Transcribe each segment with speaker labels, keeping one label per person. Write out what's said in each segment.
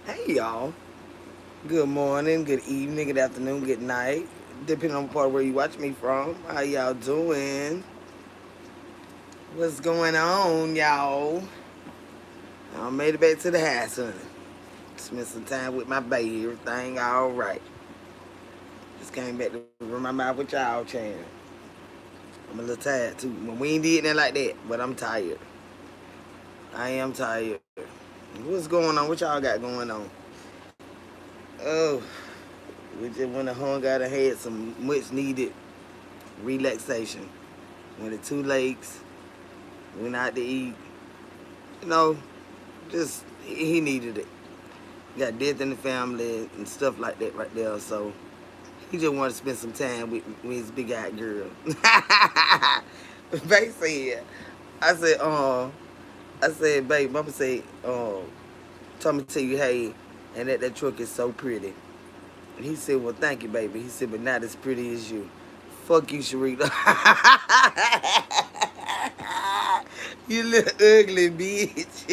Speaker 1: Hey y'all. Good morning, good evening, good afternoon, good night. Depending on the part where you watch me from. How y'all doing? What's going on, y'all? I made it back to the house, honey. Spent some time with my baby. Everything alright. Just came back to run my mouth with y'all chatting. I'm a little tired too. When we ain't did nothing like that, but I'm tired. I am tired. What's going on? What y'all got going on? Oh, we just went and hung out and had some much needed relaxation. Went to two lakes, went out to eat. You know, just he needed it. Got death in the family and stuff like that right there. So he just wanted to spend some time with his big eyed girl. Babe said, I said, I said, babe, mama said, told me to tell you, hey, and that truck is so pretty. And he said, well, thank you, baby. He said, but not as pretty as you. Fuck you, Sharita. You little ugly bitch.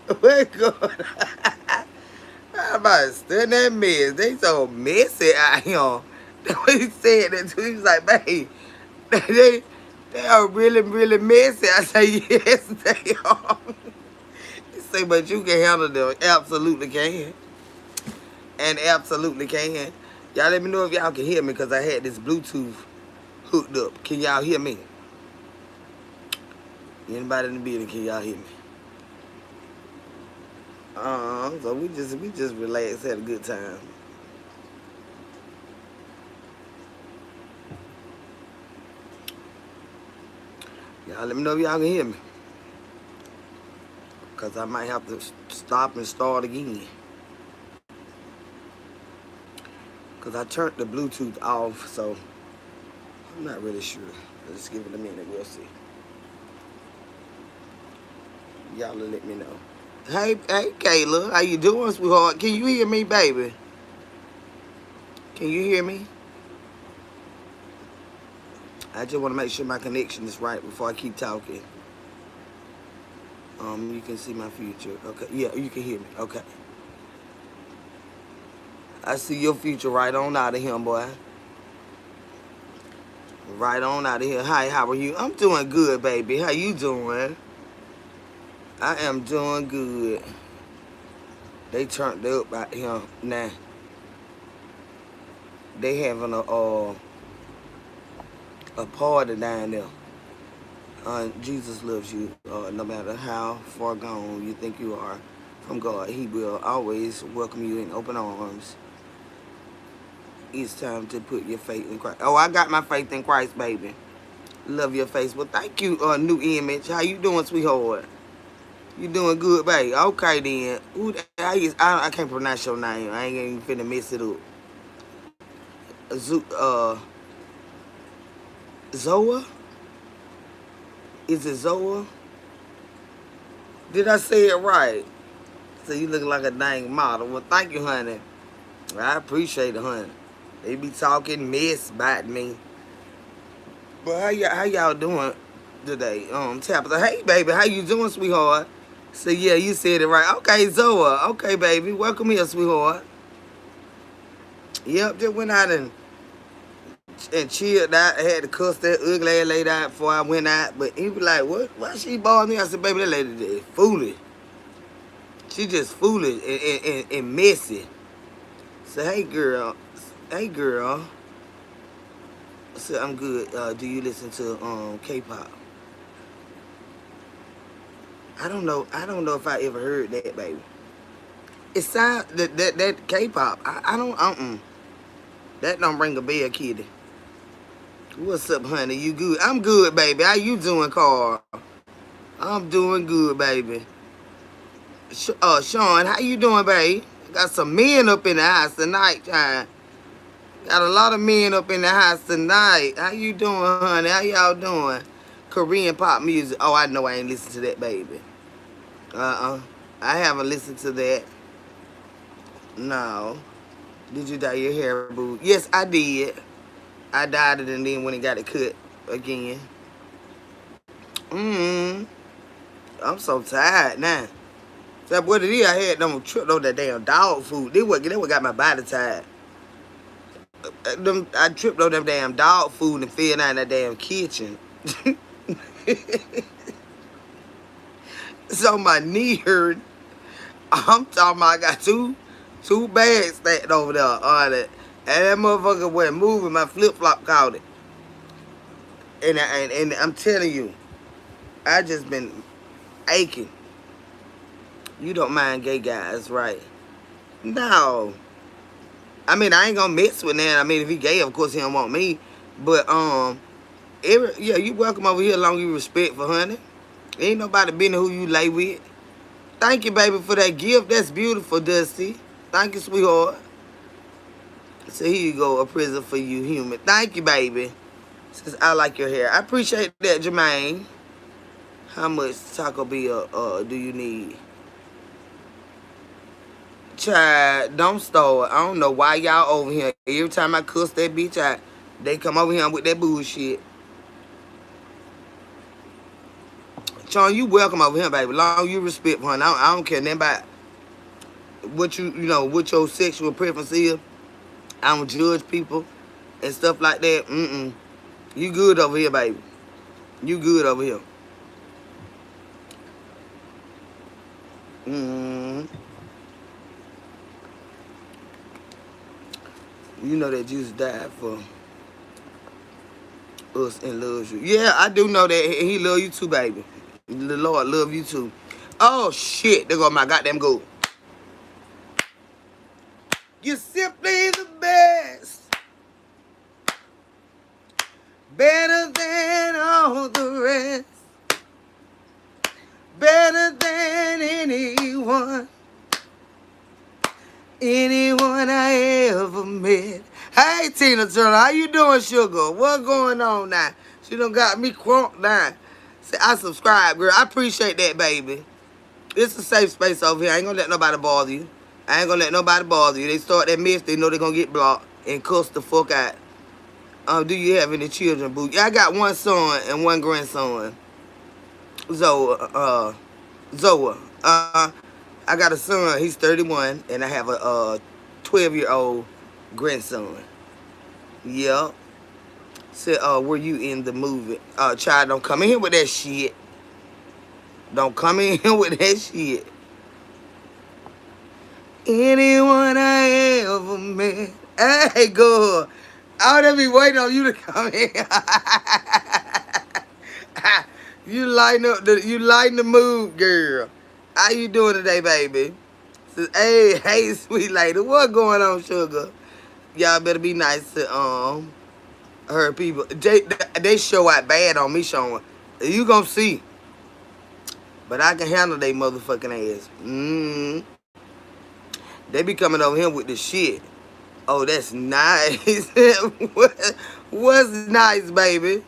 Speaker 1: What going on? I'm about to stand that mess. They so messy out here. That's what he said that too. He was like, babe, they, they are really, really messy. I say, yes, they are. He say, but you can handle them. Absolutely can. And absolutely can. Y'all let me know if y'all can hear me because I had this Bluetooth hooked up. Can y'all hear me? Anybody in the building, can y'all hear me? So we just relaxed, had a good time. Y'all let me know if y'all can hear me. Cause I might have to stop and start again. Cause I turned the Bluetooth off, so I'm not really sure. Let's give it a minute, we'll see. Y'all will let me know. Hey, Kayla, how you doing, sweetheart? Can you hear me, baby? Can you hear me? I just want to make sure my connection is right before I keep talking. You can see my future. Okay, yeah, you can hear me. Okay. I see your future right on out of here, boy. Right on out of here. Hi, how are you? I'm doing good, baby. How you doing? I am doing good. They turned up out here now. They having a party down there. Jesus loves you, no matter how far gone you think you are from God. He will always welcome you in open arms. It's time to put your faith in Christ. Oh, I got my faith in Christ, baby. Love your face. Well, thank you, New Image. How you doing, sweetheart? You doing good, babe? Okay, then. Ooh, I can't pronounce your name. I ain't even finna mess it up. Zoa? Is it Zoa? Did I say it right? So you look like a dang model. Well, thank you, honey. I appreciate it, honey. They be talking mess about me. But how y'all doing today? Tabitha, hey baby, how you doing, sweetheart? So yeah, you said it right. Okay, Zoa. Okay, baby, welcome here, sweetheart. Yep, just went out and chilled out. I had to cuss that ugly ass lady out before I went out. But he was like, what? Why she bothering me? I said, baby, that lady is foolish. She just foolish and messy. So hey girl. Hey girl. I said, I'm good. Do you listen to K-pop? I don't know if I ever heard that, baby. It sound that K-pop. I don't that don't ring a bell, kitty. What's up, honey? You good? I'm good, baby. How you doing, Carl? I'm doing good, baby. Sean, how you doing, baby? Got some men up in the house tonight, child. Got a lot of men up in the house tonight. How you doing, honey? How y'all doing? Korean pop music. Oh, I know I ain't listened to that, baby. I haven't listened to that. No. Did you dye your hair, boo? Yes, I did. I dyed it and then when it got it cut again. Mm. I'm so tired now. That's what it is. I had them tripped on that damn dog food. They what got my body tired. I tripped on them damn dog food and fell down in that damn kitchen. So my knee hurt. I'm talking about I got two bags stacked over there on it. And that motherfucker wasn't moving. My flip flop caught it. And I'm telling you, I just been aching. You don't mind gay guys, right? No. I mean, I ain't gonna mess with that. I mean, if he gay, of course he don't want me. But yeah, you welcome over here as long as you respect for honey. Ain't nobody been who you lay with. Thank you, baby, for that gift. That's beautiful, Dusty. Thank you, sweetheart. So here you go, a present for you, human. Thank you, baby. Says I like your hair. I appreciate that, Jermaine. How much Taco Bell do you need? Child, don't start. I don't know why y'all over here. Every time I cuss that bitch out, they come over here with that bullshit. Sean, you welcome over here, baby. Long you respect for her. I don't care nothing about what what your sexual preference is. I don't judge people and stuff like that. You good over here, baby. You good over here. You know that Jesus died for us and loves you. Yeah, I do know that he love you too, baby. The Lord love you too. Oh shit, there go my goddamn goal. You're simply the best. Better than all the rest. Better than anyone. Anyone I ever met. Hey, Tina Turner, how you doing, sugar? What going on now? She done got me crunked down. Say, I subscribe, girl. I appreciate that, baby. It's a safe space over here. I ain't gonna let nobody bother you. I ain't gonna let nobody bother you. They start that mess, they know they gonna get blocked and cussed the fuck out. Do you have any children, boo? Yeah, I got one son and one grandson. Zoa. I got a son, he's 31, and I have a 12-year-old grandson. Yep. Said, were you in the movie? Child, don't come in here with that shit. Don't come in here with that shit. Anyone I ever met. Hey, girl. I would be waiting on you to come in. You lighten the mood, girl. How you doing today, baby? Says, hey, sweet lady, what going on, sugar? Y'all better be nice to her people. They show out bad on me, showing. You gonna see. But I can handle they motherfucking ass. They be coming over here with the shit. Oh, that's nice. What's nice, baby?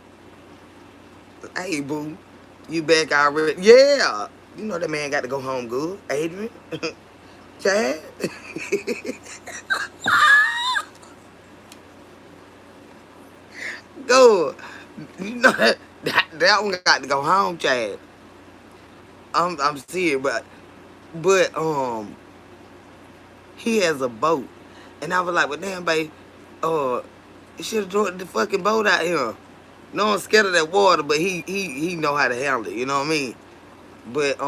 Speaker 1: Hey, boo. You back already? Yeah. You know that man got to go home good, Adrian. Chad. Good. You know that one got to go home, Chad. I'm serious, but he has a boat, and I was like, well, damn, babe, you should have brought the fucking boat out here. No, I'm scared of that water, but he know how to handle it. You know what I mean? But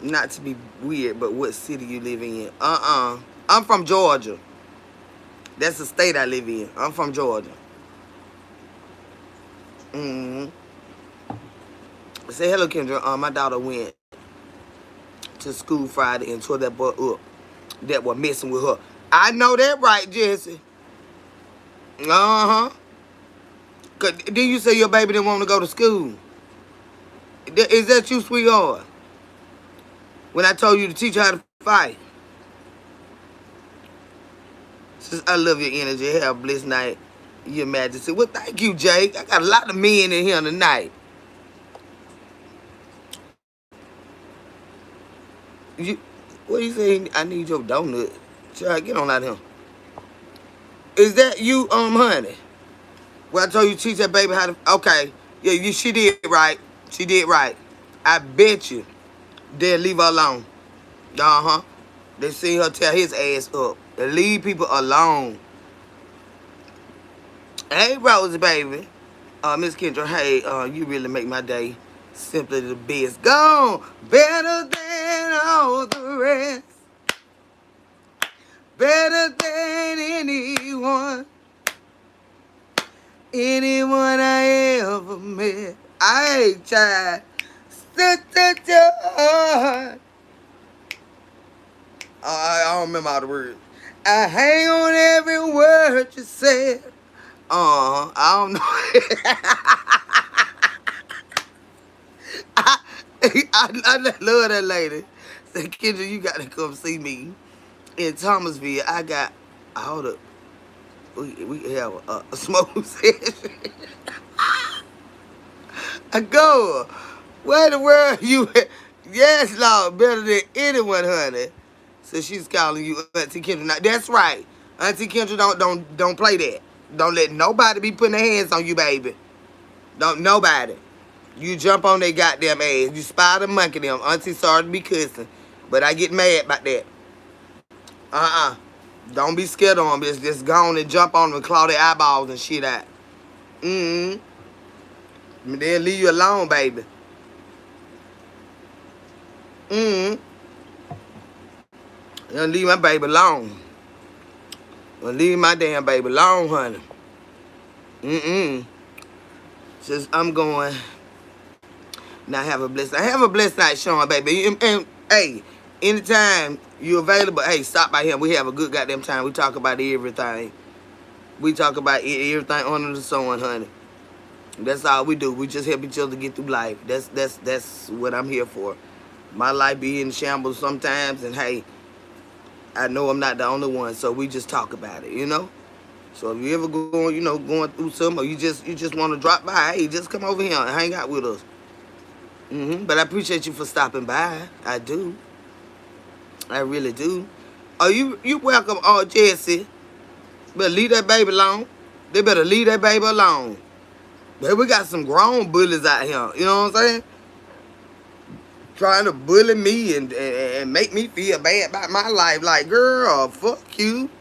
Speaker 1: not to be weird, but what city you living in? I'm from Georgia. That's the state I live in. I'm from Georgia. Say hello, Kendra. My daughter went to school Friday and tore that boy up that was messing with her. I know that right, Jesse. Did you say your baby didn't want to go to school? Is that you, sweetheart? When I told you to teach her how to fight. Says, I love your energy. Have a blessed night, Your Majesty. Well, thank you, Jake. I got a lot of men in here tonight. What do you say? I need your donut. Try get on out of here. Is that you, honey? Well, I told you to teach that baby how to. Okay, yeah, she did right. She did right. I bet you they'll leave her alone. Uh-huh. They see her tear his ass up. And leave people alone. Hey, Rose, baby. Miss Kendra, hey, you really make my day simply the best. Gone better than all the rest. Better than anyone I ever met. I ain't tried. I don't remember all the words. I hang on every word you said. I don't know. I love that lady. Say, Kendra, you got to come see me in Thomasville. I got all the. We have a smoke session. I go. Where the world you at? Yes, Lord, better than anyone, honey. So she's calling you Auntie Kendra. Now, that's right. Auntie Kendra, don't play that. Don't let nobody be putting their hands on you, baby. Don't nobody. You jump on their goddamn ass. You spider monkey them. Auntie sorry to be cussing, but I get mad about that. Don't be scared of them. Just go on and jump on them and claw their eyeballs and shit out. Mm-hmm. They'll leave you alone, baby. Mm-hmm. They'll leave my baby alone. They'll leave my damn baby alone, honey. Mm-mm. Says I'm going. Now have a blessed night. Have a blessed night, Sean, baby. And hey, anytime you available, hey, stop by here. We have a good goddamn time. We talk about everything. We talk about everything under the sun, honey. That's all we do. We just help each other get through life. That's what I'm here for. My life be in shambles sometimes, and hey, I know I'm not the only one. So we just talk about it, you know. So if you ever going through something, or you just want to drop by, hey, just come over here and hang out with us. But I appreciate you for stopping by. I do. I really do. Oh, you welcome, Jesse. Better leave that baby alone. They better leave that baby alone. But we got some grown bullies out here. You know what I'm saying? Trying to bully me and make me feel bad about my life. Like, girl, fuck you.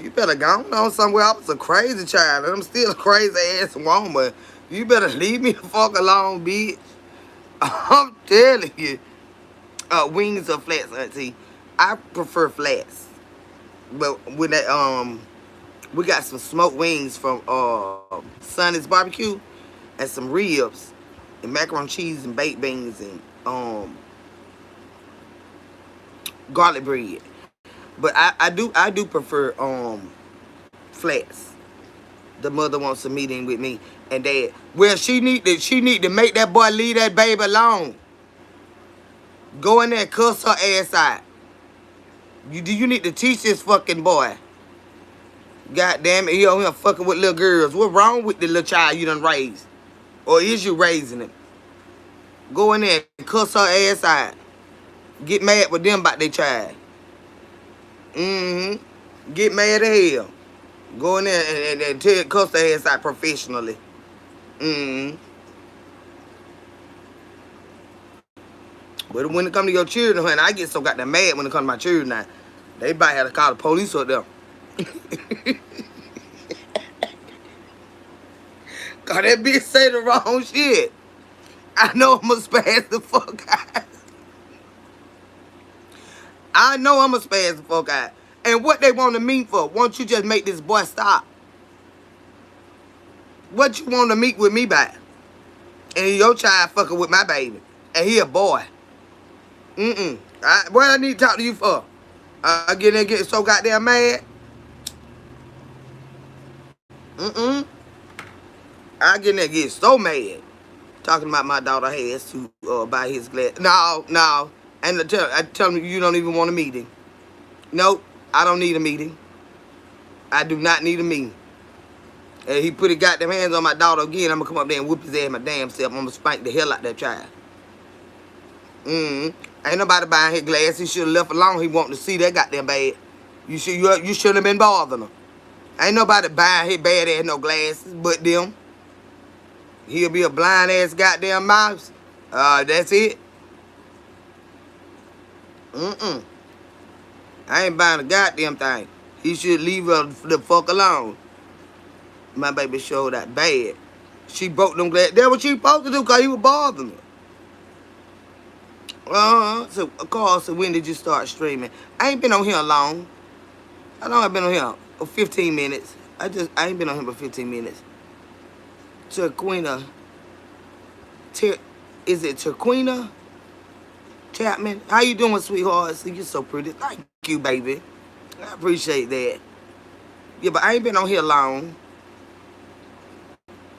Speaker 1: You better go on somewhere. I was a crazy child, and I'm still a crazy ass woman. You better leave me the fuck alone, bitch. I'm telling you. Wings or flats, auntie. I prefer flats. But when that we got some smoked wings from Sonny's Barbecue and some ribs and macaroni cheese and baked beans and garlic bread. But I do prefer flats. The mother wants a meeting with me and dad. Well, she need to make that boy leave that baby alone. Go in there and cuss her ass out. You need to teach this fucking boy. God damn it, he over here fucking with little girls. What's wrong with the little child you done raised? Or is you raising him? Go in there and cuss her ass out. Get mad with them about their child. Get mad as hell. Go in there and cuss her ass out professionally. But when it come to your children, honey, I get so goddamn mad when it come to my children now. They about had to call the police on them. Cause that bitch say the wrong shit. I know I'ma spaz the fuck out. I know I'ma spaz the fuck out. And what they want to meet for? Won't you just make this boy stop? What you want to meet with me by? And your child fucking with my baby. And he a boy. What I need to talk to you for? I get so goddamn mad. I get so mad. Talking about my daughter has to buy his glass. No. And I tell him you don't even want a meeting. Nope, I don't need a meeting. I do not need a meeting. And he put his goddamn hands on my daughter again, I'm gonna come up there and whoop his ass my damn self. I'm gonna spank the hell out that child. Ain't nobody buying his glass. He should have left alone. He wanted to see that goddamn bad. You shouldn't have been bothering him. Ain't nobody buying his bad ass no glasses but them. He'll be a blind ass goddamn mouse. That's it. Mm-mm. I ain't buying a goddamn thing. He should leave her the fuck alone. My baby showed that bad. She broke them glass. That's what she supposed to do because he was bothering her. So, of course, so when did you start streaming? I ain't been on here long. How long I been on here? For 15 minutes. I ain't been on here for 15 minutes. Turquina. Is it Turquina Chapman? How you doing, sweetheart? See, you're so pretty. Thank you, baby. I appreciate that. Yeah, but I ain't been on here long.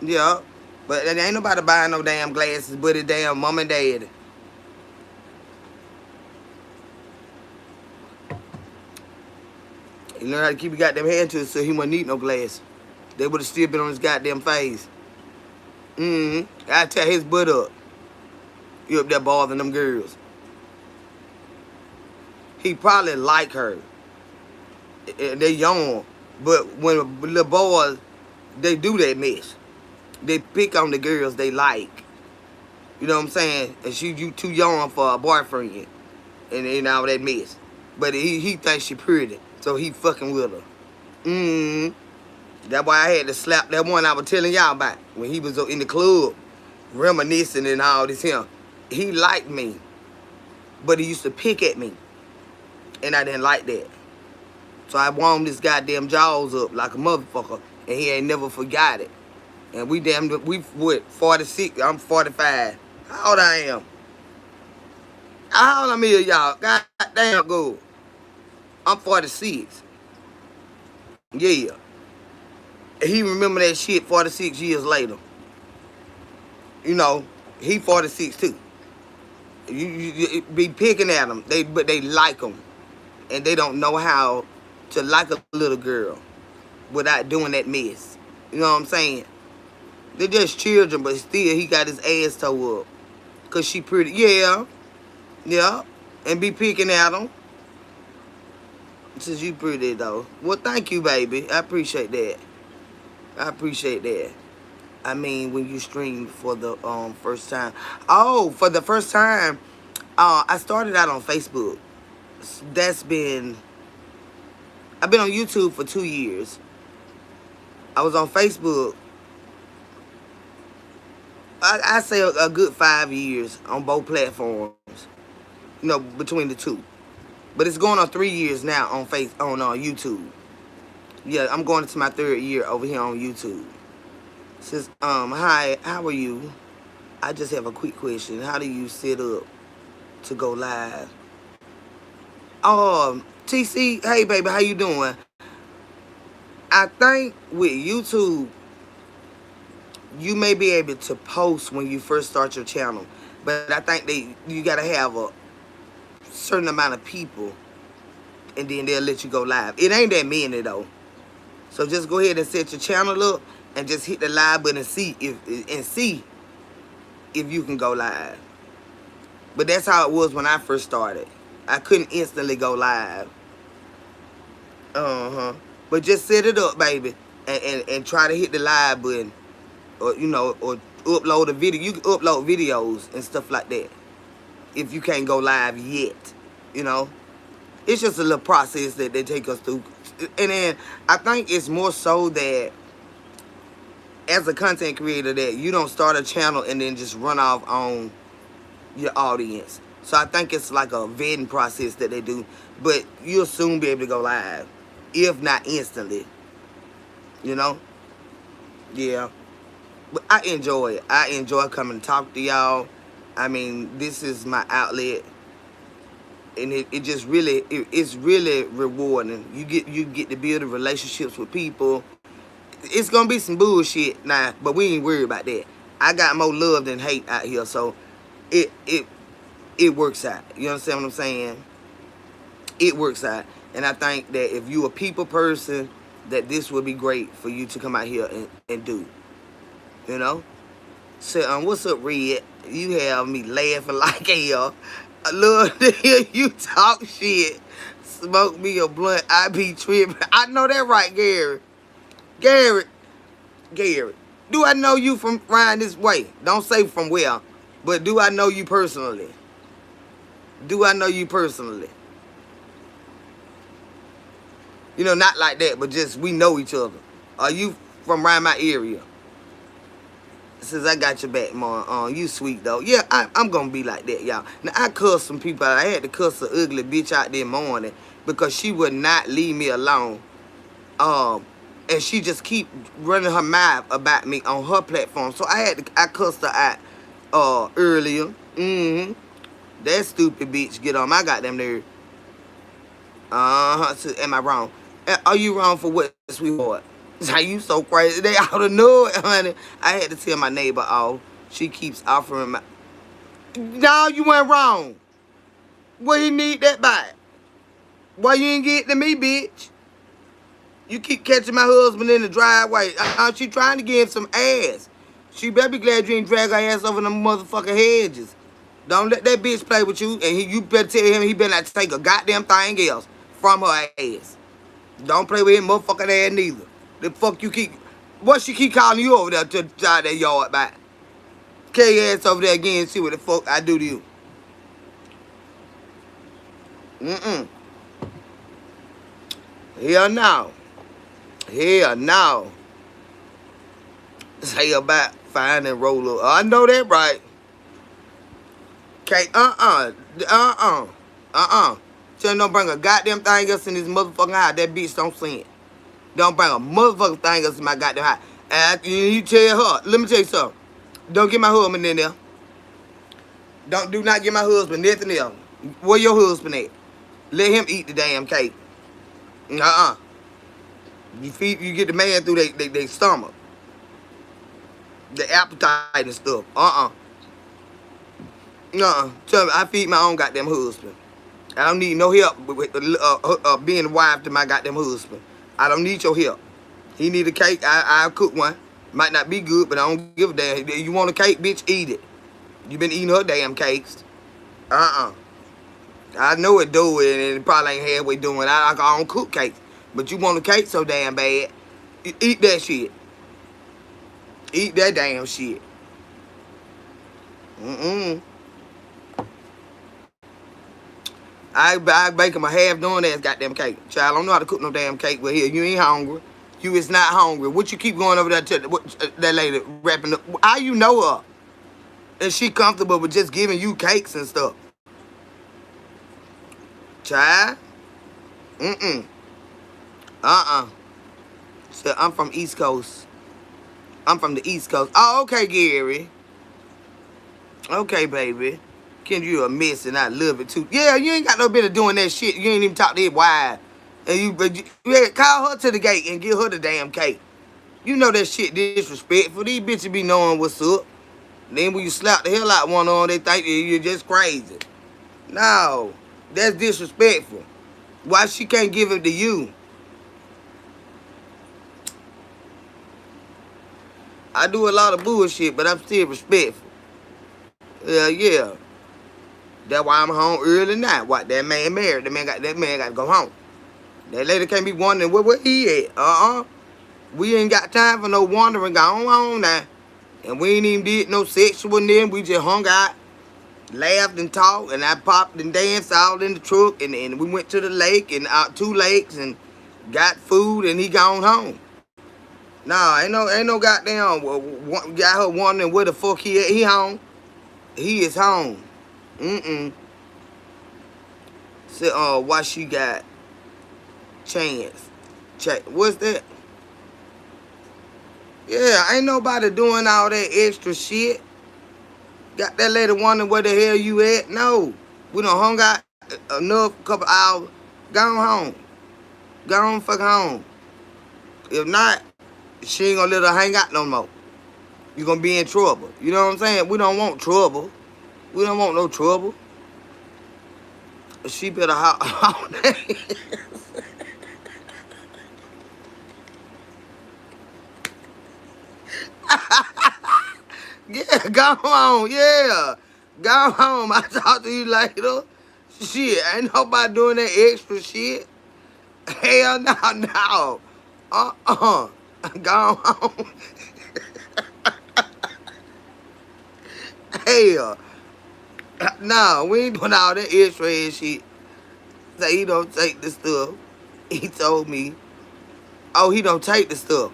Speaker 1: Yeah. But there ain't nobody buying no damn glasses but his damn mom and dad. He learned how to keep his goddamn hand to it so he wouldn't need no glass. They would have still been on his goddamn face. I tear his butt up. You up there bothering them girls. He probably like her. They young. But when little boys, they do that mess. They pick on the girls they like. You know what I'm saying? And you too young for a boyfriend. And all that mess. But he thinks she pretty. So he fucking with her. That's why I had to slap that one I was telling y'all about. When he was in the club. Reminiscing and all this him. He liked me. But he used to pick at me. And I didn't like that. So I warmed his goddamn jaws up like a motherfucker. And he ain't never forgot it. And we what, 46, I'm 45. How old I am? How old am I, y'all? God damn good. I'm 46. Yeah. He remember that shit 46 years later. You know, he 46 too. You be picking at them, but they like them. And they don't know how to like a little girl without doing that mess. You know what I'm saying? They're just children, but still he got his ass toe up. Because she pretty. Yeah. Yeah. And be picking at them. Since you pretty, though. Well, thank you, baby. I appreciate that. I appreciate that. I mean, when you stream for the first time. Oh, for the first time, I started out on Facebook. I've been on YouTube for 2 years. I was on Facebook, I say a good 5 years on both platforms. You know, between the two. But it's going on 3 years now on YouTube. Yeah, I'm going into my 3rd year over here on YouTube. Says, hi, how are you? I just have a quick question. How do you set up to go live? TC, hey baby, how you doing? I think with YouTube, you may be able to post when you first start your channel. But I think you gotta have a certain amount of people and then they'll let you go live. It ain't that many though. So just go ahead and set your channel up and just hit the live button and see if you can go live. But that's how it was when I first started. I couldn't instantly go live. But just set it up, baby, and try to hit the live button, or or upload a video. You can upload videos and stuff like that if you can't go live yet. It's just a little process that they take us through. And then I think it's more so that as a content creator that you don't start a channel and then just run off on your audience. So I think it's like a vetting process that they do. But you'll soon be able to go live, if not instantly. Yeah. But I enjoy it. I enjoy coming to talk to y'all. I mean, this is my outlet. And it just really, it's really rewarding. You get to build relationships with people. It's going to be some bullshit now, but we ain't worried about that. I got more love than hate out here, so it works out. You understand what I'm saying? It works out. And I think that if you a people person, that this would be great for you to come out here and do. So, what's up, Red? You have me laughing like hell. I love to hear you talk shit. Smoke me a blunt, I be tripping. I know that right, Gary. Gary, do I know you from around this way? Don't say from where, but do I know you personally? Do I know you personally? You know, not like that, but just we know each other. Are you from around my area? Since I got your back, man, you sweet though. Yeah, I'm gonna be like that, y'all. Now I cussed some people out. I had to cuss an ugly bitch out this morning because she would not leave me alone. Um, and she just keep running her mouth about me on her platform. So I cussed her out earlier. That stupid bitch get on my goddamn nerve. So am I wrong? Are you wrong for what, sweetheart? How you so crazy? They ought to know it, honey. I had to tell my neighbor off. She keeps offering my. No, you went wrong. What you need that by? Why you ain't get to me, bitch? You keep catching my husband in the driveway. She trying to give him some ass. She better be glad you ain't drag her ass over them motherfucking hedges. Don't let that bitch play with you, and you better tell him he better not take a goddamn thing else from her ass. Don't play with him motherfucking ass neither. The fuck you keep... What she keep calling you over there to that yard back? Carry your ass over there again and see what the fuck I do to you. Hell no. Hell no. Say about fine and roll up. I know that right. Okay, Tell him don't bring a goddamn thing else in this motherfucking house. That bitch don't see it. Don't bring a motherfucking thing else in my goddamn house. And you tell her, let me tell you something. Don't get my husband in there. Do not get my husband nothing else. Where your husband at? Let him eat the damn cake. You get the man through they stomach. The appetite and stuff. Tell me, I feed my own goddamn husband. I don't need no help with being a wife to my goddamn husband. I don't need your help. He need a cake, I'll cook one. Might not be good, but I don't give a damn. You want a cake, bitch, eat it. You been eating her damn cakes. I know it do it, and it probably ain't halfway doing. I don't cook cakes. But you want a cake so damn bad. Eat that shit. Eat that damn shit. I bake him a half doing ass goddamn cake. Child, I don't know how to cook no damn cake, but here, you ain't hungry. You is not hungry. What you keep going over there to that lady wrapping up? How you know her? Is she comfortable with just giving you cakes and stuff? Child? So I'm from East Coast. I'm from the East Coast. Oh, okay, Gary. Okay, baby. Kendra, you a mess and I love it too. Yeah, you ain't got no business doing that shit. You ain't even talk to his wife. And you call her to the gate and give her the damn cake. You know that shit disrespectful. These bitches be knowing what's up. Then when you slap the hell out of one on, they think you're just crazy. No, that's disrespectful. Why she can't give it to you? I do a lot of bullshit, but I'm still respectful. Yeah. That's why I'm home early now. What, that man married. That man got to go home. That lady can't be wondering where he at. We ain't got time for no wandering. Go on now. And we ain't even did no sexual with them. We just hung out, laughed and talked, and I popped and danced all in the truck, and we went to the lake and out 2 lakes and got food, and he gone home. Nah, ain't no goddamn got her wondering where the fuck he at. He home. He is home. So why she got chance? What's that? Yeah, ain't nobody doing all that extra shit. Got that lady wondering where the hell you at? No. We done hung out enough, couple hours. Go home. Go on fuck home. If not, she ain't gonna let her hang out no more. You gonna be in trouble. You know what I'm saying? We don't want trouble. We don't want no trouble. She better hop on that. Yeah, go home. Yeah. Go home. I'll talk to you later. Shit, ain't nobody doing that extra shit. Hell no. Go home. Hell. No, we ain't doing all that X-ray shit. Say he don't take the stuff. He told me, oh, he don't take the stuff.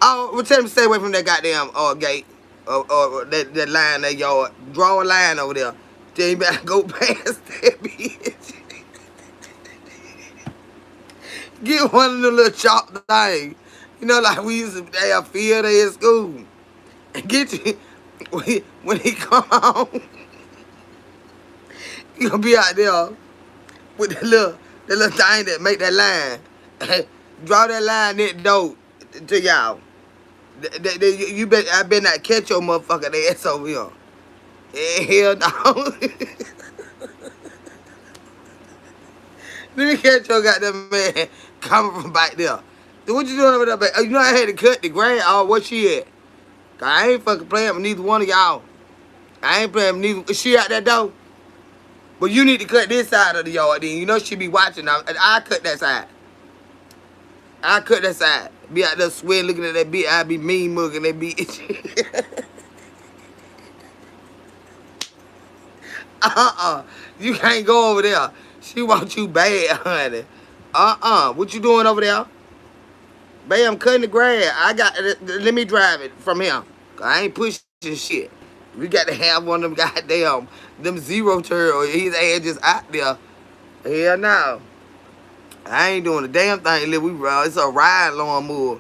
Speaker 1: Oh, well, tell him to stay away from that goddamn gate or that line, that yard. Draw a line over there. Tell him better go past that bitch. Get one of the little chalk things. You know, like we used to have field day at school. And get you, when he come home, he gonna be out there with the little thing that make that line. Draw that line that door to y'all. I better not catch your motherfucking ass over here. Hell no. Let me catch your goddamn man coming from back there. So what you doing over there, babe? You know I had to cut the grass. Oh, where she at? 'Cause I ain't fucking playing with neither one of y'all. I ain't playing with neither. Is she out that door? But you need to cut this side of the yard then. You know she be watching. I cut that side. I cut that side. Be out there sweating, looking at that bitch. I be mean mugging that bitch. You can't go over there. She want you bad, honey. What you doing over there? Babe, I'm cutting the grass. Let me drive it from here. 'Cause I ain't pushing shit. We got to have one of them goddamn, them zero turtle. His ass just out there. Hell no. I ain't doing a damn thing. It's a ride lawnmower.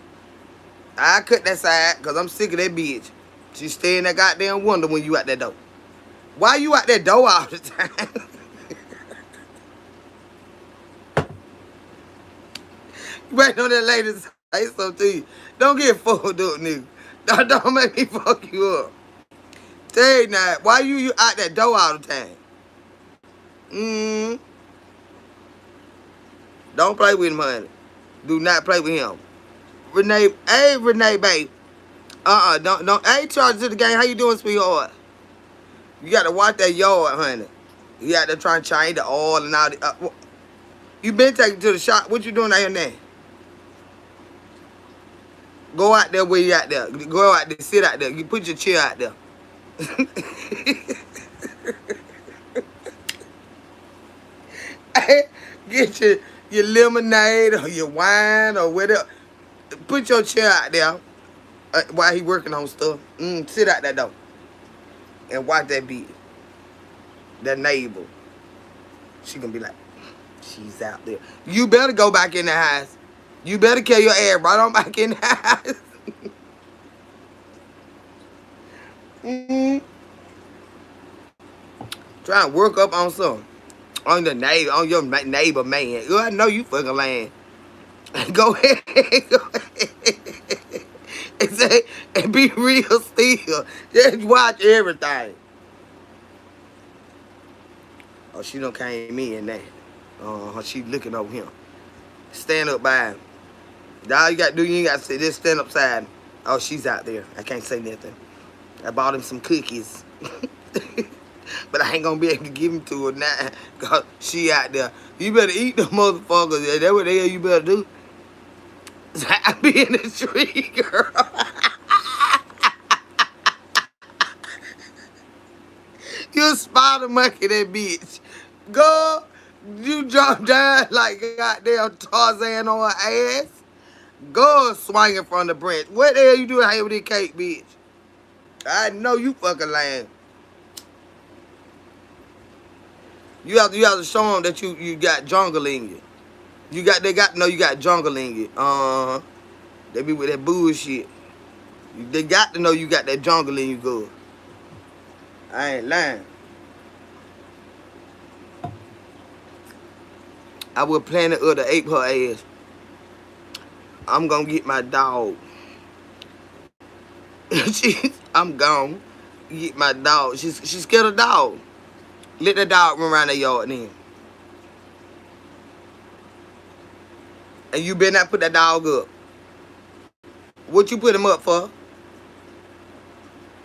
Speaker 1: I cut that side because I'm sick of that bitch. She stay in that goddamn window when you out that door. Why you out that door all the time? You waiting on that lady to say something to you. Don't get fucked up, nigga. Don't make me fuck you up. Tell you now, why you out that door all the time? Don't play with him, honey. Do not play with him. Renee, hey, Renee, babe. Don't. Hey, charge to the game. How you doing, sweetheart? You got to watch that yard, honey. You got to try and change the oil and all the. You been taken to the shop. What you doing out here now? Go out there where you out there. Go out there. Sit out there. You put your chair out there. Get your lemonade or your wine or whatever. Put your chair out there while he working on stuff. Sit out that door and watch that beat. That neighbor. She gonna be like, she's out there. You better go back in the house. You better carry your ass right on back in the house. Try and work up on something. On your neighbor man. I know you fucking lying. Go ahead. Go ahead. And say, and be real still. Just watch everything. Oh, she done came in now. She looking over him. Stand up by him. All you got to do, you ain't got to say this, stand upside. Oh, she's out there. I can't say nothing. I bought him some cookies. But I ain't going to be able to give them to her now. Because she out there. You better eat them motherfuckers. That's what the hell you better do. I be in the tree, girl. You a spider monkey, that bitch. Girl, you jump down like a goddamn Tarzan on her ass. Go swinging from the branch. What the hell you doing here with this cake, bitch? I know you fucking lying. You have to show them that you got jungle in you. They got to know you got jungle in you. They be with that bullshit. They got to know you got that jungle in you, good. I ain't lying. I was planning to ape her ass. I'm gonna get my dog. I'm gone. Get my dog. She's scared of dog. Let the dog run around the yard then. And you better not put that dog up. What you put him up for?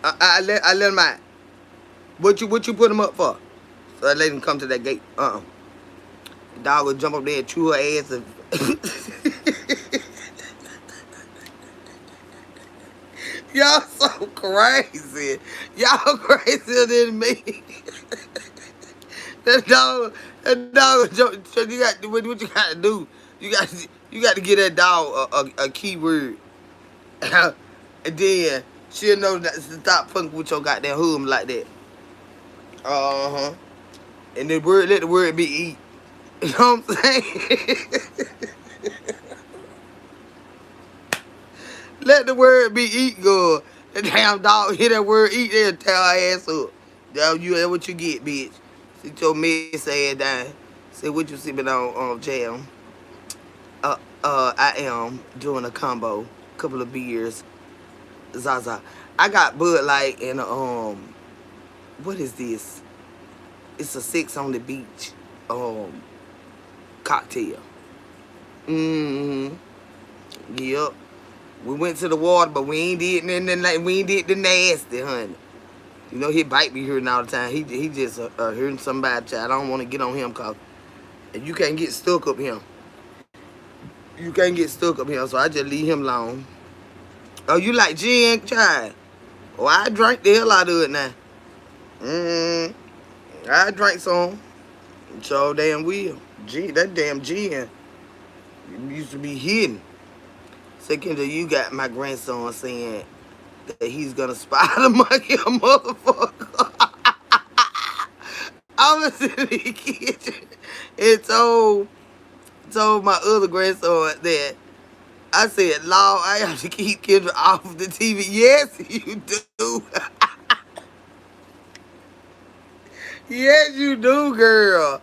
Speaker 1: I let him out. What you put him up for? So I let him come to that gate. The dog will jump up there and chew her ass and Y'all so crazy. Y'all crazier than me. That dog, so you got what you got to do. You got to get that dog a keyword, and then she'll know that to stop fucking with your goddamn hood like that. Uh huh. And the word, let the word be eat. You know what I'm saying? Let the word be eat, girl. That damn dog hear that word eat, they'll tear her ass up. That's what you get, bitch. Sit your mess ass down. Say what you sipping on jam. I am doing a combo, couple of beers, Zaza. I got Bud Light and what is this? It's a six on the beach, um, cocktail. Mm-hmm. Yep. We went to the water, but we ain't did nothing like we ain't did the nasty, honey. You know he bite me hearing all the time. He just hearing somebody. Child. I don't want to get on him cause you can't get stuck up him. You can't get stuck up here, so I just leave him alone. Oh, you like gin, child? Oh, I drank the hell out of it now. Mm, I drank some. So damn will. Gin, that damn gin used to be hidden. Second, you got my grandson saying that he's gonna spider monkey a motherfucker. I was in the kitchen and told my other grandson that I said, Lord, I have to keep Kendra off the TV. Yes, you do. Yes, you do, girl.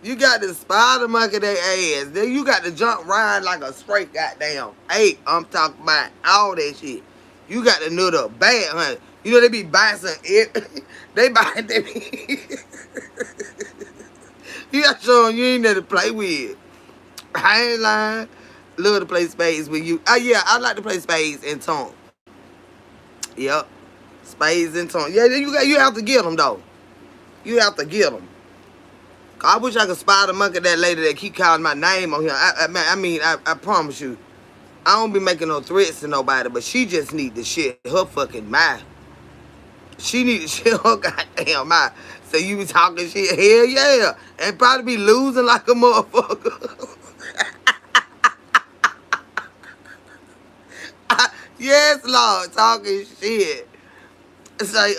Speaker 1: You got to spider monkey their ass. Then you got to jump around like a straight goddamn ape. I'm talking about all that shit. You got to nut up bad, honey. You know they be buying some they buy they be you got to show them you ain't there to play with. I ain't lying. Love to play spades with you. Oh yeah, I like to play spades and tongue. Yep. Spades and tongue. Yeah, you have to get them though. You have to get them. I wish I could spider monkey that lady that keep calling my name on here. I promise you, I don't be making no threats to nobody, but she just need to shit her fucking mind. She need to shit her goddamn mind. So you be talking shit, hell yeah, and probably be losing like a motherfucker. Yes, Lord, talking shit. Say,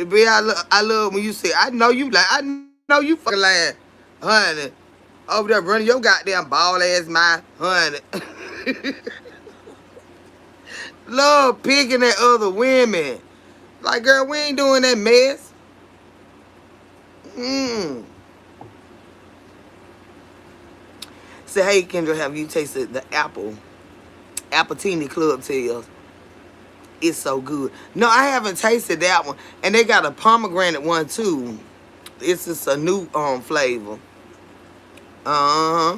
Speaker 1: B, I love when you say, I know you fucking lying, honey. Over there running your goddamn ball ass mouth, honey. Love picking at other women. Like, girl, we ain't doing that mess. Mm. Say, hey, Kendra, have you tasted the Appletini Club Tails? It's so good. No, I haven't tasted that one. And they got a pomegranate one, too. It's just a new flavor. Uh-huh.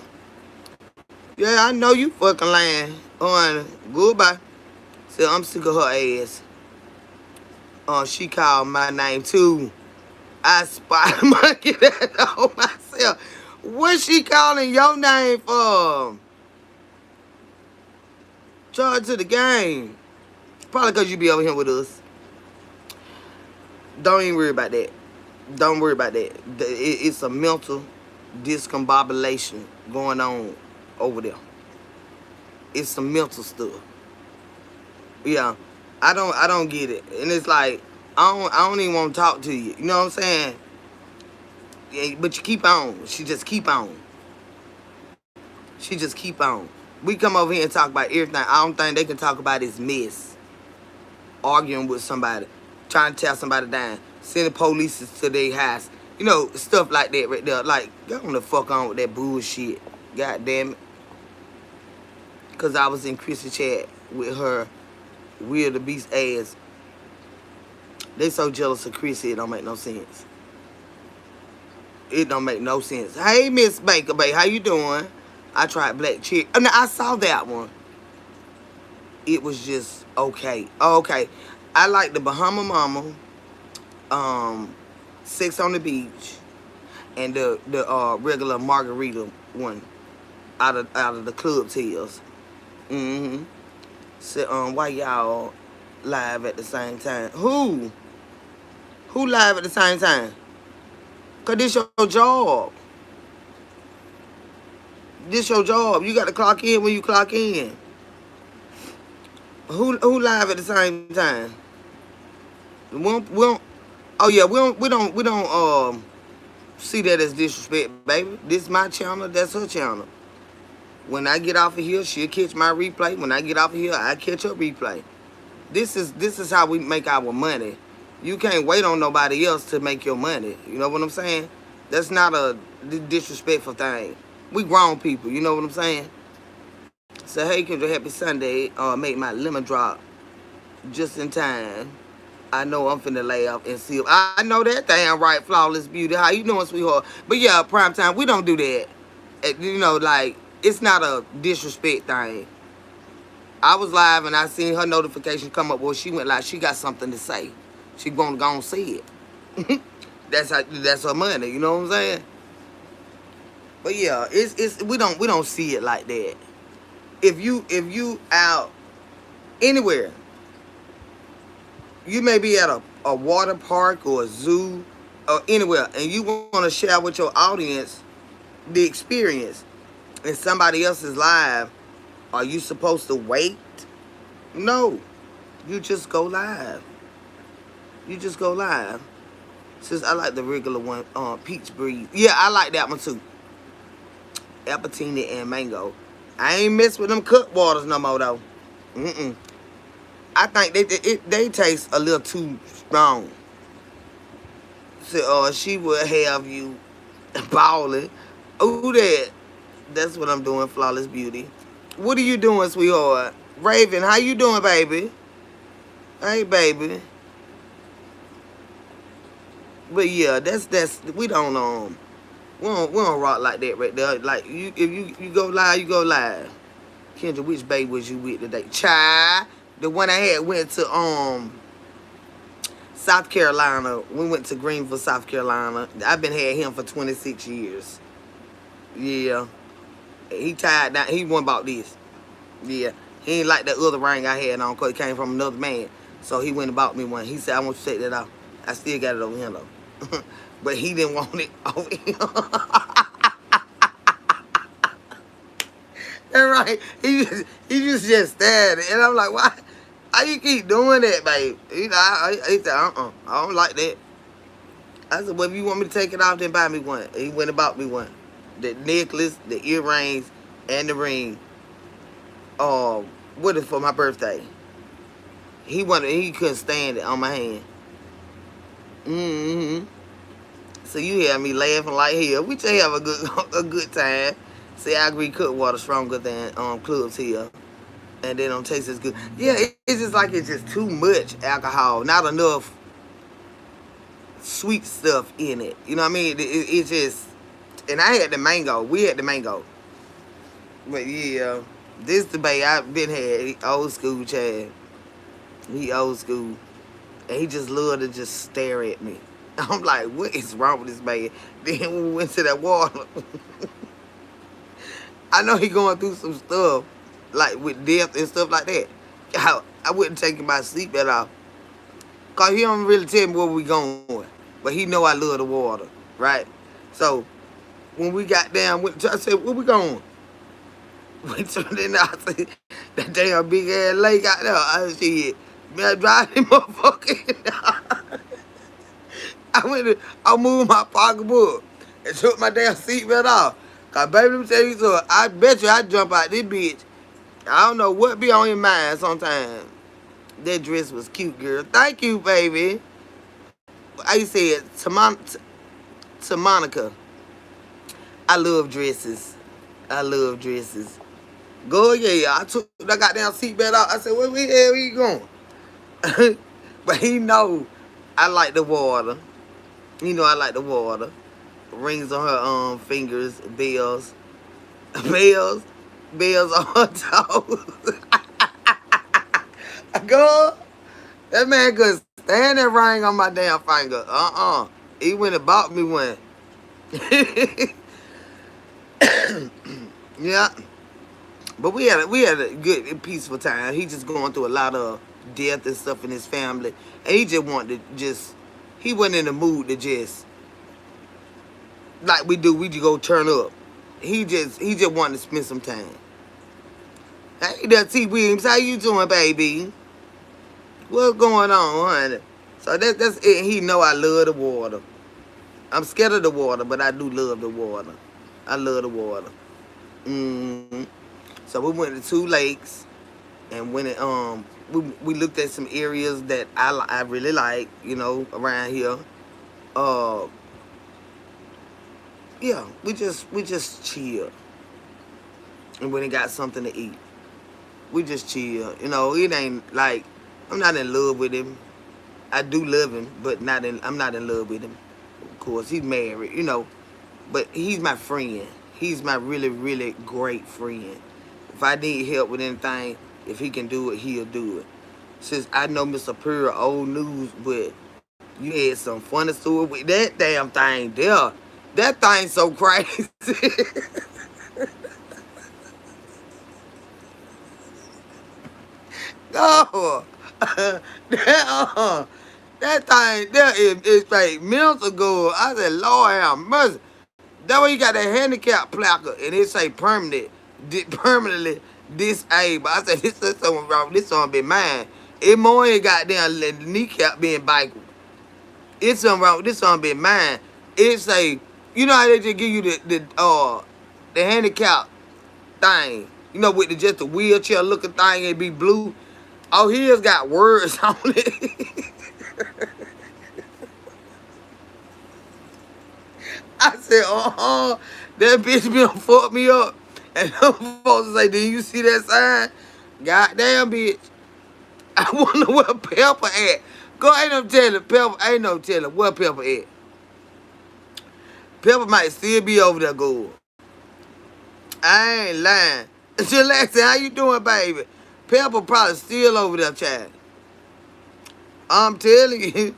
Speaker 1: Yeah, I know you fucking lying. Goodbye. So I'm sick of her ass. She called my name too. I spot monkey that on myself. What she calling your name for? Charge to the game. Probably because you be over here with us. Don't even worry about that. Don't worry about that. It's a mental discombobulation going on over there. It's some mental stuff. Yeah, I don't get it, and it's like I don't even want to talk to you. You know what I'm saying? Yeah, but you keep on. She just keep on. She just keep on. We come over here and talk about everything. I don't think they can talk about this mess. Arguing with somebody, trying to tear somebody down, sending police to their house. You know, stuff like that right there. Like, go on the fuck on with that bullshit. God damn it. Because I was in Chrissy chat with her Will the Beast ass. They so jealous of Chrissy, it don't make no sense. It don't make no sense. Hey, Miss Baker, babe, how you doing? I tried Black Chick. Oh, no, I saw that one. It was just okay. Oh, okay. I like the Bahama Mama, Sex on the Beach, and the regular margarita one out of the club tails. Mm-hmm. So why y'all live at the same time. Who? Who live at the same time? Cause this your job. This your job. You got to clock in when you clock in. Who live at the same time? We don't. Oh yeah, we don't see that as disrespect, baby. This my channel. That's her channel. When I get off of here, she'll catch my replay. When I get off of here, I catch her replay. This is how we make our money. You can't wait on nobody else to make your money. You know what I'm saying? That's not a disrespectful thing. We grown people. You know what I'm saying? So hey, Kendra, happy Sunday. Make my lemon drop just in time. I know I'm finna lay up and see. I know that damn right, flawless beauty. How you doing, sweetheart? But yeah, prime time. We don't do that. You know, like it's not a disrespect thing. I was live and I seen her notification come up. Well, she went like she got something to say. She gonna go and see it. That's her money. You know what I'm saying? But yeah, it's we don't see it like that. If you out anywhere, you may be at a water park or a zoo or anywhere, and you want to share with your audience the experience, and somebody else is live. Are you supposed to wait? No, you just go live. You just go live. Since I like the regular one, peach breeze. Yeah, I like that one too. Appletini and mango. I ain't mess with them cut waters no more though. Mm-mm. I think they taste a little too strong. So she would have you balling. Ooh, that's what I'm doing, flawless beauty. What are you doing, sweetheart? Raven, how you doing, baby? Hey, baby. But yeah, that's we don't rock like that right there. Like if you go live, you go live. Kendra, which baby was you with today? Child, the one I had went to South Carolina. We went to Greenville, South Carolina. I've been had him for 26 years. Yeah. He tied down. He went about this. Yeah. He ain't like that other ring I had on because it came from another man. So he went and bought me one. He said, I want you to take that off. I still got it over here though. But he didn't want it over here. That's right. He just stared. And I'm like, why? How you keep doing that, babe? He said, I don't like that. I said, well, if you want me to take it off, then buy me one. He went and bought me one. The necklace, the earrings, and the ring. What is for my birthday? He couldn't stand it on my hand. Mm-hmm. So you had me laughing like hell. We just have a good time. See, I agree, cut water stronger than clubs here. And they don't taste as good. Yeah, it's just like it's just too much alcohol. Not enough sweet stuff in it. You know what I mean? It's just... And I had the mango. We had the mango. But yeah, this debate I've been had. He old school, Chad. He old school. And he just loved to just stare at me. I'm like, what is wrong with this man? Then when we went to that water, I know he going through some stuff, like with death and stuff like that. I wouldn't take my seatbelt off. Because he don't really tell me where we going. But he know I love the water, right? So, when we got down, I said, where we going? We turned in, I said, that damn big ass lake out there. I said, man, I drive him motherfucker. I moved my pocketbook and took my damn seatbelt off. Cause baby, let me tell you something. I bet you I jump out this bitch. I don't know what be on your mind sometimes. That dress was cute, girl. Thank you, baby. I said to Monica, I love dresses. I love dresses. Go, yeah. I took that goddamn seatbelt off. I said, where you going? But he know I like the water. You know I like the water. Rings on her fingers, bells. Bells on her toes. Girl, that man could stand that ring on my damn finger. He went and bought me one. Yeah. But we had a good, peaceful time. He just going through a lot of death and stuff in his family, and he just wanted to he wasn't in the mood to just like we just go turn up. He just wanted to spend some time. Hey, there, T. Williams, how you doing, baby? What's going on, honey? So that's it. He know I love the water. I'm scared of the water, but I do love the water. I love the water. hmm So we went to 2 lakes, and when we looked at some areas that I really like, around here. Uh, yeah, we just chill, and when it got something to eat, we just chill. It ain't like I'm not in love with him. I do love him, but I'm not in love with him. Of course, he's married, but he's my friend. He's my really, really great friend. If I need help with anything, if he can do it, he'll do it. Since I know Mr. Pure old news, but you had some funny story with that damn thing there. That thing's so crazy. Oh, that thing there is like minutes ago. I said, Lord have mercy. That way you got that handicap placard and it say permanently disabled. I said, this is something wrong. This one be mine. It more ain't goddamn kneecap being bickled. It's something wrong. This one be mine. It say, you know how they just give you the handicap thing. With just the wheelchair looking thing, it be blue. Oh, here's got words on it. I said, that bitch be done fuck me up. And them folks say, did you see that sign? Goddamn, bitch. I wonder where Pepper at. Go, ain't no telling. Pepper, ain't no telling where Pepper at. Pepper might still be over there, good. I ain't lying. Chillaxin, how you doing, baby? Pepper probably still over there, child. I'm telling you,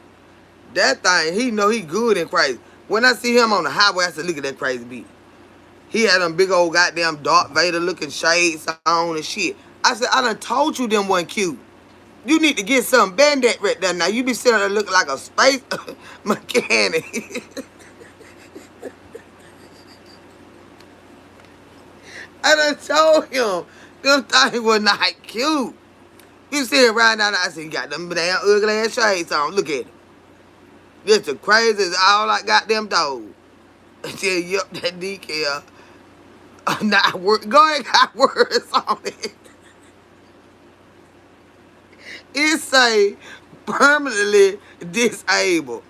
Speaker 1: that thing, he know he good and crazy. When I see him on the highway, I said, look at that crazy beat. He had them big old goddamn Darth Vader looking shades on and shit. I said, I done told you them wasn't cute. You need to get some Band-Aid right there now. You be sitting there looking like a space mechanic. I done told him them things was not cute. You sitting right down there, I said, you got them damn ugly ass shades on. Look at it. This the craziest all I got them dog. I said, yup, that decal. Not work. Go ahead, got words on it. It say permanently disabled.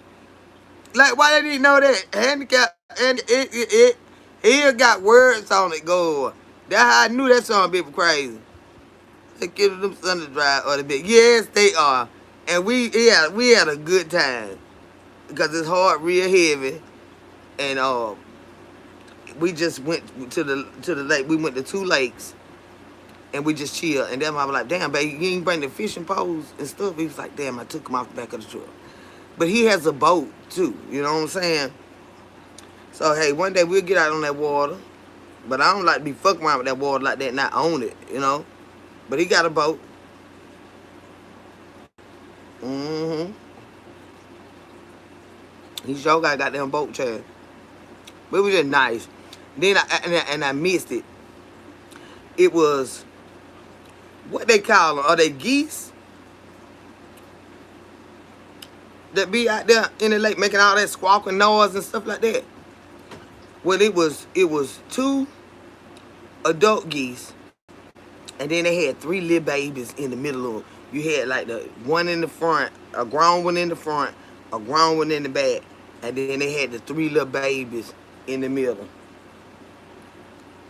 Speaker 1: Like, why didn't he know that? Handicap, and it got words on it, go. That's how I knew that song bit crazy. They give them sun to dry or the bit. Yes, they are. And we had a good time. Because it's hard, real heavy. And we just went to the lake. We went to 2 lakes. And we just chill. And then I was like, damn, baby, you didn't bring the fishing poles and stuff. He was like, damn, I took him off the back of the truck. But he has a boat, too. You know what I'm saying? So, hey, one day we'll get out on that water. But I don't like to be fucking around with that water like that and not own it. But he got a boat. Mm-hmm. He sure got a goddamn boat, Chad. But it was just nice. Then I missed it. It was, what they call them? Are they geese? That be out there in the lake making all that squawking noise and stuff like that. Well, it was 2 adult geese, and then they had 3 little babies in the middle of them. You had like the one in the front, a grown one in the front, a grown one in the back, and then they had the 3 little babies in the middle.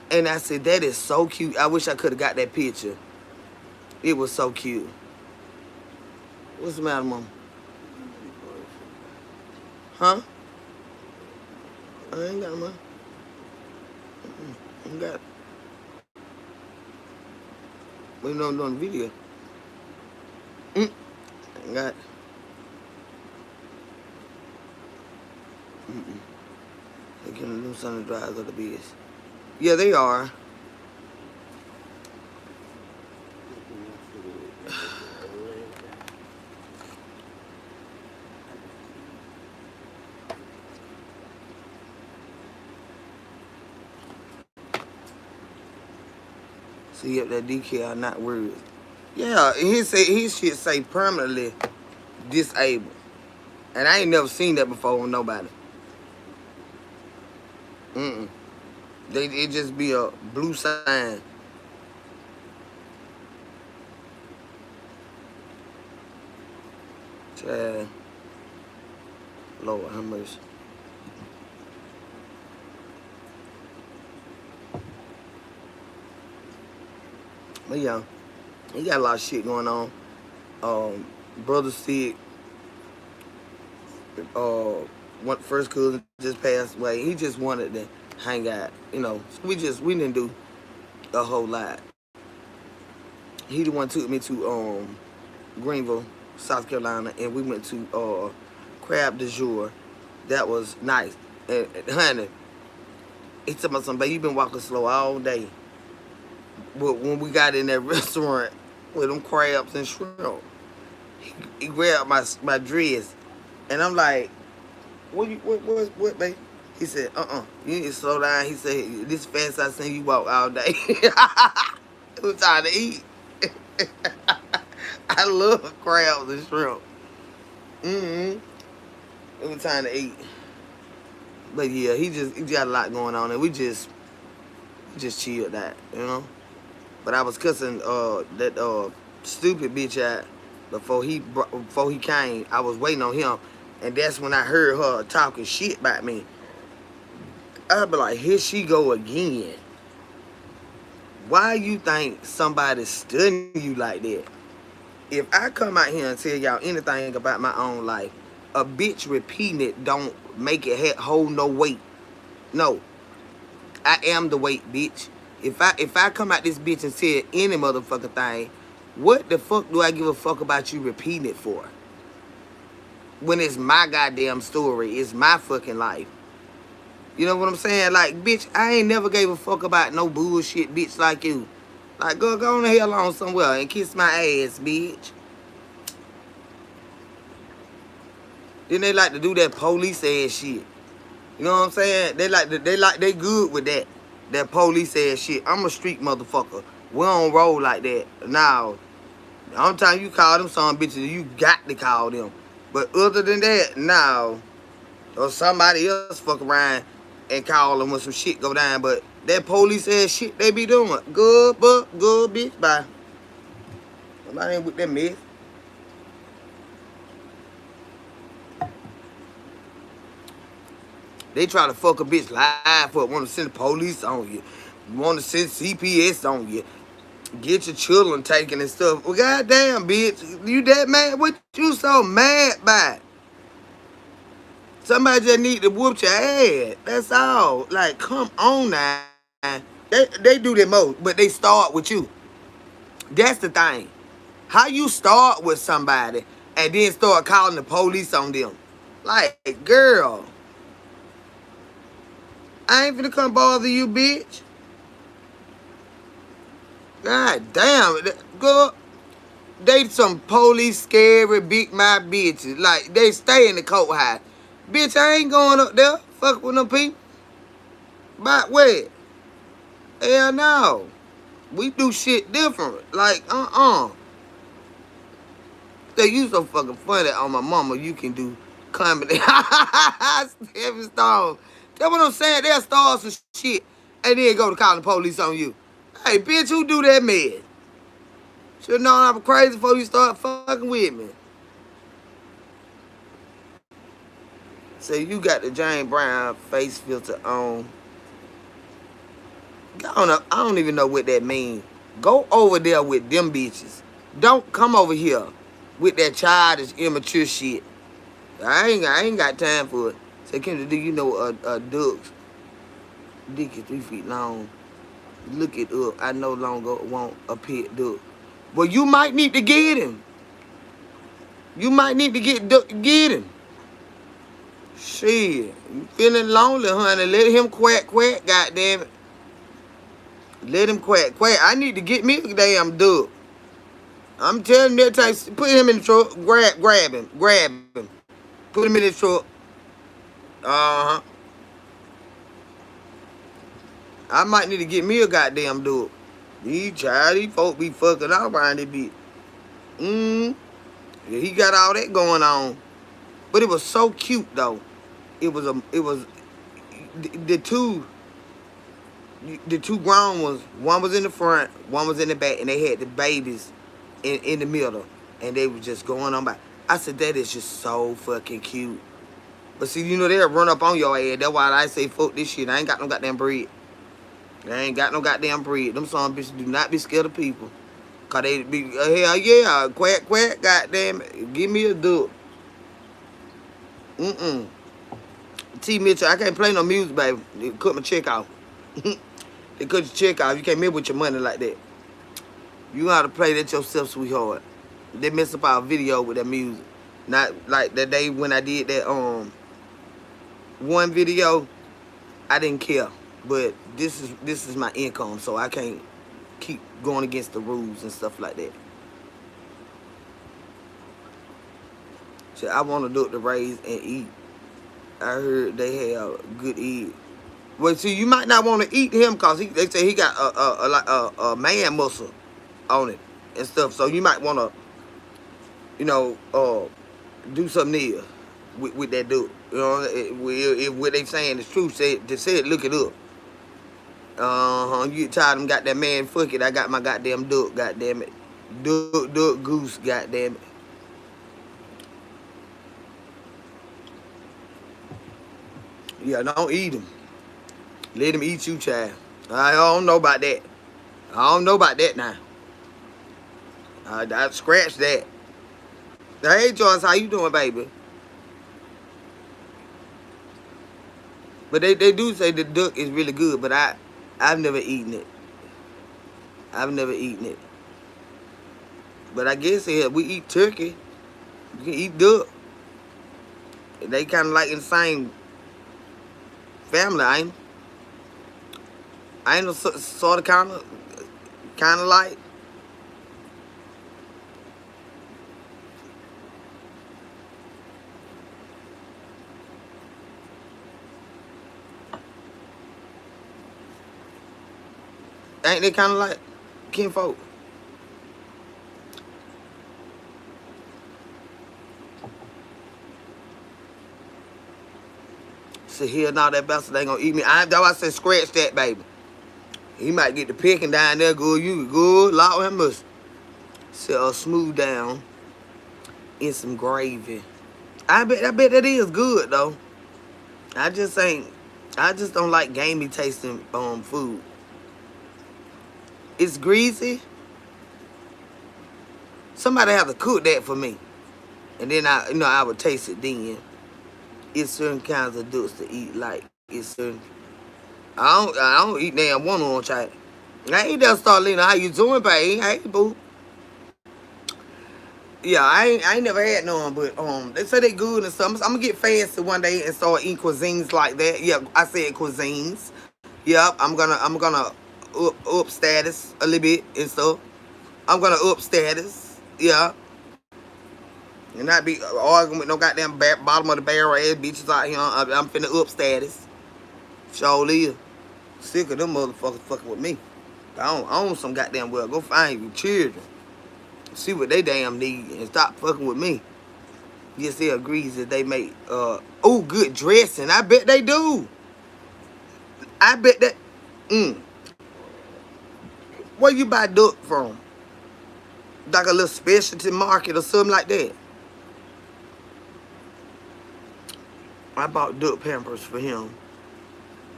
Speaker 1: And I said, that is so cute. I wish I could have got that picture. It was so cute. What's the matter, Mom? Huh? I ain't got mine. I ain't got it. We know I'm doing the video. I ain't got it. They're gonna do some of the drives of the bees. Yeah, they are. See if that decal are not words. Yeah, his shit say permanently disabled. And I ain't never seen that before with nobody. Mm-mm. It just be a blue sign. Child, Lord, how much? But yeah, he got a lot of shit going on. Brother sick. Uh, one first cousin just passed away. He just wanted to hang out. So we didn't do a whole lot. He the one took me to Greenville, South Carolina, and we went to Crab de Jour. That was nice. And honey, he told me something, babe, you been walking slow all day. But when we got in that restaurant with them crabs and shrimp, he grabbed my dress, and I'm like, what, babe? He said, you need to slow down. He said, this fast I seen you walk all day. It was time to eat. I love crabs and shrimp. Mm-hmm. It was time to eat. But yeah, he got a lot going on, and we just chilled that. But I was cussing that stupid bitch out before he came. I was waiting on him, and that's when I heard her talking shit about me. I'd be like, here she go again. Why you think somebody's studying you like that? If I come out here and tell y'all anything about my own life, a bitch repeating it don't make it hold no weight. No, I am the weight, bitch. If I come out this bitch and say any motherfucking thing, what the fuck do I give a fuck about you repeating it for? When it's my goddamn story, it's my fucking life. You know what I'm saying? Like, bitch, I ain't never gave a fuck about no bullshit bitch like you. Like, go on the hell on somewhere and kiss my ass, bitch. Then they like to do that police ass shit. You know what I'm saying? They good with that. That police ass shit. I'm a street motherfucker. We don't roll like that. Now, the only time you call them some bitches, you got to call them. But other than that, now, or somebody else fuck around and call them when some shit go down. But that police ass shit they be doing. Good, but good, bitch. Bye. Somebody ain't with that mess. They try to fuck a bitch live up, want to send the police on you, want to send CPS on you, get your children taken and stuff. Well, goddamn, bitch, you that mad? What you so mad by? Somebody just need to whoop your ass. That's all. Like, come on now. They do that most, but they start with you. That's the thing. How you start with somebody and then start calling the police on them? Like, girl, I ain't finna come bother you, bitch. God damn, girl. They some police scary big mouth bitches. Like, they stay in the courthouse. Bitch, I ain't going up there. Fuck with them people. But wait. Hell no. We do shit different. Like, They you so fucking funny on my mama. You can do comedy. Stepping stone. That's what I'm saying. They'll start some shit and then go to call the police on you. Hey, bitch, who do that mess? Should've known I was crazy before you start fucking with me. So you got the James Brown face filter on. I don't even know what that means. Go over there with them bitches. Don't come over here with that childish, immature shit. I ain't got time for it. Say, Kendra, do you know a duck's dick is 3 feet long? Look it up. I no longer want a pet duck. Well, you might need to get him. You might need to get him. Shit. You feeling lonely, honey. Let him quack, goddamn it. Let him quack. I need to get me a damn duck. I'm telling you, put him in the truck. Grab him. Put him in the truck. Uh-huh. I might need to get me a goddamn duck. These folk be fucking all around it be. Mm. Yeah, he got all that going on. But it was so cute though. It was the two the two grown ones, one was in the front, one was in the back, and they had the babies in the middle. And they was just going on by. I said, that is just so fucking cute. But see, they'll run up on your ass. That's why I say, fuck this shit. I ain't got no goddamn breed. I ain't got no goddamn breed. Them son bitches do not be scared of people. Cause they be, hell yeah, quack, quack, goddamn it. Give me a duck. Mm-mm. T. Mitchell, I can't play no music, baby. They cut my check off. They cut your check off. You can't mess with your money like that. You know how to play that yourself, sweetheart. They mess up our video with that music. Not like that day when I did that one video, I didn't care. But this is my income, so I can't keep going against the rules and stuff like that. So I want to do it to raise and eat. I heard they have good eat. Well, see, you might not want to eat him because they say he got a man muscle on it and stuff. So you might want to, do something else with that dude. If what they saying is true, say it, look it up. You get tired of them got that man, fuck it, I got my goddamn duck, goddamn it. Duck, goose, goddamn it. Yeah, don't eat him. Let him eat you, child. I don't know about that. I don't know about that now. I scratch that. Hey, Joyce, how you doing, baby? But they do say the duck is really good, but I've never eaten it. I've never eaten it. But I guess we eat turkey. You can eat duck. They kind of like in the same family, ain't no sort of kind of like. Ain't they kind of like kinfolk? So here now that bastard ain't gonna eat me. That's why I said scratch that, baby. He might get the picking down there, good. You good, Lord have mercy. So smooth down in some gravy. I bet that is good though. I just don't like gamey tasting food. It's greasy. Somebody have to cook that for me, and then I would taste it then. It's certain kinds of ducks to eat. Like it's certain. I don't eat damn one on child. I ain't that Starlina. How you doing, babe? Hey, boo. Yeah, I ain't never had none, but they say they good and stuff. I'm gonna get fancy one day and start eating cuisines like that. Yeah, I said cuisines. Yep, I'm gonna up status a little bit and stuff. I'm gonna up status. Yeah. And not be arguing with no goddamn bottom of the barrel ass bitches out here. I'm finna up status. Surely. Sick of them motherfuckers fucking with me. I own some goddamn well. Go find your children. See what they damn need and stop fucking with me. Yes, they agrees that they make good dressing. I bet they do. I bet that where you buy duck from? Like a little specialty market or something like that. I bought duck pampers for him.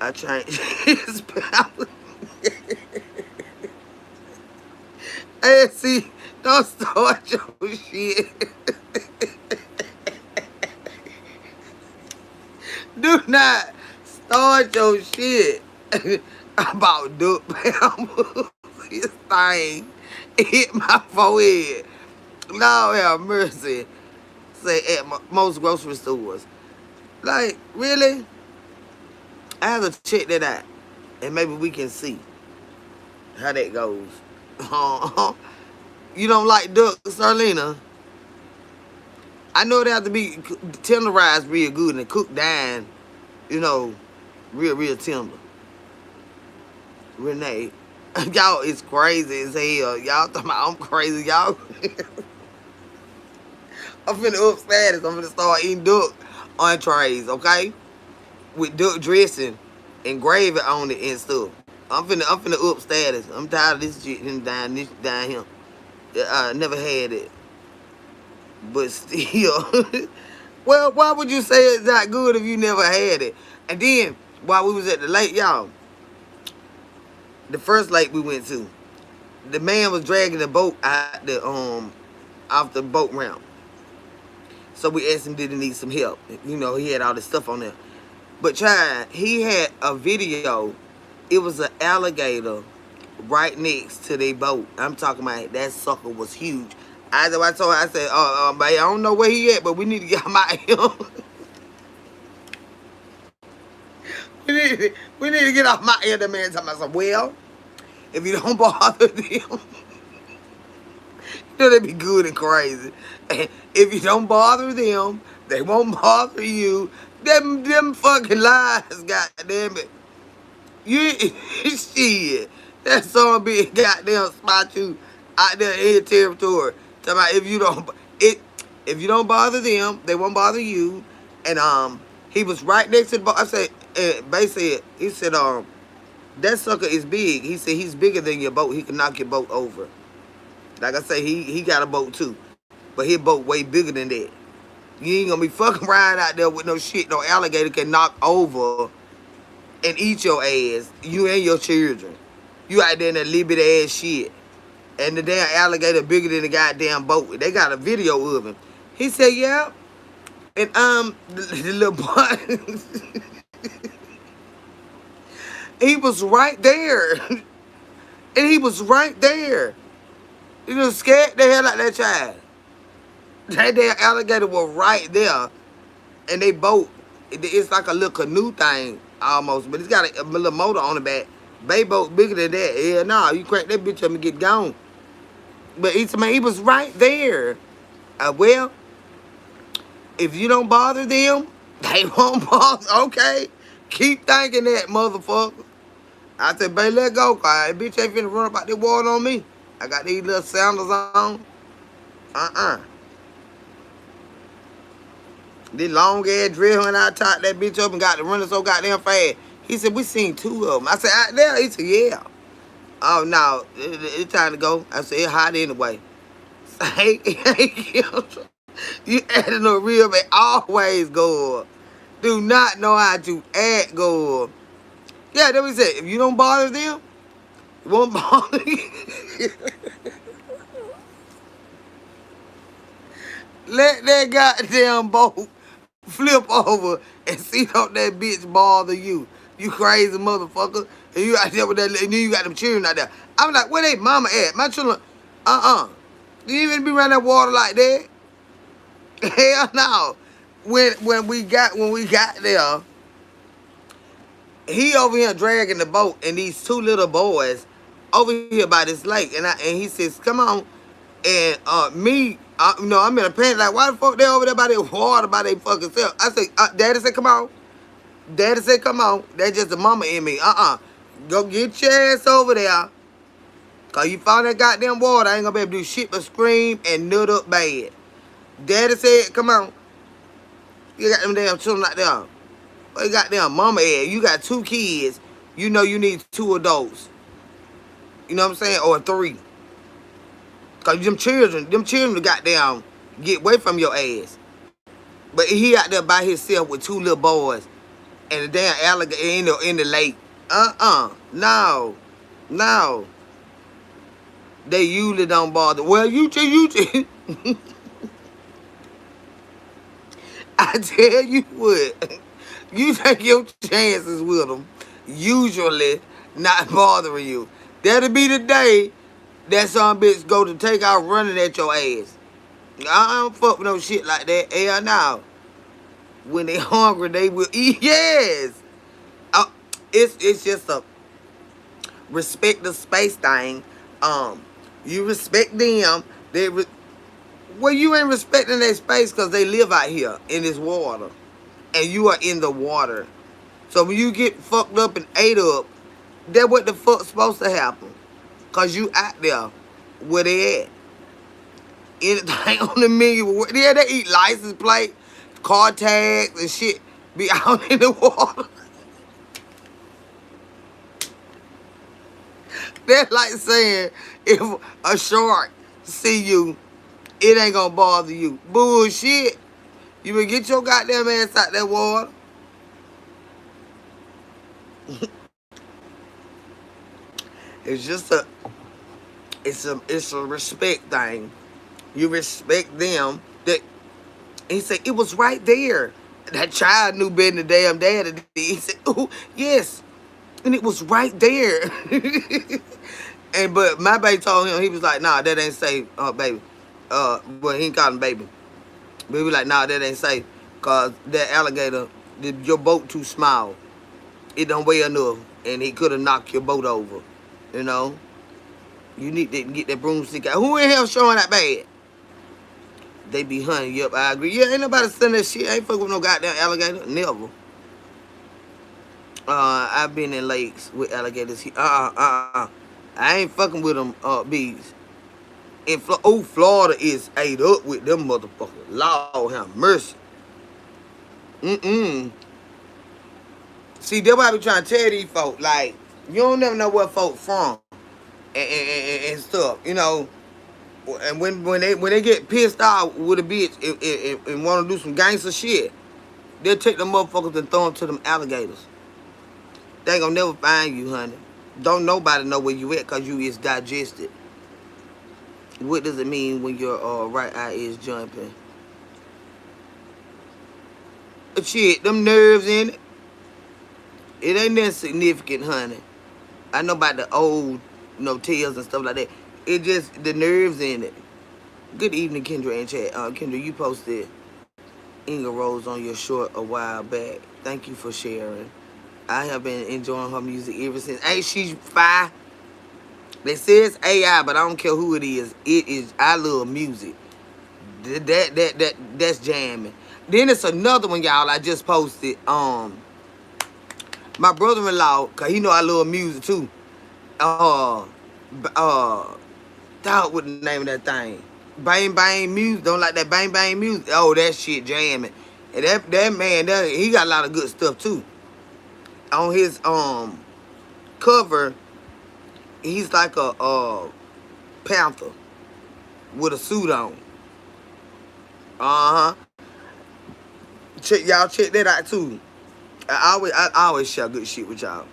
Speaker 1: I changed his pampers. Hey, see, don't start your shit. Do not start your shit about duck pampers. This thing hit my forehead. Lord have mercy. Say at most grocery stores. Like, really? I have to check that out. And maybe we can see how that goes. You don't like duck, Starlina? I know they have to be tenderized real good and cooked down, real tender. Renee, Y'all is crazy as hell. Y'all talking about I'm crazy. Y'all, I'm finna up status. I'm finna start eating duck on trays, okay? With duck dressing and gravy on it and stuff. I'm finna up status. I'm tired of this shit and down here. I never had it, but still. Well, why would you say it's not good if you never had it? And then while we was at the lake, y'all, the first lake we went to, the man was dragging the boat out the off the boat ramp. So we asked him did he need some help. He had all this stuff on there. But child, he had a video. It was an alligator right next to their boat. I'm talking about that sucker was huge. I told her, I said, babe, I don't know where he at, but we need to get him out of here. we need to get off my ear. The man talking about, well, if you don't bother them, they'd be good and crazy. And if you don't bother them, they won't bother you. Them fucking lies, goddamn it. You shit. That son big goddamn spot you out there in your territory. Talking about if you don't bother them, they won't bother you. And he was right next to the boat. I said, basically, he said, that sucker is big. He said he's bigger than your boat. He can knock your boat over. Like I say, he got a boat too, but his boat way bigger than that. You ain't gonna be fucking riding out there with no shit. No alligator can knock over and eat your ass. You and your children. You out there in that little bit of ass shit. And the damn alligator bigger than the goddamn boat. They got a video of him. He said, yeah. And the little boy, he was right there. And he was right there. You know, scared the hell out of that child. That damn alligator was right there. And they boat, it's like a little canoe thing almost. But it's got a little motor on the back. Bay boat bigger than that. Yeah, nah, you crank that bitch up and get gone. But he was right there. Well, if you don't bother them, they won't bother. Okay, keep thinking that, motherfucker. I said, babe, let go, cause bitch ain't finna run up out the water on me. I got these little sandals on. This long ass drill when I tied that bitch up and got to running so goddamn fast. He said, we seen two of them. I said, out there? He said, yeah. Oh, no, it's time to go. I said, it's hot anyway. Hey, you adding a real man. Always go. Do not know how to act, go. Yeah, that's what he said. If you don't bother them, it won't bother you. Let that goddamn boat flip over and see don't that bitch bother you. You crazy motherfucker. And you out there with that, and then you got them children out there. I'm like, where they mama at? My children, you even be around that water like that? Hell no. When we got there, he over here dragging the boat and these two little boys over here by this lake, and he says, come on. And I'm in a panic, like, why the fuck they over there by their water by their fucking self? I said, Daddy said, come on. Daddy said, come on. That's just the mama in me. Go get your ass over there. Cause you found that goddamn water, I ain't gonna be able to do shit but scream and nut up bad. Daddy said, come on. You got them damn children out there. Well, you got damn mama at. You got two kids. You know you need two adults. You know what I'm saying? Or three. Cause them children goddamn get away from your ass. But he out there by himself with two little boys and a damn alligator in the lake. No. They usually don't bother. Well, you I tell you what, you take your chances with them, usually not bothering you. That'll be the day that some bitch go to take out running at your ass. I don't fuck with no shit like that. Hell no. When they hungry, they will eat. Yes. It's just a respect the space thing. You respect them. Well, you ain't respecting their space because they live out here in this water. And you are in the water. So when you get fucked up and ate up, that's what the fuck's supposed to happen. Cause you out there where they at. Anything on the menu. Yeah, they eat license plate, car tags and shit. Be out in the water. That's like saying if a shark see you, it ain't gonna bother you. Bullshit. You better get your goddamn ass out that water. It's just a respect thing. You respect them. That he said it was right there. That child knew better than the damn daddy. He said, "Oh yes," and it was right there. And but my baby told him, he was like, "Nah, that ain't safe, baby." Well, he ain't call him baby, but he was like, "Nah, that ain't safe, cause that alligator, your boat too small. It don't weigh enough, and he could have knocked your boat over. You know, you need to get that broomstick out. Who in hell showing that bad? They be hunting. Yep, I agree. Yeah, ain't nobody sending that shit. I ain't fucking with no goddamn alligator. Never. I've been in lakes with alligators. I ain't fucking with them bees. And Florida is ate up with them motherfuckers. Lord have mercy. Mm-mm. See, that's why I be trying to tell these folks, like, you don't never know where folks from and stuff, you know. And when they get pissed off with a bitch and want to do some gangster shit, they'll take them motherfuckers and throw them to them alligators. They ain't gonna never find you, honey. Don't nobody know where you at because you is digested. What does it mean when your right eye is jumping? Shit, them nerves in it. It ain't that significant, honey. I know about the old, tales and stuff like that. It just the nerves in it. Good evening, Kendra and chat. Kendra, you posted Inga Rose on your short a while back. Thank you for sharing. I have been enjoying her music ever since. Ain't she fine? They say it's AI, but I don't care who it is. It is. I love music. That's jamming. Then it's another one, y'all. I just posted. My brother-in-law, cause he know I love music too. Thought what the name of that thing? Bang bang music. Don't like that bang bang music. Oh, that shit jamming. And that man, he got a lot of good stuff too. On his cover, he's like a panther with a suit on. Uh huh. Check that out too. I always share good shit with y'all.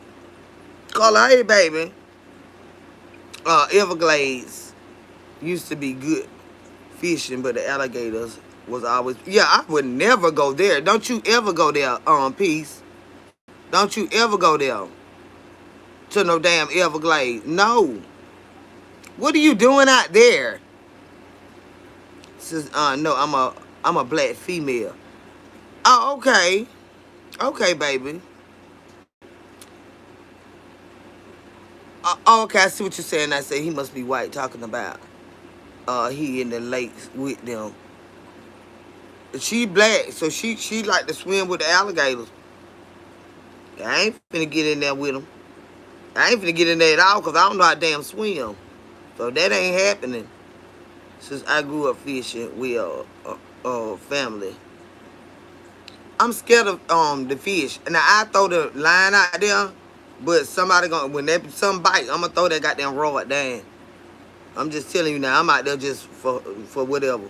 Speaker 1: Call her, hey baby. Everglades used to be good fishing, but the alligators was always. Yeah, I would never go there. Don't you ever go there, Peace. Don't you ever go there to no damn Everglades. No. What are you doing out there? Says, no, I'm a black female. Oh, okay. Okay, baby. Okay, I see what you're saying. I say he must be white talking about he in the lakes with them. She black, so she like to swim with the alligators. I ain't finna get in there with them. I ain't finna get in there at all because I don't know how to damn swim. So that ain't happening. Since I grew up fishing with a family. I'm scared of the fish. Now I throw the line out there, but somebody when some bite, I'm gonna throw that goddamn rod down. I'm just telling you now, I'm out there just for whatever.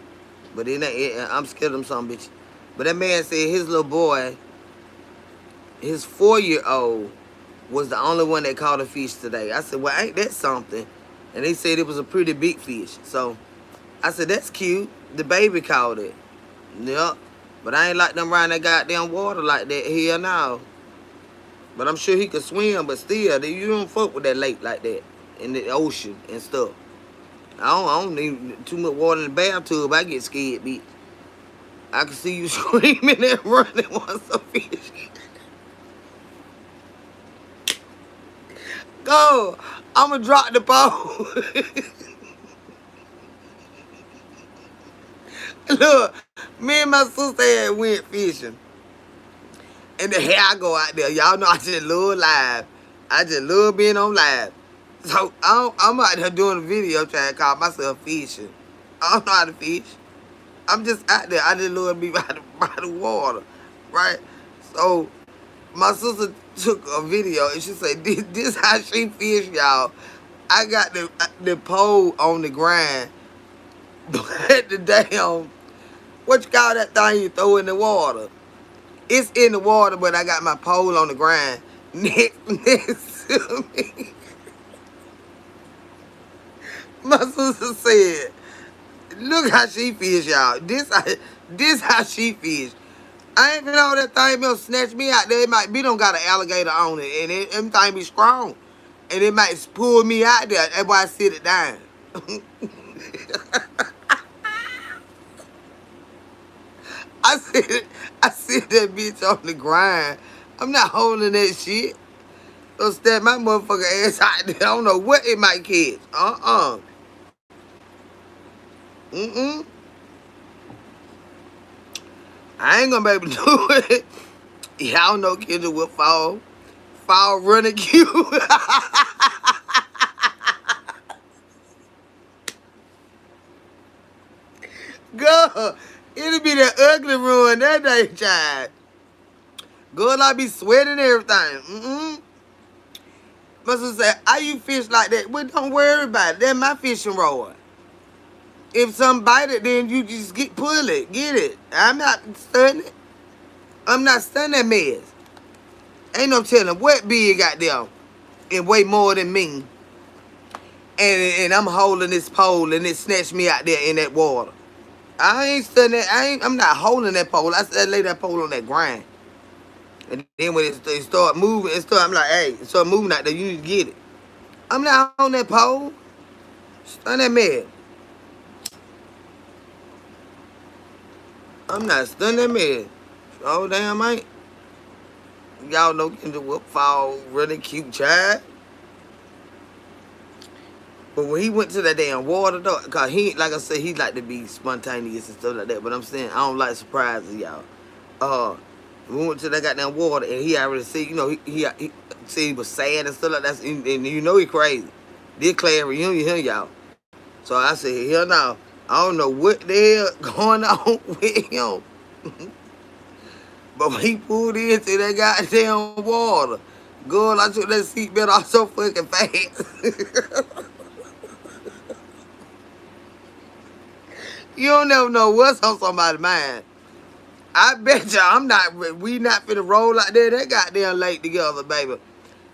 Speaker 1: But I'm scared of them some bitch. But that man said his little boy, his 4-year-old, was the only one that caught a fish today. I said, well, ain't that something? And they said it was a pretty big fish. So I said, that's cute. The baby caught it. Yep. But I ain't like them around that goddamn water like that here now. But I'm sure he could swim, but still, you don't fuck with that lake like that. In the ocean and stuff. I don't need too much water in the bathtub. I get scared, bitch. I can see you screaming and running once a fish. Go. I'ma drop the pole. Look, me and my sister had went fishing. And the hair I go out there. Y'all know I just love live. I just love being on live. So I'm out there doing a video trying to call myself fishing. I don't know how to fish. I'm just out there. I just love to be by the water, right? So my sister took a video and she said, this how she fish, y'all. I got the pole on the ground, but the damn, what you call that thing you throw in the water? It's in the water, but I got my pole on the ground next to me. My sister said, look how she fish, y'all. This how she fish. I ain't know that thing will snatch me out there. It might be don't got an alligator on it, and them thing be strong, and it might pull me out there. That's why I sit it down. I sit I sit that bitch on the grind. I'm not holding that shit. Don't stab my motherfucking ass out there. I don't know what it might catch. Mm-mm. I ain't gonna be able to do it. Y'all know Kendra will fall. Fall running cute. Girl, it'll be that ugly ruin that day, child. Girl, I be sweating and everything. Mm-mm. My sister said, how you fish like that? Well, don't worry about it. That's my fishing rod. If some bite it, then you just pull it. Get it. I'm not stunning it. I'm not stunning that mess. Ain't no telling what big got there and weigh more than me. And I'm holding this pole and it snatched me out there in that water. I ain't stunning that. I'm not holding that pole. I said lay that pole on that grind. And then when it start moving, I'm like, hey, it start moving out there, you need to get it. I'm not on that pole. Stun that man. I'm not stunning that man. Oh, damn, mate. Y'all know Kendra Whoop fall really cute child. But when he went to that damn water, though, because he, like I said, he like to be spontaneous and stuff like that. But I'm saying, I don't like surprises, y'all. We went to that goddamn water, and he already said, you know, he said he was sad and stuff like that. And you know he crazy. This class reunion here, y'all. So I said, hell no. I don't know what the hell going on with him. But when he pulled into that goddamn water, girl, I took that seatbelt off so fucking fast. You don't never know what's on somebody's mind. I bet you we not finna roll out there that goddamn lake together, baby.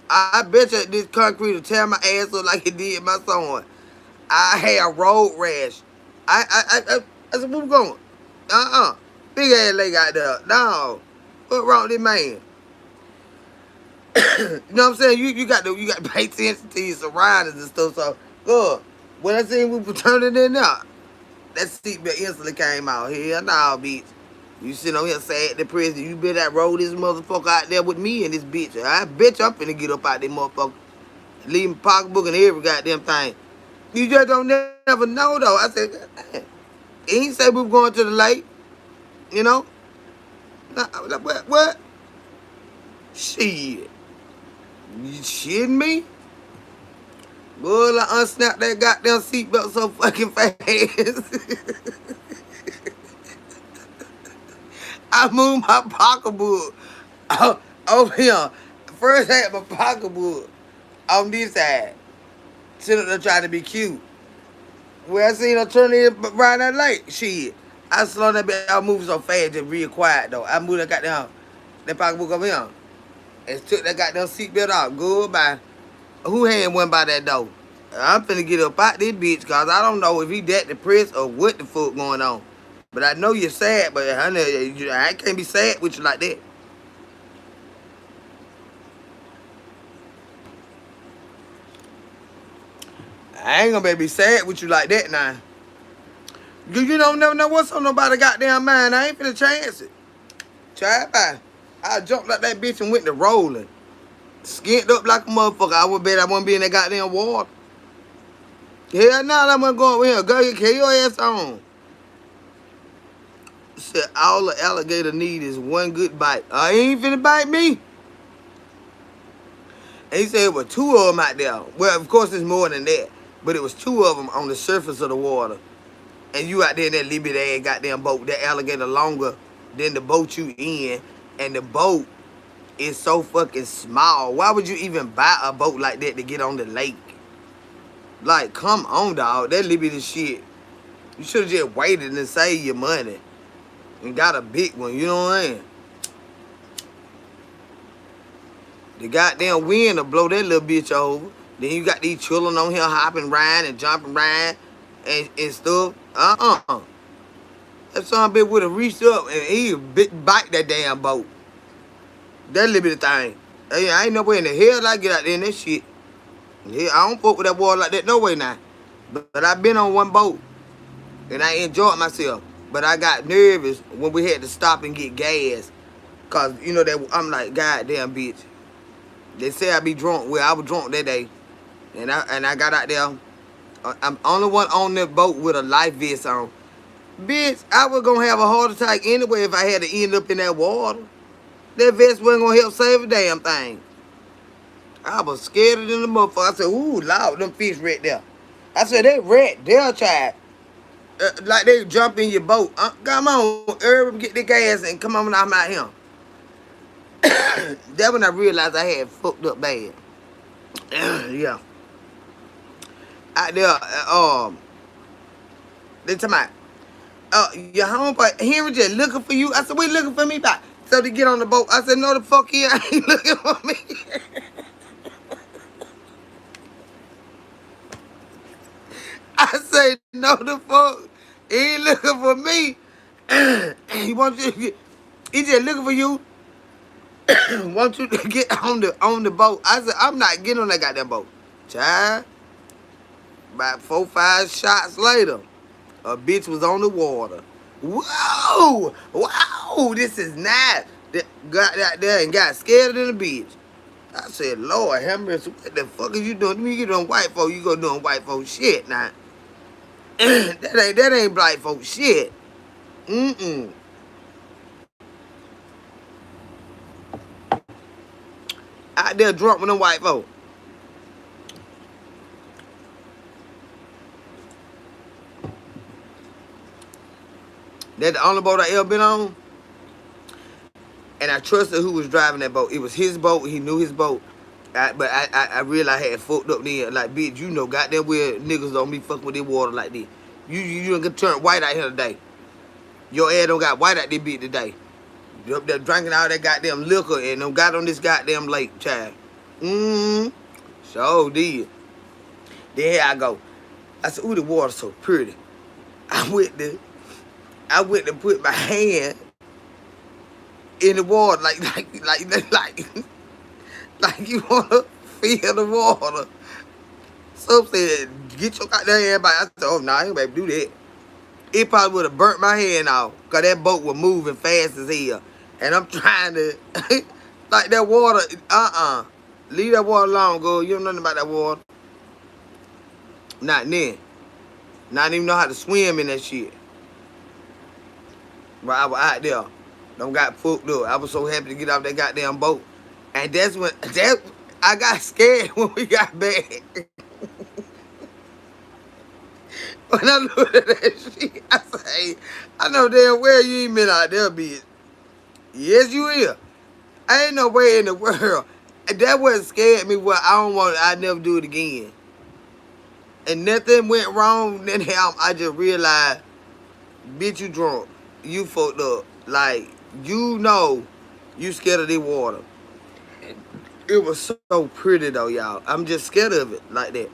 Speaker 1: I bet you this concrete will tear my ass up like it did my son. I had road rash. I said, where we going? Big ass lake out there. No. What wrong with this man? You know what I'm saying? You got to pay attention to your surroundings and stuff. So, good. When I seen we were turning in there, that seatbelt instantly came out. Hell nah, bitch. You sitting on here sad, depressed. You better roll this motherfucker out there with me and this bitch. I bet you I'm finna get up out there motherfucker. Leave my pocketbook and every goddamn thing. You just don't never know though. I said, man. He ain't say we were going to the lake. You know? What? Shit. You shitting me? Boy, I unsnapped that goddamn seatbelt so fucking fast. I moved my pocketbook over here. First I had my pocketbook on this side. Sitting there trying to be cute. When I seen her turn in around that lake, shit. I slowed that bitch. I moved so fast, just real quiet though. I moved that goddamn that pocketbook over here. And took that goddamn seatbelt off. Goodbye. Who hand went by that door? I'm finna get up out this bitch cause I don't know if he that depressed or what the fuck going on. But I know you're sad, but honey, I can't be sad with you like that. I ain't gonna be sad with you like that now. You don't never know what's on nobody goddamn mind. I ain't finna chance it. Try it by. I jumped like that bitch and went to rolling. Skint up like a motherfucker. I would bet I wouldn't be in that goddamn water. Hell no, I'm gonna go over here. Go get your ass on. Said all the alligator need is one good bite. I ain't finna bite me. And he said it was two of them out there. Well, of course, it's more than that. But it was two of them on the surface of the water. And you out there in that little bit ass goddamn boat, that alligator longer than the boat you in. And the boat is so fucking small. Why would you even buy a boat like that to get on the lake? Like, come on, dog. That little bit of shit. You should have just waited and saved your money. And got a big one, you know what I'm saying? The goddamn wind will blow that little bitch over. Then you got these children on here hopping around and jumping around and stuff. That son bitch would have reached up and he bite that damn boat. That little bit of thing. Hey, I ain't no way in the hell I get out there in that shit. Yeah, I don't fuck with that water like that no way now. But I been on one boat and I enjoyed myself. But I got nervous when we had to stop and get gas. Cause you know that I'm like, goddamn bitch. They say I be drunk. Well, I was drunk that day. And I got out there. I'm only one on that boat with a life vest on. Bitch, I was gonna have a heart attack anyway if I had to end up in that water. That vest wasn't gonna help save a damn thing. I was scared of them motherfucker. I said, ooh, loud, them fish right there. I said, they right there, child. Like they jump in your boat. Come on, Herb, get the gas and come on, I'm out here. That when I realized I had fucked up bad. Yeah. Out there, they talking about, your homeboy, Henry just looking for you. I said, what looking for me about? So to get on the boat. I said, no the fuck he ain't looking for me. I say, no the fuck, he ain't looking for me. He wants you, he just looking for you. Want you to get on the boat. I said, I'm not getting on that goddamn boat. Child, about 4-5 shots later, a bitch was on the water. Whoa! Wow! This is nice. Got out there and got scared of the bitch. I said, Lord have mercy, what the fuck are you doing? You doing white folk, you go doing white folk shit now. that ain't black folk shit. Mm-mm. Out there drunk with them white folk. That's the only boat I ever been on. And I trusted who was driving that boat. It was his boat. He knew his boat. But I realized I had fucked up then. Like, bitch, you know goddamn well niggas don't be fucking with this water like this. You don't get turned white out here today. Your ass don't got white out this bitch today. You up there drinking all that goddamn liquor and them got on this goddamn lake, child. So did. Then here I go. I said, ooh, the water's so pretty. I went to put my hand in the water like you wanna feel the water. So said, get your goddamn hand back. I said, oh no, I ain't gonna do that. It probably would have burnt my hand off. Cause that boat was moving fast as hell. And I'm trying to like that water, leave that water alone, girl. You don't know nothing about that water. Not then. Not even know how to swim in that shit. But I was out there. Don't got fucked up. I was so happy to get off that goddamn boat. And that's when I got scared when we got back. When I looked at that shit, I say, I know damn well you ain't been out there, bitch. Yes, you is. I ain't no way in the world. And that what scared me. Well, I never do it again. And nothing went wrong. Then I just realized, bitch, you drunk. You fucked up. Like, you know you scared of this water. It was so pretty though, y'all. I'm just scared of it like that.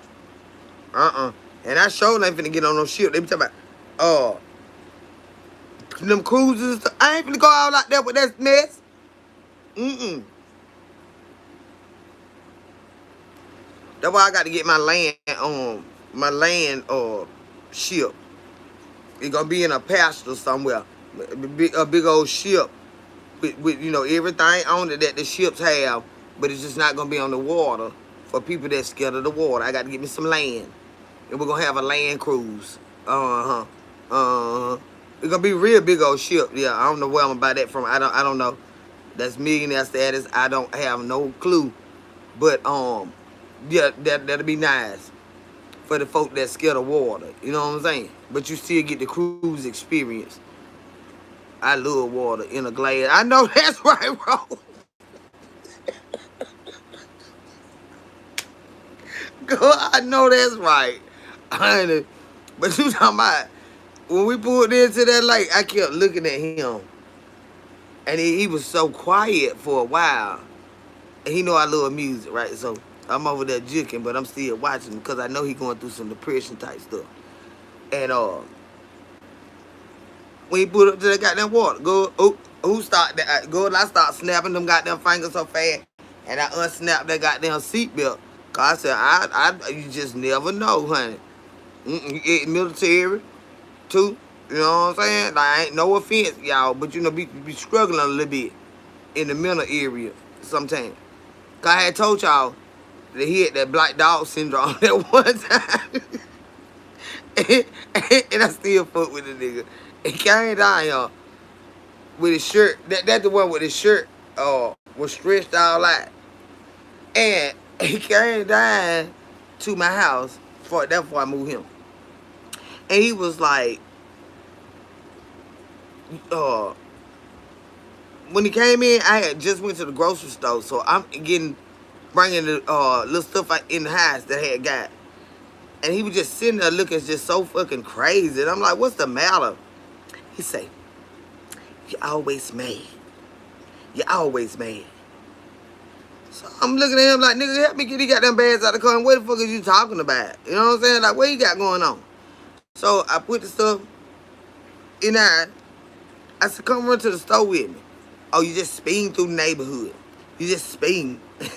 Speaker 1: And I sure ain't finna get on no ship. They be talking about, them cruises. I ain't finna go out like that with that mess. That's why I got to get my land ship. It's gonna be in a pasture somewhere. A big old ship with you know everything on it that the ships have, but it's just not gonna be on the water for people that's scared of the water. I got to get me some land, and we're gonna have a land cruise. It's gonna be a real big old ship. Yeah, I don't know where I'm gonna buy that from. I don't know. That's millionaire status. I don't have no clue. But yeah, that'll be nice for the folk that scared of water. You know what I'm saying? But you still get the cruise experience. I love water in a glass. I know that's right, bro. Girl, I know that's right. Honey. But you talking about when we pulled into that lake, I kept looking at him. And he was so quiet for a while. And he know I love music, right? So I'm over there juking, but I'm still watching because I know he going through some depression type stuff. And when he put up to that goddamn water, go who start that? Go and I start snapping them goddamn fingers so fast, and I unsnapped that goddamn seatbelt. Cause I said, you just never know, honey. Military too, you know what I'm saying? Like, ain't no offense, y'all, but you know, be struggling a little bit in the mental area sometimes. Cause I had told y'all that he had that black dog syndrome that one time. And I still fuck with the nigga. He came down here with his shirt. That's the one with his shirt was stretched all out. And he came down to my house that's before I moved him. And he was like, uh, when he came in, I had just went to the grocery store, so I'm bringing the little stuff in the house that I had got. And he was just sitting there looking just so fucking crazy. And I'm like, what's the matter? He say, you always mad. You always mad. So I'm looking at him like, nigga, help me get these goddamn bags out of the car. And what the fuck is you talking about? You know what I'm saying? Like, what you got going on? So I put the stuff in there. I said, come run to the store with me. Oh, you just speeding through the neighborhood. You just speeding. I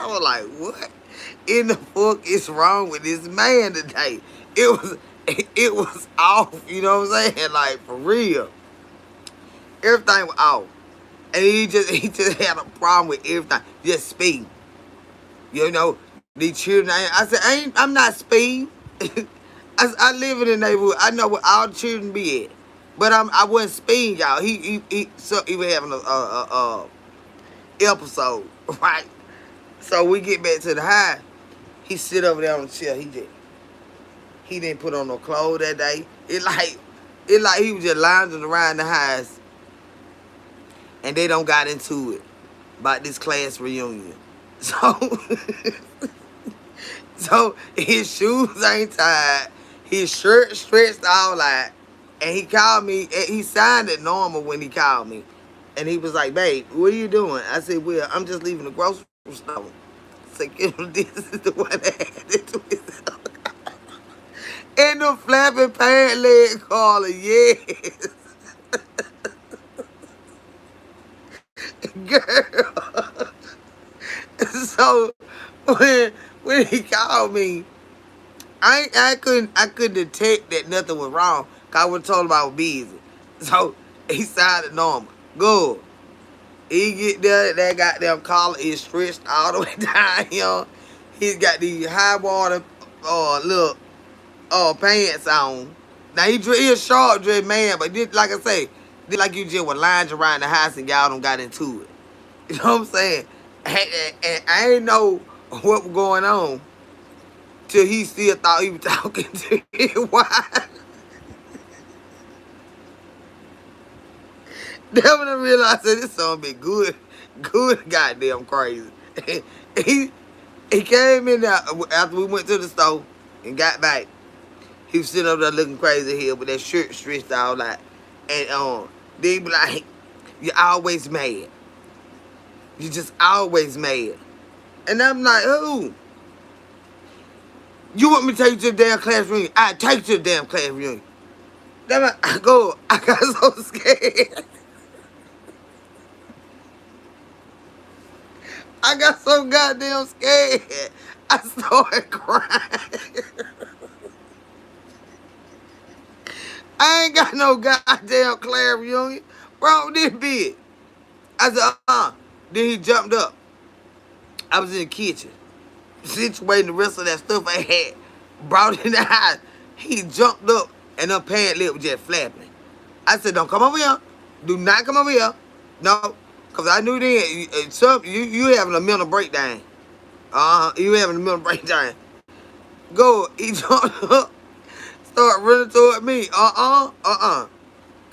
Speaker 1: was like, what in the fuck is wrong with this man today? It was off, you know what I'm saying? Like, for real. Everything was off. And he just had a problem with everything. Just speeding. You know, these children, I said, I'm not speeding. I live in the neighborhood. I know where all the children be at. But I wasn't speeding, y'all. He was having a episode, right? So we get back to the house. He sit over there on the chair. He didn't put on no clothes that day. It like he was just lounging around the house, and they don't got into it about this class reunion. So so his shoes ain't tied, his shirt stretched all out, and he called me. He sounded normal when he called me, and he was like, "Babe, what are you doing?" I said, "Well, I'm just leaving the grocery store." I said, "This is the one that had it to himself." And the flapping pant leg caller, yes. Girl. So when he called me, I couldn't detect that nothing was wrong. Cause I would have told him I was busy. So he sounded normal. Good. He get there, that goddamn collar is stretched all the way down here. He's got these high water little pants on. Now he a short dressed man, but this, like I say, this like you just were lounging around the house and y'all done got into it. You know what I'm saying? And I ain't know what was going on till he still thought he was talking to his wife. Then when I realized that this song be good goddamn crazy. he he came in there after we went to the store and got back. He was sitting up there looking crazy here with that shirt stretched all out. And they be like, "You always mad. You just always mad." And I'm like, "Who? You want me to take you to the damn class reunion? I take you to the damn class reunion." Then I got so scared. I got so goddamn scared. I started crying. I ain't got no goddamn class reunion. Bro, this big. I said, Then he jumped up. I was in the kitchen, situating the rest of that stuff I had, brought it in the house. He jumped up and her pant leg was just flapping. I said, don't come over here. Do not come over here. No. Cause I knew then you having a mental breakdown. You having a mental breakdown. Go, he jumped up, start running toward me. I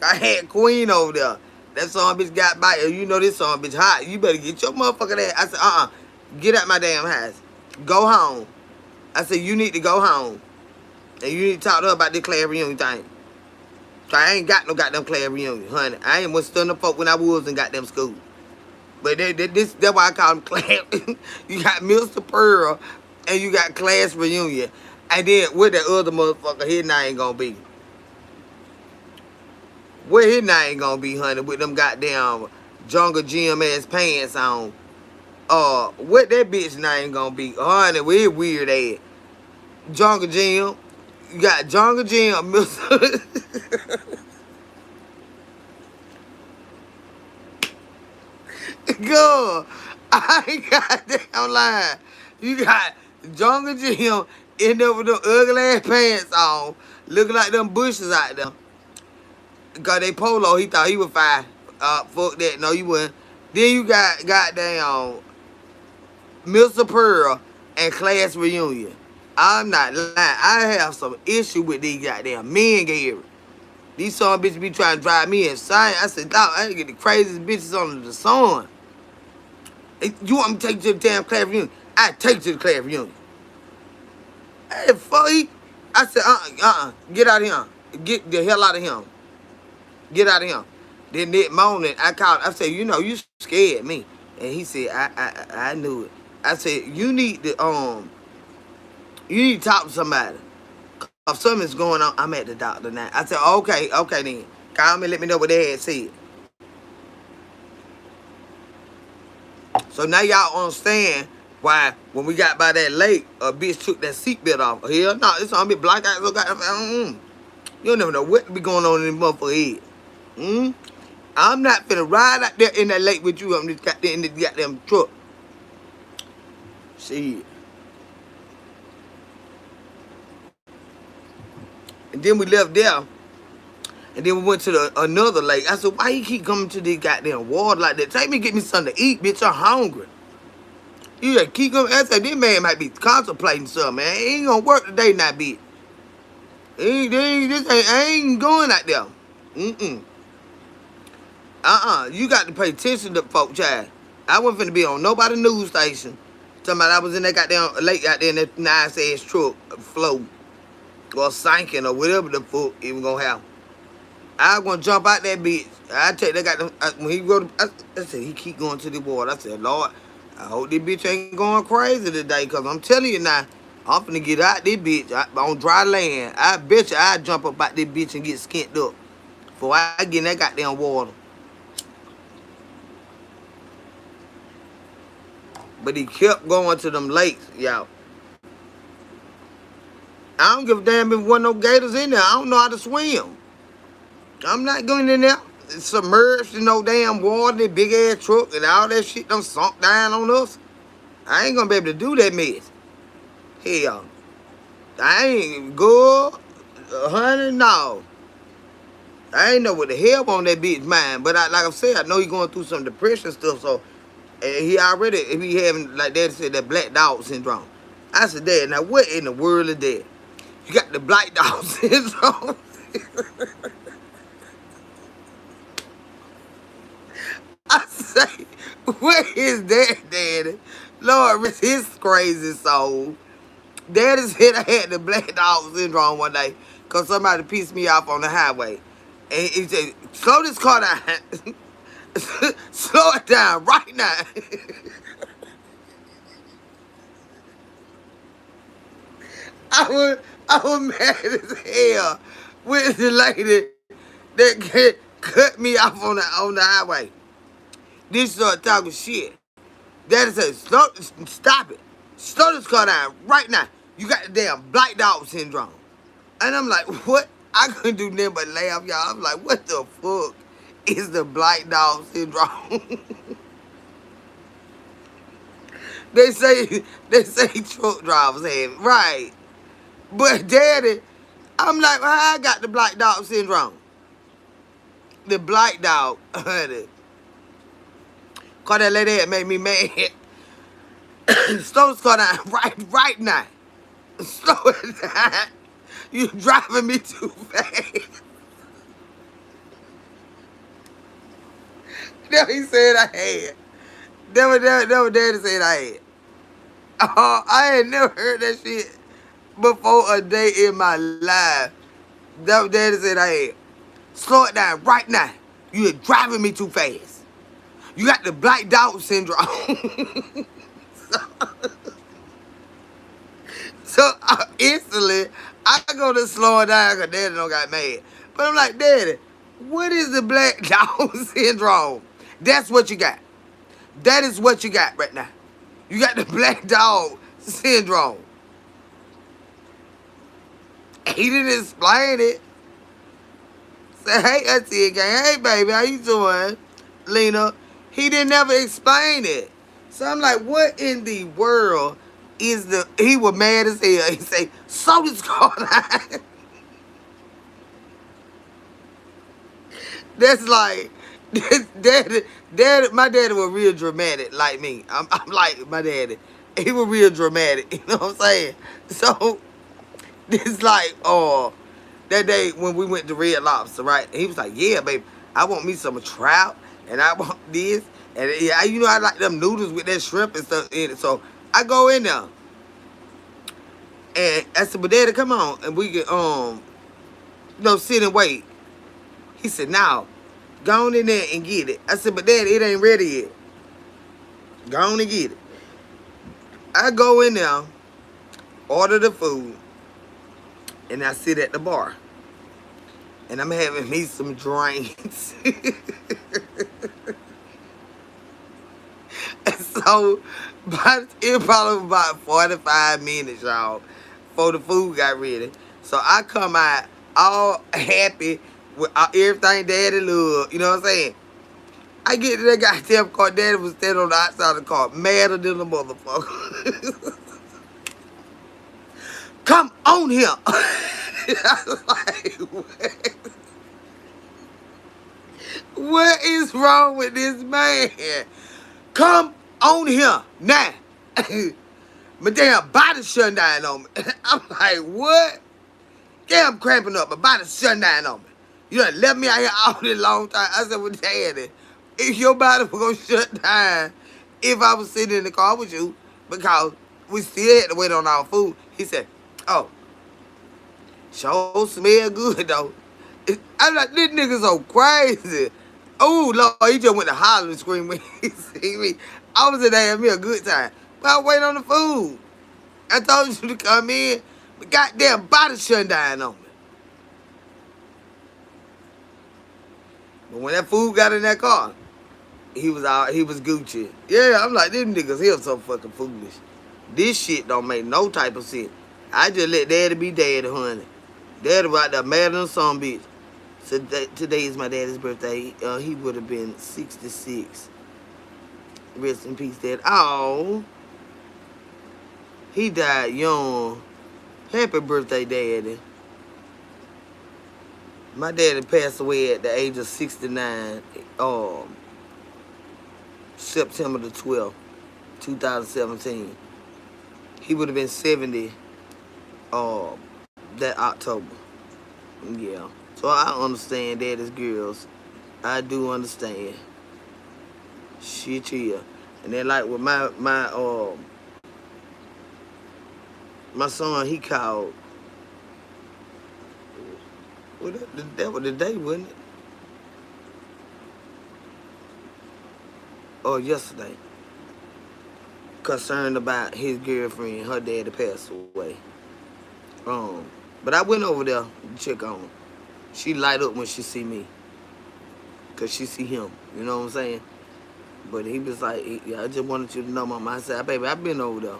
Speaker 1: had Queen over there. That son bitch got by you. You know this son bitch hot. You better get your motherfucking ass. I said, get out my damn house. Go home. I said, you need to go home. And you need to talk to her about this class reunion thing. So I ain't got no goddamn class reunion, honey. I ain't was stunning the folk when I was in goddamn school. But that's why I call them class. You got Mr. Pearl and you got class reunion. And then what that other motherfucker, his name gonna be? Where his name gonna be, honey, with them goddamn jungle gym ass pants on? What that bitch name gonna be? Honey, where his weird ass? Jungle gym. You got jungle gym, Mr. Girl, I ain't got damn line. You got jungle gym in there with them ugly ass pants on, looking like them bushes out there. Cause they polo, he thought he was fine. Fuck that, no you wouldn't. Then you got goddamn Mr. Pearl and class reunion. I'm not lying. I have some issue with these goddamn men, Gary. These son bitches be trying to drive me insane. I said, dog, I ain't get the craziest bitches under the sun. You want me to take you to the damn class reunion? I take you to the class reunion. Hey, fuck he. I said, get out of here. Get the hell out of here. Get out of here. Then that morning, I called. I said, you scared me. And he said, I knew it. I said, you need to talk to somebody. If something's going on, I'm at the doctor now. I said, okay then. Call me, let me know what they had said. So now y'all understand why when we got by that lake, a bitch took that seatbelt off. Hell no, it's on me black eyes. You don't never know what be going on in this motherfucker head. I'm not finna ride out there in that lake with you in this goddamn truck. See. And then we left there. And then we went to another lake. I said, why you keep coming to this goddamn water like that? Take me get me something to eat, bitch. I'm hungry. You just keep coming. I said, this man might be contemplating something, man. He ain't gonna work today, not bitch. I ain't going out there. You got to pay attention to folk, child. I wasn't finna be on nobody news station. Talking about I was in that goddamn lake out there in that nice ass truck float. Or sinking or whatever the fuck it was gonna happen. I was gonna jump out that bitch. I tell you, they got them. When he go to, I said, he keep going to the water. I said, Lord, I hope this bitch ain't going crazy today, because I'm telling you now, I'm finna get out this bitch on dry land. I bet you I jump up out this bitch and get skint up before I get in that goddamn water. But he kept going to them lakes, y'all. I don't give a damn if there wasn't no gators in there. I don't know how to swim. I'm not going in there submerged in no damn water, that big ass truck and all that shit done sunk down on us. I ain't gonna be able to do that mess. Hell, I ain't good, honey, no. I ain't know what the hell on that bitch mind, but like I said, I know he going through some depression stuff, so he already, if he having, like Daddy said, that black dog syndrome. I said, Dad, now what in the world is that? You got the black dog syndrome. I say, what is that, Daddy? Lord, rest his crazy soul. Daddy said I had the black dog syndrome one day because somebody pissed me off on the highway. And he said, slow this car down. Slow it down right now. I was mad as hell with the lady that cut me off on the highway. This started talking shit. Daddy said, stop it. Slow this car down right now. You got the damn black dog syndrome. And I'm like, what? I couldn't do nothing but laugh, y'all. I'm like, what the fuck is the black dog syndrome? They say truck drivers have it. Right. But Daddy, I'm like, well, I got the black dog syndrome. The black dog, honey. Cause that lady had made me mad. Slow this car down right now. Slow it down. You driving me too fast. That what he said I had. That what daddy said I had. I ain't never heard that shit before a day in my life. That what daddy said I had. Slow it down right now. You're driving me too fast. You got the black dog syndrome. So instantly, I go to slow it down because daddy don't got mad. But I'm like, daddy, what is the black dog syndrome? That's what you got. That is what you got right now. You got the black dog syndrome. He didn't explain it. Say, hey, Auntie again. Hey, baby, how you doing? Lena. He didn't never explain it. So I'm like, what in the world is the... He was mad as hell. He say, so this car down. That's like... my daddy was real dramatic like me. I'm like my daddy. He was real dramatic. You know what I'm saying? So, it's like, that day when we went to Red Lobster, right? He was like, yeah, baby, I want me some trout, and I want this, and yeah, you know I like them noodles with that shrimp and stuff in it. So I go in there, and I said, but daddy, come on, and we can sit and wait. He said, now, go on in there and get it. I said, but daddy, it ain't ready yet. Go on and get it. I go in there, order the food, and I sit at the bar. And I'm having me some drinks. And so, it probably was about 45 minutes, y'all, before the food got ready. So I come out all happy with everything daddy loved. You know what I'm saying? I get to that goddamn car. Daddy was standing on the outside of the car, madder than a motherfucker. Come on here. I was like, what is wrong with this man? Come on here now. My damn body shutting down on me. I'm like, what? Yeah, I'm cramping up. My body's shutting down on me. You done left me out here all this long time. I said, well, daddy, if your body was going to shut down if I was sitting in the car with you, because we still had to wait on our food. He said, oh, sure smell good, though. I'm like, this nigga so crazy. Oh, Lord, he just went to holler and scream when he see me. I was in there having me a good time. But I wait on the food. I told you to come in, but goddamn body shutting down on me. But when that food got in that car, he was Gucci. Yeah, I'm like, them niggas here so fucking foolish. This shit don't make no type of sense. I just let daddy be daddy, honey. Daddy right there mad than some bitch. So today is my daddy's birthday. He would have been 66. Rest in peace, Dad. Oh, he died young. Happy birthday, Daddy. My daddy passed away at the age of 69. September the 12th, 2017. He would have been 70. That October. Yeah. So I understand daddy's girls. I do understand. Shit, yeah. And then like with my son, he called. Well, that was the day, wasn't it? Or yesterday. Concerned about his girlfriend, her daddy passed away. But I went over there to check on her. She light up when she see me. Cause she see him. You know what I'm saying? But he was like, yeah, I just wanted you to know, Mama. I said, baby, I've been over there.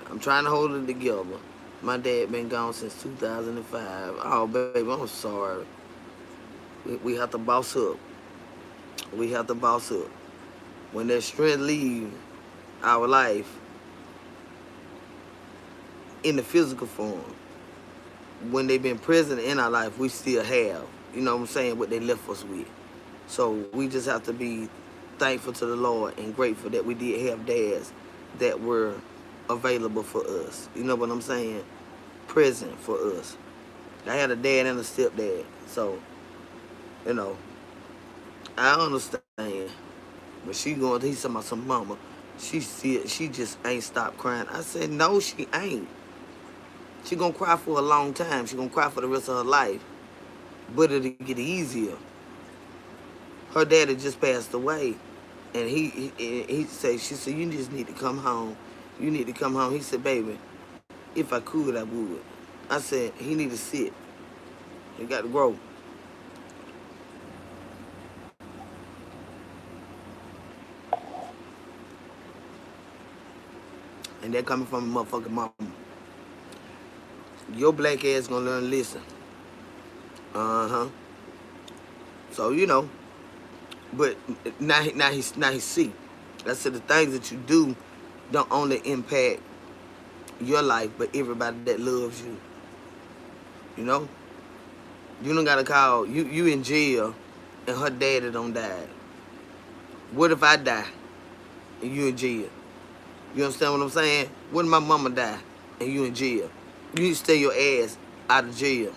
Speaker 1: I'm trying to hold it together. My dad been gone since 2005. Oh, baby, I'm sorry. We have to boss up. We have to boss up. When that strength leave our life in the physical form, when they've been present in our life, we still have, you know what I'm saying, what they left us with. So we just have to be thankful to the Lord and grateful that we did have dads that were available for us. You know what I'm saying? Present for us. I had a dad and a stepdad. So, you know, I understand. But he's talking about some mama. She just ain't stopped crying. I said, no, she ain't. She gonna cry for a long time. She gonna cry for the rest of her life. But it'll get easier. Her daddy just passed away. And she said, you just need to come home. You need to come home. He said, baby, if I could, I would. I said, he need to sit. He got to grow. And that coming from a motherfucking mama. Your black ass gonna learn to listen. Uh-huh. So, you know, but now he see. I said the things that you do don't only impact your life, but everybody that loves you. You know? You don't gotta call, you in jail and her daddy don't die. What if I die and you in jail? You understand what I'm saying? What if my mama die and you in jail? You need to stay your ass out of jail.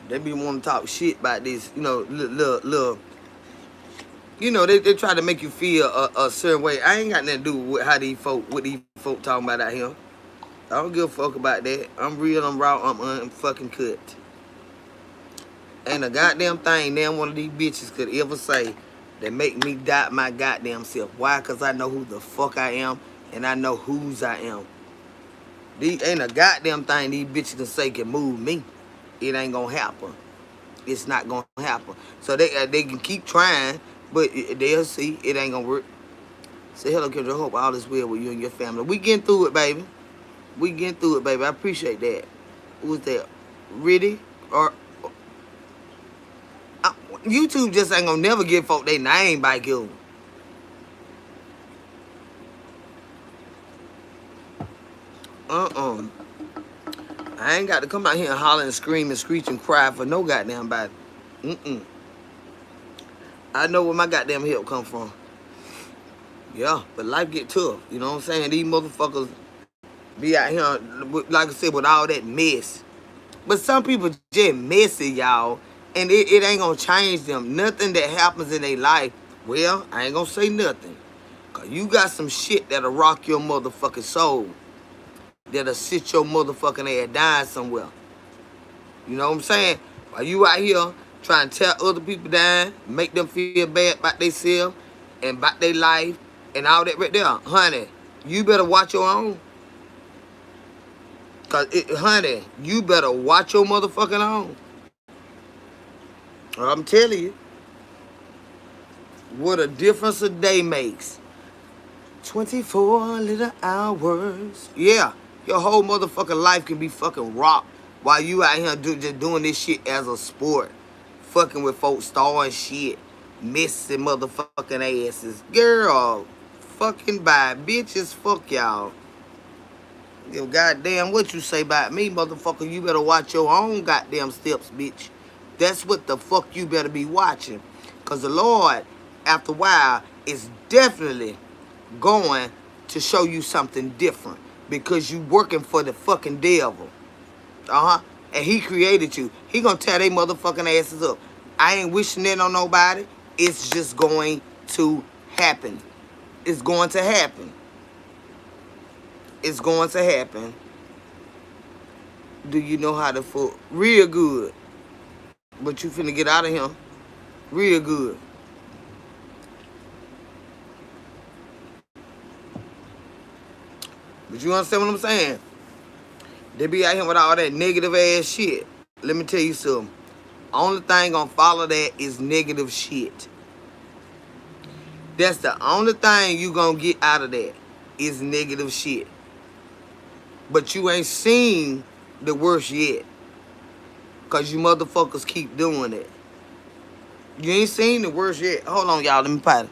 Speaker 1: They be wanting to talk shit about this, you know, little you know, they try to make you feel a certain way. I ain't got nothing to do with how what these folk talking about out here. I don't give a fuck about that. I'm real, I'm raw, I'm unfucking cut. Ain't a goddamn thing damn one of these bitches could ever say that make me doubt my goddamn self. Why? Because I know who the fuck I am and I know whose I am. These ain't a goddamn thing these bitches can say can move me. It ain't gonna happen. It's not gonna happen. So they can keep trying, but they'll see it ain't gonna work. Say hello, Kendra. I hope all is well with you and your family. We getting through it, baby. We getting through it, baby. I appreciate that. Who's that? Riddy? Or YouTube just ain't gonna never give folk their name by you. I ain't got to come out here and holler and scream and screech and cry for no goddamn body. I know where my goddamn help come from. Yeah, but life get tough. You know what I'm saying? These motherfuckers be out here, like I said, with all that mess. But some people just messy, y'all. And it ain't gonna change them. Nothing that happens in their life, well, I ain't gonna say nothing. Cause you got some shit that'll rock your motherfucking soul. That'll sit your motherfucking ass down somewhere. You know what I'm saying? While you out here trying to tear other people down, make them feel bad about themselves and about their life and all that right there, honey, you better watch your own. Cause honey, you better watch your motherfucking own. I'm telling you, what a difference a day makes. 24 little hours. Yeah, your whole motherfucking life can be fucking rocked while you out here just doing this shit as a sport. Fucking with folks, starring shit. Missing motherfucking asses. Girl, fucking bye. Bitches, fuck y'all. Yo, goddamn, what you say about me, motherfucker? You better watch your own goddamn steps, bitch. That's what the fuck you better be watching. Because the Lord, after a while, is definitely going to show you something different. Because you working for the fucking devil. And he created you. He gonna tear they motherfucking asses up. I ain't wishing that on nobody. It's just going to happen. It's going to happen. It's going to happen. Do you know how to fuck? Real good. But you finna get out of here. Real good. But you understand what I'm saying? They be out here with all that negative ass shit. Let me tell you something. Only thing gonna follow that is negative shit. That's the only thing you gonna get out of that is negative shit. But you ain't seen the worst yet. Cause you motherfuckers keep doing it. You ain't seen the worst yet. Hold on, y'all. Let me potty.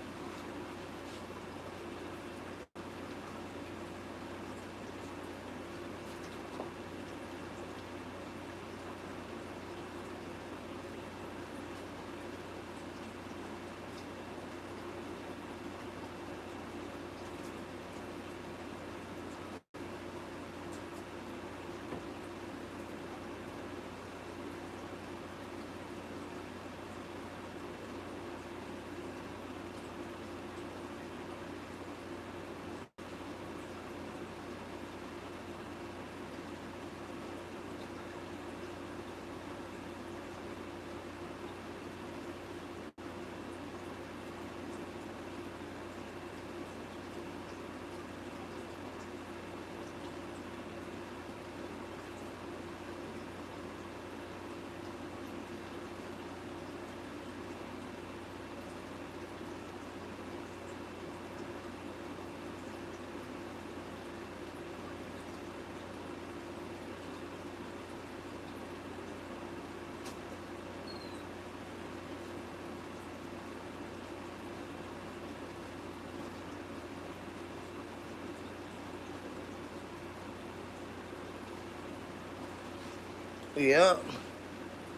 Speaker 1: Yeah.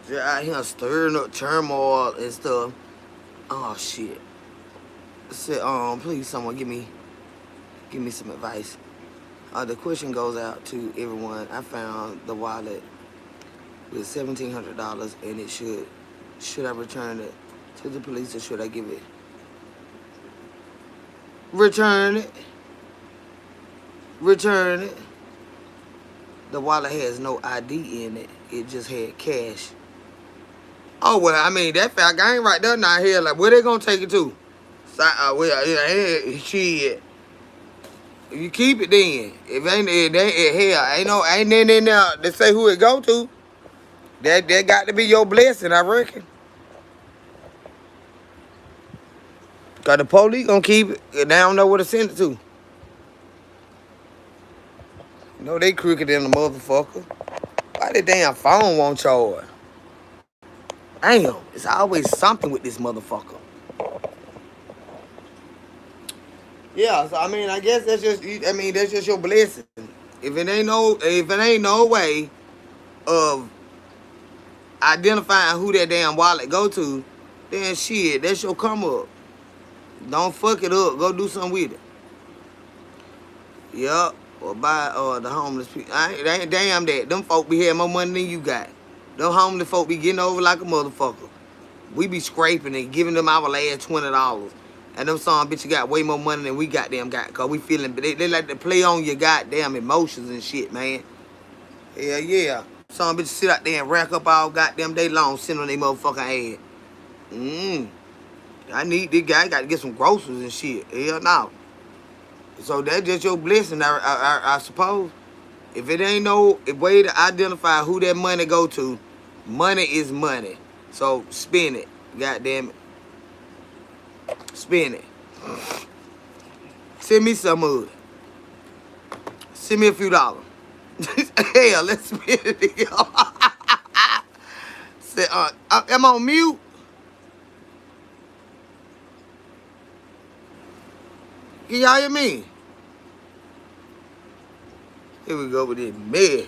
Speaker 1: Just out here stirring up turmoil and stuff. Oh shit. Said, please someone give me some advice. The question goes out to everyone. I found the wallet with $1,700 and it should I return it to the police or should I give it? Return it. Return it. The wallet has no ID in it. It just had cash. Oh well, I mean that fact I ain't right there now here. Like where they gonna take it to? So, well, yeah, shit. You keep it then. If ain't hell, ain't nothing in there to say who it go to. That got to be your blessing, I reckon. Cause the police gonna keep it. They don't know where to send it to. You know they crooked than the motherfucker. Why the damn phone won't charge? Damn, it's always something with this motherfucker. Yeah, so I mean, I guess that's just your blessing. If it ain't no way of identifying who that damn wallet go to, then shit, that's your come up. Don't fuck it up. Go do something with it. Yup. Or buy the homeless people. They ain't damn that. Them folk be having more money than you got. Them homeless folk be getting over like a motherfucker. We be scraping and giving them our last $20. And them some bitches got way more money than we goddamn got. Cause we feeling, they like to play on your goddamn emotions and shit, man. Yeah, yeah. Some bitches sit out there and rack up all goddamn day long, sitting on their motherfucking ass. I need this guy. I got to get some groceries and shit. Hell no. So that's just your blessing, I suppose. If it ain't no way to identify who that money go to, money is money. So spend it. Goddamn it. Spend it. Send me some of it. Send me a few dollars. Hell, let's spend it. Say, I'm on mute. Can y'all hear me? Here we go with this mess.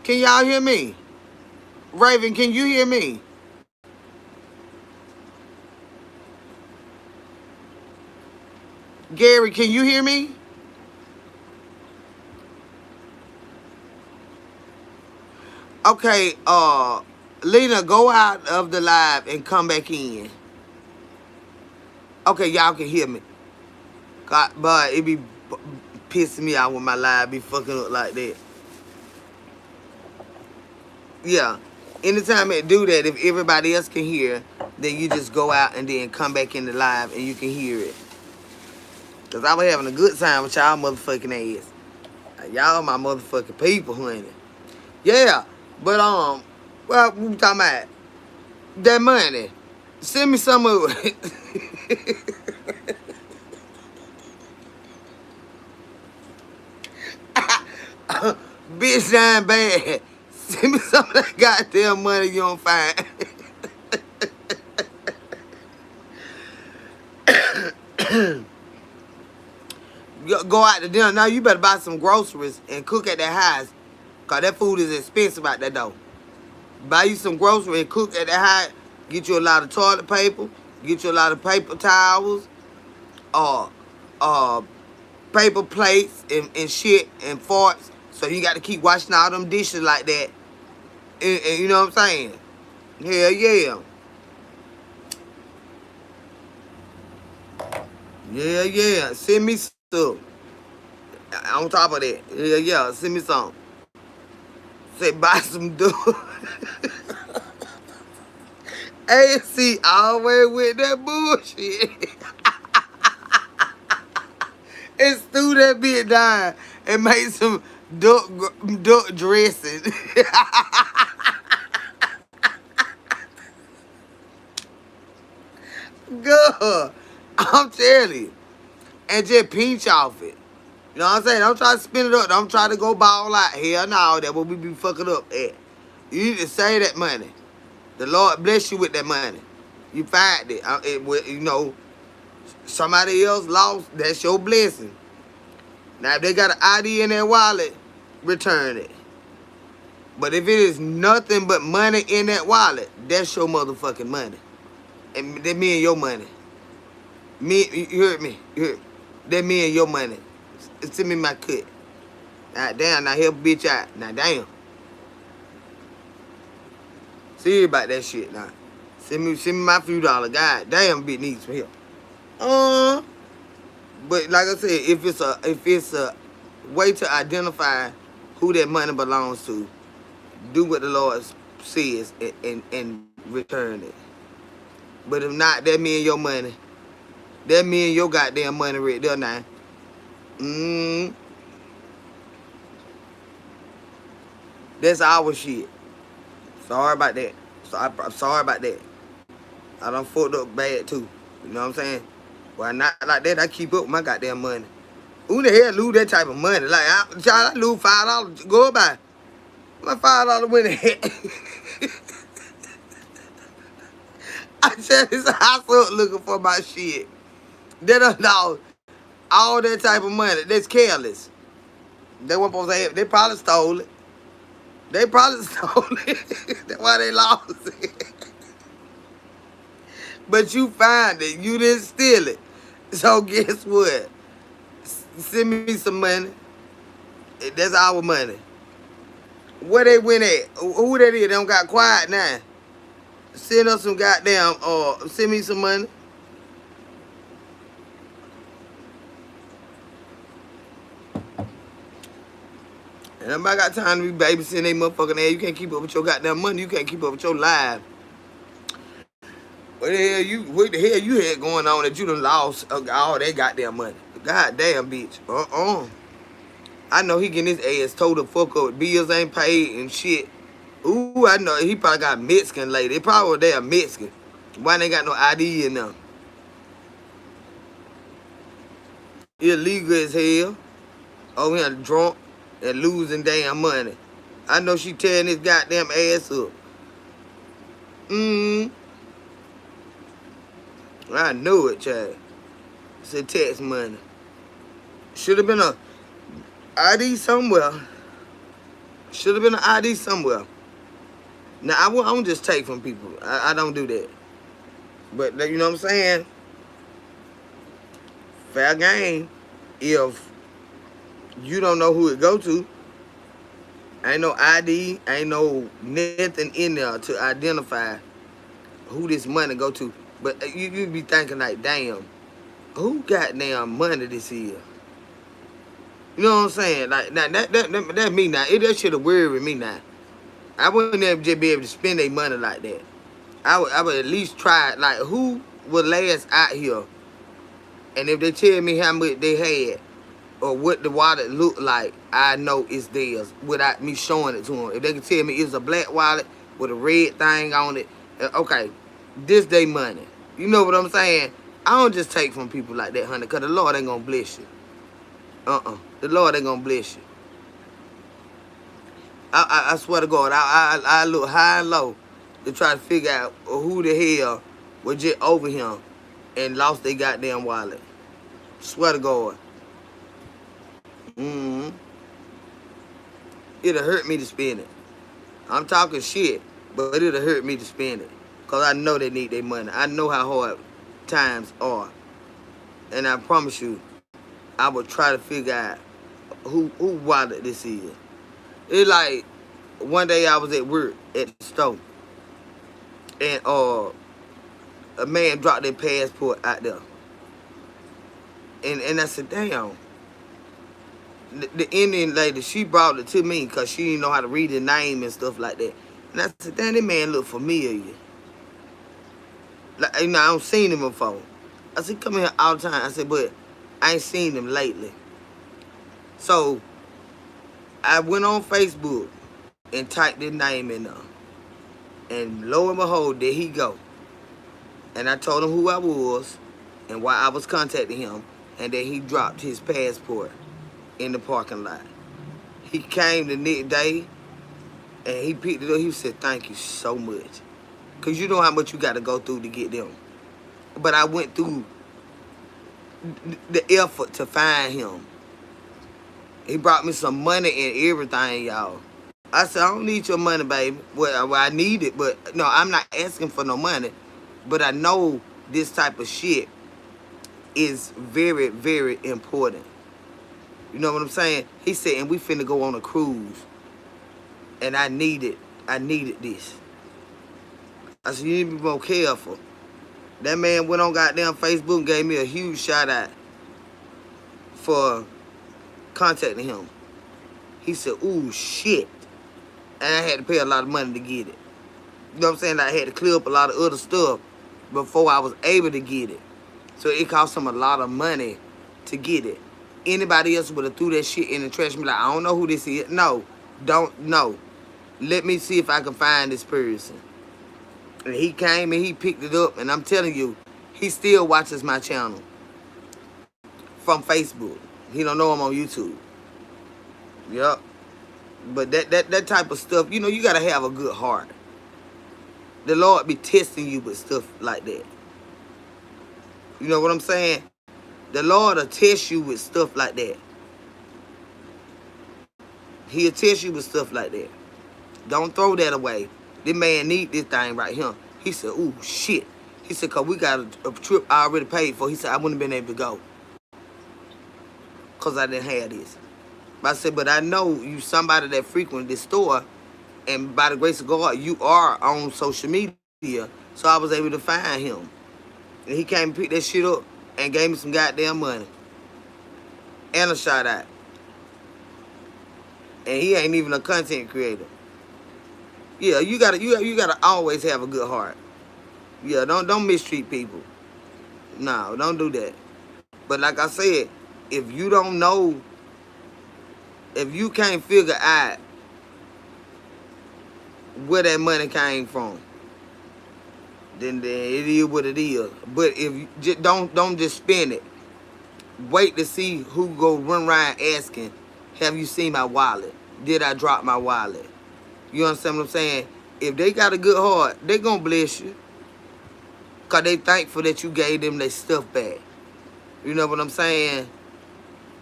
Speaker 1: Can y'all hear me? Raven, can you hear me? Gary, can you hear me? Okay, Lena, go out of the live and come back in. Okay, y'all can hear me. God, but it be pissing me out when my live be fucking up like that. Yeah. Anytime it do that, if everybody else can hear, then you just go out and then come back in the live and you can hear it. Cause I was having a good time with y'all motherfucking ass. Y'all my motherfucking people, honey. Yeah. But well, we talking about that money. Send me some of it. Bitch, I'm bad. Send me some of that goddamn money you don't find. Go out to dinner. Now you better buy some groceries and cook at that house. Cause that food is expensive out that door. Buy you some groceries and cook at that house. Get you a lot of toilet paper. Get you a lot of paper towels. Uh, paper plates and shit and forks. So you got to keep washing all them dishes like that. And you know what I'm saying? Hell yeah. Yeah, yeah. Send me stuff. On top of that. Yeah, yeah. Send me some. Say buy some dude. AC always with that bullshit. And stew that bitch down and make some duck dressing. Good. I'm telling you. And just pinch off it. You know what I'm saying? Don't try to spin it up. Don't try to go ball out. Hell no, that's what we be fucking up at. You need to save that money. The Lord bless you with that money. You find it. You know, somebody else lost. That's your blessing. Now, if they got an ID in their wallet, return it. But if it is nothing but money in that wallet, that's your motherfucking money. And that me and your money. You heard me? You heard me? That me and your money. Send me my cut. Now damn, now help a bitch out. Now damn. See about that shit now. Send me my few dollars. God damn, bitch needs some help. But like I said, if it's a way to identify who that money belongs to, do what the Lord says and return it. But if not, that me and your money. That me and your goddamn money right there now. That's our shit. Sorry about that. I'm sorry about that. I done fucked up bad too. You know what I'm saying? Well, not like that. I keep up with my goddamn money. Who the hell lose that type of money? Like, I lose $5. Go by. My $5 went ahead. I said this house up looking for my shit. They don't know all that type of money. That's careless. They weren't supposed to have. They probably stole it. They probably stole it. That's why they lost it. But you find it. You didn't steal it. So guess what? Send me some money. That's our money. Where they went at? Who that is? They don't got quiet now. Send us some goddamn, send me some money. And nobody got time to be babysitting they motherfucking ass. You can't keep up with your goddamn money. You can't keep up with your life. What the hell you had going on that you done lost all that goddamn money? Goddamn bitch. I know he getting his ass told the fuck up. Bills ain't paid and shit. Ooh, I know he probably got Mexican lady. They probably they a Mexican. Why they got no ID in them? Illegal as hell. Oh, he drunk and losing damn money. I know she tearing his goddamn ass up. I knew it, child. It's a tax money. Should have been a ID somewhere. Should have been an ID somewhere. Now, I don't just take from people. I don't do that. But, you know what I'm saying? Fair game. If you don't know who it go to, ain't no ID, ain't no nothing in there to identify who this money go to. But you be thinking like, damn, who goddamn money this is? You know what I'm saying? Like, now, that me now. That should have worried me now. I wouldn't ever just be able to spend their money like that. I would at least try, like, who would last out here? And if they tell me how much they had or what the wallet looked like, I know it's theirs without me showing it to them. If they can tell me it's a black wallet with a red thing on it, okay, this they money. You know what I'm saying? I don't just take from people like that, honey, because the Lord ain't going to bless you. The Lord ain't going to bless you. I swear to God, I look high and low to try to figure out who the hell was just over him and lost their goddamn wallet. Swear to God. It'll hurt me to spend it. I'm talking shit, but it'll hurt me to spend it. Because I know they need their money. I know how hard times are. And I promise you, I will try to figure out who wallet this is. It's like, one day I was at work at the store. And a man dropped their passport out there. And I said, damn. The Indian lady, she brought it to me because she didn't know how to read the name and stuff like that. And I said, damn, that man look familiar. Like, you know, I don't seen him before. I said, come here all the time. I said, but I ain't seen him lately. So I went on Facebook and typed his name in there. And lo and behold, there he go. And I told him who I was and why I was contacting him. And then he dropped his passport in the parking lot. He came the next day and he picked it up. He said, thank you so much. Because you know how much you got to go through to get them. But I went through the effort to find him. He brought me some money and everything, y'all. I said, I don't need your money, baby. Well, I need it, but no, I'm not asking for no money. But I know this type of shit is very, very important. You know what I'm saying? He said, and we finna go on a cruise. And I needed this. I said, you need to be more careful. That man went on goddamn Facebook and gave me a huge shout out for contacting him. He said, ooh, shit. And I had to pay a lot of money to get it. You know what I'm saying? I had to clear up a lot of other stuff before I was able to get it. So it cost him a lot of money to get it. Anybody else would have threw that shit in the trash and be like, I don't know who this is. No, don't know. Let me see if I can find this person. And he came and he picked it up, and I'm telling you, he still watches my channel from Facebook. He don't know I'm on YouTube. Yup. But that type of stuff, you know, you gotta have a good heart. The Lord be testing you with stuff like that. You know what I'm saying? The Lord will test you with stuff like that. He'll test you with stuff like that. Don't throw that away. This man need this thing right here. He said, ooh, shit. He said, because we got a trip I already paid for. He said, I wouldn't have been able to go because I didn't have this. But I said, but I know you somebody that frequent this store, and by the grace of God, you are on social media. So I was able to find him. And he came and picked that shit up and gave me some goddamn money. And a shout out. And he ain't even a content creator. Yeah, you gotta always have a good heart. Yeah, don't mistreat people. No, don't do that. But like I said, if you don't know, if you can't figure out where that money came from, then it is what it is. But if you just don't just spend it. Wait to see who go run around asking, have you seen my wallet? Did I drop my wallet? You understand what I'm saying? If they got a good heart, they gonna bless you. Because they thankful that you gave them their stuff back. You know what I'm saying?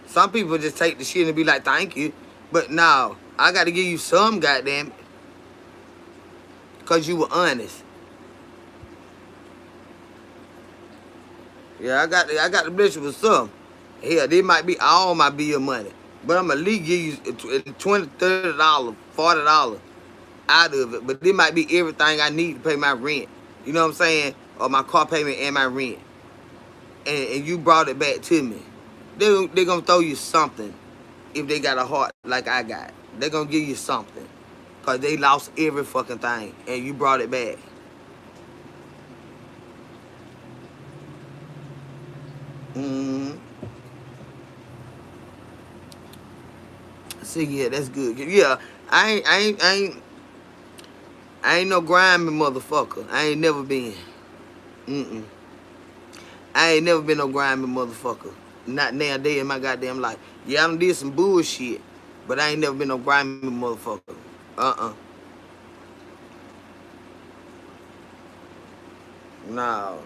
Speaker 1: Some people just take the shit and be like, thank you. But no, I got to give you some, goddamn. Because you were honest. Yeah, I got to bless you with some. Hell, they might be all my bill money. But I'm at least give you $20, $30, $40 out of it. But it might be everything I need to pay my rent. You know what I'm saying? Or my car payment and my rent. And you brought it back to me. They're going to throw you something if they got a heart like I got. They're going to give you something. Because they lost every fucking thing. And you brought it back. See, yeah, that's good. Yeah, I ain't no grimy motherfucker. I ain't never been. I ain't never been no grimy motherfucker. Not nowadays in my goddamn life. Yeah, I done did some bullshit, but I ain't never been no grimy motherfucker. No.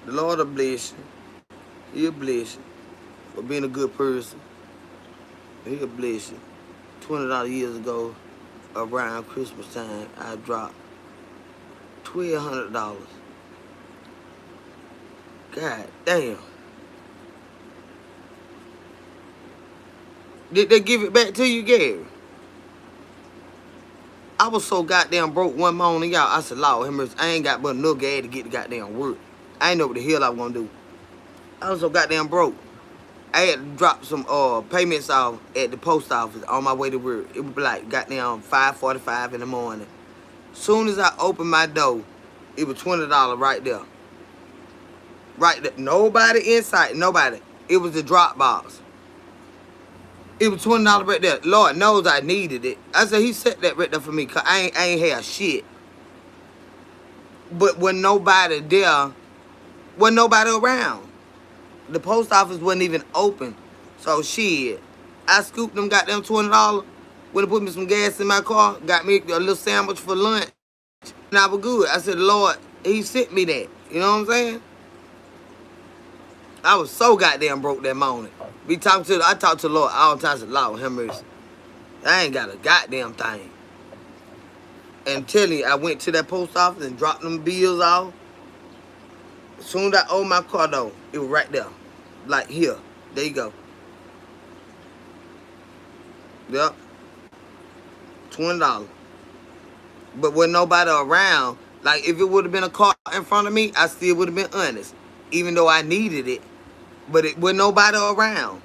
Speaker 1: The Lord will bless you. He'll bless you for being a good person. He'll bless you. $20 years ago, around Christmas time, I dropped $1,200. God damn. Did they give it back to you, Gary? I was so goddamn broke one morning, y'all. I said, Lord, I ain't got but enough gas to get the goddamn work. I ain't know what the hell I was gonna do. I was so goddamn broke. I had to drop some payments off at the post office on my way to work. It would be like goddamn 5:45 in the morning. Soon as I opened my door, it was $20 right there. Right there. Nobody in sight. Nobody. It was the drop box. It was $20 right there. Lord knows I needed it. I said, he set that right there for me because I ain't had shit. But when nobody there, wasn't nobody around. The post office wasn't even open. So shit. I scooped them goddamn $20. Went and put me some gas in my car. Got me a little sandwich for lunch. And I was good. I said, Lord, he sent me that. You know what I'm saying? I was so goddamn broke that morning. I talk to the Lord all the time. Lord, have mercy. I ain't got a goddamn thing. And telling you, I went to that post office and dropped them bills off. As soon as I opened my car door, it was right there. Like here. There you go. Yep. $20. But with nobody around, like if it would have been a car in front of me, I still would have been honest. Even though I needed it. But it with nobody around.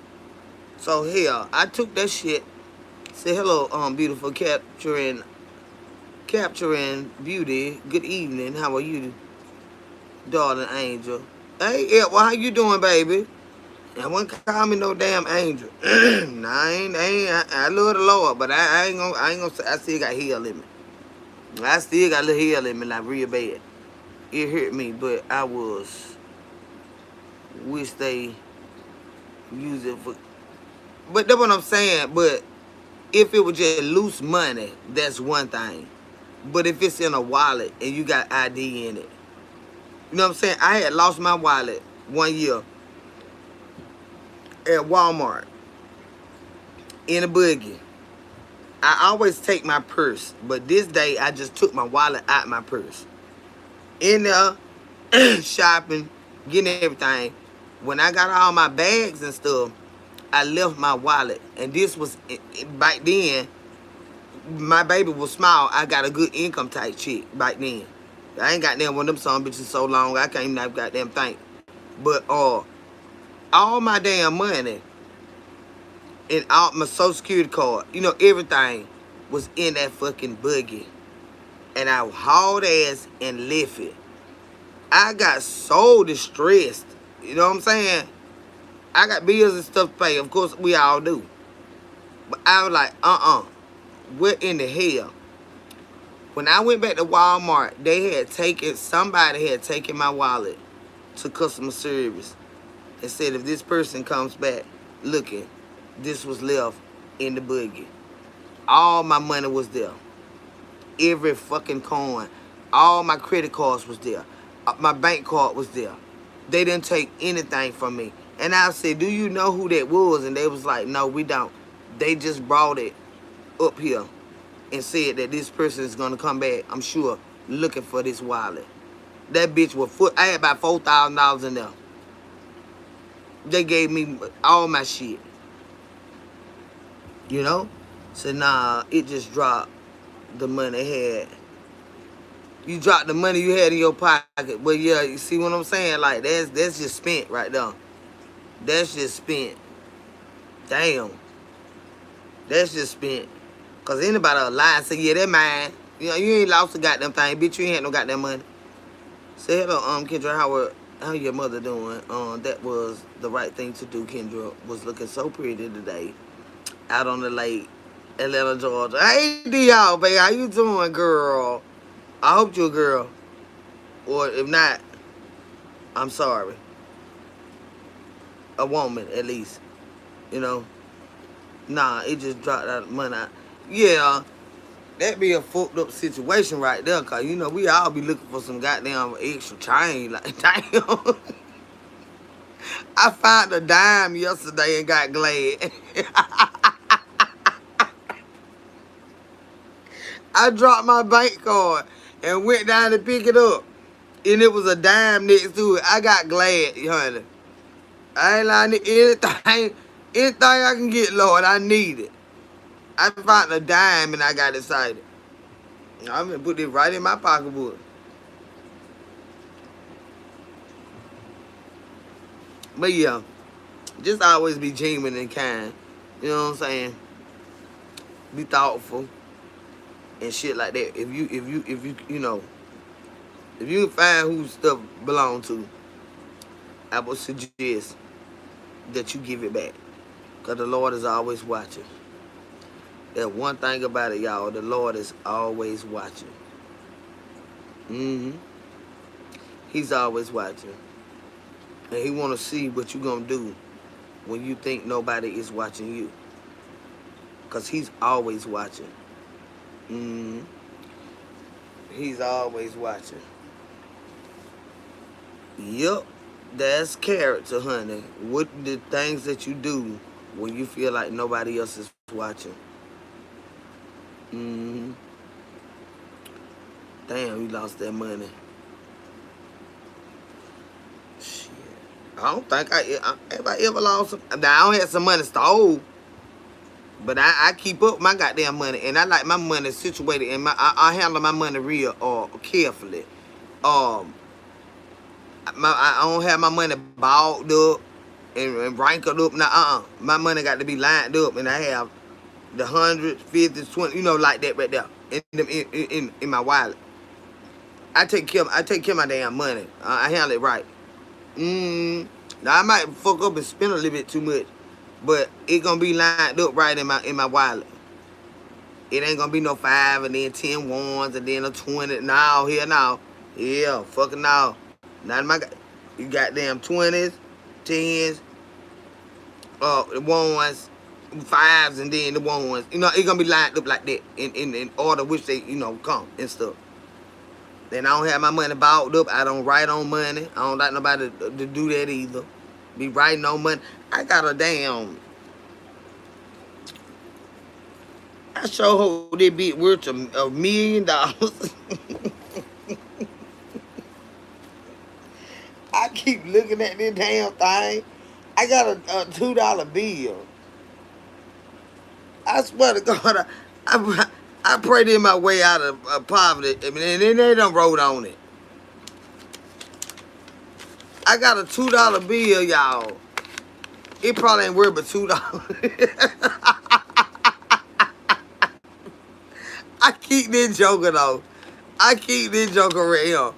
Speaker 1: So hell, I took that shit. Say hello, beautiful capturing beauty. Good evening. How are you, darling angel? Hey, yeah, well, how you doing, baby? I wouldn't call me no damn angel. Nah, I love the Lord, but I ain't gonna say, I still got hell in me. I still got a little hell in me, like real bad. It hurt me, but wish they use it for, but that's what I'm saying, but if it was just loose money, that's one thing. But if it's in a wallet and you got ID in it, you know what I'm saying? I had lost my wallet one year at Walmart in a buggy. I always take my purse, but this day I just took my wallet out my purse. In there, shopping, getting everything. When I got all my bags and stuff, I left my wallet. And this was, back then, my baby was small. I got a good income type chick back then. I ain't got them one of them son bitches so long, I can't even goddamn think. But all my damn money and all my social security card, everything was in that fucking buggy. And I hauled ass and left it. I got so distressed. You know what I'm saying? I got bills and stuff to pay. Of course, we all do. But I was like, what in the hell? When I went back to Walmart, somebody had taken my wallet to customer service and said if this person comes back looking, this was left in the buggy. All my money was there. Every fucking coin. All my credit cards was there. My bank card was there. They didn't take anything from me. And I said, do you know who that was? And they was like, no, we don't. They just brought it up here and said that this person is going to come back, I'm sure, looking for this wallet. That bitch was I had about $4,000 in there. They gave me all my shit. You know? So nah, it just dropped the money I had. You dropped the money you had in your pocket. But yeah, you see what I'm saying? Like, that's just spent right there. That's just spent. Damn. That's just spent. Because anybody will lie and say, yeah, that mine. You ain't lost a goddamn thing. Bitch, you ain't had no goddamn money. Say hello, Kendra, how your mother doing? That was the right thing to do. Kendra was looking so pretty today. Out on the lake, Atlanta, Georgia. Hey, y'all, baby, how you doing, girl? I hope you're a girl. Or if not, I'm sorry. A woman, at least. You know? Nah, it just dropped out of money. Yeah, that be a fucked up situation right there. Because, we all be looking for some goddamn extra change. Like, damn. I found a dime yesterday and got glad. I dropped my bank card and went down to pick it up. And it was a dime next to it. I got glad, honey. I ain't lying. Anything I can get, Lord, I need it. I found a dime and I got excited. I'm gonna put it right in my pocketbook. But yeah, just always be genuine and kind. You know what I'm saying? Be thoughtful and shit like that. If you find who stuff belong to, I would suggest that you give it back. Because the Lord is always watching. That one thing about it, y'all, the Lord is always watching. He's always watching. And he want to see what you going to do when you think nobody is watching you. Because he's always watching. He's always watching. Yup. That's character, honey. What the things that you do when you feel like nobody else is watching. Mm-hmm. Damn, you lost that money. Shit. I don't think if I ever lost some. Now, I don't have some money stole, but I keep up my goddamn money, and I like my money situated, and I handle my money real carefully. Um, I don't have my money balled up and wrinkled up. Now, my money got to be lined up, and I have the hundreds, fifties, 20, like that right there in my wallet. I take care of my damn money. I handle it right. Now I might fuck up and spend a little bit too much, but it gonna be lined up right in my wallet. It ain't gonna be no 5 and then 10 ones and then a 20. Now here now, yeah, fucking now. Not my you goddamn 20s, 10s, the ones, 5s, and then the ones. It gonna be lined up like that in order which they come and stuff. Then I don't have my money balled up. I don't write on money. I don't like nobody to do that either. Be writing on money. I got a damn. I sure hope they be worth $1 million. I keep looking at this damn thing. I got a $2 bill. I swear to God, I prayed in my way out of poverty. I mean, and then they done wrote on it. I got a $2 bill, y'all. It probably ain't worth but $2. I keep this joker though. I keep this joker right here.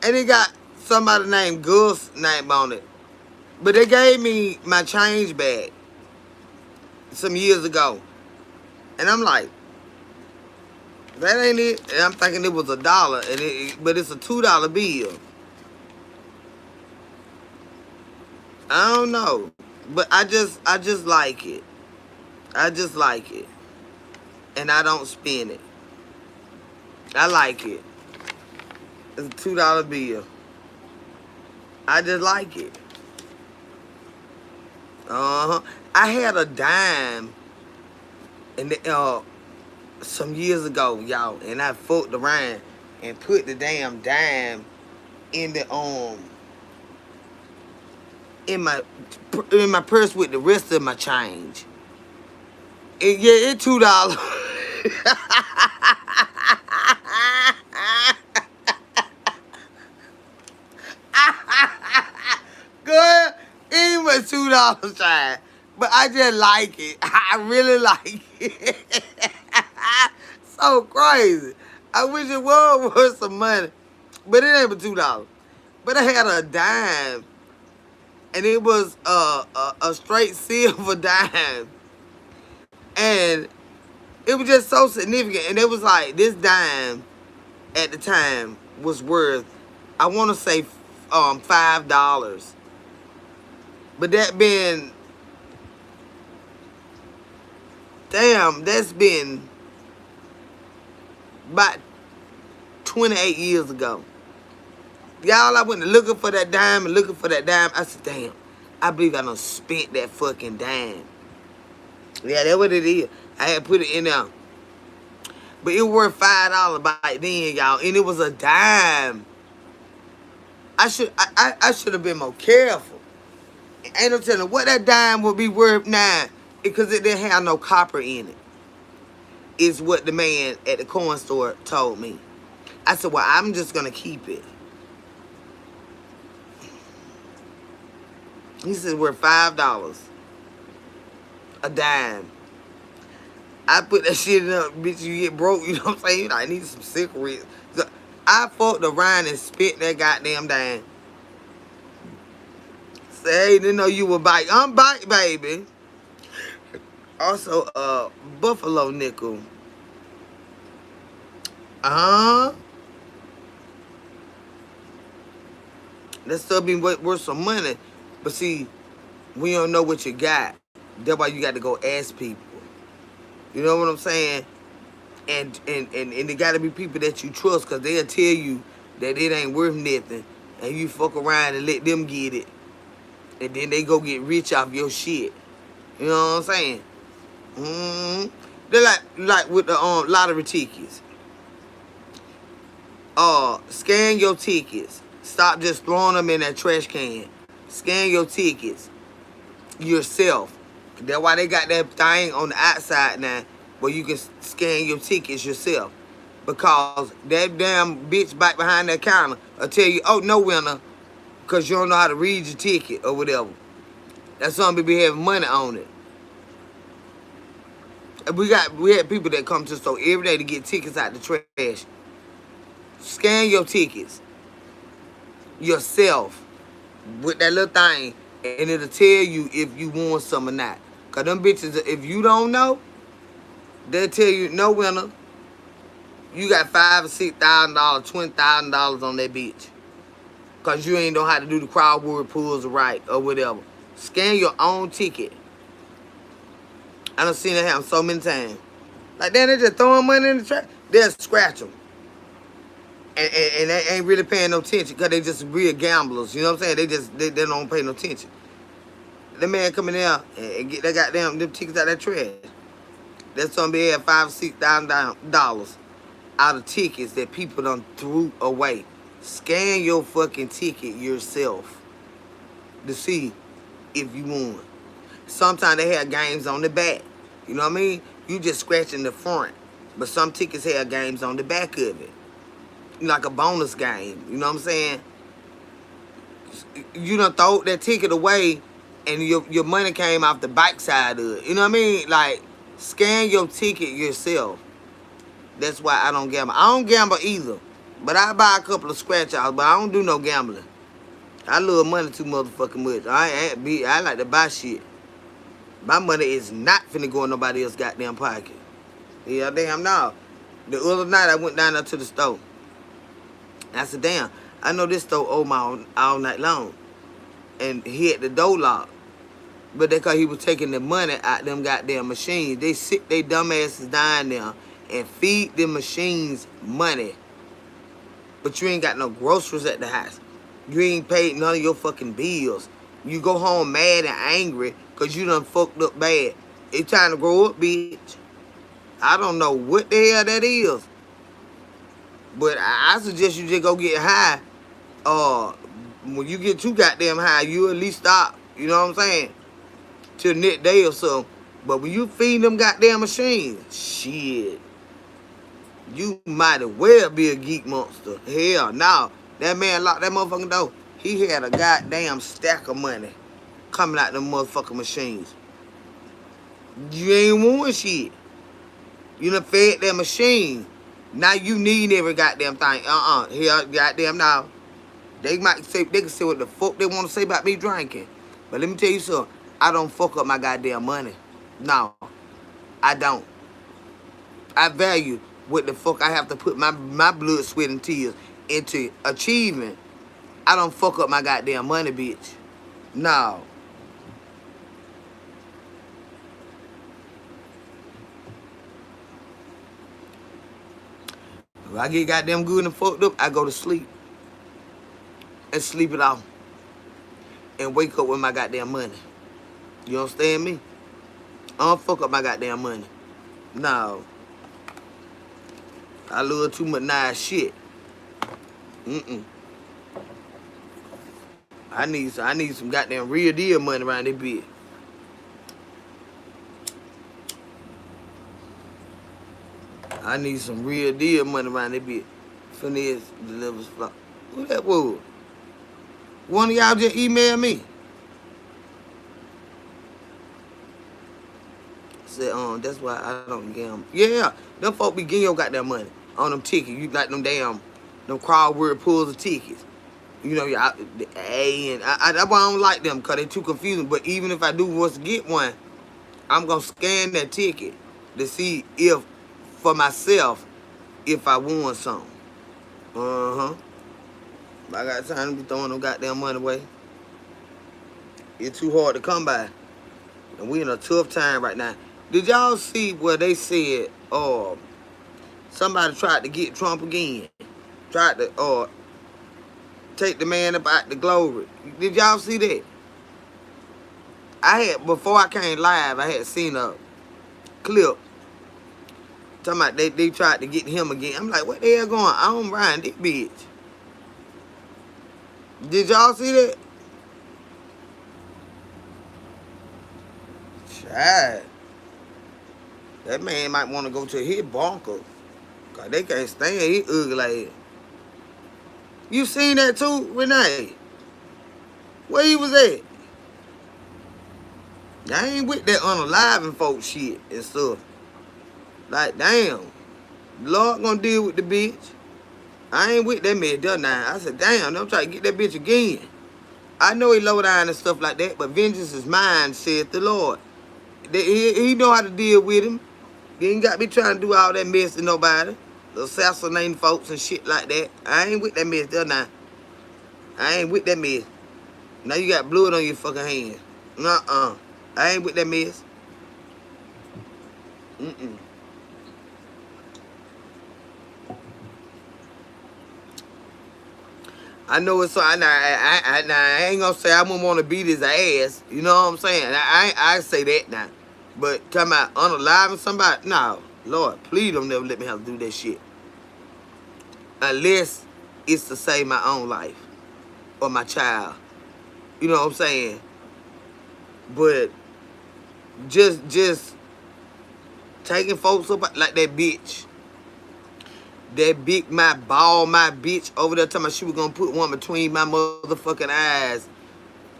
Speaker 1: And it got somebody named Gus name on it. But they gave me my change back some years ago. And I'm like, that ain't it. And I'm thinking it was $1, but it's a $2 bill. I don't know. But I just like it. I just like it. And I don't spend it. I like it. It's a $2 bill. I just like it. I had a dime and some years ago, y'all, and I fucked around and put the damn dime in the in my purse with the rest of my change. It's $2. Good, it was $2 child. But I just like it. I really like it. So crazy. I wish it was worth some money. But it ain't but $2. But I had a dime. And it was a straight silver dime. And it was just so significant. And it was like this dime at the time was worth, I want to say $5. But that been, damn, that's been about 28 years ago. Y'all, I went looking for that dime and looking for that dime. I said, damn, I believe I done spent that fucking dime. Yeah, that's what it is. I had put it in there. But it was worth $5 back then, y'all. And it was a dime. I should have been more careful. Ain't no telling what that dime would be worth now. Because it didn't have no copper in it. Is what the man at the coin store told me. I said, well, I'm just going to keep it. He said, worth $5. A dime. I put that shit in up, bitch, you get broke, you know what I'm saying? I need some cigarettes. So I fucked around and spit that goddamn dime. Say, hey, didn't know you were bike. I'm bike, baby. Also, Buffalo nickel. Uh-huh. That stuff be worth some money. But see, we don't know what you got. That's why you got to go ask people. You know what I'm saying? And it got to be people that you trust, because they'll tell you that it ain't worth nothing and you fuck around and let them get it, and then they go get rich off your shit. You know what I'm saying? Mm-hmm. They're like with the lottery tickets. Scan your tickets. Stop just throwing them in that trash can. Scan your tickets yourself. That's why they got that thing on the outside now where you can scan your tickets yourself. Because that damn bitch back behind that counter will tell you, oh, no winner, because you don't know how to read your ticket or whatever. That's something be having money on it. And we had people that come to the store every day to get tickets out the trash. Scan your tickets yourself with that little thing, and it'll tell you if you won some or not. Because them bitches, if you don't know, they'll tell you, no winner. You got $5,000 or $6,000, $20,000 on that bitch. Because you ain't know how to do the crowd word pulls right or whatever. Scan your own ticket. I done seen that happen so many times. Like, then they just throwing money in the trash. They'll scratch them. And they ain't really paying no attention because they just real gamblers. You know what I'm saying? They don't pay no attention. The man come in there and get that goddamn them tickets out of that trash. That's gonna be at $5,000 or $6,000 out of tickets that people done threw away. Scan your fucking ticket yourself to see if you won. Sometimes they have games on the back. You know what I mean? You just scratching the front. But some tickets have games on the back of it. Like a bonus game. You know what I'm saying? You done throw that ticket away and your money came off the bike side of it. You know what I mean? Like, scan your ticket yourself. That's why I don't gamble. I don't gamble either. But I buy a couple of scratch-offs, but I don't do no gambling. I love money too motherfucking much. I like to buy shit. My money is not finna go in nobody else's goddamn pocket. Yeah, damn no. The other night I went down there to the store. I said, damn, I know this store owe me all night long. And he had the door locked. But because he was taking the money out them goddamn machines. They sit they dumbasses down there and feed them machines money. But you ain't got no groceries at the house. You ain't paid none of your fucking bills. You go home mad and angry because you done fucked up bad. It's time to grow up, bitch. I don't know what the hell that is. But I suggest you just go get high. When you get too goddamn high, you at least stop. You know what I'm saying? Till the next day or so. But when you feed them goddamn machines, shit, you might as well be a geek monster. Hell no. That man locked that motherfucking door. He had a goddamn stack of money coming out them motherfucking machines. You ain't want shit. You done fed that machine. Now you need every goddamn thing. Here, goddamn now. They can say what the fuck they want to say about me drinking. But let me tell you something. I don't fuck up my goddamn money. No. I don't. I value what the fuck I have to put my blood, sweat, and tears into achieving. I don't fuck up my goddamn money, bitch. No. If I get goddamn good and fucked up, I go to sleep. And sleep it off. And wake up with my goddamn money. You understand me? I don't fuck up my goddamn money. No. I love too much nice shit. I need some goddamn real deal money around this bitch. I need some real deal money around this bitch. Finesse delivers flock. Who that was? One of y'all just emailed me. Said, that's why I don't gamble. Yeah, them folk be getting your goddamn money on them tickets. You like them crowd word pulls of tickets. You know, that's why I don't like them, because they too confusing. But even if I do was to get one, I'm going to scan that ticket to see if, for myself, if I won something. I got time to be throwing them goddamn money away. It's too hard to come by. And we in a tough time right now. Did y'all see where they said, somebody tried to get Trump again? Tried to take the man up out the glory. Did y'all see that? I had, before I came live, I had seen a clip talking about they tried to get him again. I'm like, what the hell going on around this bitch? Did y'all see that? Child. That man might want to go to his bunker. Cause they can't stand his ugly ass. You seen that too, Renee? Where he was at? I ain't with that unaliving folk shit and stuff. Like, damn. Lord gonna deal with the bitch. I ain't with that man done now. I said, damn, don't try to get that bitch again. I know he low down and stuff like that, but vengeance is mine, saith the Lord. He know how to deal with him. You ain't got me trying to do all that mess to nobody. Assassinating folks and shit like that. I ain't with that mess done now. I ain't with that mess. Now you got blood on your fucking hands. Nuh-uh. I ain't with that mess. Mm-mm. I know it's so. I ain't gonna say I wouldn't want to beat his ass. You know what I'm saying? I say that now. But talking about unaliving somebody, no. Lord, please don't never let me have to do that shit. Unless it's to save my own life or my child. You know what I'm saying? But just taking folks up like that bitch. That big my bitch over there talking about she was gonna put one between my motherfucking eyes.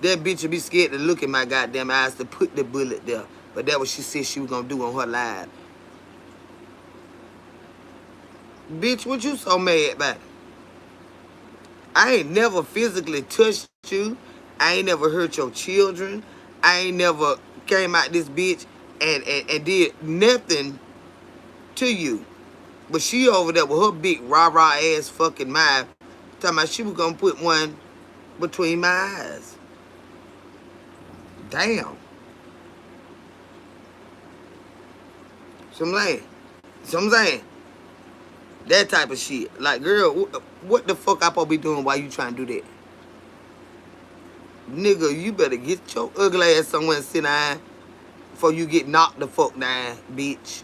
Speaker 1: That bitch would be scared to look in my goddamn eyes to put the bullet there. But that what she said she was gonna do on her live. Bitch, what you so mad about? I ain't never physically touched you. I ain't never hurt your children. I ain't never came out this bitch and did nothing to you. But she over there with her big rah-rah ass fucking mouth talking about she was gonna put one between my eyes. Damn. So I'm saying. That type of shit. Like, girl, what the fuck I supposed to be doing while you trying to do that? Nigga, you better get your ugly ass somewhere and sit down before you get knocked the fuck down, bitch.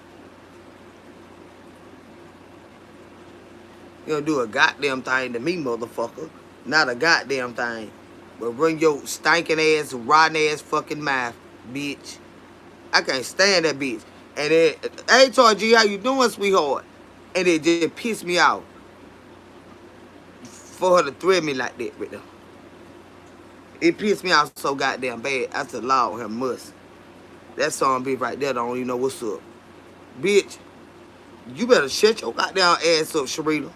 Speaker 1: You don't do a goddamn thing to me, motherfucker. Not a goddamn thing. But run your stinking ass, rotten ass fucking mouth, bitch. I can't stand that bitch. And then, hey, G, how you doing, sweetheart? And it just pissed me off for her to thread me like that right there. It pissed me off so goddamn bad. I said, Lord, her must. That song be right there, don't even know what's up. Bitch, you better shut your goddamn ass up, Sharita.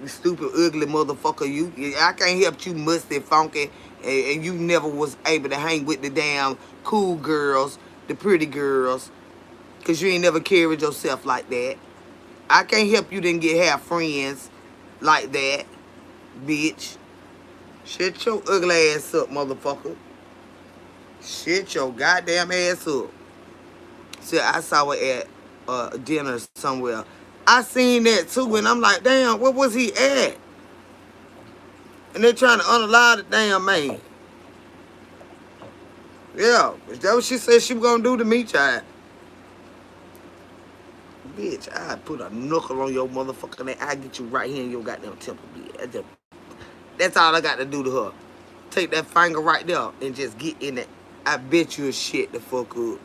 Speaker 1: You stupid, ugly motherfucker, you. I can't help you musty, funky, and you never was able to hang with the damn cool girls, the pretty girls, because you ain't never carried yourself like that. I can't help you didn't have friends like that, bitch. Shut your ugly ass up, motherfucker. Shut your goddamn ass up. See, I saw it at dinner somewhere. I seen that too, and I'm like, damn, where was he at? And they trying to unalive the damn man. Yeah, is that what she said she was gonna do to me, child? Bitch, I put a knuckle on your motherfucking neck. I get you right here in your goddamn temple, bitch. That's all I got to do to her. Take that finger right there and just get in it. I bet you a shit the fuck up.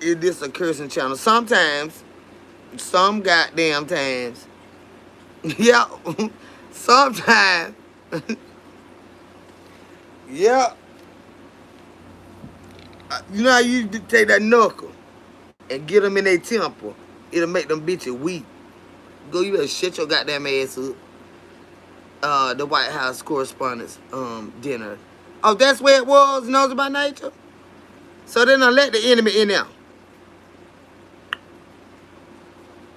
Speaker 1: Is this a cursing channel? Sometimes, some goddamn times. Yeah, sometimes. Yeah. You know how you take that knuckle and get them in their temple. It'll make them bitches weak. Go, you better shut your goddamn ass up. The White House Correspondents' dinner. Oh, that's where it was, Knows About Nature? So then I let the enemy in there.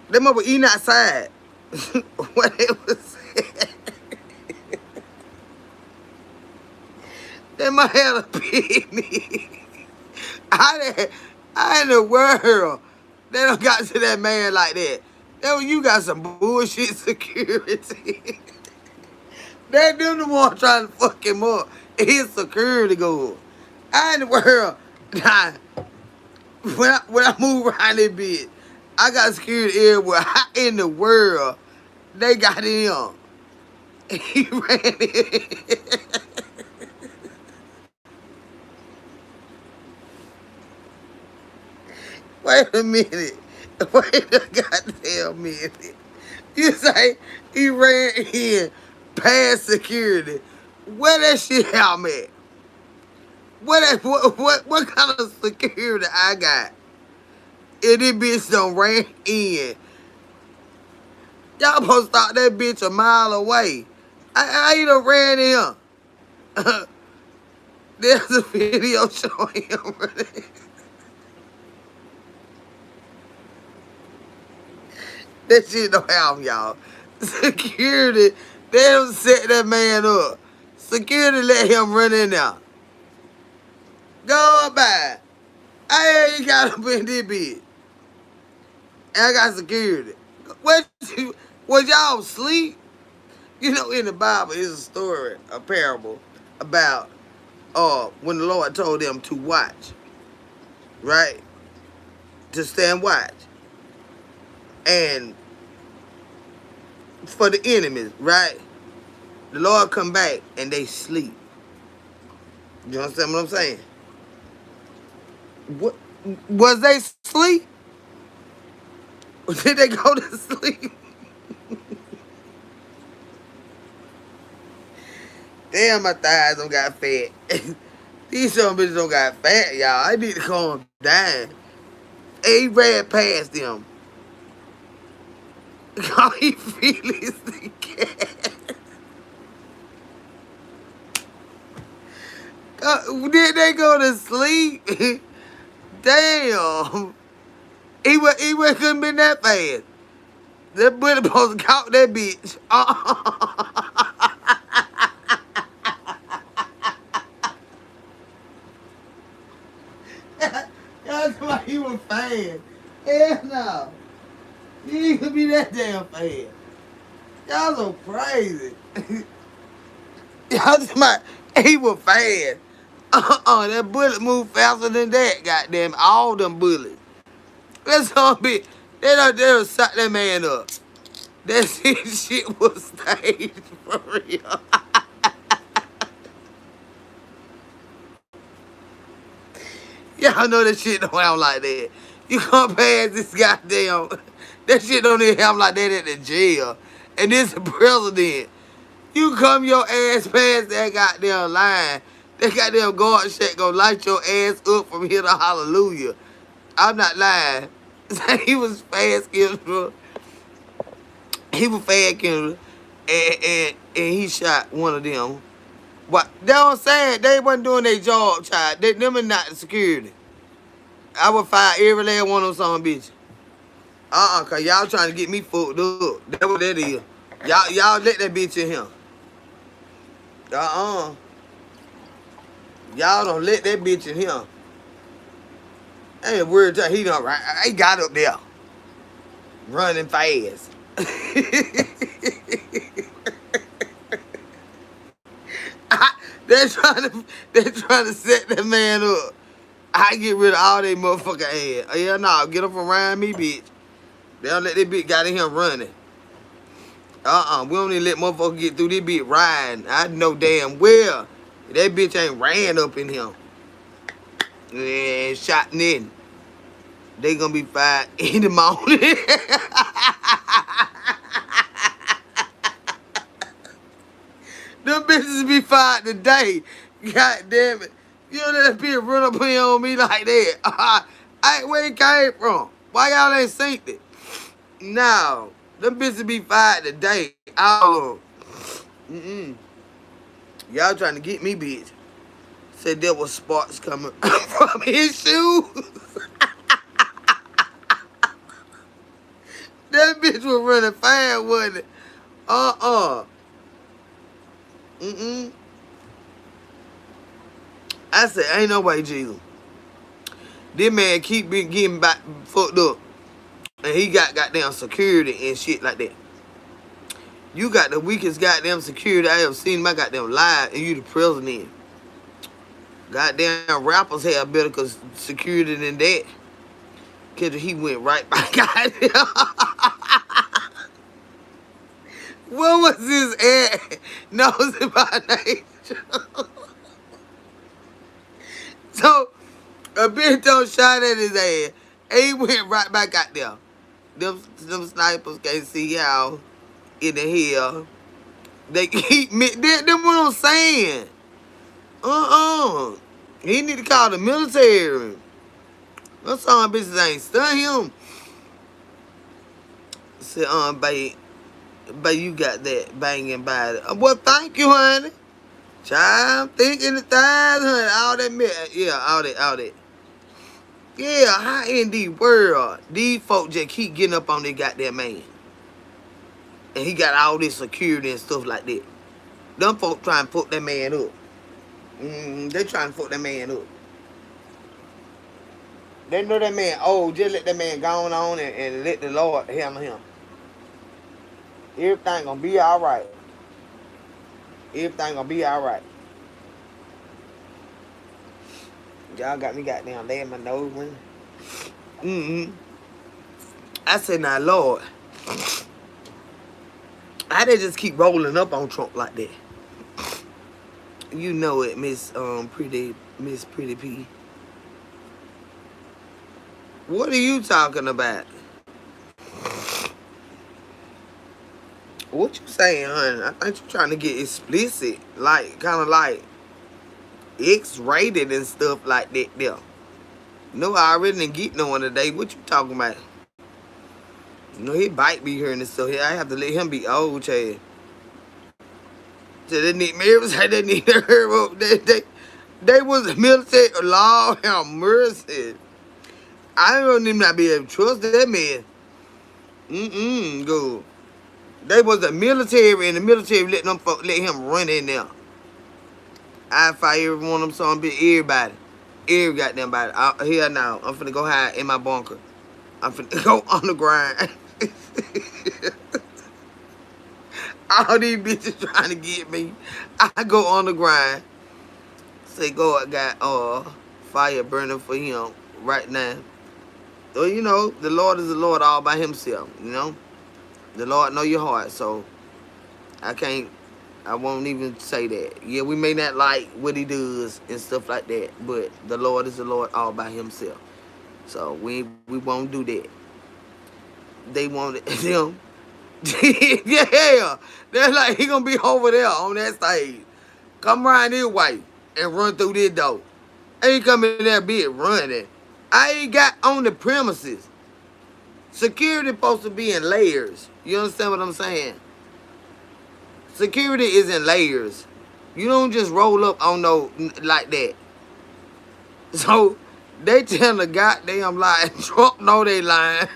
Speaker 1: Them over eating outside. What it was saying. They might have a picnic. I in the world. They don't got to that man like that. You got some bullshit security. They them the one trying to fuck him up. His security guard. I in the world. Nah, when I move around this bitch, I got security everywhere. How in the world they got him? He ran in. Wait a minute. Wait a goddamn minute. You say he ran in past security. Where that shit helmet? What kind of security I got? And this bitch done ran in. Y'all supposed to stop that bitch a mile away. I done ran in. There's a video showing him running. That shit don't happen, y'all. Security, they don't set that man up. Security let him run in there. Go by. I ain't got up in this bitch. And I got security. Was y'all asleep? You know, in the Bible is a story, a parable about when the Lord told them to watch, right? To stand watch. And for the enemies, right? The Lord come back and they sleep. You understand what I'm saying? What was they sleep? Or did they go to sleep? Damn, my thighs don't got fat. These some bitches don't got fat, y'all. I need to calm down. He ran past them. All he feel is the cat. Did they go to sleep? Damn. He couldn't been that fast. That bullet supposed to caught that bitch. Y'all talking about he was fast. Hell no. He ain't gonna be that damn fast. Y'all so crazy. Y'all talking about he was fast. That bullet moved faster than that, goddamn. All them bullets. That's all bit. They done shot that man up. That shit was staged for real. Y'all know that shit don't happen like that. You come past this goddamn. That shit don't even happen like that at the jail. And this the president. You come your ass past that goddamn line. That goddamn guard shit gonna light your ass up from here to hallelujah. I'm not lying. He was fast, Kendra. He was fast, Kendra. And he shot one of them. What? They don't saying they wasn't doing their job, child. Them are not the security. I would fire every last one of them son bitches. Cause y'all trying to get me fucked up. That's what that is. Y'all let that bitch in here. Y'all don't let that bitch in here. Ain't a word till he done right. He got up there. Running fast. They're trying to set that man up. I get rid of all they motherfucking ass. Oh, yeah, no, get up around me, bitch. They don't let that bitch got in here running. We don't even let motherfuckers get through this bitch riding. I know damn well that bitch ain't ran up in him. And shot in. They gonna be fired in the morning. Them bitches be fired today. God damn it. You don't let that bitch run up here on me like that. Where it came from? Why y'all ain't synced it? No. Them bitches be fired today. All of them. Y'all trying to get me, bitch. Said there was sparks coming from his shoes. That bitch was running fast, wasn't it? I said, ain't no way, Jesus. This man keep getting back fucked up. And he got goddamn security and shit like that. You got the weakest goddamn security I ever seen in my goddamn life, and you the president. Goddamn rappers have better security than that. Cause he went right back out there. What was his ad? Knows about nature. So a bitch don't shot at his ass. And he went right back out there. Them snipers can't see y'all in the hell. They keep me. Them what I'm saying. He need to call the military. Them son bitches ain't stun him. Say, but you got that banging body. Well, thank you, honey. Child, I'm thinking the thighs, honey. All that, yeah, all that. Yeah, how in the world these folks just keep getting up on their goddamn man? And he got all this security and stuff like that. Them folks trying to put that man up. They trying to put that man up. They know that man old. Just let that man go on and let the Lord handle him. Everything gonna be all right. Everything gonna be all right. Y'all got me goddamn laying my nose when. I said, now Lord, how they just keep rolling up on Trump like that? You know it, Miss Pretty P. What are you talking about? What you saying, honey? I think you trying to get explicit, like kind of like X-rated and stuff like that. There. No, I already didn't get no one today. What you talking about? You know, he bite me here and stuff. I have to let him be old, Chad. So they need me. Say they need to hurry up. They was military law and mercy. I don't even not be able to trust that man. Good. They was the military, and the military let him run in there. I fire every one of them son bitch, everybody. Every goddamn body. Here now. I'm finna go hide in my bunker. I'm finna go on the grind. All these bitches trying to get me. I go on the grind. Say God got fire burning for him right now. So you know, the Lord is the Lord all by himself, you know? The Lord know your heart, so I won't even say that. Yeah, we may not like what he does and stuff like that, but the Lord is the Lord all by himself. So we won't do that. They want them. Yeah, they're like, he gonna be over there on that stage. Come around this way and run through this door. Ain't coming in there be running. I ain't got on the premises. Security supposed to be in layers. You understand what I'm saying? Security is in layers. You don't just roll up on no like that. So they tell the goddamn lie. Trump know they lying.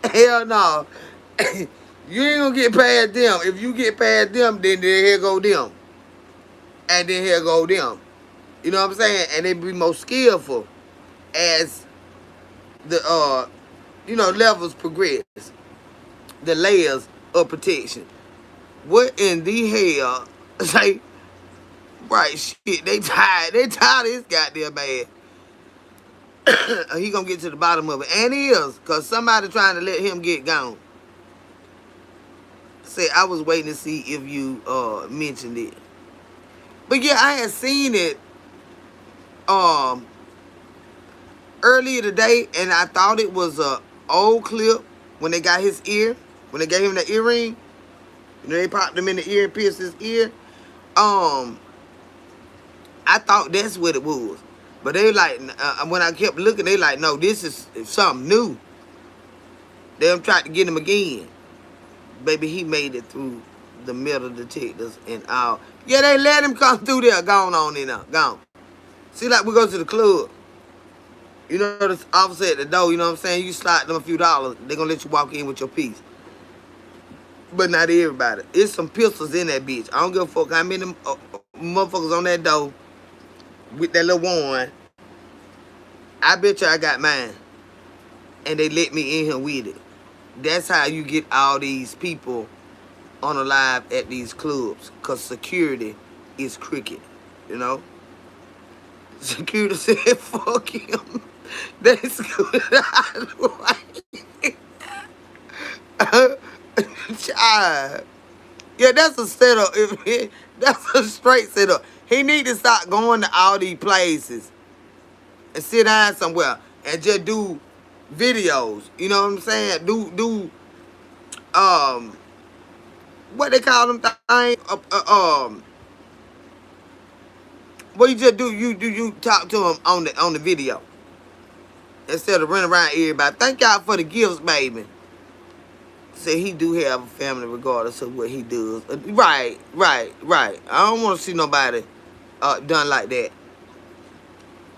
Speaker 1: Hell no. You ain't gonna get past them. If you get past them, then here go them. And then here go them. You know what I'm saying? And they be more skillful as the levels progress. The layers of protection. What in the hell? Say, right, shit, they tired of this goddamn man. He gonna get to the bottom of it. And he is, cause somebody trying to let him get gone. Say, I was waiting to see if you mentioned it. But yeah, I had seen it earlier today, and I thought it was a old clip when they got his ear, when they gave him the earring. You know, they popped him in the ear and pierced his ear. I thought that's what it was. But they like, when I kept looking, they like, no, this is something new. They tried to get him again. Baby, he made it through the metal detectors and all. Yeah, they let him come through there. Gone on in there. Gone. See, like we go to the club. You know, the officer at the door, you know what I'm saying? You slide them a few dollars, they're going to let you walk in with your piece. But not everybody. It's some pistols in that bitch. I don't give a fuck how many motherfuckers on that door with that little one. I bet you I got mine. and they let me in here with it. That's how you get all these people on a live at these clubs, because security is cricket, you know? Security said, fuck him. That's good. Child. Yeah, that's a setup. That's a straight setup. He need to stop going to all these places and sit down somewhere and just do videos. You know what I'm saying? Um what they call them things? What you just do? You talk to him on the video instead of running around everybody. Thank y'all for the gifts, baby. Say he do have a family regardless of what he does. Right. I don't want to see nobody done like that.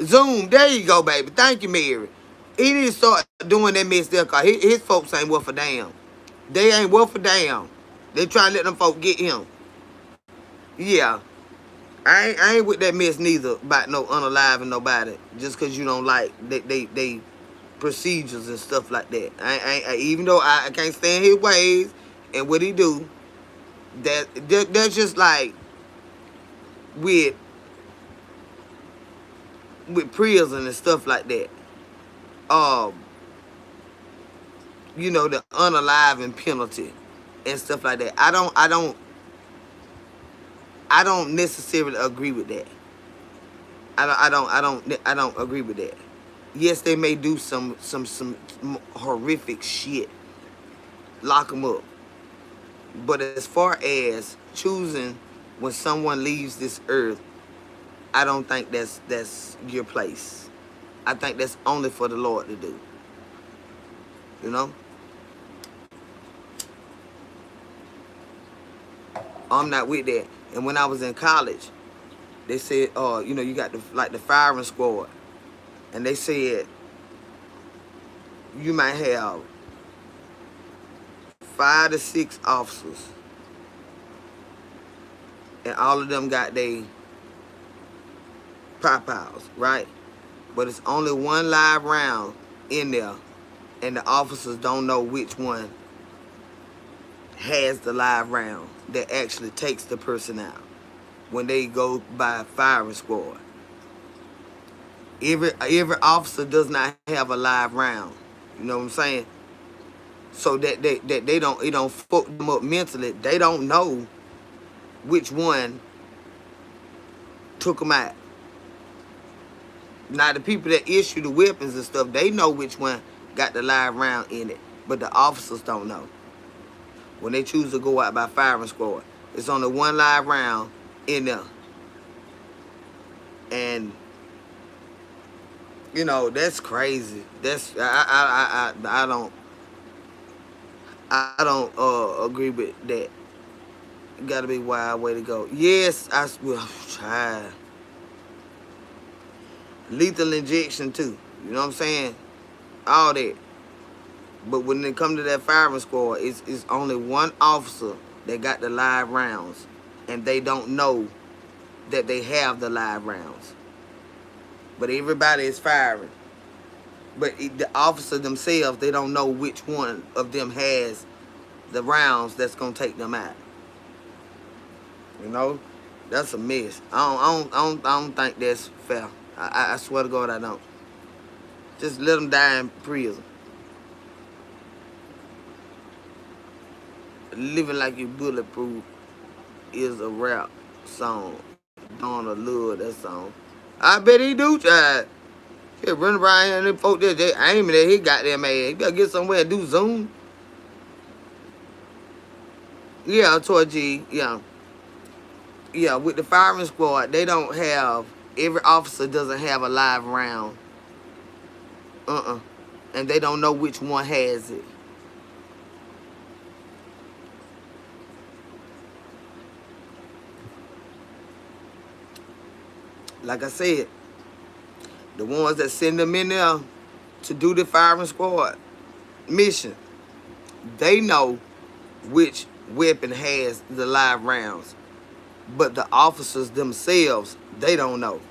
Speaker 1: Zoom, there you go, baby. Thank you, Mary. He need to start doing that mess there, cause his folks ain't worth a damn. They ain't worth a damn. They trying to let them folk get him. Yeah. I ain't with that mess neither about no unaliving nobody just cause you don't like they procedures and stuff like that. Even though I can't stand his ways and what he do, that's just like with prison and stuff like that. Um, the unaliving penalty and stuff like that. I don't necessarily agree with that. I don't agree with that. Yes, they may do some horrific shit, lock them up. But as far as choosing when someone leaves this earth, I don't think that's your place. I think that's only for the Lord to do. You know? I'm not with that. And when I was in college, they said, you got the firing squad. And they said you might have 5 to 6 officers. And all of them got their pop-outs, right? But it's only one live round in there. And the officers don't know which one has the live round that actually takes the person out when they go by firing squad. Every officer does not have a live round. You know what I'm saying? So that they don't it don't fuck them up mentally. They don't know which one took them out. Now the people that issue the weapons and stuff, they know which one got the live round in it, but the officers don't know. When they choose to go out by firing squad, it's only one live round in there, and that's crazy. That's I don't agree with that. Gotta be a wild way to go. Yes, I will try lethal injection too. You know what I'm saying? All that. But when it come to that firing squad, it's only one officer that got the live rounds, and they don't know that they have the live rounds. But everybody is firing. But the officer themselves, they don't know which one of them has the rounds that's gonna take them out. That's a mess. I don't think that's fair. I swear to God, I don't. Just let them die in prison. Living Like You Bulletproof is a rap song. Donna love that song. I bet he do try. He run around here and them folk there, they aiming at his goddamn ass. He gotta get somewhere and do Zoom. Yeah, toward G, yeah. Yeah, with the firing squad, they don't have, every officer doesn't have a live round. And they don't know which one has it. Like I said, the ones that send them in there to do the firing squad mission, they know which weapon has the live rounds. But the officers themselves, they don't know.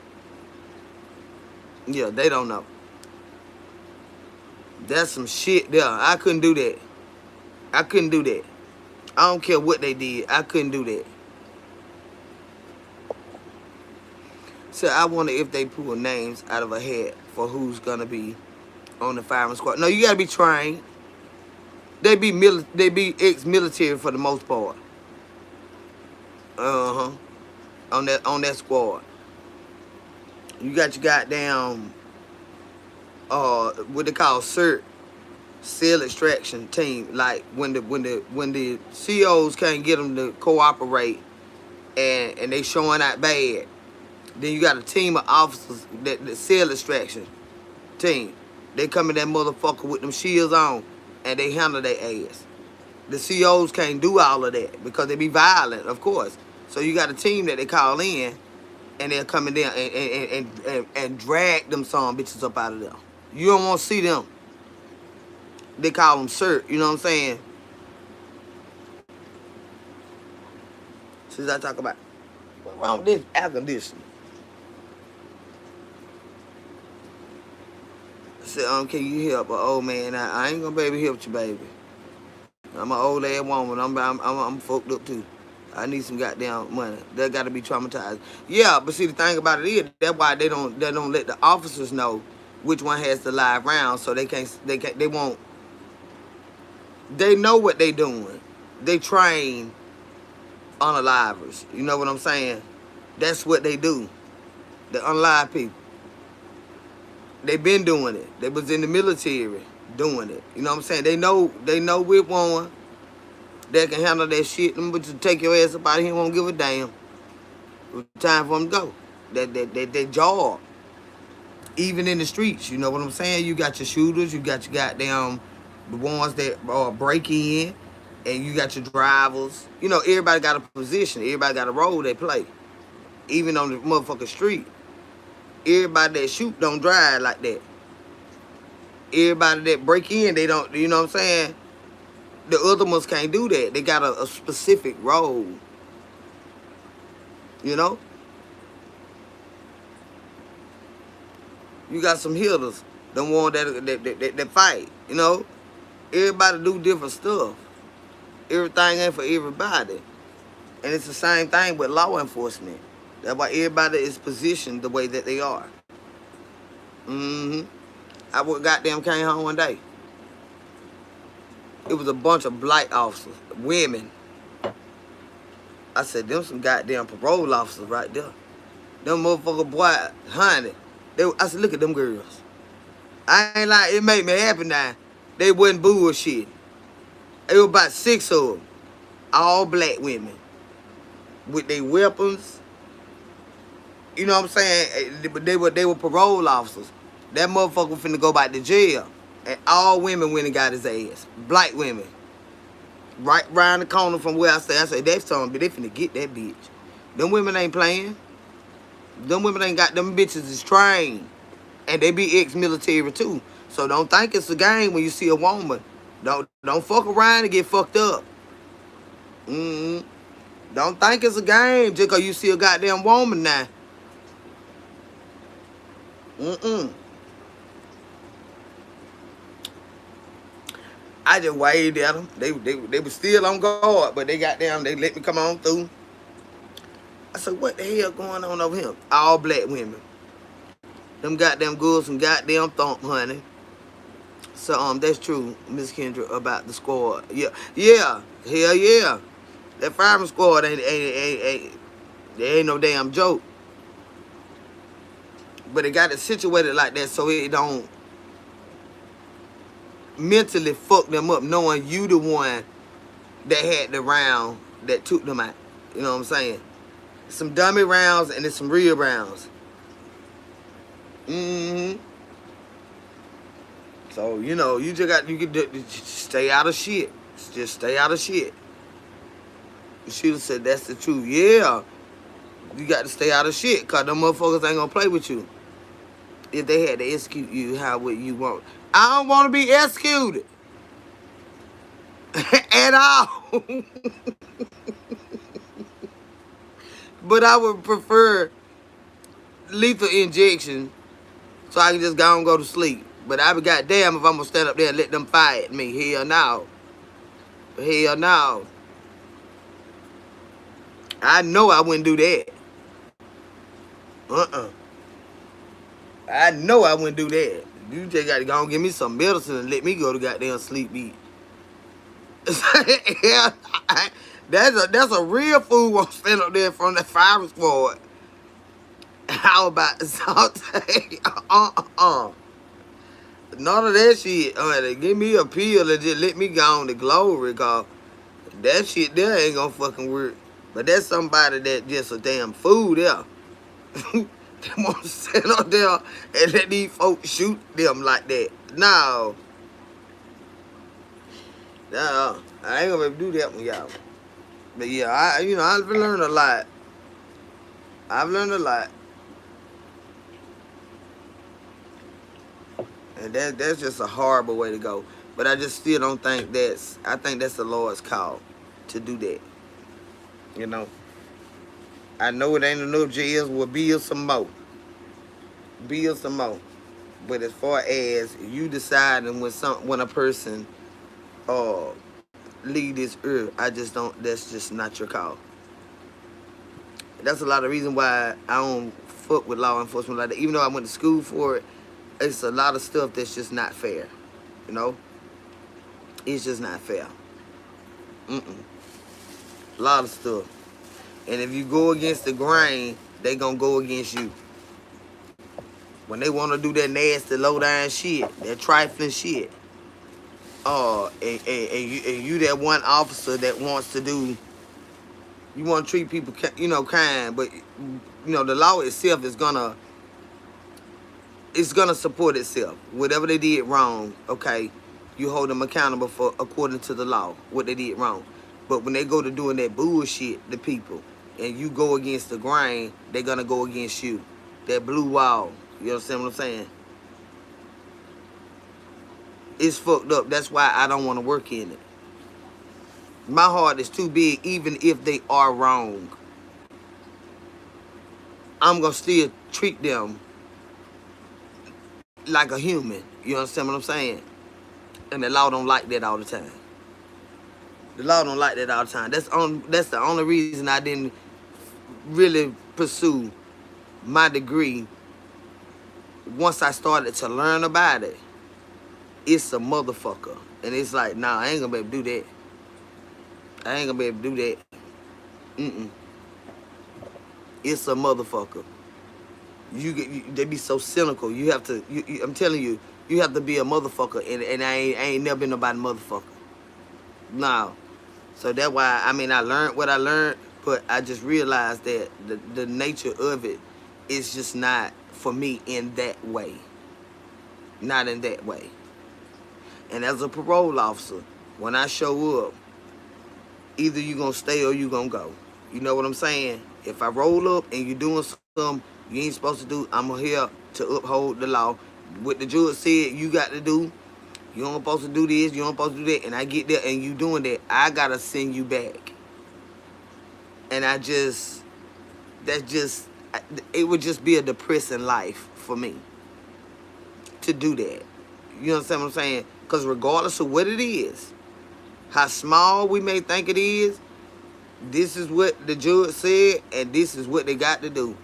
Speaker 1: Yeah, they don't know. That's some shit there. I couldn't do that. I couldn't do that. I don't care what they did. I couldn't do that. So I wonder if they pull names out of a hat for who's gonna be on the firing squad. No, you gotta be trained. They be ex-military for the most part. Uh huh. On that squad, you got your goddamn what they call cert cell extraction team. Like when the COs can't get them to cooperate and they showing out bad, then you got a team of officers that the cell extraction team. They come in that motherfucker with them shields on and they handle their ass. The COs can't do all of that because they be violent, of course. So you got a team that they call in and they'll come in there and drag them some bitches up out of there. You don't want to see them. They call them cert, you know what I'm saying? Since I talk about, what's wrong with this air conditioning? I said, can you help an old man? I ain't gonna be able to help you, baby. I'm an old ass woman. I'm fucked up too. I need some goddamn money. They gotta be traumatized. Yeah, but see the thing about it is that's why they don't let the officers know which one has the live round, so they won't. They know what they doing. They train unalivers. You know what I'm saying? That's what they do. They unalive people. They been doing it. They was in the military doing it. You know what I'm saying? They know which one that can handle that shit. Them but to take your ass up out of here, won't give a damn. It's time for them to go. That job. Even in the streets, you know what I'm saying? You got your shooters, you got your goddamn the ones that break in, and you got your drivers. You know, everybody got a position, everybody got a role they play. Even on the motherfucking street. Everybody that shoot don't drive like that. Everybody that break in, they don't, you know what I'm saying? The other ones can't do that. They got a specific role. You know? You got some hitters, the one that fight, you know? Everybody do different stuff. Everything ain't for everybody. And it's the same thing with law enforcement. That's why everybody is positioned the way that they are. I goddamn came home one day. It was a bunch of black officers, women. I said, them some goddamn parole officers right there. Them motherfucker boy, honey. I said, look at them girls. I ain't like, it made me happy now. They wasn't bullshit. It was about 6 of them. All black women. With their weapons. You know what I'm saying? They were parole officers. That motherfucker finna go back to jail. And all women went and got his ass. Black women. Right round the corner from where I stay. I said, they finna get that bitch. Them women ain't playing. Them women ain't got them bitches is trained. And they be ex-military too. So don't think it's a game when you see a woman. Don't fuck around and get fucked up. Don't think it's a game just because you see a goddamn woman now. I just waved at them. They were still on guard, but they got down. They let me come on through. I said, what the hell going on over here? All black women. Them goddamn girls some goddamn thump, honey. So that's true, Miss Kendra, about the squad. Yeah, hell yeah. That fireman squad ain't no damn joke. But it got it situated like that so it don't mentally fuck them up knowing you the one that had the round that took them out. You know what I'm saying? Some dummy rounds and there's some real rounds. So, you know, you can stay out of shit. Just stay out of shit. The shooter said that's the truth. Yeah. You got to stay out of shit because them motherfuckers ain't gonna play with you. If they had to execute you, how would you want? I don't want to be executed. At all. But I would prefer lethal injection so I can just go and go to sleep. But I be goddamn if I'm gonna stand up there and let them fire at me. Hell no. Hell no. I know I wouldn't do that. Uh-uh. I know I wouldn't do that. You just gotta go and give me some medicine and let me go to goddamn sleep eat. Yeah, that's a real fool won't stand up there from the fire squad. How about something? None of that shit. Give me a pill and just let me go on to glory, cause that shit there ain't gonna fucking work. But that's somebody that just a damn fool there. They want to sit up there and let these folks shoot them like that. No. No, I ain't gonna be able to do that one, y'all. But yeah, I've learned a lot. I've learned a lot. And that's just a horrible way to go. But I just still don't think I think that's the Lord's call to do that. You know. I know it ain't enough jails, we'll build some more. Build some more. But as far as you deciding when a person leave this earth, I just don't, that's just not your call. That's a lot of reason why I don't fuck with law enforcement like that. Even though I went to school for it, it's a lot of stuff that's just not fair. You know? It's just not fair. A lot of stuff. And if you go against the grain, they gonna go against you. When they want to do that nasty, low-down shit, that trifling shit, and you that one officer that wants to do, you want to treat people, kind, but, the law itself is gonna support itself. Whatever they did wrong, okay, you hold them accountable for according to the law, what they did wrong. But when they go to doing that bullshit, the people, and you go against the grain, they're gonna go against you. That blue wall. You understand what I'm saying? It's fucked up. That's why I don't want to work in it. My heart is too big, even if they are wrong. I'm gonna still treat them like a human. You understand what I'm saying? And the law don't like that all the time. The law don't like that all the time. That's the only reason I didn't really pursue my degree. Once I started to learn about it, it's a motherfucker. And it's like, nah, I ain't gonna be able to do that. I ain't gonna be able to do that. It's a motherfucker. They be so cynical. You have to, I'm telling you, you have to be a motherfucker. And I ain't never been nobody motherfucker. No. So that's why, I learned what I learned, but I just realized that the nature of it is just not for me in that way. Not in that way. And as a parole officer, when I show up, either you gonna stay or you gonna go. You know what I'm saying? If I roll up and you doing something you ain't supposed to do, I'm here to uphold the law. What the judge said you got to do, you don't supposed to do this, you don't supposed to do that, and I get there and you doing that, I gotta send you back. And it would just be a depressing life for me to do that. You understand what I'm saying? Because regardless of what it is, how small we may think it is, this is what the judge said, and this is what they got to do.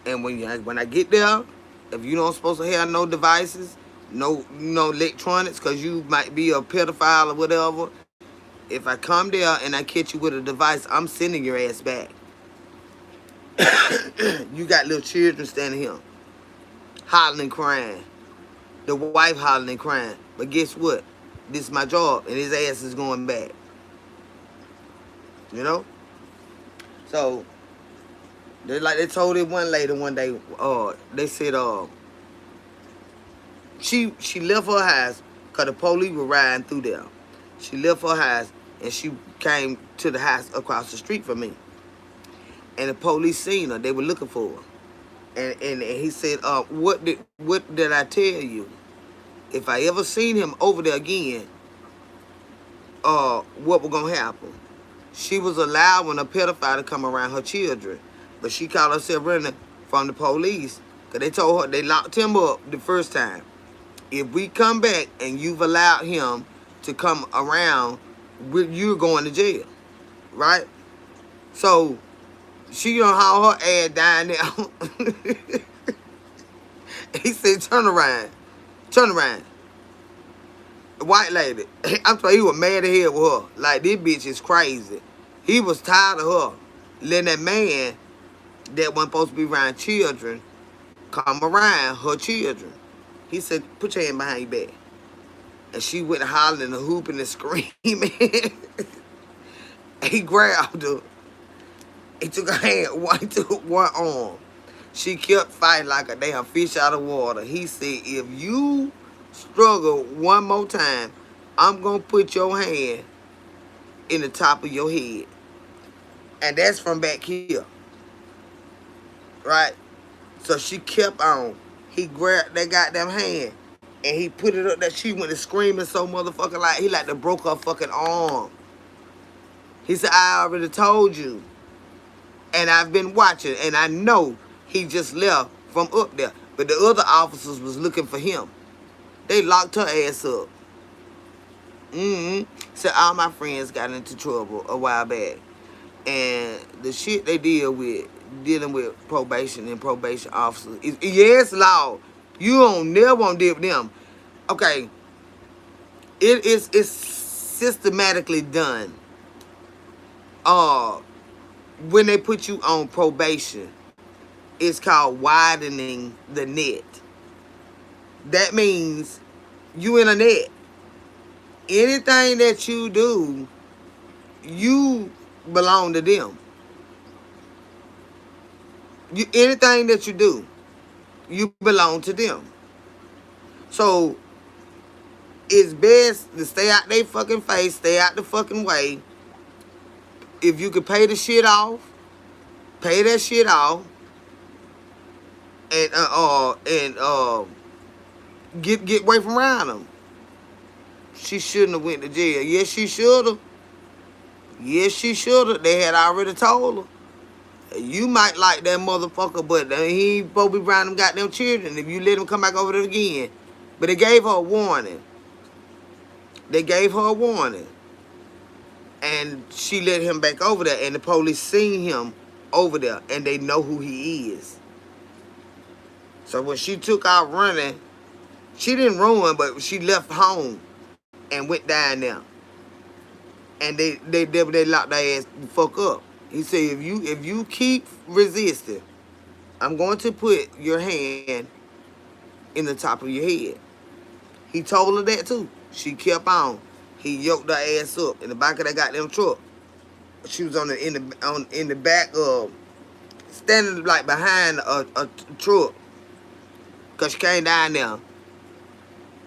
Speaker 1: And when I get there, if you don't supposed to have no devices, no electronics, because you might be a pedophile or whatever, if I come there and I catch you with a device, I'm sending your ass back. You got little children standing here, hollering and crying. The wife hollering and crying. But guess what? This is my job, and his ass is going back. You know? So, they told it one lady one day, they said, she left her house because the police were riding through there. She left her house, and she came to the house across the street from me. And the police seen her. They were looking for her. And he said, what did I tell you? If I ever seen him over there again, what was going to happen? She was allowing a pedophile to come around her children. But she called herself running from the police. Because they told her, they locked him up the first time. If we come back and you've allowed him to come around, you're going to jail, right? So she done haul her ass down there. He said, turn around. Turn around. White lady. I'm sorry, he was mad as hell with her. Like, this bitch is crazy. He was tired of her letting that man that wasn't supposed to be around children come around her children. He said, put your hand behind your back. And she went hollering and hooping and screaming. He grabbed her. He took her hand, he took one arm. She kept fighting like a damn fish out of water. He said, if you struggle one more time, I'm going to put your hand in the top of your head. And that's from back here. Right? So she kept on. He grabbed that goddamn hand and he put it up that she went to screaming so motherfucking like he like to broke her fucking arm. He said, I already told you. And I've been watching and I know he just left from up there. But the other officers was looking for him. They locked her ass up. So all my friends got into trouble a while back. And the shit they deal with, dealing with probation and probation officers, yes, law. You don't never want to deal with them. Okay, it's systematically done. When they put you on probation, it's called widening the net. That means you in a net. Anything that you do, you belong to them. Anything that you do, you belong to them. So it's best to stay out their fucking face, stay out the fucking way. If you could pay the shit off, pay that shit off, and get away from around them. She shouldn't have went to jail. Yes, she should have. Yes, she should have. They had already told her. You might like that motherfucker, but he ain't supposed to be around them goddamn children if you let him come back over there again. But they gave her a warning. They gave her a warning. And she let him back over there, and the police seen him over there, and they know who he is. So when she took out running, she didn't run, but she left home and went down there. And they locked their ass the fuck up. He said, if you keep resisting, I'm going to put your hand in the top of your head. He told her that too. She kept on. He yoked her ass up in the back of that goddamn truck. She was in the back standing like behind a truck. Cause she came down there.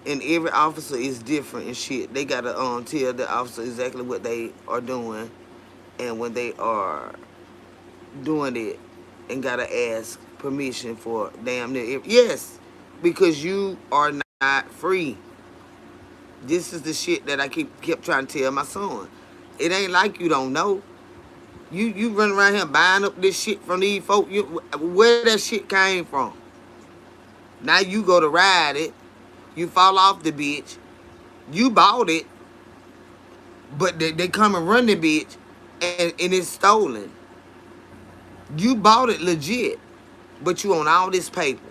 Speaker 1: And every officer is different and shit. They gotta tell the officer exactly what they are doing, and when they are doing it, and gotta ask permission for damn near yes, because you are not free. This is the shit that I kept trying to tell my son. It ain't like you don't know. You run around here buying up this shit from these folk. Where that shit came from? Now you go to ride it. You fall off the bitch. You bought it. But they come and run the bitch. And it's stolen. You bought it legit. But you on all this paper.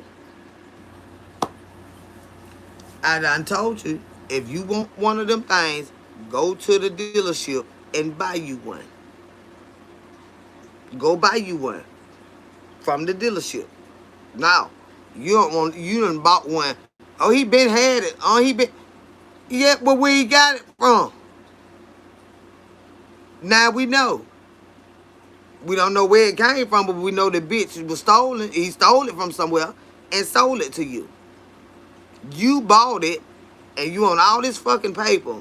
Speaker 1: I done told you. If you want one of them things, go to the dealership and buy you one. Go buy you one. From the dealership. Now, you done bought one. Oh, he been had it. Oh, he been. Yeah, but where he got it from? Now we know. We don't know where it came from, but we know the bitch was stolen. He stole it from somewhere and sold it to you. You bought it, and you on all this fucking paper.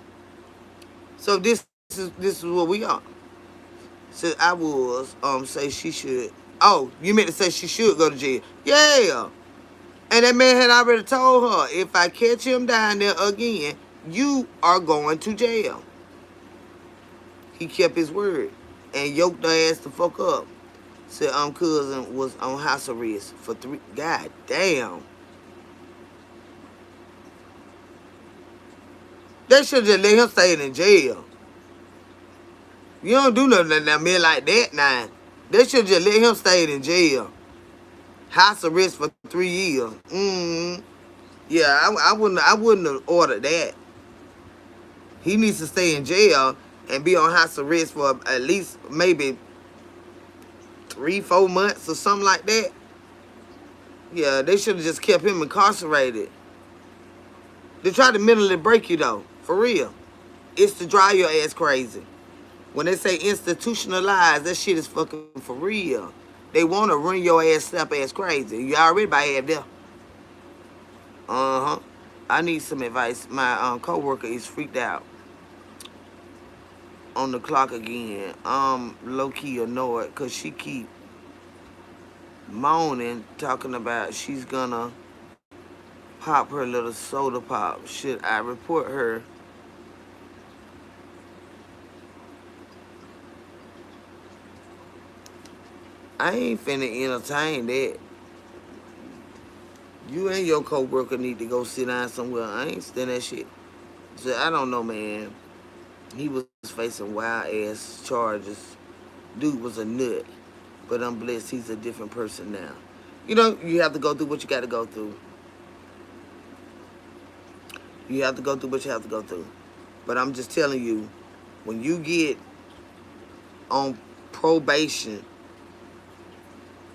Speaker 1: So this is what we are. So I was say she should. Oh, you meant to say she should go to jail? Yeah. And that man had already told her, if I catch him down there again, you are going to jail. He kept his word and yoked her ass the fuck up. Said cousin was on house arrest for 3. God damn. They should just let him stay in jail. You don't do nothing to that man like that now. They should just let him stay in jail. House arrest for 3 years. Yeah, I wouldn't have ordered that. He needs to stay in jail and be on house arrest for at least maybe 3, 4 months or something like that. Yeah, they should have just kept him incarcerated. They try to mentally break you though, for real. It's to drive your ass crazy. When they say institutionalized, that shit is fucking for real. They want to run your ass up ass crazy. You already by half there. Uh-huh. I need some advice. My coworker is freaked out on the clock again. Low-key annoyed because she keep moaning, talking about she's gonna pop her little soda pop. Should I report her? I ain't finna entertain that. You and your coworker need to go sit down somewhere. I ain't stand that shit. So I don't know, man. He was facing wild ass charges. Dude was a nut. But I'm blessed he's a different person now. You know, you have to go through what you gotta go through. You have to go through what you have to go through. But I'm just telling you, when you get on probation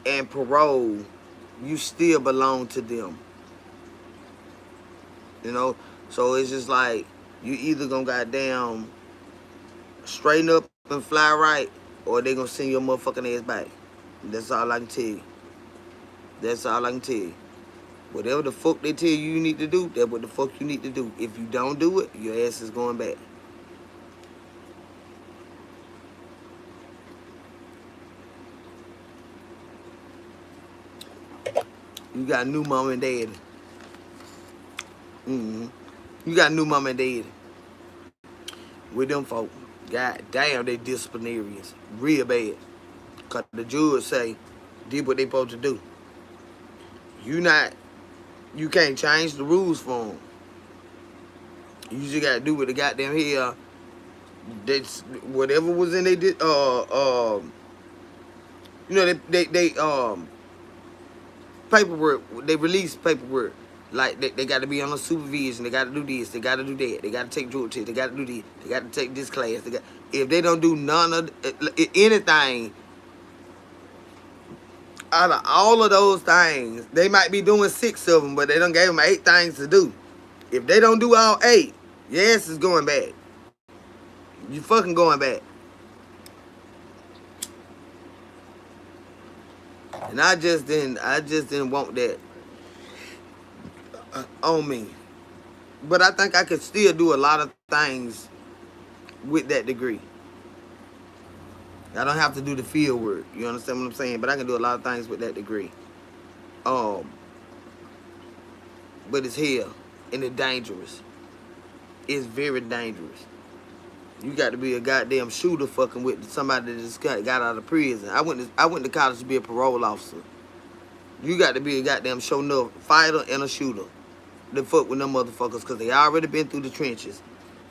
Speaker 1: and parole, you still belong to them. You know? So it's just like, you either gonna goddamn straighten up and fly right, or they gonna send your motherfucking ass back. That's all I can tell you. That's all I can tell you. Whatever the fuck they tell you need to do, that's what the fuck you need to do. If you don't do it, your ass is going back. You got new mom and dad. You got new mom and dad. With them folk. God damn, they disciplinarians. Real bad. Cause the judge say, did what they supposed to do. You can't change the rules for them. You just gotta do what the goddamn hell. That's whatever was in they did. You know they paperwork. They release paperwork. Like they got to be on a supervision. They got to do this. They got to do that. They got to take drug tests. They got to do this. They got to take this class. If they don't do none of anything out of all of those things, they might be doing 6 of them, but they done gave them 8 things to do. If they don't do all 8, your ass is going back. You fucking going back. And I just didn't want that on me. But I think I could still do a lot of things with that degree. I don't have to do the field work. You understand what I'm saying? But I can do a lot of things with that degree. Um, but it's hell and it's dangerous. It's very dangerous. You got to be a goddamn shooter fucking with somebody that just got out of prison. I went to college to be a parole officer. You got to be a goddamn show enough fighter and a shooter. To fuck with them motherfuckers because they already been through the trenches.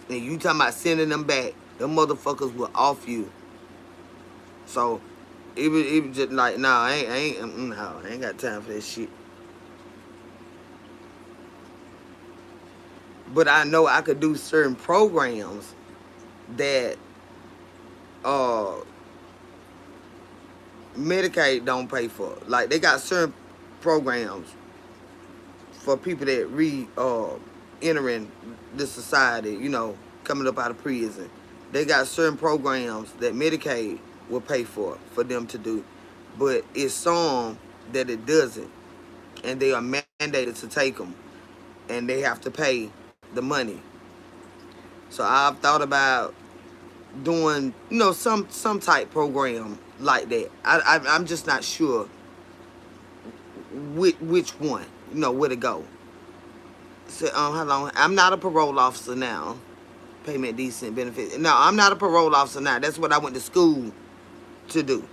Speaker 1: And you talking about sending them back, them motherfuckers will off you. So it was just like, nah, I ain't got time for that shit. But I know I could do certain programs that Medicaid don't pay for. Like they got certain programs for people that entering the society, you know, coming up out of prison. They got certain programs that Medicaid will pay for them to do. But it's some that it doesn't. And they are mandated to take them. And they have to pay the money. So I've thought about doing, you know, some type program like that. I'm just not sure which one, you know, where to go. So, how long? I'm not a parole officer now. Payment decent benefits. No, I'm not a parole officer now. That's what I went to school to do.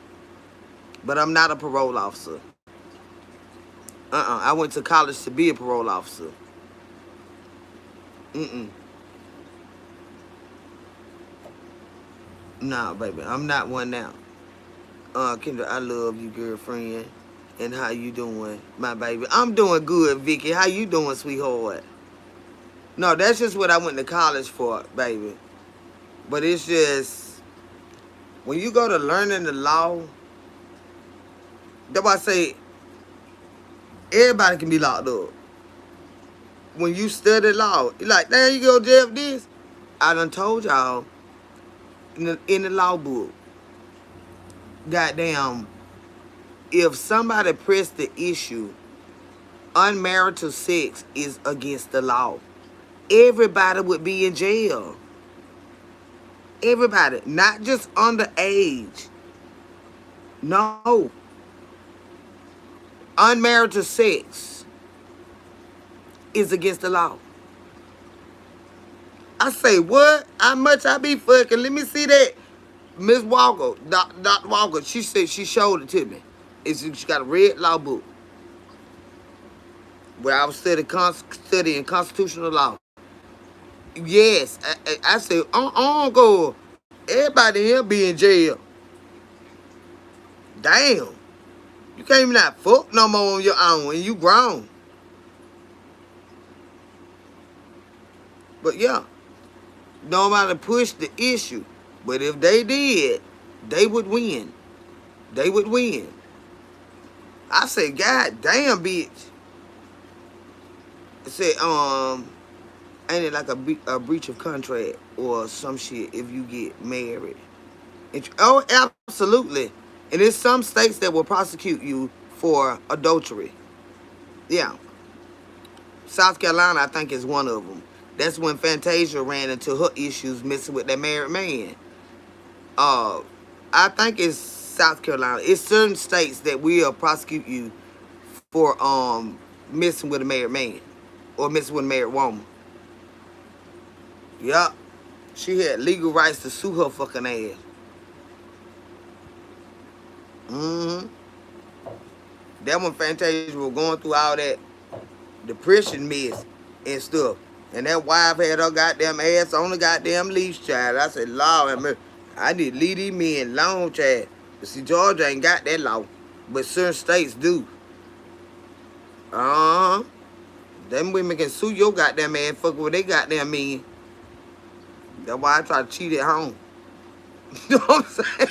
Speaker 1: But I'm not a parole officer. I went to college to be a parole officer. Nah, baby, I'm not one now. Kendra, I love you, girlfriend. And how you doing, my baby? I'm doing good, Vicky. How you doing, sweetheart? No, that's just what I went to college for, baby. But it's just when you go to learning the law, that's why I say everybody can be locked up. When you study law, you're like, damn, you go to jail for this. I done told y'all in the law book, goddamn, if somebody pressed the issue, unmarital sex is against the law. Everybody would be in jail. Everybody, not just underage. No. Unmarital sex is against the law. I say, what? How much I be fucking? Let me see that. Miss Walker, Dr. Walker, she said she showed it to me. She got a red law book where I was studying constitutional law. Yes, I said, go. Everybody here be in jail. Damn. You can't even not fuck no more on your own and you grown. But yeah, nobody pushed the issue. But if they did, they would win. They would win. I said, God damn, bitch. I said, ain't it like a breach of contract or some shit if you get married? Oh, absolutely. And there's some states that will prosecute you for adultery. Yeah. South Carolina, I think, is one of them. That's when Fantasia ran into her issues messing with that married man. I think it's South Carolina. It's certain states that will prosecute you for messing with a married man or messing with a married woman. Yup. She had legal rights to sue her fucking ass. Mm-hmm. That when Fantasia was going through all that depression mess and stuff. And that wife had her goddamn ass on the goddamn leash, child. I said, Lord, I need to leave these men alone, child. But see, Georgia ain't got that law. But certain states do. Uh-huh. Them women can sue your goddamn ass, fuck with they goddamn men. That's why I try to cheat at home. You know what I'm saying?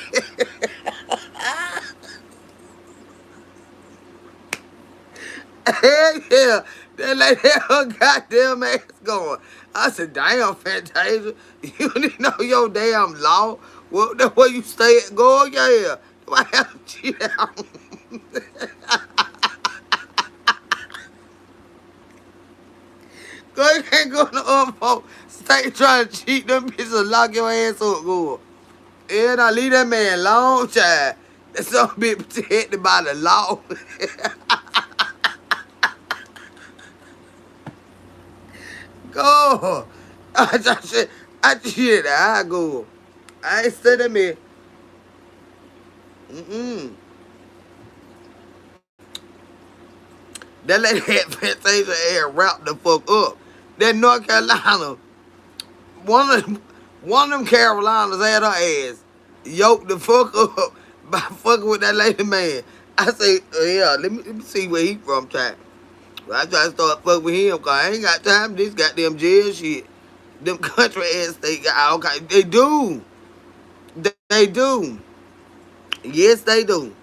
Speaker 1: Hell yeah. That lady had her goddamn ass going. I said, damn, Fantasia. You didn't know your damn law. Well, that's where you stay at. Go, yeah. Why have to cheat at home? Go, you can't go to other folks. Stay trying to cheat them bitches, lock your ass up, go. And I leave that man alone, child. That's some bitch protected by the law. Go. I cheated. I go. I ain't said that man. Mm-mm. That lady had Fantasia air wrapped the fuck up. That North Carolina, one of them Carolinas had her ass yoked the fuck up by fucking with that lady man. I say, yeah, let me see where he from, child. I try to start fucking with him, cause I ain't got time for this goddamn jail shit. Them country ass state got all kind. They do. They do. Yes, they do.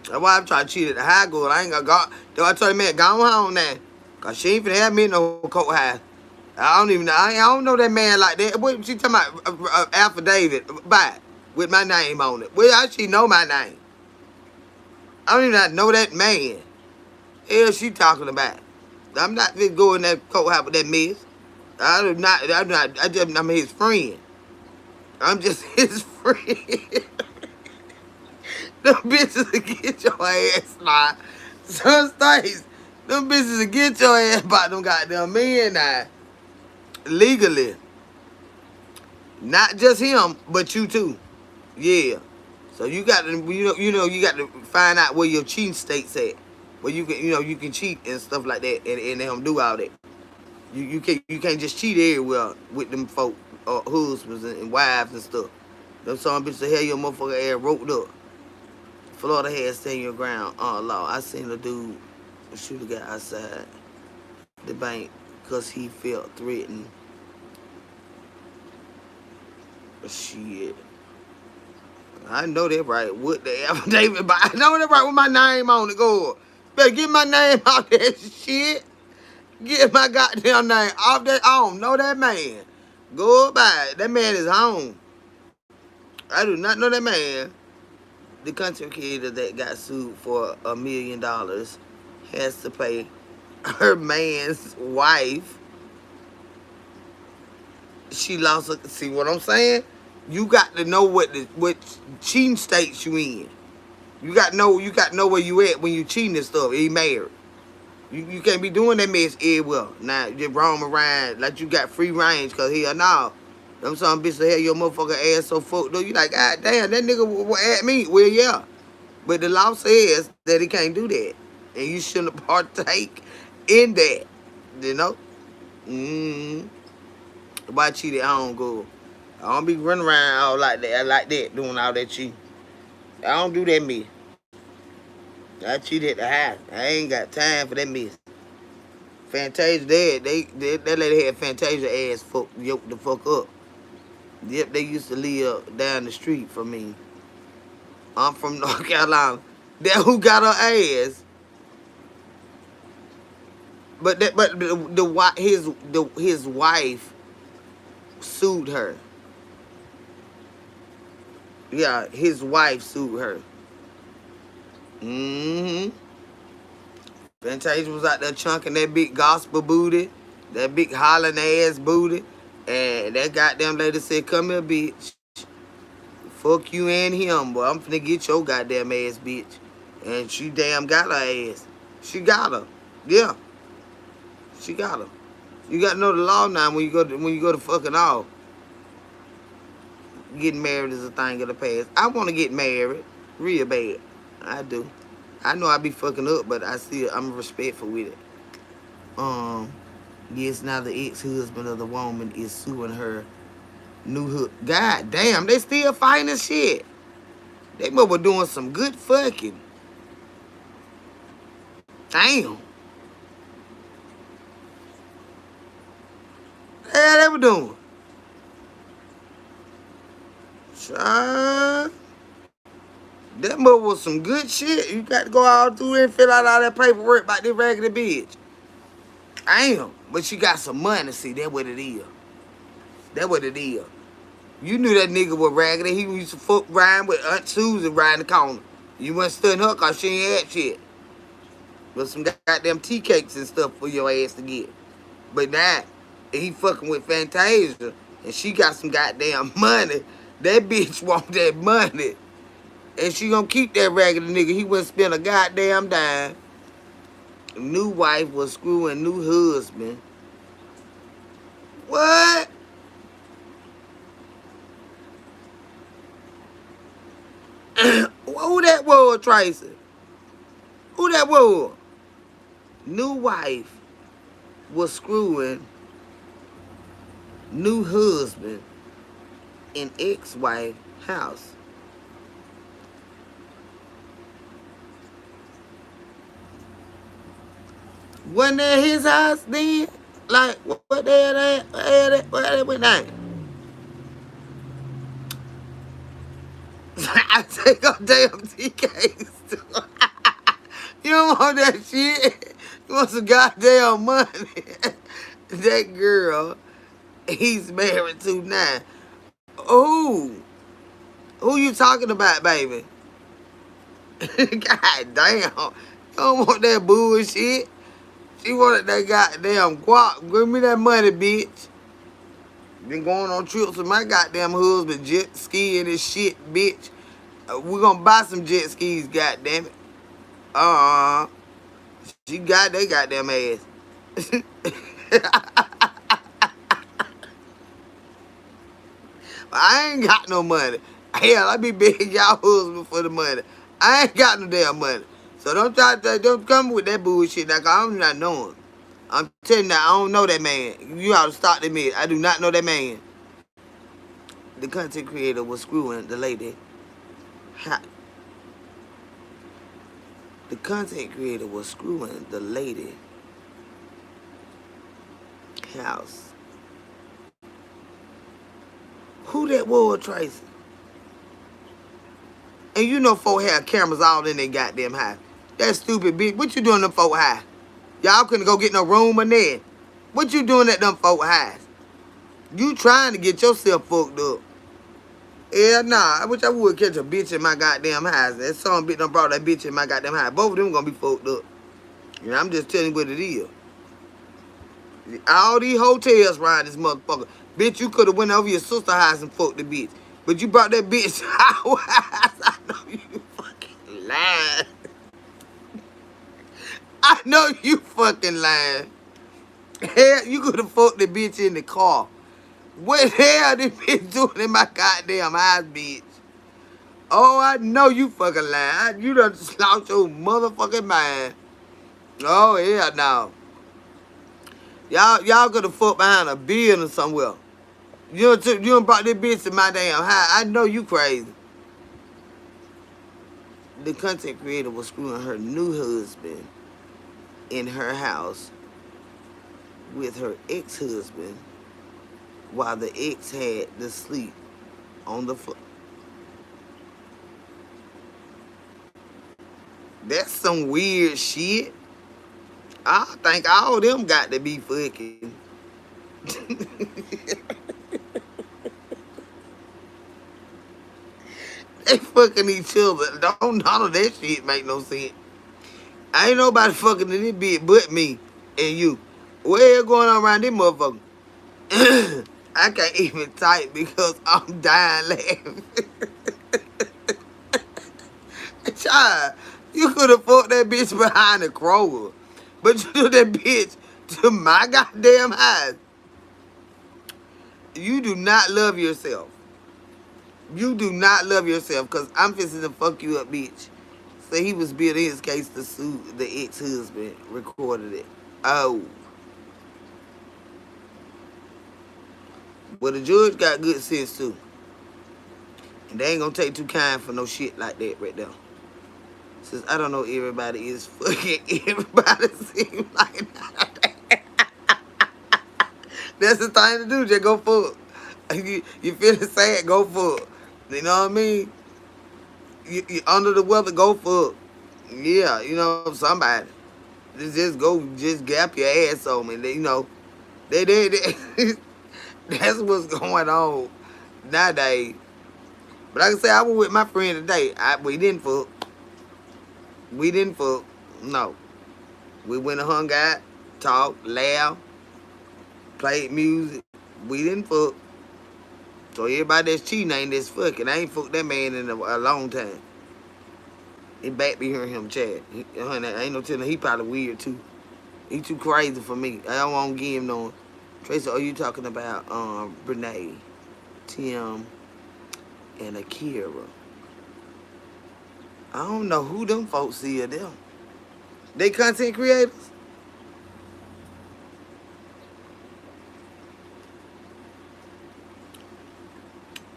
Speaker 1: That's why I'm trying to cheat at the high school. I ain't gonna go. That's why I told the man, go home now. Cause she ain't finna have me in no courthouse. I don't even know. I don't know that man like that. What she talking about? Affidavit. Bye. With my name on it. Well, I she know my name. I don't even know that man. Hell she talking about. I'm not finna go in that courthouse with that mess. I'm his friend. I'm just his friend. Them bitches will get your ass now. Some states, them bitches will get your ass about them goddamn men now. Legally. Not just him, but you too. Yeah. So you got to, you got to find out where your cheating state's at. Where you can, you can cheat and stuff like that, and they don't do all that. You can't just cheat everywhere with them folk, husbands and wives and stuff. Them some bitches that had your motherfucker ass roped up. Florida had stand your ground. Oh, Lord. I seen a dude shoot a guy outside the bank because he felt threatened. Shit. I know that right. What the affidavit? I know that right with my name on it. Go. Better get my name out that shit. Get my goddamn name off that. I don't know that man. Goodbye. That man is home. I do not know that man. The content creator that got sued for $1 million has to pay her man's wife. She lost her. See what I'm saying? You got to know what cheating states you in. You got to know where you at when you cheating and stuff. He married. You can't be doing that mess everywhere. Now, just roam around like you got free range, because hell no. Them some bitch that had your motherfucking ass so fucked up. You like, God damn, that nigga will at me. Well, yeah. But the law says that he can't do that. And you shouldn't partake in that. You know? If I cheated, I don't go. I don't be running around all like that, doing all that cheating. I don't do that mess. I cheat at the house. I ain't got time for that mess. Fantasia dead. That lady had Fantasia ass yoked the fuck up. Yep, they used to live down the street from me. I'm from North Carolina. That who got her ass. But his wife sued her. Yeah, his wife sued her. Fantasia was out there chunking that big gospel booty, that big hollering ass booty, and that goddamn lady said, "Come here, bitch. Fuck you and him, boy. I'm finna get your goddamn ass, bitch." And she damn got her ass. She got her. Yeah, she got her. You gotta know the law now when you go to fucking off. Getting married is a thing of the past. I want to get married real bad. I do. I know I be fucking up, but I'm respectful with it. Yes, now the ex-husband of the woman is suing her new hood. God damn, they still fighting this shit. They mother doing some good fucking. Damn. Hell, they were doing. Child. That mother was some good shit. You got to go all through and fill out all that paperwork about this raggedy bitch. Damn. But she got some money. See, that's what it is. That's what it is. You knew that nigga was raggedy. He used to fuck around with Aunt Susan around the corner. You wasn't studying her because she ain't had shit. But some goddamn tea cakes and stuff for your ass to get. But now, he fucking with Fantasia, and she got some goddamn money. That bitch want that money. And she gonna keep that raggedy nigga. He wouldn't spend a goddamn dime. New wife was screwing new husband. What? Who that was, Tracy? Who that was? New wife was screwing new husband in ex-wife house. Wasn't that his house then? Like, what the hell that went down? I take up damn TKs. You don't want that shit. You want some goddamn money. That girl, he's married to now. Who? Who you talking about, baby? God damn. You don't want that bullshit. She wanted that goddamn guap. Give me that money, bitch. Been going on trips with my goddamn husband, jet skiing and shit, bitch. We're gonna buy some jet skis, goddamn it. She got that goddamn ass. I ain't got no money. Hell, I be begging y'all husband for the money. I ain't got no damn money. So don't come with that bullshit. Like, I'm not knowing. I'm telling you, I don't know that man. You ought to stop that man. I do not know that man. The content creator was screwing the lady. The content creator was screwing the lady house. Who that was, Tracy? And you know folk had cameras all in their goddamn house. That stupid bitch. What you doing in them folk house? Y'all couldn't go get no room or nothing. What you doing at them folk house? You trying to get yourself fucked up. Yeah, nah. I wish I would catch a bitch in my goddamn house. That some bitch done brought that bitch in my goddamn house. Both of them gonna be fucked up. And I'm just telling you what it is. All these hotels around this motherfucker. Bitch, you could have went over your sister's house and fucked the bitch. But you brought that bitch to our house. I know you fucking lying. I know you fucking lying. Hell, you could have fucked the bitch in the car. What the hell this bitch doing in my goddamn house, bitch? Oh, I know you fucking lying. You done slouched your motherfucking mind. Oh, hell no. Y'all could have fucked behind a building somewhere. You done brought this bitch to my damn house. I know you crazy. The content creator was screwing her new husband in her house with her ex-husband while the ex had to sleep on the floor. That's some weird shit. I think all of them got to be fucking. They fucking each other. Don't none of that shit make no sense. Ain't nobody fucking in this bitch but me and you. What hell going on around this motherfucker? I can't even type because I'm dying laughing. Child, you could have fucked that bitch behind the Kroger. But you took that bitch to my goddamn house. You do not love yourself. You do not love yourself because I'm fixing to fuck you up, bitch. So he was building his case to sue the ex-husband, recorded it. Oh. Well, the judge got good sense too. And they ain't gonna take too kind for no shit like that right there. Since I don't know everybody is fucking everybody seems like that. That's the thing to do, just go fuck. You feeling sad, go fuck. You know what I mean? You under the weather, go fuck. Yeah, you know, somebody. Just go, just gap your ass on me. You know, they that's what's going on nowadays. But like I said, I was with my friend today. We didn't fuck. We didn't fuck. No. We went and hung out, talked, laughed, played music. We didn't fuck. So everybody that's cheating ain't this fucking. I ain't fucked that man in a long time. He back be hearing him chat. Honey, ain't no telling. He probably weird too. He too crazy for me. I don't want to give him no. Tracy, are you talking about Renee, Tim, and Akira? I don't know who them folks see of them. They content creators?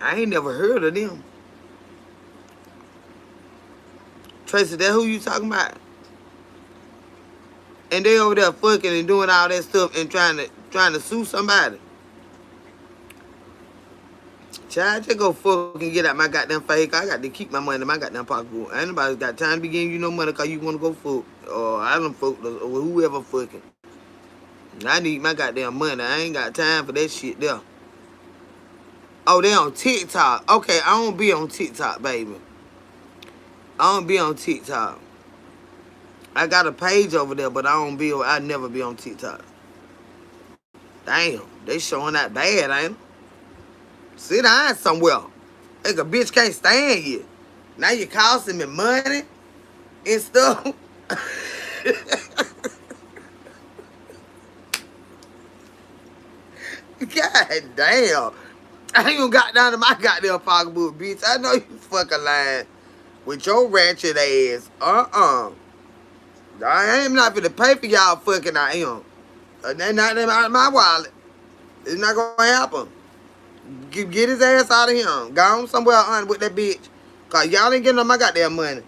Speaker 1: I ain't never heard of them. Tracy, that who you talking about? And they over there fucking and doing all that stuff and trying to sue somebody. Child, just go fucking get out my goddamn face. I got to keep my money in my goddamn pocketbook. Ain't nobody got time to be giving you no money because you want to go fuck. Or I don't fuck, or whoever fucking. I need my goddamn money. I ain't got time for that shit there. Oh, they on TikTok. Okay, I don't be on TikTok, baby. I don't be on TikTok. I got a page over there, but I never be on TikTok. Damn, they showing that bad, ain't they? Sit down somewhere. Like a bitch can't stand you. Now you costing me money and stuff. God damn. I ain't even got down to my goddamn pocketbook, bitch. I know you fucking lying with your ratchet ass. I ain't not finna pay for y'all fucking I am. They not in my wallet. It's not gonna happen. Get his ass out of here. Go on somewhere on with that bitch. Cause y'all ain't getting on my goddamn money.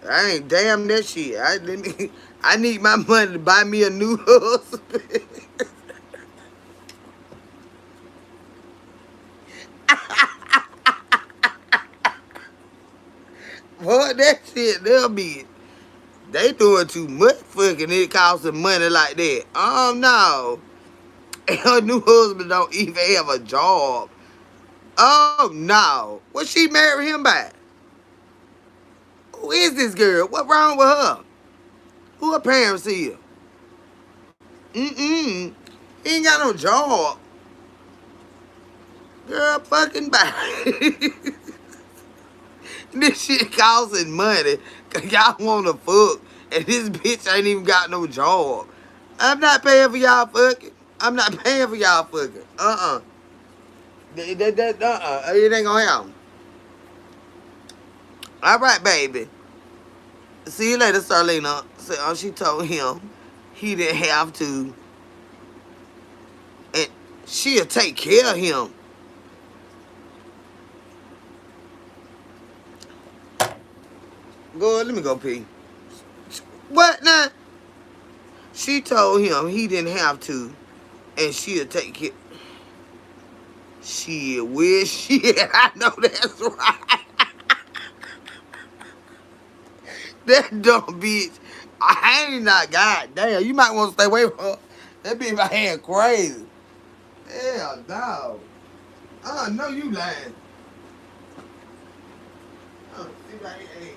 Speaker 1: I ain't damn that shit. I need my money to buy me a new husband. Fuck that shit, they'll be. They doing too much fucking it costing money like that. No. Her new husband don't even have a job. Oh no. What she married him by? Who is this girl? What wrong with her? Who her parents is? Mm-mm. He ain't got no job. Girl, fucking bye. This shit costing money. Cause y'all wanna fuck. And this bitch ain't even got no job. I'm not paying for y'all fucking. I'm not paying for y'all fucking. It ain't gonna happen. All right, baby. See you later, Starlina. So, she told him he didn't have to. And she'll take care of him. Go, let me go pee. What now? She told him he didn't have to. And she'll take care. Shit, where she at? I know that's right. That dumb bitch. I ain't not goddamn. You might want to stay away from her. That bitch my hand crazy. Hell no. I know you lying. See right here.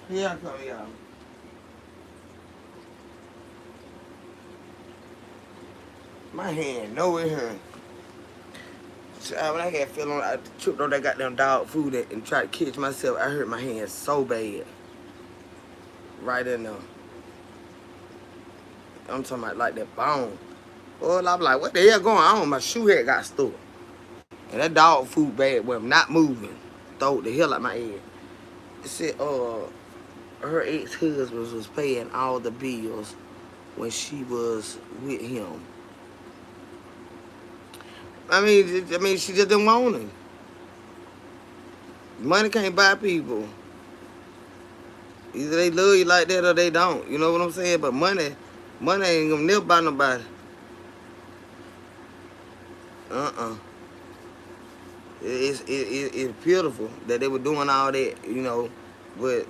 Speaker 1: Here I come, y'all. My hand nowhere here. So, when I had fell on, I tripped on that goddamn dog food and tried to catch myself. I hurt my hand so bad. Right in there. I'm talking about like that bone. Well, I'm like, what the hell going on? My shoe head got stuck. And that dog food bad was not moving. Throw the hell out my head. It said, her ex-husband was paying all the bills when she was with him. I mean, she just didn't want him. Money can't buy people. Either they love you like that or they don't. You know what I'm saying? But money ain't gonna never buy nobody. Uh-uh. It's beautiful that they were doing all that, but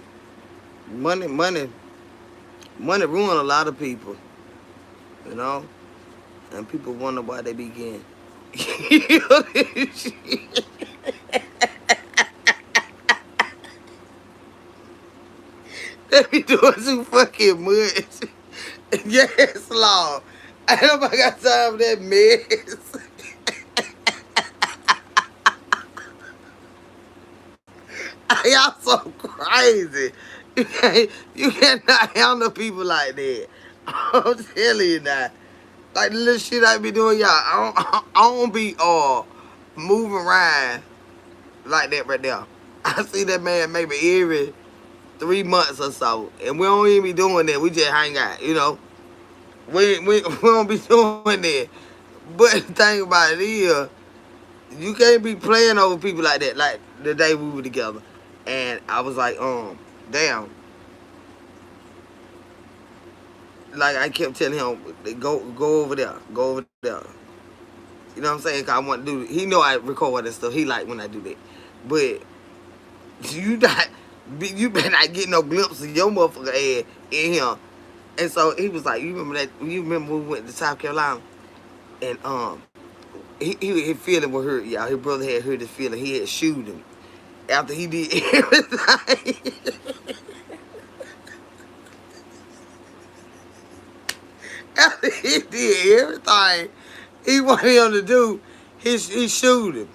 Speaker 1: money, money, money ruined a lot of people, you know, and people wonder why they begin. They be doing too fucking much. Yes, Lord. Ain't nobody got time for that mess. Y'all so crazy. You cannot handle people like that. I'm telling you that. Like the little shit I be doing, y'all. I don't be moving around like that right there. I see that man maybe every 3 months or so, and we don't even be doing that. We just hang out. We don't be doing that. But the thing about it is, you can't be playing over people like that. Like the day we were together, and I was like, damn. Like I kept telling him, go over there, go over there. You know what I'm saying? 'Cause I want to do. He know I record and stuff. He like when I do that, but you not, you better not get no glimpse of your motherfucker ass in him. And so he was like, you remember that? You remember when we went to South Carolina, and his feeling was hurt, y'all. His brother had hurt his feeling. He had shoot him after he did everything. After he did everything he wanted him to do, he shoot him.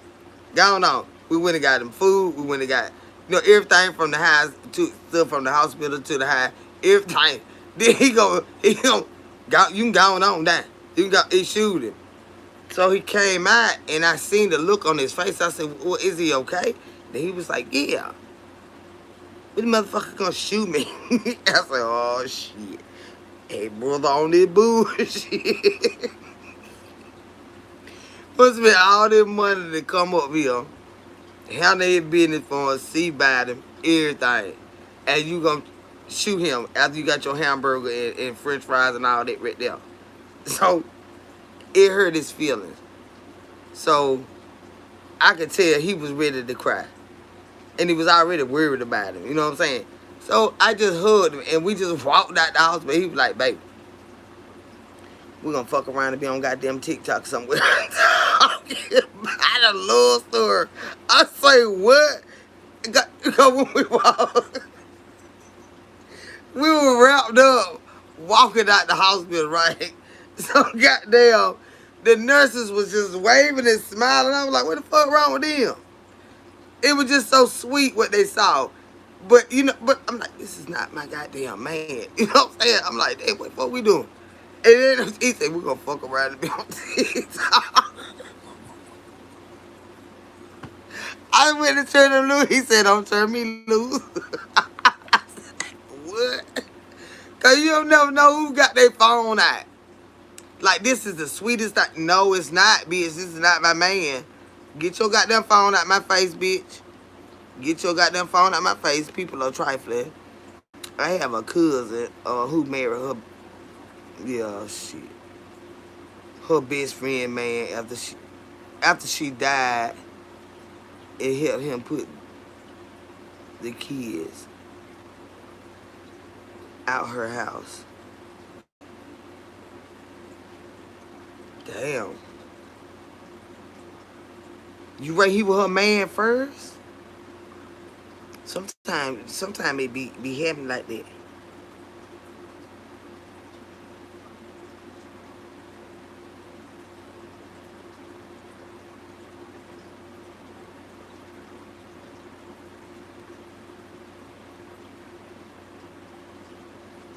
Speaker 1: Gone on. We went and got him food. We went and got everything from the house to stuff from the hospital to the house. Everything. Then you can go on down. He shoot him. So he came out and I seen the look on his face. I said, well, is he okay? Then he was like, yeah. But the motherfucker gonna shoot me. I said, oh shit. Hey brother on this bullshit. Must be all this money to come up here. Handle his business for him, see about him, everything. And you gonna shoot him after you got your hamburger and french fries and all that right there. So it hurt his feelings. So I could tell he was ready to cry. And he was already worried about him. You know what I'm saying? So I just hugged him and we just walked out the house. But he was like, baby, we're gonna fuck around and be on goddamn TikTok somewhere. Talking about a love story. I say, what? Because when we were wrapped up walking out the hospital, right? So goddamn, the nurses was just waving and smiling. I was like, what the fuck wrong with them? It was just so sweet what they saw. But I'm like, this is not my goddamn man. You know what I'm saying? I'm like, hey, what the fuck we doing? And then he said, we're gonna fuck around and be on TikTok. I went to turn him loose. He said, don't turn me loose. What? Cause you don't never know who got their phone out. Like, this is the sweetest thing. No, it's not, bitch. This is not my man. Get your goddamn phone out my face, bitch. Get your goddamn phone out my face. People are trifling. I have a cousin who married her. Yeah, shit. Her best friend, man, after she died, it helped him put the kids out her house. Damn. You right here with her man first? Sometimes it be happening like that.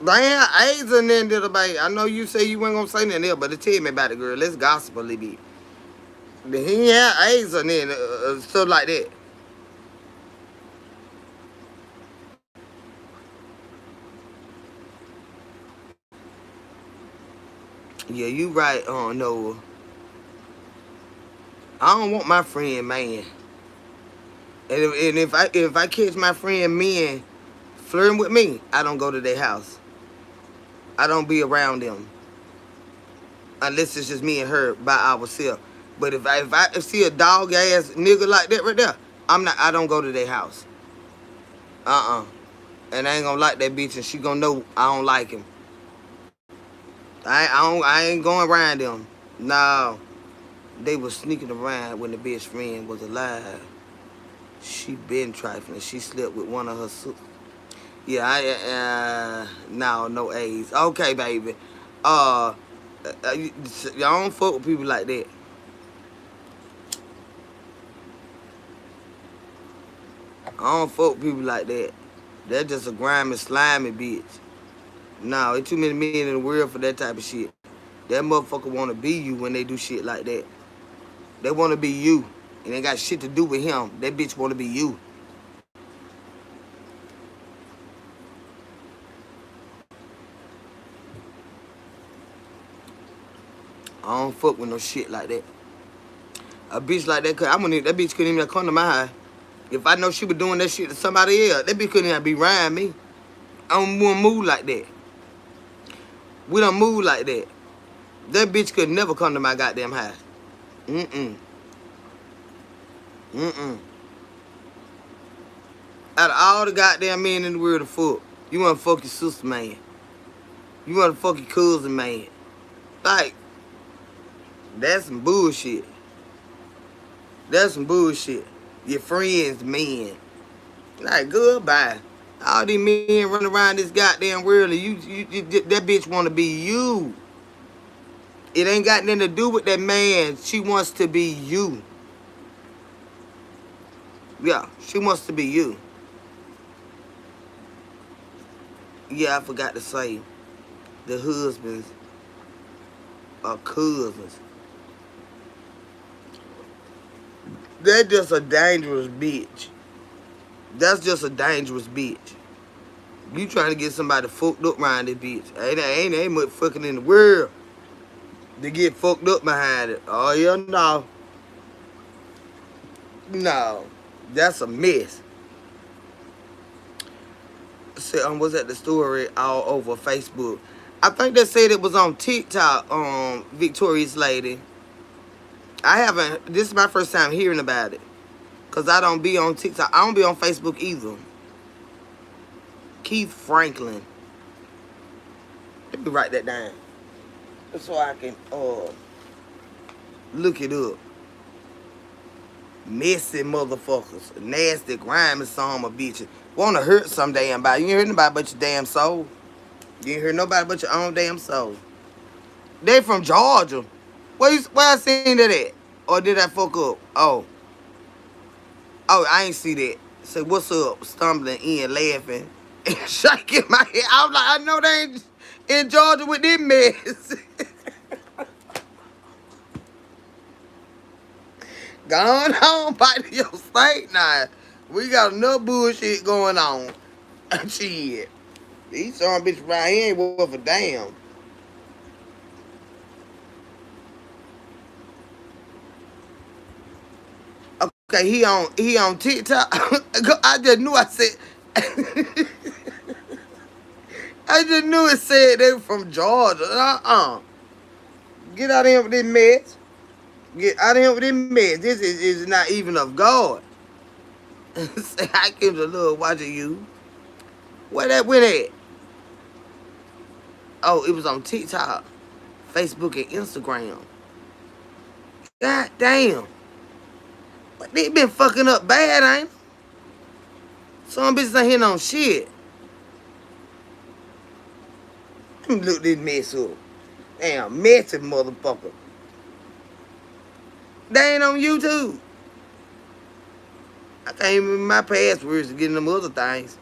Speaker 1: Damn, AIDS and then did about it. I know you say you weren't gonna say nothing else, but tell me about it, girl. Let's gossip a little bit. But he had AIDS and then stuff like that. Yeah, you right, Noah. I don't want my friend man. And if I catch my friend men flirting with me, I don't go to their house. I don't be around them unless it's just me and her by ourselves. But if I see a dog ass nigga like that right there, I don't go to their house. And I ain't gonna like that bitch, and she gonna know I don't like him. I ain't going around them. No, they was sneaking around when the best friend was alive. She been trifling. She slept with one of her sisters. Yeah, no A's. Okay, baby. Y'all don't fuck with people like that. I don't fuck with people like that. They're just a grimy, slimy bitch. No, it's too many men in the world for that type of shit. That motherfucker want to be you when they do shit like that. They want to be you. It ain't got shit to do with him. That bitch want to be you. I don't fuck with no shit like that. A bitch like that, that bitch couldn't even come to my house. If I know she was doing that shit to somebody else, that bitch couldn't even be around me. I don't move like that. We don't move like that. That bitch could never come to my goddamn house. Mm-mm. Mm-mm. Out of all the goddamn men in the world to fuck, you want to fuck your sister, man. You want to fuck your cousin, man. Like, that's some bullshit. That's some bullshit. Your friends, men. Like, goodbye. All these men running around this goddamn world, and that bitch want to be you. It ain't got nothing to do with that man. She wants to be you. Yeah, she wants to be you. Yeah, I forgot to say, the husbands are cousins. That's just a dangerous bitch. That's just a dangerous bitch. You trying to get somebody fucked up around this bitch. Ain't much fucking in the world to get fucked up behind it. Oh, yeah, no. No. That's a mess. Was at the story all over Facebook. I think they said it was on TikTok, Victorious Lady. I haven't, this is my first time hearing about it. Because I don't be on TikTok. I don't be on Facebook either. Keith Franklin. Let me write that down. So I can look it up. Messy motherfuckers. Nasty, grimy son of bitches. Want to hurt some damn body. You ain't heard nobody but your damn soul. You ain't heard nobody but your own damn soul. They from Georgia. Where I seen that at? Or did I fuck up? Oh, I ain't see that. Say, what's up? Stumbling in, laughing, and shaking my head. I was like, I know they ain't in Georgia with this mess. Gone on back to your state now. We got enough bullshit going on. Shit. These son bitches around here ain't worth a damn. Okay, he on TikTok. I just knew I said I just knew it said they were from Georgia. Get out of here with this mess. Get out of here with this mess. This is not even of God. Say, I came to love watching you. Where that went at? Oh, it was on TikTok, Facebook, and Instagram. God damn. But they been fucking up bad, ain't they? Some bitches ain't hitting on shit. Let me look this mess up. Damn, messy motherfucker. They ain't on YouTube. I can't even remember my passwords to get them other things.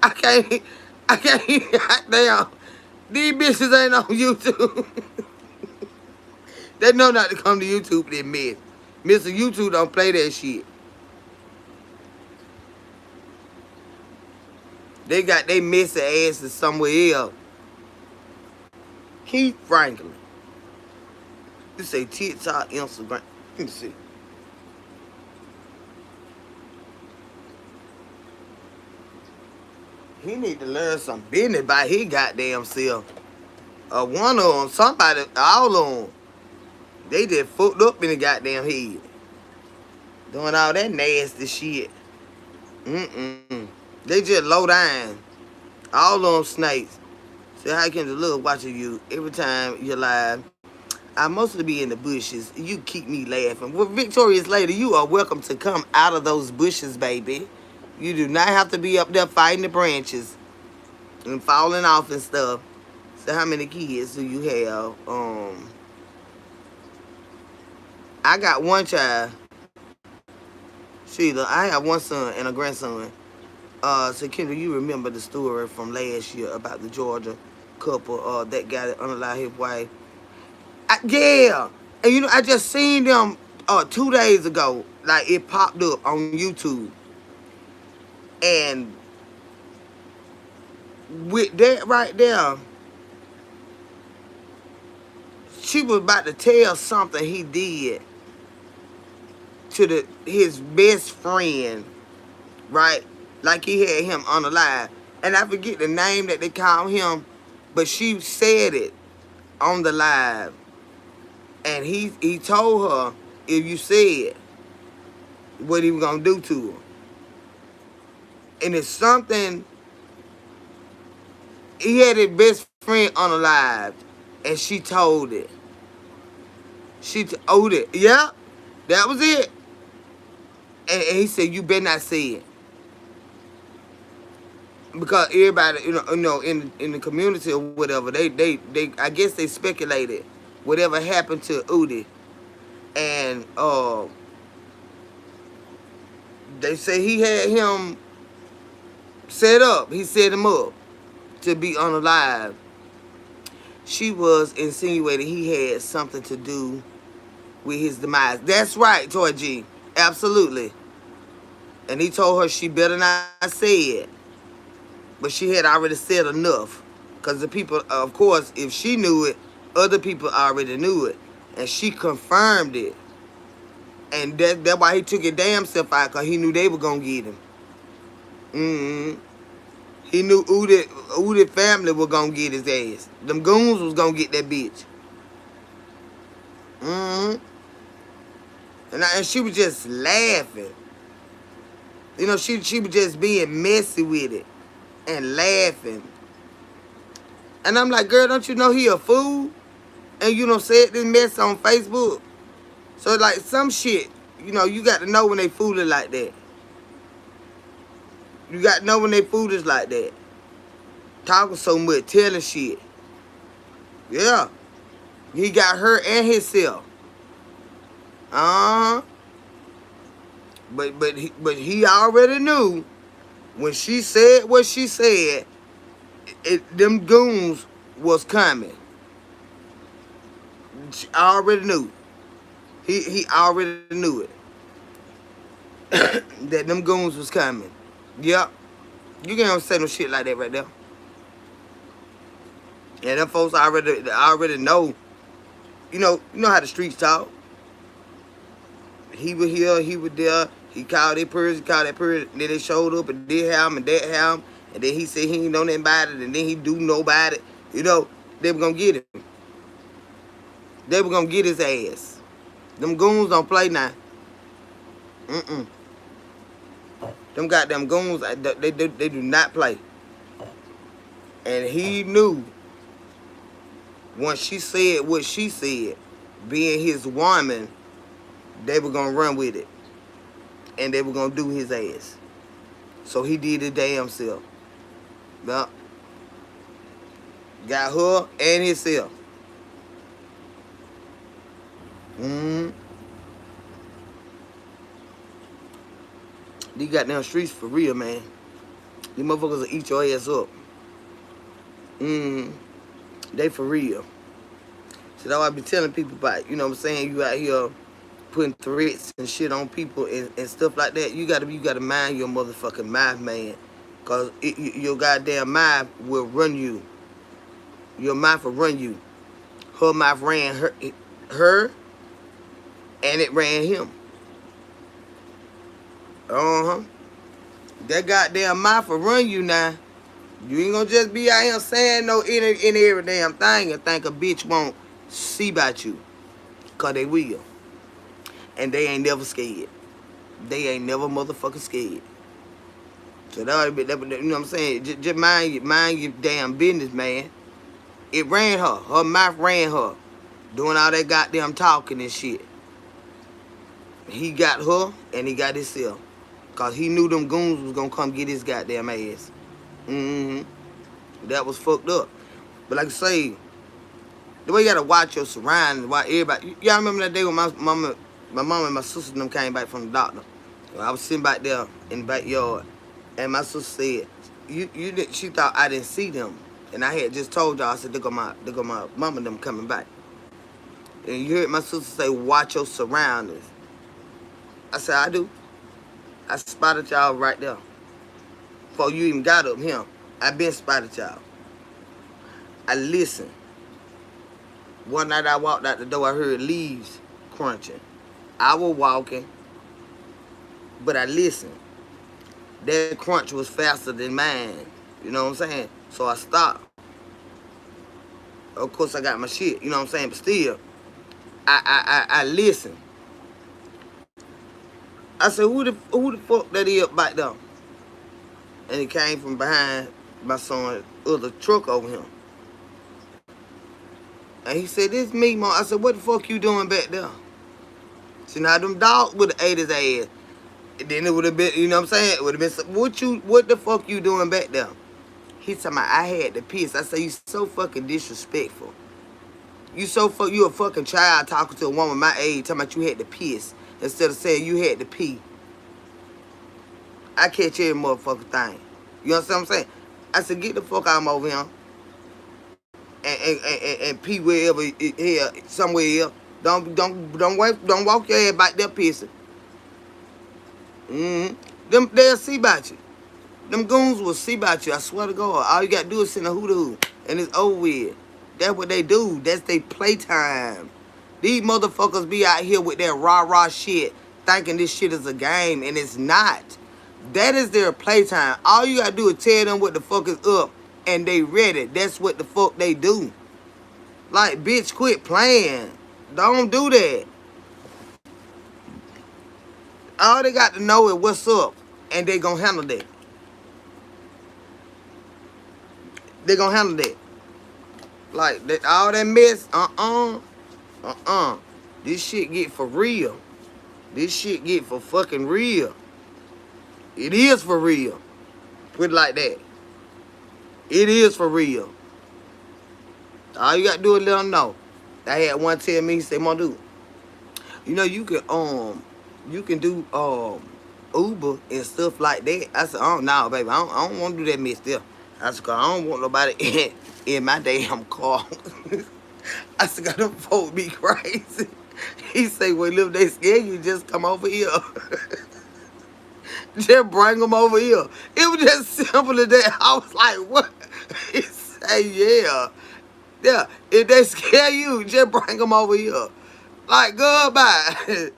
Speaker 1: I can't, damn. These bitches ain't on YouTube. They know not to come to YouTube for that mess. Mr. YouTube don't play that shit. They got they messy asses somewhere else. Keith Franklin. You say TikTok, Instagram. Let me see. He need to learn some business by his goddamn self. One of them, somebody, all of them, they just fucked up in the goddamn head. Doing all that nasty shit. Mm-mm. They just low down. All of them snakes. So how can the look watching you every time you're live? I mostly be in the bushes. You keep me laughing. Well, Victorious Lady, you are welcome to come out of those bushes, baby. You do not have to be up there fighting the branches and falling off and stuff. So how many kids do you have? I got one child, Sheila. I have one son and a grandson. So Kendra, you remember the story from last year about the Georgia couple, that guy that unalived his wife. Yeah. And you know, I just seen them 2 days ago. Like it popped up on YouTube. And with that right there, she was about to tell something he did to his best friend, right? Like he had him unalive. And I forget the name that they called him, but she said it on the live. And he told her, if you said what he was gonna do to her. And it's something, he had his best friend unalived, and she told it. She told it. Yeah, that was it. And he said, you better not say it. Because everybody, in the community or whatever, they I guess they speculated whatever happened to Udi. And they say he had him set up. He set him up to be unalive. She was insinuating he had something to do with his demise. That's right, Toy G. Absolutely. And he told her she better not say it. But she had already said enough. Because the people, of course, if she knew it, other people already knew it. And she confirmed it. And that's why he took his damn self out, because he knew they were going to get him. Mm-hmm. He knew Udi family was going to get his ass. Them goons was going to get that bitch. Mm-hmm. And she was just laughing. You know, she was just being messy with it. And laughing. And I'm like, girl, don't you know he a fool? And you know, said this mess on Facebook. So like some shit, you know, you got to know when they fooling like that. You got to know when they foolish like that. Talking so much, telling shit. Yeah. He got her and himself. Uh-huh. But he already knew when she said what she said, them goons was coming. She already knew. He already knew it. That them goons was coming. Yep. You can't say no shit like that right there. And them folks already know. You know how the streets talk. He was here, he was there. He called that person, and then they showed up and did him and that him. And then he said he ain't know nothing about it, and then he do know about it. You know, they were gonna get him. They were gonna get his ass. Them goons don't play now. Mm-mm. Them goddamn goons, they do not play. And he knew once she said what she said, being his woman, they were gonna run with it. And they were gonna do his ass. So he did it damn self. Well, got her and himself. Mm-hmm. These goddamn streets for real, man. These motherfuckers will eat your ass up. They for real. So that's what I be telling people about. You know what I'm saying? You out here putting threats and shit on people and stuff like that. You gotta mind your motherfucking mouth, man. Cause your goddamn mouth will run you. Your mouth will run you. Her mouth ran her and it ran him. Uh-huh. That goddamn mouth will run you now. You ain't gonna just be out here saying no in every damn thing and think a bitch won't see about you. Cause they will. And they ain't never scared. They ain't never motherfucking scared. So you know what I'm saying? Just mind your damn business, man. It ran her. Her mouth ran her. Doing all that goddamn talking and shit. He got her and he got himself. Cause he knew them goons was gonna come get his goddamn ass. Mm-hmm. That was fucked up. But like I say, the way you gotta watch your surroundings, watch everybody. Y'all remember that day when my mama and my sister and them came back from the doctor? I was sitting back there in the backyard, and my sister said, "You did." She thought I didn't see them, and I had just told y'all. I said, they got my mama and them coming back." And you heard my sister say, "Watch your surroundings." I said, "I do." I spotted y'all right there before you even got up here. I been spotted y'all. I listened. One night I walked out the door, I heard leaves crunching. I was walking, but I listened. That crunch was faster than mine. You know what I'm saying? So I stopped. Of course I got my shit, you know what I'm saying? But still, I listened. I said, who the fuck that is back there? And it came from behind my son's other truck over him. And he said, "This me, Mom." I said, "What the fuck you doing back there?" See, now them dogs would have ate his ass. And then it would have been, you know what I'm saying? It would have been, what the fuck you doing back there? He told me I had to piss. I said, "You so fucking disrespectful. You a fucking child talking to a woman my age, talking about you had to piss instead of saying you had to pee. I catch every motherfucking thing." You understand what I'm saying? I said, "Get the fuck out of over here and pee wherever here, somewhere else. Don't walk your ass back there pissing. They'll see about you. Them goons will see about you. I swear to God. All you gotta do is send a hoodoo and it's over with. That's what they do. That's their playtime. These motherfuckers be out here with their rah-rah shit thinking this shit is a game, and it's not. That is their playtime. All you gotta do is tell them what the fuck is up, and they ready. That's what the fuck they do. Like, bitch, quit playing. Don't do that. All they got to know is what's up, and they gonna handle that. They gonna handle that. Like, all that mess, This shit get for real. This shit get for fucking real. It is for real. Put it like that. It is for real. All you gotta do is let them know. I had one tell me, he said, "My dude, you know you can do Uber and stuff like that." I said, "Oh no, baby, I don't want to do that mess there." I said, "Cause I don't want nobody in my damn car." I said, "God, them folk be crazy." He said, "Well, if they scared you, just come over here." Just bring them over here. It was just simple as that. I was like, "What?" He said, "Yeah. Yeah, if they scare you, just bring them over here." Like, goodbye.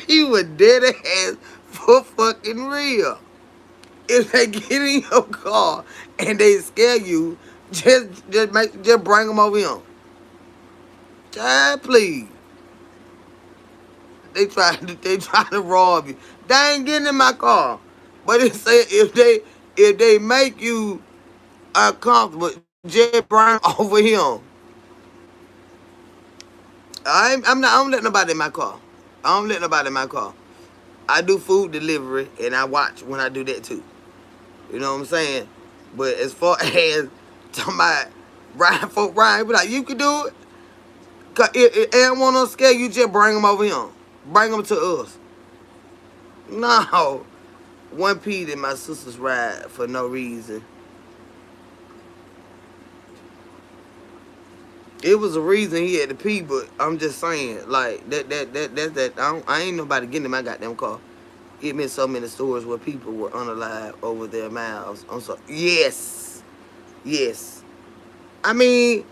Speaker 1: He was dead ass for fucking real. If they get in your car and they scare you, just bring them over here. God, please. They try to rob you. They ain't getting in my car. But it say if they make you uncomfortable, just bring over here. I don't let nobody in my car. I don't let nobody in my car. I do food delivery and I watch when I do that too. You know what I'm saying? But as far as talking about Ryan, be like, "You can do it." Cause if they don't want to scare you, just bring them over here. Bring them to us. No. One P in my sister's ride for no reason. It was a reason he had to pee, but I'm just saying, like, I ain't nobody getting in my goddamn car. It been so many stories where people were unalive over their mouths. I'm sorry. Yes. Yes. I mean,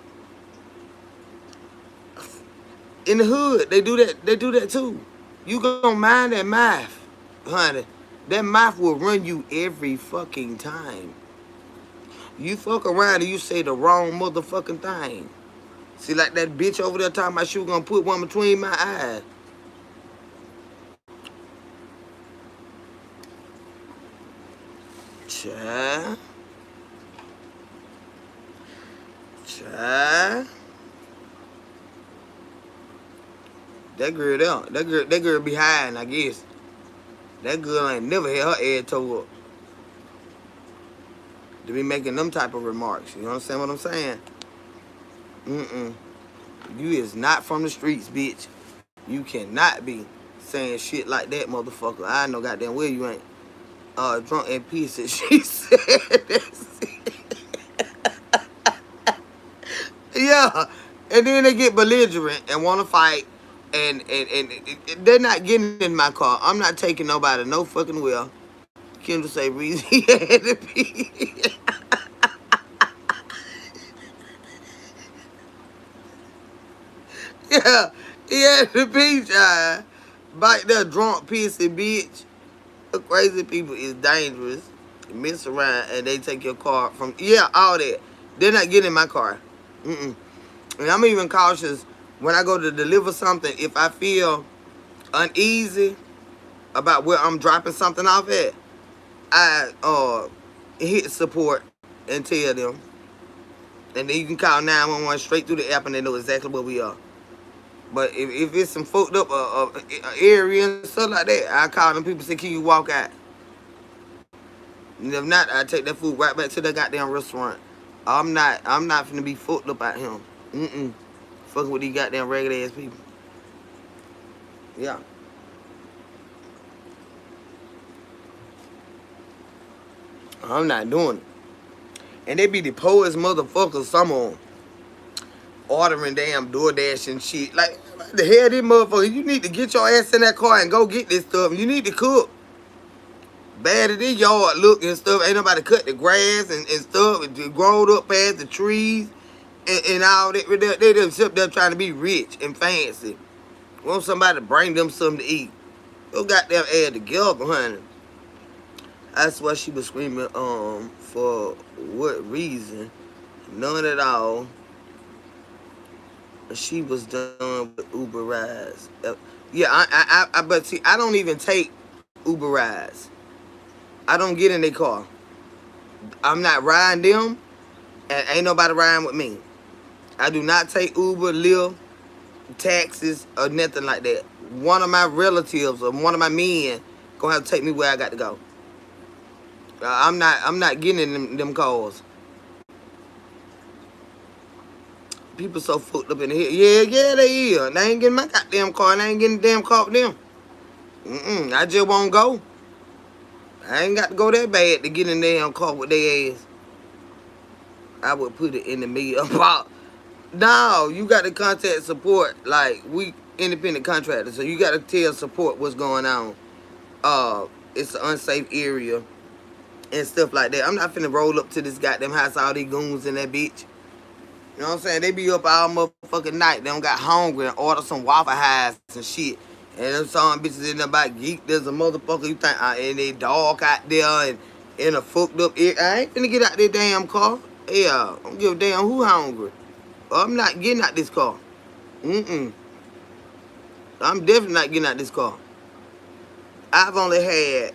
Speaker 1: in the hood, they do that too. You gonna mind that mouth, honey. That mouth will run you every fucking time. You fuck around and you say the wrong motherfucking thing. See, like that bitch over there talking about she was gonna put one between my eyes. Child. Child. That girl there. That girl behind, I guess. That girl ain't never had her head toe up to be making them type of remarks. You understand what I'm saying? Mm-mm. You is not from the streets, bitch. You cannot be saying shit like that, motherfucker. I know goddamn well you ain't drunk and pissed. She said that. Yeah. And then they get belligerent and want to fight. And they're not getting in my car. I'm not taking nobody no fucking well. Kendall say Reese he had to pee. Yeah, he had to pee, child. Bite that drunk pissy bitch. The crazy people is dangerous. You mess around and they take your car from, yeah, all that. They're not getting in my car. Mm-mm. And I'm even cautious when I go to deliver something. If I feel uneasy about where I'm dropping something off at, I hit support and tell them. And then you can call 911 straight through the app and they know exactly where we are. But if it's some fucked up area and stuff like that, I call them people and say, can you walk out? And if not, I take that food right back to the goddamn restaurant. I'm not finna be fucked up out him. Mm-mm. Fucking with these goddamn ragged ass people. Yeah. I'm not doing it. And they be the poorest motherfuckers, some of them. Ordering damn DoorDash and shit. Like, what the hell, this motherfucker? You need to get your ass in that car and go get this stuff. You need to cook. Bad as this yard look and stuff. Ain't nobody cut the grass and stuff. It grown up past the trees and all that. They just sit there trying to be rich and fancy. Want somebody to bring them something to eat. Go goddamn add together, honey. That's why she was screaming, for what reason? None at all. She was done with Uber rides. Yeah, but see, I don't even take Uber rides. I don't get in their car. I'm not riding them, and ain't nobody riding with me. I do not take Uber, Lyft, taxis, or nothing like that. One of my relatives or one of my men gonna have to take me where I got to go. I'm not getting in them cars. People so fucked up in the head. Yeah, they is. They ain't getting my goddamn car, and I ain't getting the damn car with them. I just won't go. I ain't got to go that bad to get in the damn car with their ass. I would put it in the media about. No, you got to contact support. Like, we independent contractors, so you got to tell support what's going on. It's an unsafe area and stuff like that. I'm not finna roll up to this goddamn house, all these goons in that bitch. You know what I'm saying? They be up all motherfucking night. They don't got hungry and order some Waffle Highs and shit. And them some bitches in there about geek. There's a motherfucker you think, and they dog out there and in a fucked up area. I ain't finna get out this damn car. Yeah, I don't give a damn who hungry. I'm not getting out this car. I'm definitely not getting out this car. I've only had,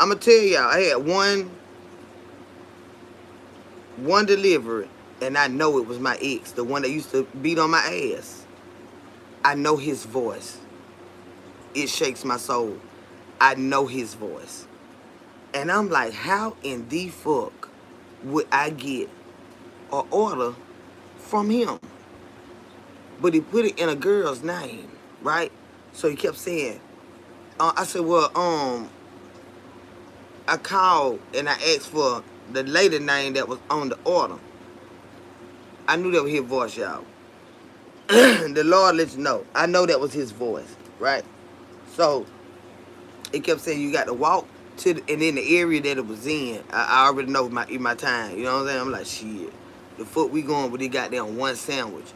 Speaker 1: I'm gonna tell y'all, I had one delivery, and I know it was my ex, the one that used to beat on my ass. I know his voice. It shakes my soul. I know his voice. And I'm like, how in the fuck would I get an order from him? But he put it in a girl's name, right? So he kept saying, I said, well, I called and I asked for the lady name that was on the order. I knew that was his voice, y'all. The Lord let you know. I know that was his voice, right? So it kept saying you got to walk to and in the area that it was in. I already know my time. You know what I'm saying? I'm like, shit. The fuck we going with this goddamn one sandwich.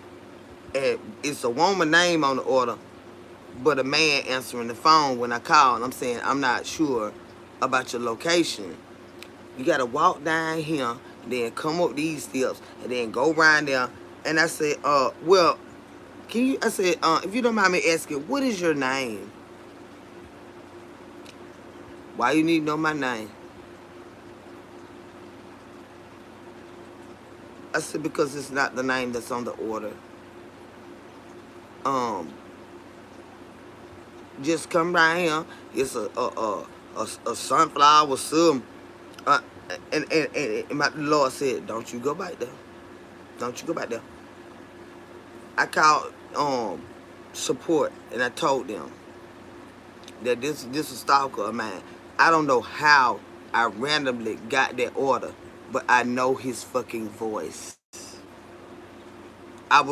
Speaker 1: And it's a woman name on the order, but a man answering the phone when I call. And I'm saying, I'm not sure about your location. You gotta walk down here, then come up these steps, and then go around there. And I said, well, can you? I said, if you don't mind me asking, what is your name? Why you need to know my name? I said, because it's not the name that's on the order. Um, just come right here. It's a sunflower, some. Uh, and my Lord said, don't you go back there. Don't you go back there. I called support and I told them that this a stalker of mine. I don't know how I randomly got that order, but I know his fucking voice. I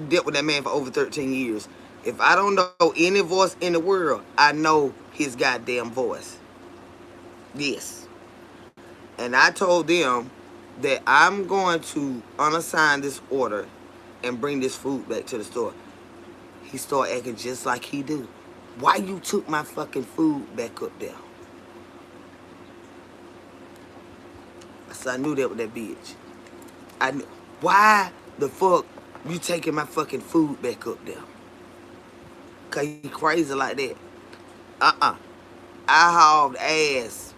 Speaker 1: dealt with that man for over 13 years. If I don't know any voice in the world, I know his goddamn voice. Yes. And I told them that I'm going to unassign this order and bring this food back to the store. He started acting just like he do. Why you took my fucking food back up there? I said, I knew that was that bitch. I knew. Why the fuck you taking my fucking food back up there? Cause he crazy like that. I hauled ass.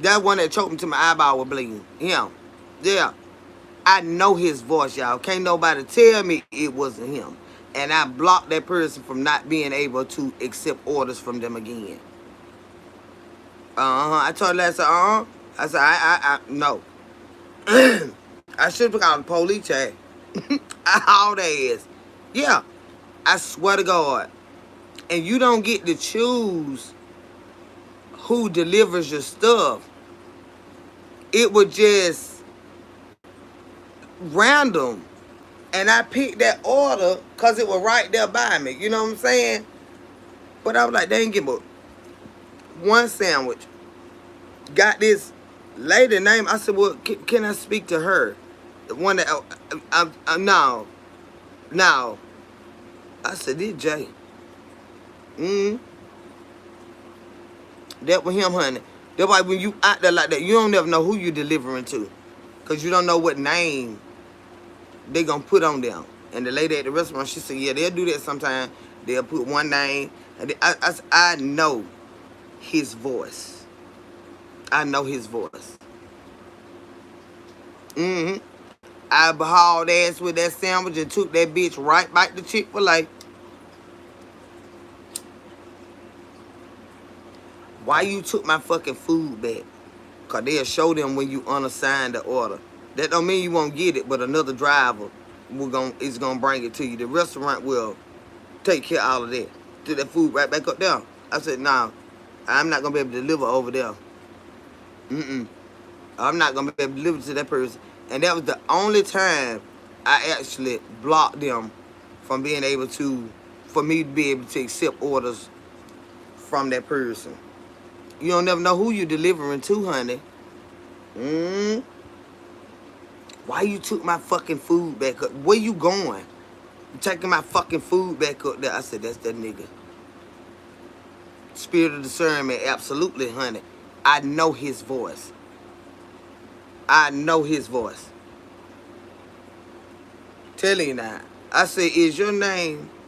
Speaker 1: That one that choked me to my eyeball was bleeding. Him. Yeah. I know his voice, y'all. Can't nobody tell me it wasn't him. And I blocked that person from not being able to accept orders from them again. I told her, I said, no. I should have called the police, Chad. I hauled ass. Yeah. I swear to God. And you don't get to choose who delivers your stuff. It was just random. And I picked that order because it was right there by me. You know what I'm saying? But I was like, they ain't give me one sandwich. Got this lady name. I said, well, can I speak to her? The one that, no. I said, this Jay. That was him, honey. That's why when you out there like that, you don't never know who you delivering to. Because you don't know what name they gonna put on them. And the lady at the restaurant, she said, yeah, they'll do that sometimes. They'll put one name. And I know his voice. I know his voice. I hauled ass with that sandwich and took that bitch right back to Chick-fil-A. Why you took my fucking food back? Because they'll show them when you unassign the order. That don't mean you won't get it, but another driver is gonna bring it to you. The restaurant will take care of all of that. Took that food right back up there. I said, no, I'm not gonna be able to deliver over there. I'm not gonna be able to deliver to that person. And that was the only time I actually blocked them from being able to, for me to be able to accept orders from that person. You don't never know who you're delivering to, honey. Why you took my fucking food back up? Where you going? You taking my fucking food back up there? I said, that's that nigga. Spirit of discernment, absolutely, honey. I know his voice. I know his voice. Tell you now. I said,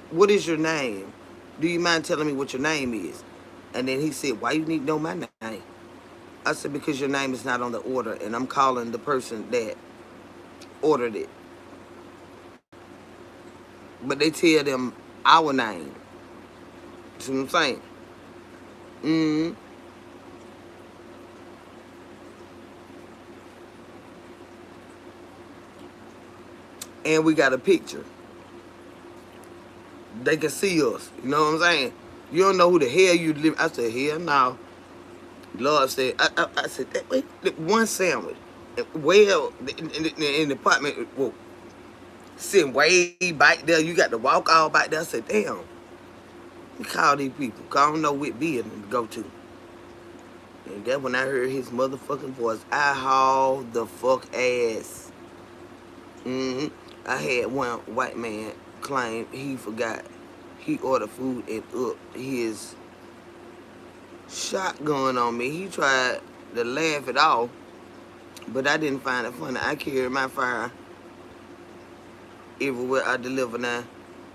Speaker 1: what is your name? Do you mind telling me what your name is? And then he said, why you need to know my name? I said, because your name is not on the order, and I'm calling the person that ordered it. But they tell them our name. See what I'm saying? And we got a picture. They can see us. You know what I'm saying? You don't know who the hell you live. I said, hell no. Lord said, I said, wait, one sandwich. Well, in the apartment, well, sitting way back there, you got to walk all back there. I said, damn, we call these people, cause I don't know what building to go to. And that's when I heard his motherfucking voice. I hauled the fuck ass. I had one white man claim he forgot he ordered food and up his shotgun on me. He tried to laugh it off, but I didn't find it funny. I carry my fire everywhere I deliver now.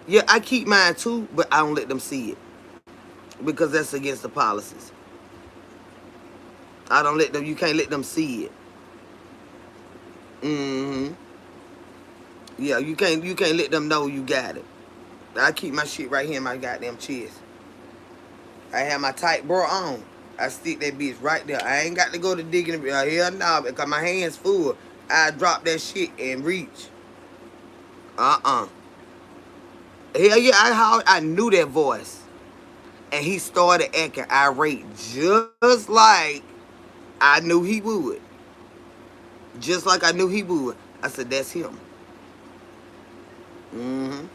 Speaker 1: Yeah, I keep mine too, but I don't let them see it because that's against the policies. I don't let them. You can't let them see it. Mm-hmm. Yeah, you can't. You can't let them know you got it. I keep my shit right here in my goddamn chest. I have my tight bra on. I stick that bitch right there. I ain't got to go to digging it. Hell no, because my hands full. I drop that shit and reach. Uh-uh. Hell yeah, I knew that voice. And he started acting irate just like I knew he would. Just like I knew he would. I said, that's him. Mm-hmm.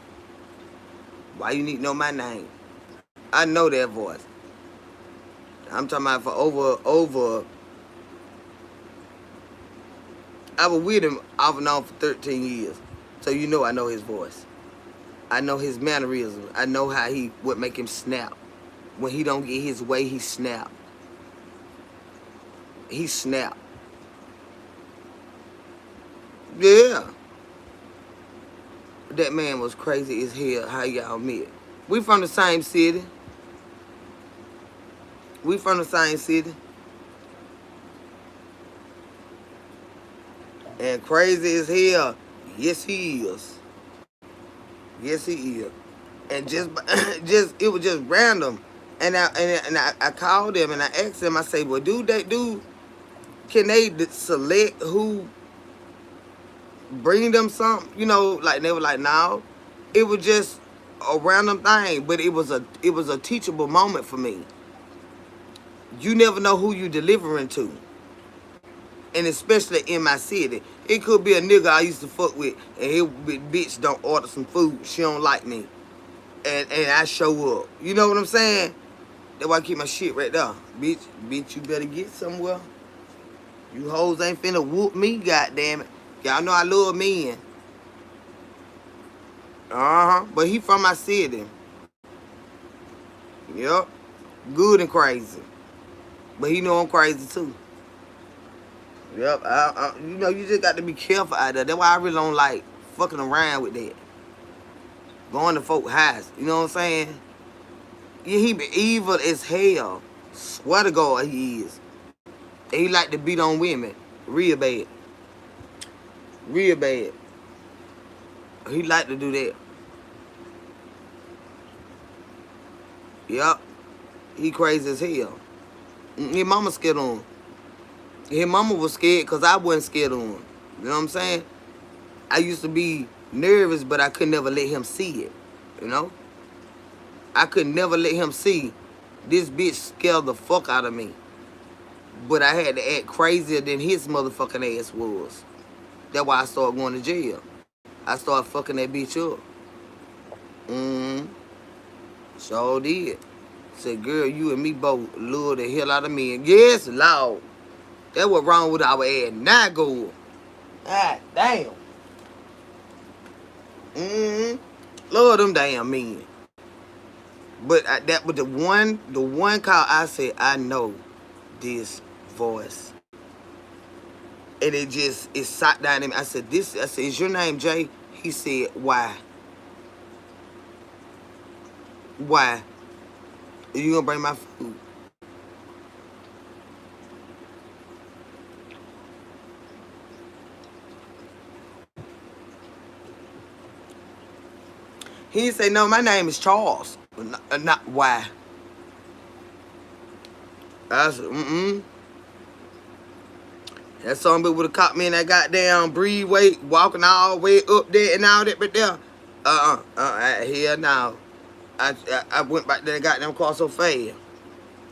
Speaker 1: Why you need to know my name? I know that voice. I'm talking about for over. I was with him off and on for 13 years. So you know I know his voice. I know his mannerisms. I know how he would make him snap. When he don't get his way, he snap. He snap. Yeah. That man was crazy as hell how y'all met. We from the same city. We from the same city. And crazy as hell. Yes, he is. Yes, he is. And just it was just random. And I called him and I asked him. I say, well, can they select who bring them something? You know, like they were like, no. It was just a random thing, but it was a teachable moment for me. You never know who you delivering to. And especially in my city. It could be a nigga I used to fuck with and his bitch don't order some food. She don't like me. And I show up. You know what I'm saying? That's why I keep my shit right there. Bitch, you better get somewhere. You hoes ain't finna whoop me, goddammit. Y'all know I love men. Uh-huh. But he from my city. Yep. Good and crazy. But he know I'm crazy too. Yep. You know, you just got to be careful out there. That's why I really don't like fucking around with that. Going to folk house. You know what I'm saying? Yeah, he be evil as hell. Swear to God he is. And he like to beat on women. Real bad. Real bad. He like to do that. Yup. He crazy as hell. His mama scared on him. His mama was scared because I wasn't scared on him. You know what I'm saying? I used to be nervous, but I could never let him see it. You know? I could never let him see this bitch scared the fuck out of me. But I had to act crazier than his motherfucking ass was. That's why I started going to jail. I started fucking that bitch up. Sure did. Said, girl, you and me both love the hell out of me. And yes, Lord. That's what wrong with our ass. Now go. God damn. Love them damn men. But that was the one call I said, I know this voice. And it sat down in me. I said, is your name Jay? He said, why? Why? You gonna bring my food? He say, no, my name is Charles. Not why. I said, That some bitch would have caught me in that goddamn breed weight, walking all the way up there and all that but there. Hell no. I went back there and got them car so fast.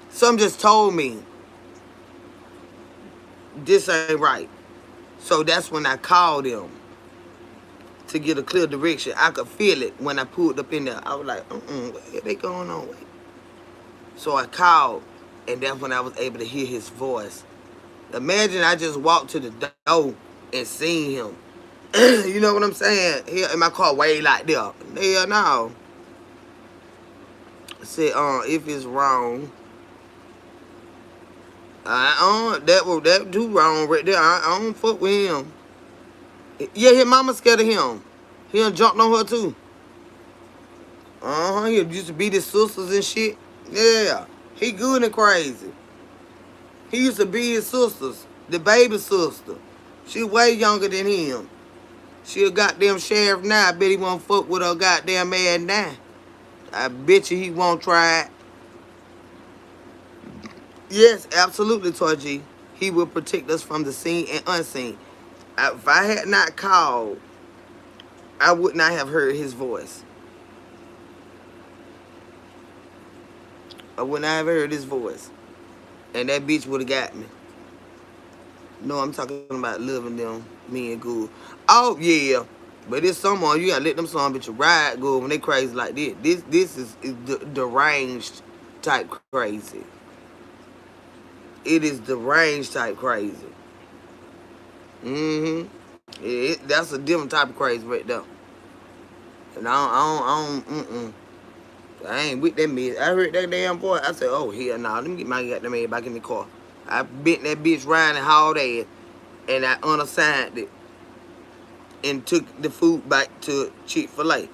Speaker 1: Some just told me, this ain't right. So that's when I called them to get a clear direction. I could feel it when I pulled up in there. I was like, what they going on? So I called, and that's when I was able to hear his voice. Imagine I just walked to the door and seen him. You know what I'm saying? Here in my car way like there. Hell no. I said, if it's wrong, That too wrong right there. I don't fuck with him. Yeah, his mama scared of him. He done jumped on her too. He used to beat his sisters and shit. Yeah, he good and crazy. He used to beat his sisters, the baby sister. She way younger than him. She a goddamn sheriff now. I bet he won't fuck with her goddamn ass now. I bet you he won't try it. Yes, absolutely, Toy G. He will protect us from the seen and unseen. If I had not called, I would not have heard his voice. I would not have heard his voice. And that bitch would have got me. No, I'm talking about loving them, me and good. Oh, yeah. But it's someone, you gotta let them son bitch ride good when they crazy like this. This is deranged type crazy. It is deranged type crazy. That's a different type of crazy right there. And I ain't with that bitch. I heard that damn boy. I said, oh, hell nah. Let me get my goddamn ass back in the car. I bent that bitch riding and hauled ass. And I unassigned it. And took the food back to Chick-fil-A.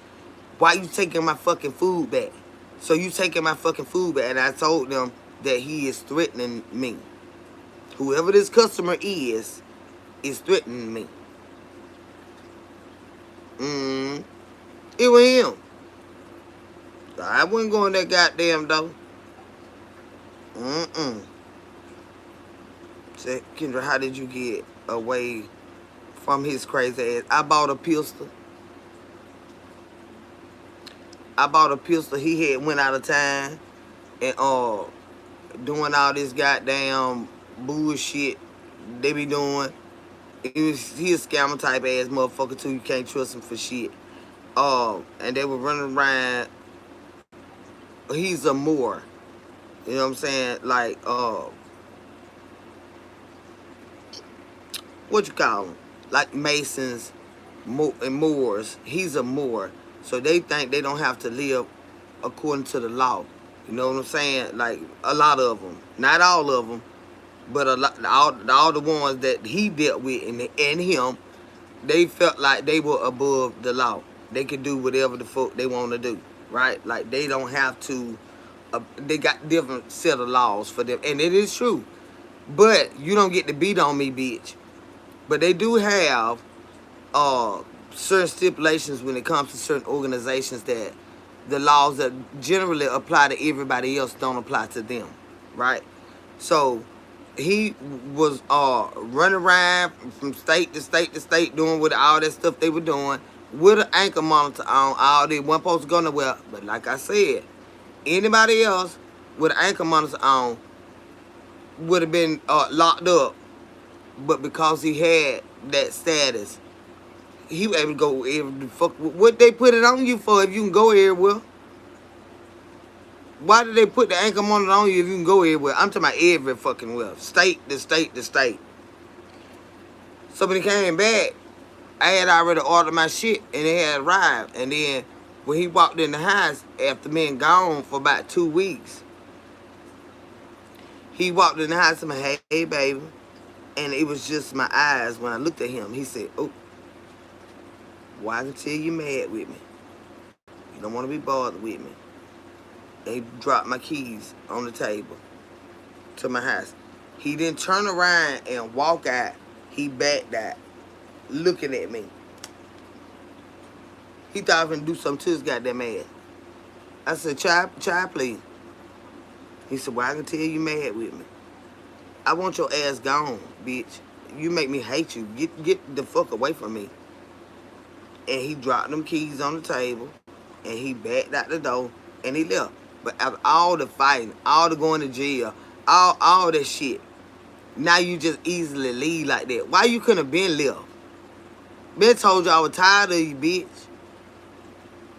Speaker 1: Why you taking my fucking food back? So you taking my fucking food back. And I told them that he is threatening me. Whoever this customer is threatening me. It was him. I wasn't going that goddamn door. Said, Kendra, how did you get away from his crazy ass? I bought a pistol. He had went out of time and doing all this goddamn bullshit they be doing. He a scammer type ass motherfucker too. You can't trust him for shit. And they were running around. He's a Moor. You know what I'm saying? Like, what you call them? Like Masons and Moors. He's a Moor. So they think they don't have to live according to the law. You know what I'm saying? Like, a lot of them. Not all of them. But all the ones that he dealt with and him, they felt like they were above the law. They could do whatever the fuck they want to do. Right? Like, they don't have to. They got different set of laws for them. And it is true. But you don't get to beat on me, bitch. But they do have certain stipulations when it comes to certain organizations that the laws that generally apply to everybody else don't apply to them, right? So he was running around from state to state to state doing with all that stuff they were doing with an ankle monitor on. All they weren't supposed to go nowhere. But like I said, anybody else with an ankle monitor on would have been locked up. But because he had that status, he was able to go every fuck. What they put it on you for if you can go everywhere? Why did they put the ankle monitor on you if you can go everywhere? I'm talking about every fucking well. State to state to state. So when he came back, I had already ordered my shit and it had arrived. And then when he walked in the house after being gone for about 2 weeks, he walked in the house and said, hey baby. And it was just my eyes when I looked at him. He said, oh, well, I can tell you mad with me. You don't want to be bothered with me. And he dropped my keys on the table to my house. He didn't turn around and walk out. He backed out, looking at me. He thought I was going to do something to his goddamn ass. I said, child, please. He said, well, I can tell you mad with me. I want your ass gone, bitch. You make me hate you. Get the fuck away from me. And he dropped them keys on the table. And he backed out the door. And he left. But after all the fighting, all the going to jail, all that shit, now you just easily leave like that. Why you couldn't have been left? Ben told you I was tired of you,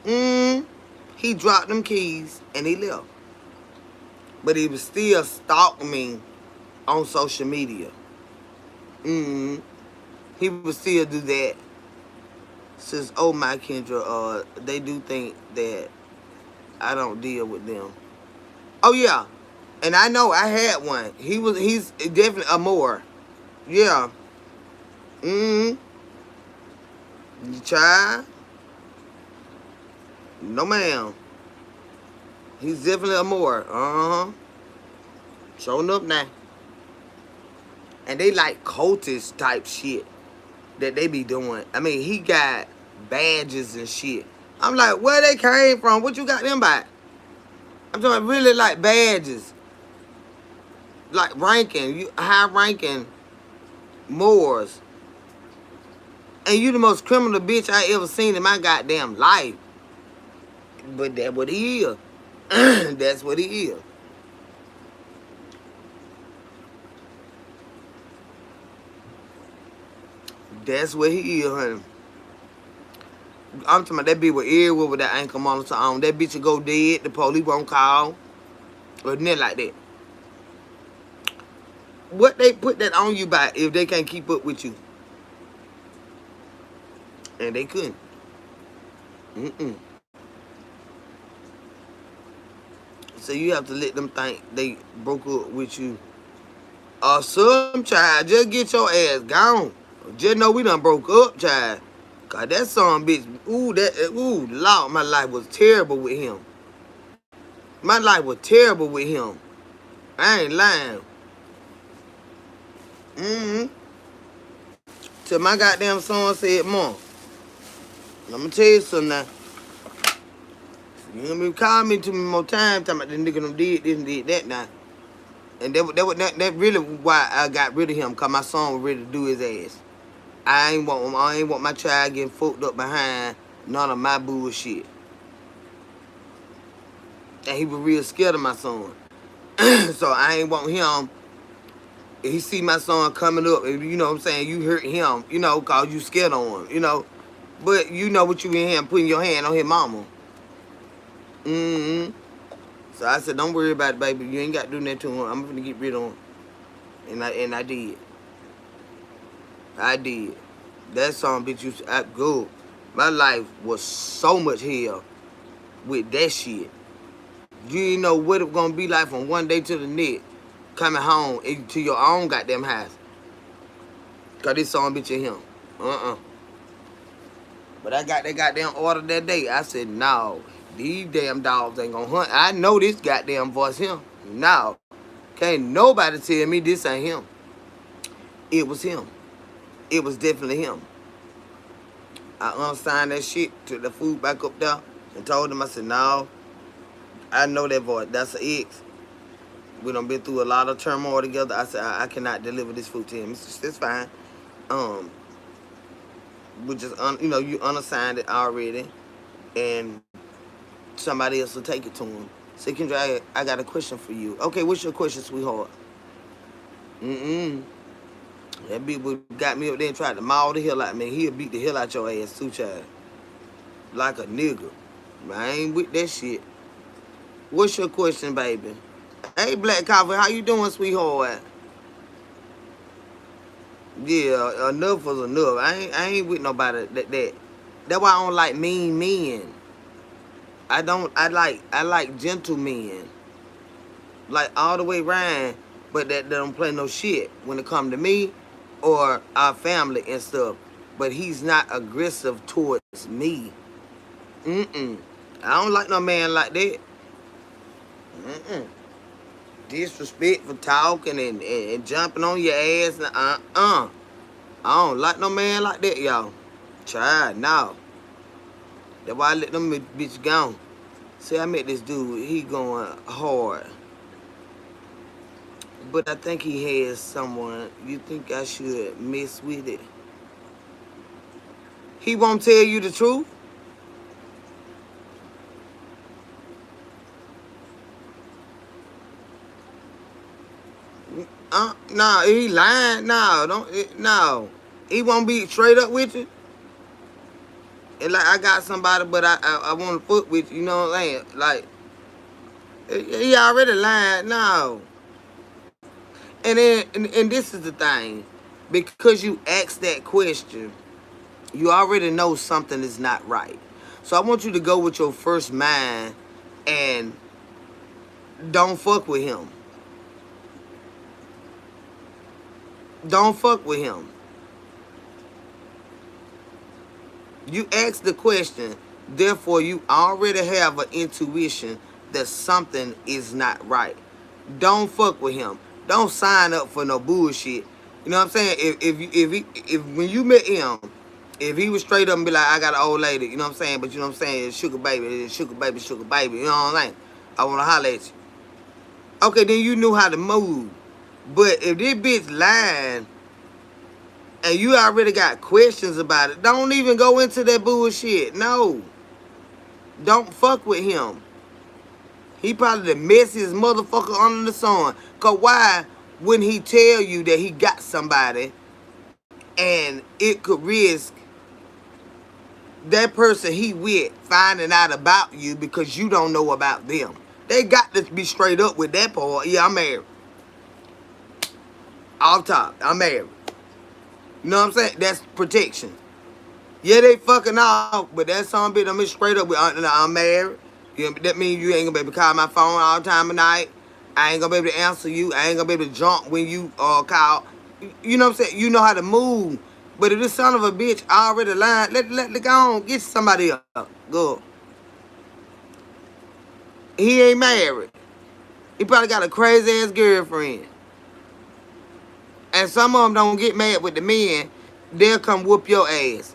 Speaker 1: bitch. He dropped them keys and he left. But he was still stalking me on social media. He would still do that. Says, oh my Kendra, they do think that I don't deal with them. Oh yeah. And I know I had one. He's definitely a more. Yeah. Mm-hmm. You try? No ma'am. He's definitely a more. Uh-huh. Showing up now. And they like cultist type shit that they be doing. I mean, he got badges and shit. I'm like, where they came from? What you got them by? I'm talking really like badges. Like ranking. You high ranking Moors. And you the most criminal bitch I ever seen in my goddamn life. But that's what he is. That's what he is. That's what he is, honey. I'm talking about that bitch with everywhere with that ankle monitor on. That bitch will go dead. The police won't call. Or nothing like that. What they put that on you by if they can't keep up with you? And they couldn't. Mm-mm. So you have to let them think they broke up with you. Or some child, just get your ass gone. Just know we done broke up, child. Cause that son bitch, Lord, my life was terrible with him. My life was terrible with him. I ain't lying. Mm-hmm. Till my goddamn son said, Mom, I'm gonna tell you something now. You gonna be calling me too many more times talking about this nigga done did this and did that now. And that really why I got rid of him, cause my son was ready to do his ass. I ain't want my child getting fucked up behind none of my bullshit. And he was real scared of my son. So I ain't want him. If he see my son coming up, you know what I'm saying, you hurt him, cause you scared on him, But you know what you in here putting your hand on his mama. Mm-hmm. So I said, don't worry about it, baby. You ain't got to do nothing to him. I'm gonna get rid of him. And I did. I did. That song, bitch, used to act good. My life was so much hell with that shit. You didn't know what it was gonna be like from one day to the next. Coming home to your own goddamn house. Cause this song bitch in him. But I got that goddamn order that day. I said, no, these damn dogs ain't gonna hunt. I know this goddamn voice him. No. Can't nobody tell me this ain't him. It was him. It was definitely him. I unsigned that shit, took the food back up there, and told him, I said, no, I know that voice. That's an ex. We done been through a lot of turmoil together. I said, I cannot deliver this food to him. It's fine. We just, you unassigned it already, and somebody else will take it to him. Say, Kendra, I got a question for you. Okay, what's your question, sweetheart? That bitch got me up there and tried to maul the hell out of me. He'll beat the hell out your ass too, child. Like a nigga. I ain't with that shit. What's your question, baby? Hey, Black Coffee, how you doing, sweetheart? Yeah, enough was enough. I ain't with nobody that. That's why I don't like mean men. I like gentlemen. Like all the way around, but that don't play no shit when it come to me or our family and stuff. But he's not aggressive towards me. I don't like no man like that. Disrespectful talking and jumping on your ass. I don't like no man like that, y'all. Try now. That's why I let them bitch go. See, I met this dude. He going hard. But I think he has someone. You think I should mess with it? He won't tell you the truth? No, he lying. No. He won't be straight up with you. And like, I got somebody, but I want to fuck with you. You know what I'm saying? Like, he already lying. No. And then, and this is the thing. Because you asked that question, you already know something is not right. So I want you to go with your first mind and don't fuck with him. Don't fuck with him. You ask the question, therefore you already have an intuition that something is not right. Don't fuck with him. Don't sign up for no bullshit. You know what I'm saying? If when you met him, if he was straight up and be like, I got an old lady, you know what I'm saying? But you know what I'm saying? Sugar baby, sugar baby, sugar baby. You know what I'm saying? I wanna holler at you. Okay, then you knew how to move. But if this bitch lying and you already got questions about it, don't even go into that bullshit. No. Don't fuck with him. He probably the messiest motherfucker under the sun. Cause why wouldn't he tell you that he got somebody and it could risk that person he with finding out about you because you don't know about them? They got to be straight up with that part. Yeah, I'm married. Off top, I'm married. You know what I'm saying? That's protection. Yeah, they fucking off, but that some bitch I'm straight up with. I'm married. You know, that means you ain't gonna be able to call my phone all the time of night. I ain't gonna be able to answer you. I ain't gonna be able to jump when you call. You know what I'm saying? You know how to move. But if this son of a bitch already lying, let go on, get somebody else. Good. He ain't married. He probably got a crazy ass girlfriend. And some of them don't get mad with the men. They'll come whoop your ass.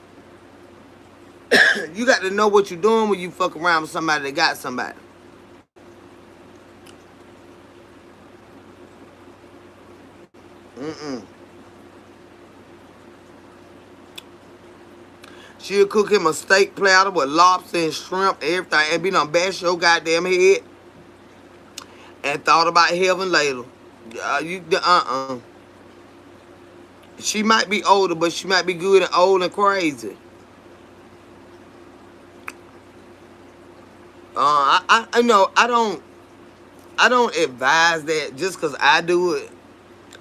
Speaker 1: You got to know what you're doing when you fuck around with somebody that got somebody. Mm-mm. She'll cook him a steak platter with lobster and shrimp, everything, and be done bash your goddamn head and thought about heaven later. She might be older, but she might be good and old and crazy. I know I don't advise that just cause I do it.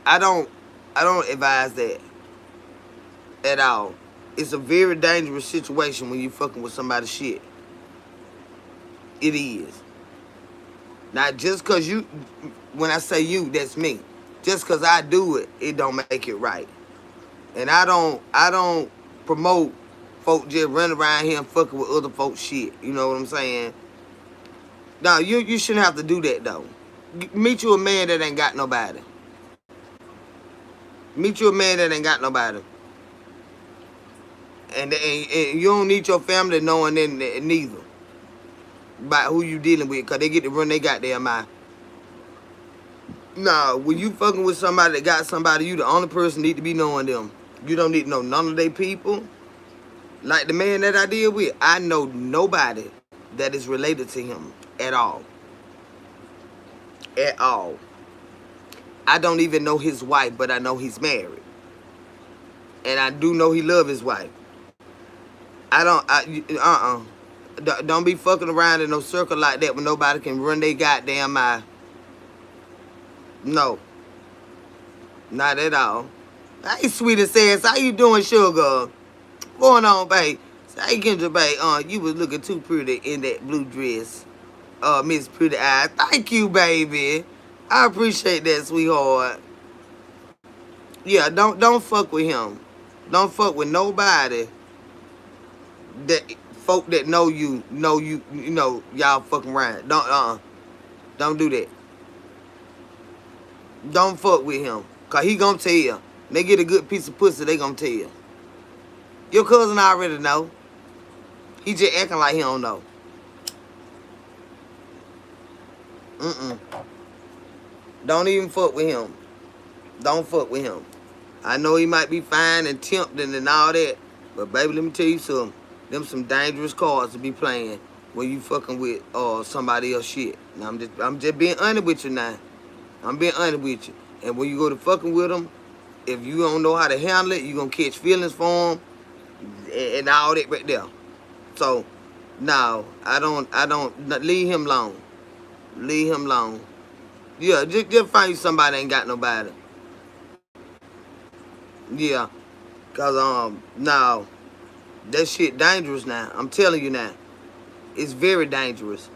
Speaker 1: I don't I don't advise that at all. It's a very dangerous situation when you fucking with somebody's shit. It is. Not just cause you, when I say you, that's me. Just cause I do it, it don't make it right. And I don't promote folk just running around here and fucking with other folks shit. You know what I'm saying? No, you shouldn't have to do that though. Meet you a man that ain't got nobody. Meet you a man that ain't got nobody. And you don't need your family knowing that neither about who you dealing with, cause they get to run their goddamn mouth. Nah, when you fucking with somebody that got somebody, you the only person need to be knowing them. You don't need to know none of their people. Like the man that I deal with, I know nobody that is related to him at all. At all. I don't even know his wife, but I know he's married. And I do know he love his wife. Don't be fucking around in no circle like that when nobody can run their goddamn mouth. No. Not at all. Hey, sweet and says, how you doing, sugar? What's going on, babe? Hey, Kendra, babe, you was looking too pretty in that blue dress. Miss Pretty Eyes. Thank you, baby. I appreciate that, sweetheart. Yeah, don't fuck with him. Don't fuck with nobody that folk that know y'all fucking around. Don't do that. Don't fuck with him. Cause he gonna tell you. They get a good piece of pussy, they gonna tell you. Your cousin already know. He just acting like he don't know. Mm-mm. Don't even fuck with him. Don't fuck with him. I know he might be fine and tempting and all that, but baby, let me tell you something. Them some dangerous cards to be playing when you fucking with somebody else shit. Now I'm just being honest with you now. I'm being honest with you. And when you go to fucking with them, if you don't know how to handle it, you gonna catch feelings for them and all that right there. So, no, I don't leave him alone. Leave him alone. Yeah, just find you somebody that ain't got nobody. Yeah, cause no, that shit dangerous now. I'm telling you now, it's very dangerous.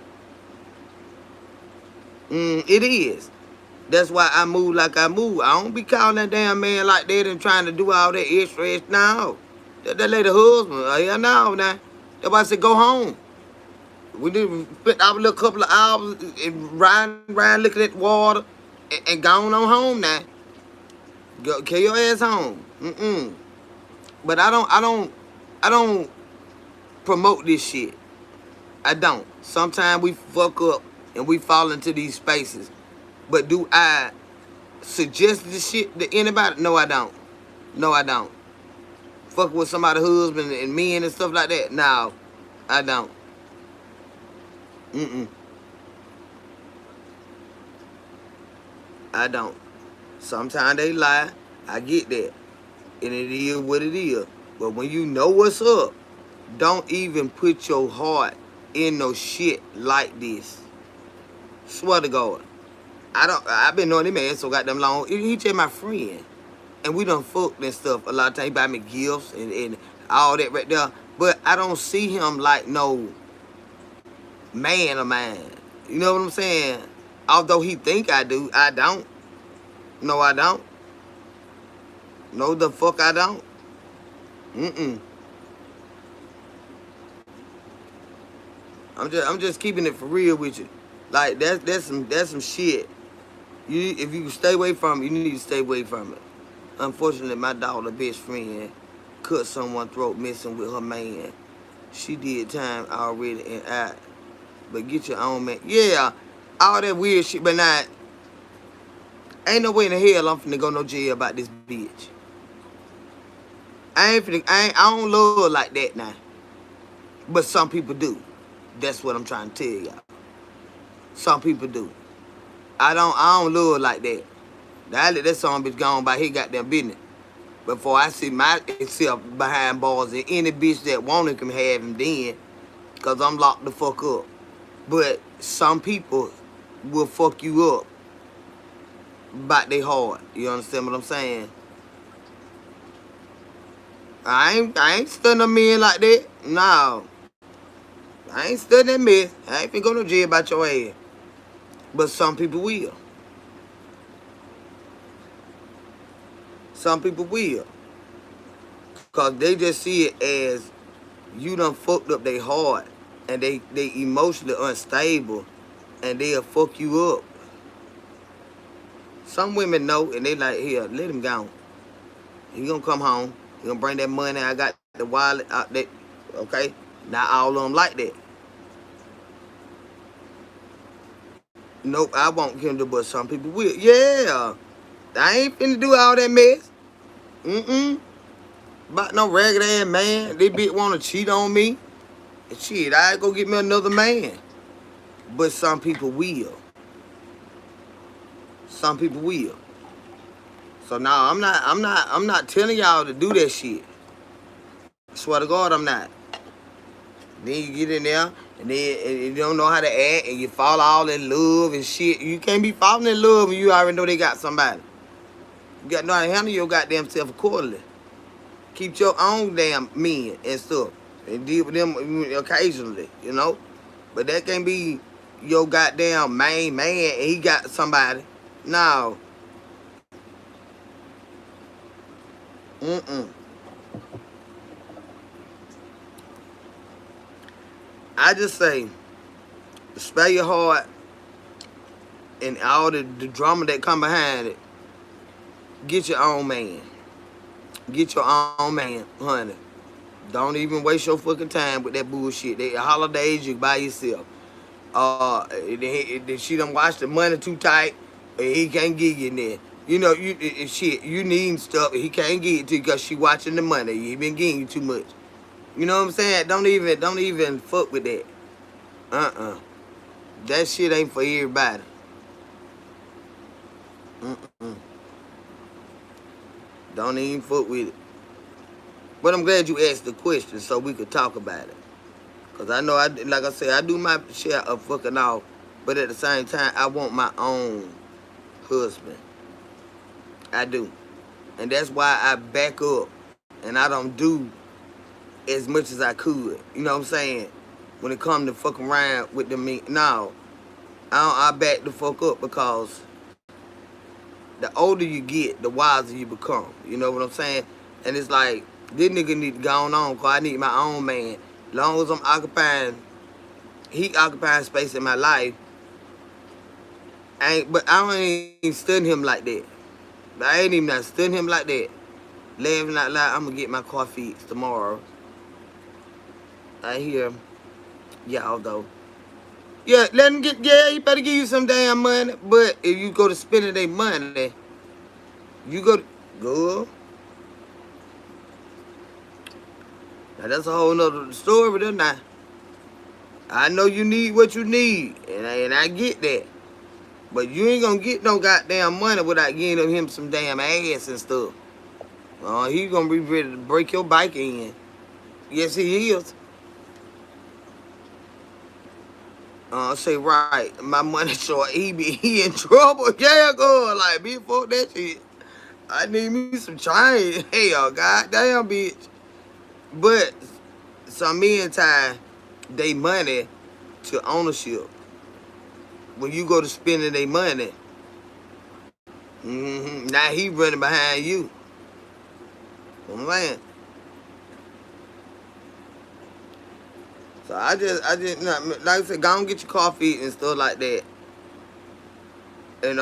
Speaker 1: It is. That's why I move like I move. I don't be calling that damn man like that and trying to do all that extra. No. That lady husband. Yeah, no, now. That's why I said go home. We need to spend our little couple of hours and riding around looking at water and going on home now. Go, carry your ass home. But I don't promote this shit. I don't. Sometimes we fuck up and we fall into these spaces. But do I suggest this shit to anybody? No, I don't. No, I don't. Fuck with somebody's husband and men and stuff like that? No, I don't. I don't. Sometimes they lie. I get that. And it is what it is. But when you know what's up, don't even put your heart in no shit like this. Swear to God. I've been knowing him man so goddamn long. He just my friend. And we done fucked and stuff a lot of times. He buy me gifts and all that right there. But I don't see him like no man of mine. You know what I'm saying? Although he think I do, I don't. No, I don't. No, the fuck I don't. I'm just keeping it for real with you. Like that's some shit. If you stay away from it, you need to stay away from it. Unfortunately, my daughter best friend cut someone's throat messing with her man. She did time already and out. But get your own man. Yeah, all that weird shit, but not. Ain't no way in the hell I'm finna go no jail about this bitch. I don't love like that now. But some people do. That's what I'm trying to tell y'all. Some people do. I don't love like that. That song bitch gone by his goddamn business. Before I see myself behind bars and any bitch that wanted can have him then. Cause I'm locked the fuck up. But some people will fuck you up about their heart. You understand what I'm saying? I ain't studying a man like that. No. I ain't studying that mess. I ain't finna go to jail about your ass. But some people will. Some people will. Because they just see it as you done fucked up their heart. And they emotionally unstable. And they'll fuck you up. Some women know and they like, here, let him go. He gonna come home. He gonna bring that money. I got the wallet out there. Okay? Not all of them like that. Nope, I won't him to, but some people will. Yeah. I ain't finna do all that mess. About no ragged ass man. They bitch wanna cheat on me. Shit, I go get me another man. But some people will. Some people will. So now I'm not telling y'all to do that shit. Swear to God, I'm not. Then you get in there and then you don't know how to act and you fall all in love and shit. You can't be falling in love when you already know they got somebody. You got to know how to handle your goddamn self accordingly. Keep your own damn men and stuff. And deal with them occasionally, you know? But that can't be your goddamn main man and he got somebody. No. I just say, spare your heart and all the drama that come behind it. Get your own man. Get your own man, honey. Don't even waste your fucking time with that bullshit. The holidays, you by yourself. She done watch the money too tight, and he can't get you in there. You know, you need stuff, and he can't get it to you because she watching the money. He been getting you too much. You know what I'm saying? Don't even fuck with that. That shit ain't for everybody. Don't even fuck with it. But I'm glad you asked the question so we could talk about it. Because I know, like I said, I do my share of fucking off. But at the same time, I want my own husband. I do. And that's why I back up. And I don't do as much as I could. You know what I'm saying? When it comes to fucking around with the me. No. I back the fuck up because the older you get, the wiser you become. You know what I'm saying? And it's like, this nigga need to go on, cause I need my own man. As long as I'm occupying, he occupying space in my life, but I don't even stun him like that. I ain't even not stun him like that. Laughing out loud, I'm gonna get my coffee tomorrow. I hear y'all though. Yeah, let him get. Yeah, he better give you some damn money. But if you go to spending their money, you go to go. Now that's a whole nother story, then now. I know you need what you need, and I get that. But you ain't gonna get no goddamn money without giving him some damn ass and stuff. He gonna be ready to break your bike in. Yes, he is. Say right, my money short. He in trouble. Yeah, go like before that shit. I need me some change. Hell, goddamn bitch. But some men tie they money to ownership. When you go to spending their money, now he running behind you. I'm saying. So like I said, go and get your coffee and stuff like that. And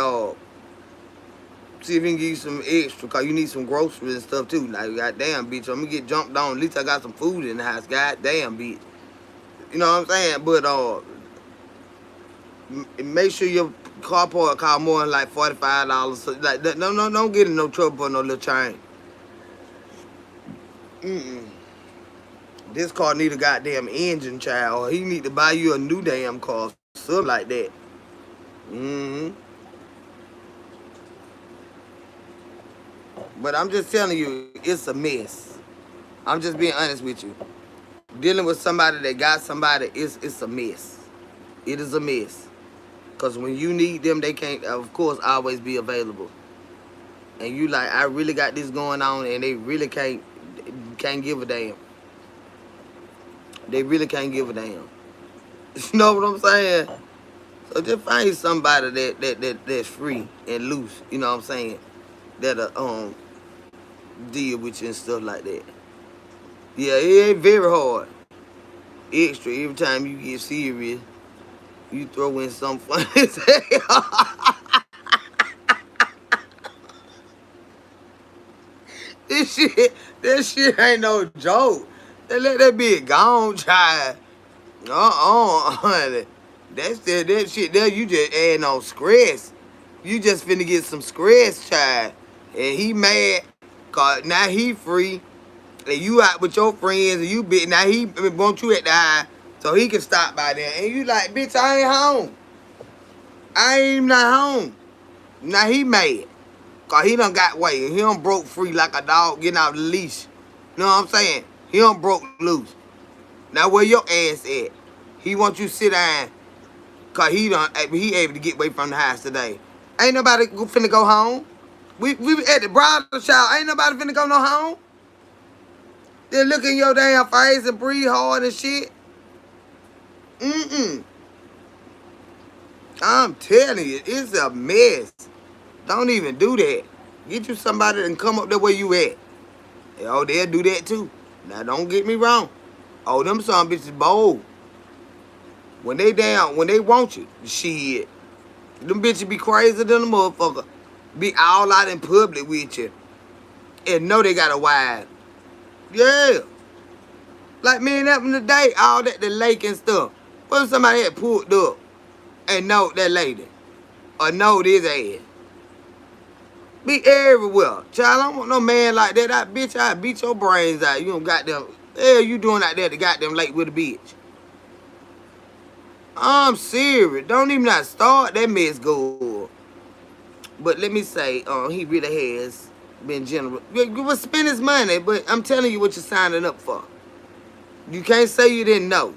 Speaker 1: see if he can give you some extra, cause you need some groceries and stuff too. Like, goddamn, bitch, I'm gonna get jumped on. At least I got some food in the house. Goddamn, bitch. You know what I'm saying? But make sure your car part cost more than like $45. So, like, don't get in no trouble for no little change. This car need a goddamn engine, child. Or he need to buy you a new damn car, something like that. But I'm just telling you, it's a mess. I'm just being honest with you. Dealing with somebody that got somebody, it's a mess. It is a mess. Because when you need them, they can't, of course, always be available. And you like, I really got this going on, and they really can't give a damn. They really can't give a damn. You know what I'm saying? So just find somebody that's free and loose. You know what I'm saying? That'll deal with you and stuff like that. Yeah, it ain't very hard. Extra every time you get serious, you throw in some funny as hell. This shit ain't no joke. They let that be gone, child. Honey. That shit there, you just adding on stress. You just finna get some stress, child. And he mad, cause now he free. And you out with your friends, and you bit. Now he want you at the high, so he can stop by there. And you like, bitch, I ain't home. I ain't even not home. Now he mad. Cause he done got away. He done broke free like a dog getting out the leash. You know what I'm saying? He done broke loose. Now where your ass at? He want you to sit down. Cause he able to get away from the house today. Ain't nobody finna go home. We at the bridal shower. Ain't nobody finna go no home. They look in your damn face and breathe hard and shit. I'm telling you, it's a mess. Don't even do that. Get you somebody and come up there where you at. Oh, they'll do that too. Now, don't get me wrong. Oh, them some bitches bold. When they want you, shit. Them bitches be crazier than a motherfucker. Be all out in public with you. And know they got a wife. Yeah. Like me and them today, all that, the lake and stuff. What if somebody had pulled up and know that lady? Or know this ass? Be everywhere. Child, I don't want no man like that. I beat your brains out. You don't got them. Hell, you doing out there to goddamn lake with a bitch? I'm serious. Don't even not start that mess good. But let me say, he really has been generous. You will spend his money, but I'm telling you what you're signing up for. You can't say you didn't know.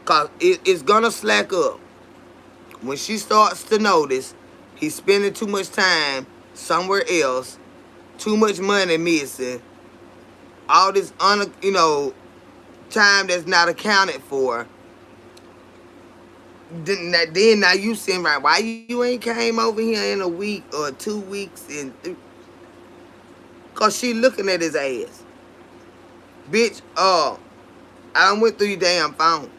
Speaker 1: Because it's going to slack up. When she starts to notice he's spending too much time somewhere else, too much money missing, all this, time that's not accounted for, Then now you saying right, why you ain't came over here in a week or 2 weeks cause she looking at his ass. Bitch, I went through your damn phone.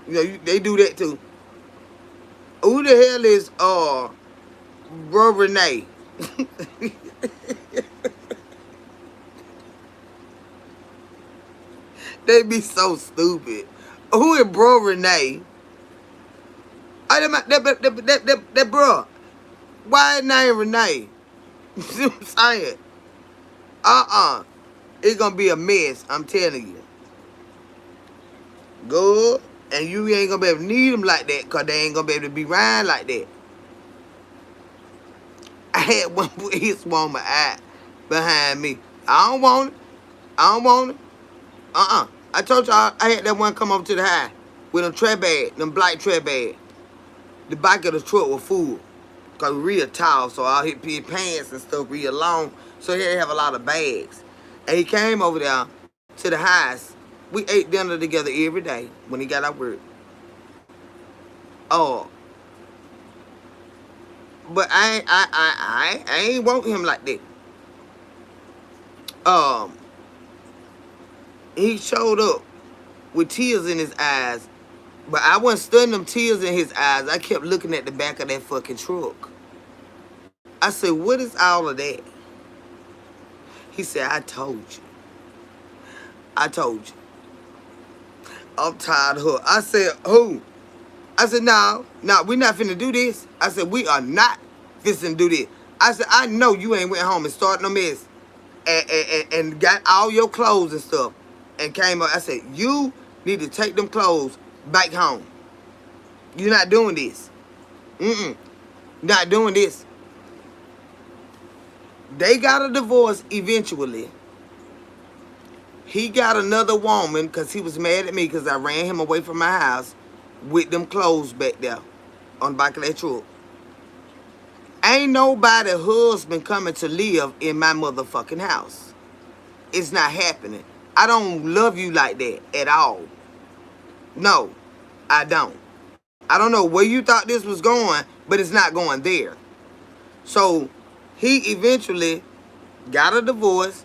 Speaker 1: You know, they do that too. Who the hell is Bro Renee? They be so stupid. Who is Bro Renee? That bro. Why his name Renee? You see what I'm saying? It's gonna be a mess, I'm telling you. Good. And you ain't gonna be able to need them like that, cause they ain't gonna be able to be riding like that. I had one put his woman out behind me. I don't want it. I don't want it. I told y'all I had that one come up to the high with them tray bag, them black tray bag. The back of the truck was full. Cause real tall, so all his pants and stuff real long. So he had to have a lot of bags. And he came over there to the house. We ate dinner together every day when he got out work. Oh, but I ain't want him like that. Um, he showed up with tears in his eyes, but I wasn't studying them tears in his eyes. I kept looking at the back of that fucking truck. I said, what is all of that? He said, I told you. I told you. I'm tired of her. I said, who? I said, no, we're not finna do this. I said, we are not finna do this. I said, I know you ain't went home and started no mess and got all your clothes and stuff and came up. I said, you need to take them clothes back home. You're not doing this. Not doing this. They got a divorce eventually. He got another woman because he was mad at me because I ran him away from my house with them clothes back there on the back of that truck. Ain't nobody husband coming to live in my motherfucking house. It's not happening. I don't love you like that at all. No, I don't. I don't know where you thought this was going, but it's not going there. So he eventually got a divorce,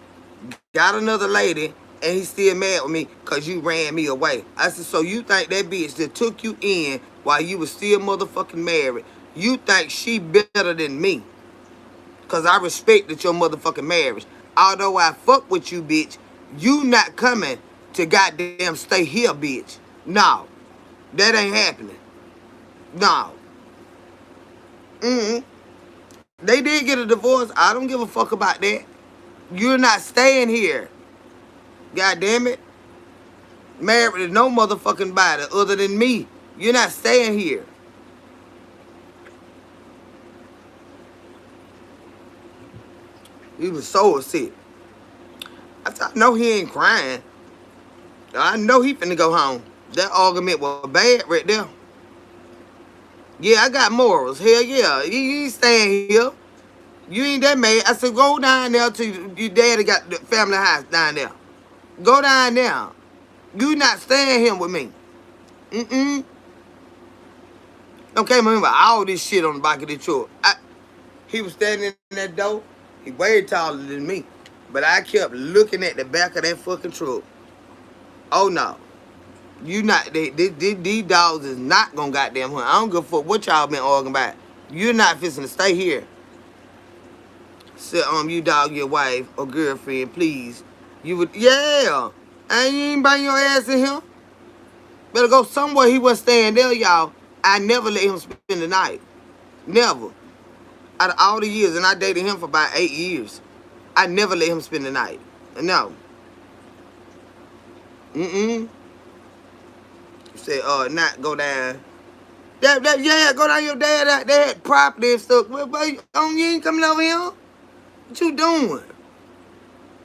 Speaker 1: got another lady, and he's still mad with me because you ran me away. I said, so you think that bitch that took you in while you was still motherfucking married, you think she better than me? Because I respected your motherfucking marriage. Although I fuck with you, bitch, you not coming to goddamn stay here, bitch. No, that ain't happening. No. They did get a divorce. I don't give a fuck about that. You're not staying here. God damn it. Married to no motherfucking body other than me. You're not staying here. He was so upset. I know he ain't crying. I know he finna go home. That argument was bad right there. Yeah, I got morals. Hell yeah. You ain't staying here. You ain't that mad. I said, go down there to your daddy got the family house down there. Go down there. You not staying here with me. Don't can't remember all this shit on the back of the truck. He was standing in that door. He way taller than me. But I kept looking at the back of that fucking truck. Oh no. You not, these dogs is not gonna goddamn hunt. I don't give a fuck what y'all been arguing about. You're not fixing to stay here. Say, you dog your wife or girlfriend, please. You would, yeah. And you ain't bring your ass in here. Better go somewhere he wasn't staying there, y'all. I never let him spend the night. Never. Out of all the years, and I dated him for about 8 years, I never let him spend the night. No. Said, not go down. Yeah, go down your dad. They had property and stuff. Well, you ain't coming over here? What you doing?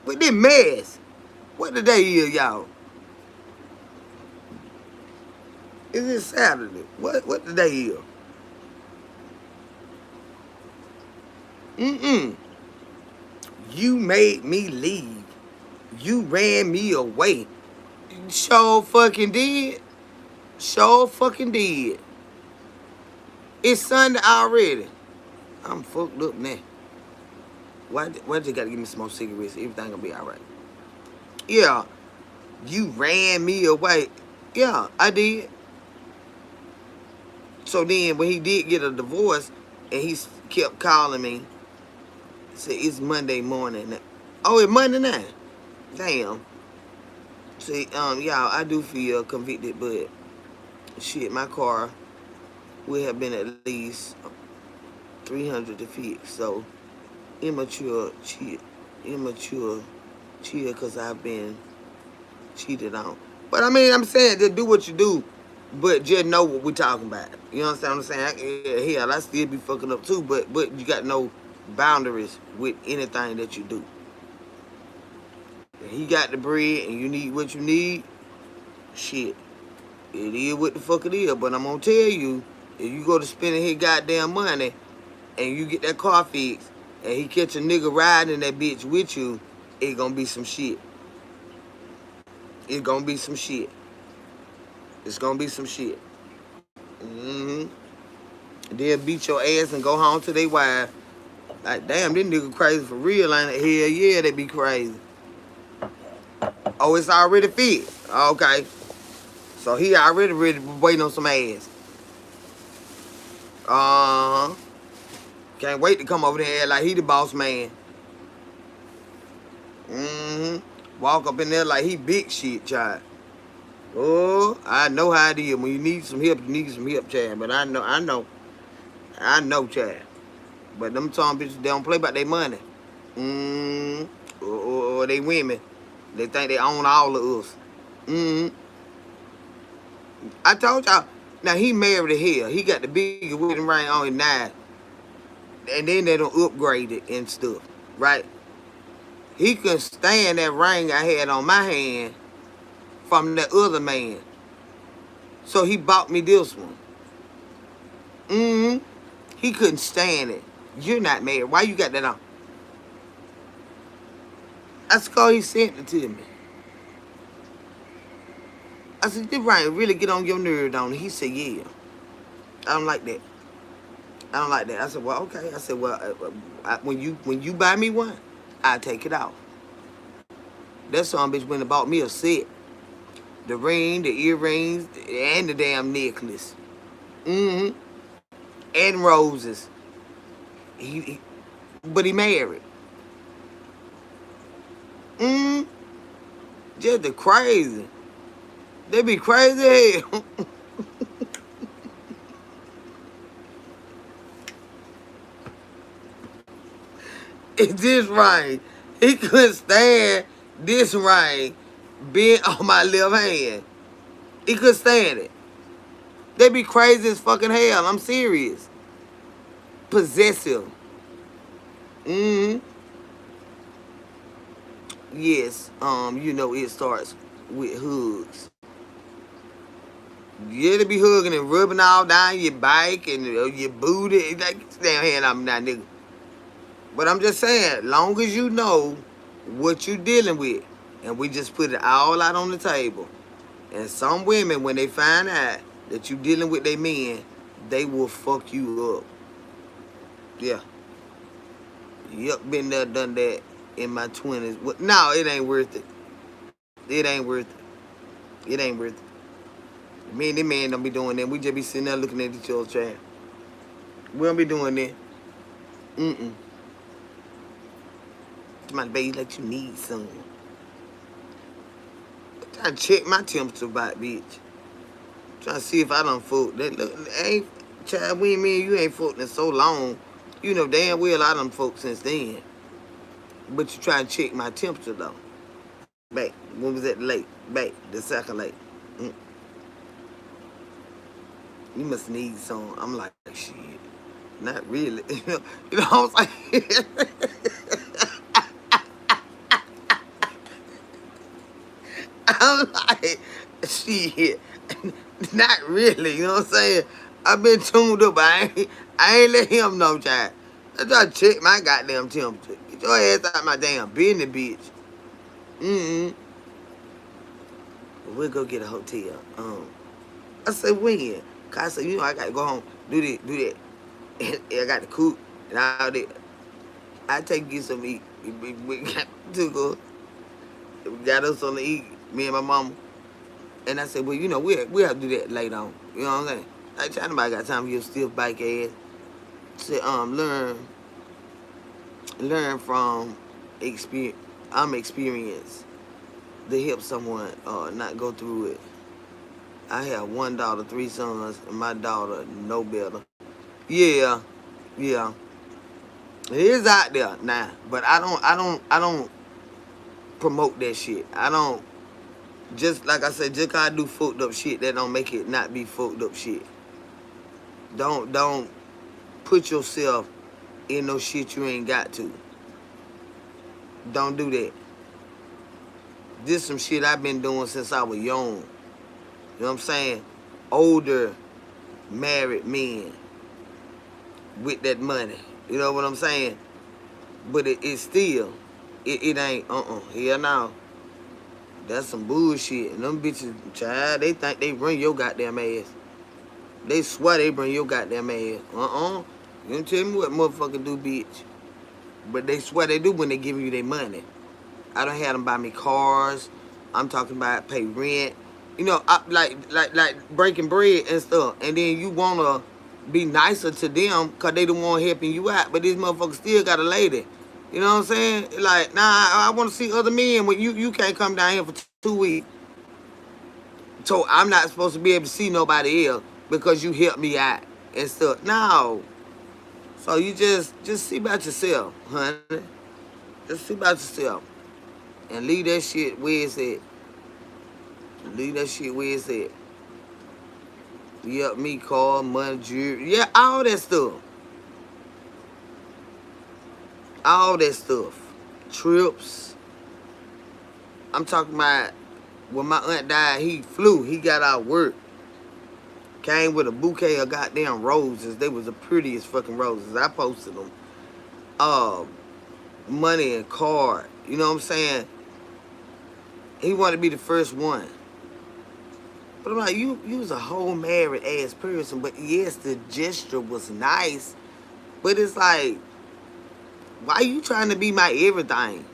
Speaker 1: With this mess? What the day is, y'all? Is it Saturday? What the day is? You made me leave. You ran me away. Sure fucking did. Sure fucking did. It's Sunday already. I'm fucked up now. Why you gotta give me some more cigarettes? Everything gonna be alright. Yeah, you ran me away. Yeah, I did. So then when he did get a divorce and he kept calling me, said it's Monday morning. Oh, it's Monday night. Damn. See, y'all, I do feel convicted, but shit, my car would have been at least 300 to fix. So immature, immature, chill, cause I've been cheated on. But I mean, I'm saying just do what you do, but just know what we're talking about. You understand what I'm saying? Hell, I still be fucking up too, but you got no boundaries with anything that you do. He got the bread and you need what you need. Shit, it is what the fuck it is. But I'm gonna tell you, if you go to spending his goddamn money and you get that car fixed and he catch a nigga riding that bitch with you, it gonna be some shit. It's gonna be some shit. It's gonna be some shit. Mm-hmm. They'll beat your ass and go home to their wife. Like, damn, this nigga crazy for real, ain't it? Hell yeah, they be crazy. Oh, it's already fit. Okay. So he already ready waiting on some ass. Uh-huh. Can't wait to come over there like he the boss man. Mm-hmm. Walk up in there like he big shit, child. Oh, I know how it is. When you need some help, you need some help, child. But I know, child. But them some bitches, they don't play about their money. Mm, or they women. They think they own all of us. Mm. I told y'all. Now he married to hell. He got the bigger wedding ring on his nine. And then they don't upgrade it and stuff. Right? He couldn't stand that ring I had on my hand from that other man. So he bought me this one. Mm-hmm. He couldn't stand it. You're not married. Why you got that on? That's because he sent it to me. I said, this ring really get on your nerve, don't it? He said, yeah. I don't like that. I don't like that. I said, well, okay. I said, well, when you buy me one, I'll take it off. That son bitch went and bought me a set. The ring, the earrings, and the damn necklace. Mm-hmm. And roses. But he married. Mm-hmm. Just the crazy. They be crazy hell. It's this ring. He couldn't stand this ring being on my left hand. He couldn't stand it. They be crazy as fucking hell. I'm serious. Possessive. Mm-hmm. Yes. It starts with hugs. Yeah, they be hugging and rubbing all down your bike and your booty. It's like, damn hand I'm not, nigga. But I'm just saying, long as you know what you dealing with, and we just put it all out on the table. And some women, when they find out that you dealing with their men, they will fuck you up. Yeah. Yep, been there, done that in my 20s. No, it ain't worth it. It ain't worth it. It ain't worth it. Me and the man don't be doing that. We just be sitting there looking at each other's child. We don't be doing that. Mm-mm. My baby, like you need some. Trying to check my temperature about, bitch. Trying to see if I done fucked. That look, ain't, child, me and you ain't fucked in so long. You know damn well I done fucked since then. But you trying to check my temperature, though. Back, when was that late? Back, the second late. Mm. You must need some. I'm like, shit. Not really. You know what I'm saying? I'm like, shit. Not really, you know what I'm saying? I've been tuned up, but I ain't let him know, child. I try to check my goddamn temperature. Get your ass out my damn business, bitch. Mm-hmm. We'll go get a hotel. I said, when? Cause I said, I gotta go home. do that. And I got the cook and all that. I take you some eat. We got to go. We got us something to eat. Me and my mama. And I said, well, we'll have to do that later on. You know what I'm saying? Like, nobody got time for your stiff bike ass to learn from experience. I'm experienced to help someone not go through it. I have one daughter, three sons, and my daughter no better. Yeah, yeah. It is out there now, but I don't promote that shit. I don't. Just like I said, just 'cause I do fucked up shit, that don't make it not be fucked up shit. Don't put yourself in no shit you ain't got to. Don't do that. This some shit I've been doing since I was young. You know what I'm saying? Older married men with that money. You know what I'm saying? But it's still, it ain't, hell no. That's some bullshit. And them bitches, child, they think they bring your goddamn ass. They swear they bring your goddamn ass. You don't tell me what motherfucker do, bitch. But they swear they do when they give you their money. I don't have them buy me cars. I'm talking about pay rent. Like breaking bread and stuff. And then you wanna be nicer to them because they the one helping you out. But this motherfucker still got a lady. You know what I'm saying? Like, nah, I want to see other men when you can't come down here for 2 weeks. So I'm not supposed to be able to see nobody else because you helped me out and stuff. No. So you just see about yourself, honey. Just see about yourself. And leave that shit where it's at. Leave that shit where it's at. Yep, me, car, money, jewelry. Yeah, all that stuff. All that stuff. Trips. I'm talking about when my aunt died, he flew. He got out of work. Came with a bouquet of goddamn roses. They was the prettiest fucking roses. I posted them. Money and card. You know what I'm saying? He wanted to be the first one. But I'm like, you was a whole married ass person. But yes, the gesture was nice. But it's like, why you trying to be my everything?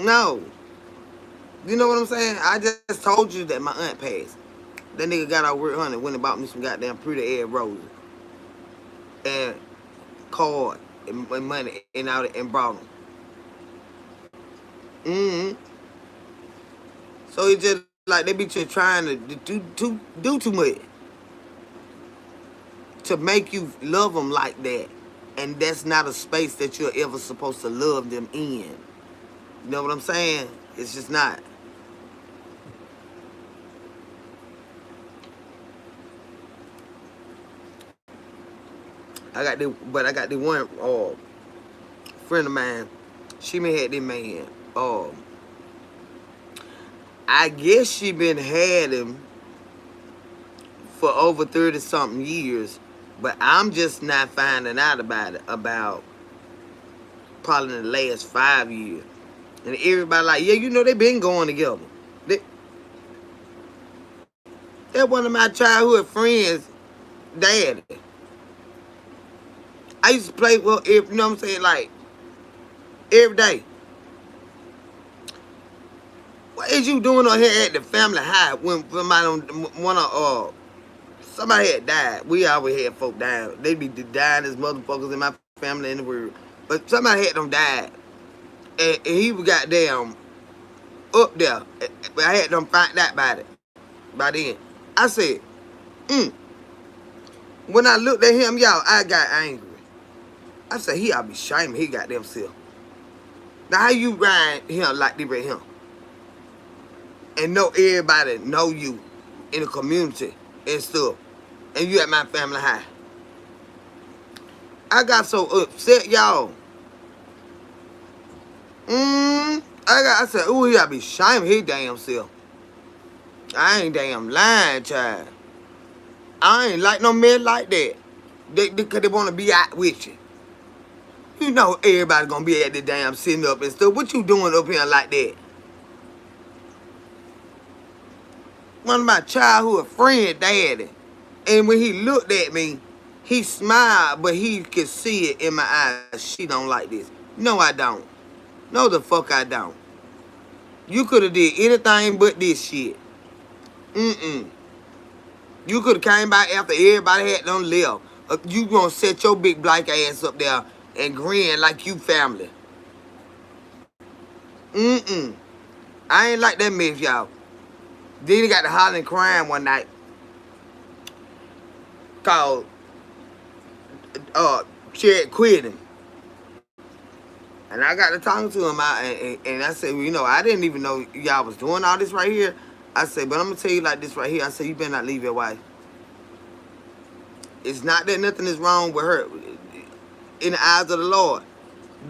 Speaker 1: No. You know what I'm saying? I just told you that my aunt passed. That nigga got out work, honey, went and bought me some goddamn pretty ass roses. And card and money and out and brought them. So it's just like they be just trying to do too much to make you love them like that. And that's not a space that you're ever supposed to love them in. You know what I'm saying? It's just not. I got the one friend of mine. She been had this man. I guess she been had him for over 30 something years, but I'm just not finding out about it about probably in the last 5 years. And everybody like, yeah, they been going together. They're one of my childhood friends' daddy. I used to play well, you know what I'm saying, like every day. What is you doing on here at the family high when somebody had died? We always had folk dying. They be dying as motherfuckers in my family in the world. But somebody had them died. And he was goddamn up there. But I had them find out about it. By then. I said, when I looked at him, y'all, I got angry. I said, he ought to be shaming his goddamn self. Now how you ride him like this right here? And know everybody know you in the community and stuff. And you at my family high. I got so upset, y'all. I said, ooh, he ought to be shaming his damn self. I ain't damn lying, child. I ain't like no men like that. Because they want to be out with you. You know everybody gonna be at the damn sitting up and stuff. What you doing up here like that? One of my childhood friend daddy And when he looked at me, he smiled, but he could see it in my eyes. She don't like this. No, I don't. No, the fuck I don't. You could have did anything but this shit. Mm-mm. You could have came back after everybody had done left. You gonna set your big black ass up there and grin like you family. Mm-mm. I ain't like that mess, y'all. Then he got to hollering crying one night. Called Chad quitting. And I got to talking to him and I said, well, I didn't even know y'all was doing all this right here. I said, but I'm gonna tell you like this right here. I said, you better not leave your wife. It's not that nothing is wrong with her in the eyes of the Lord.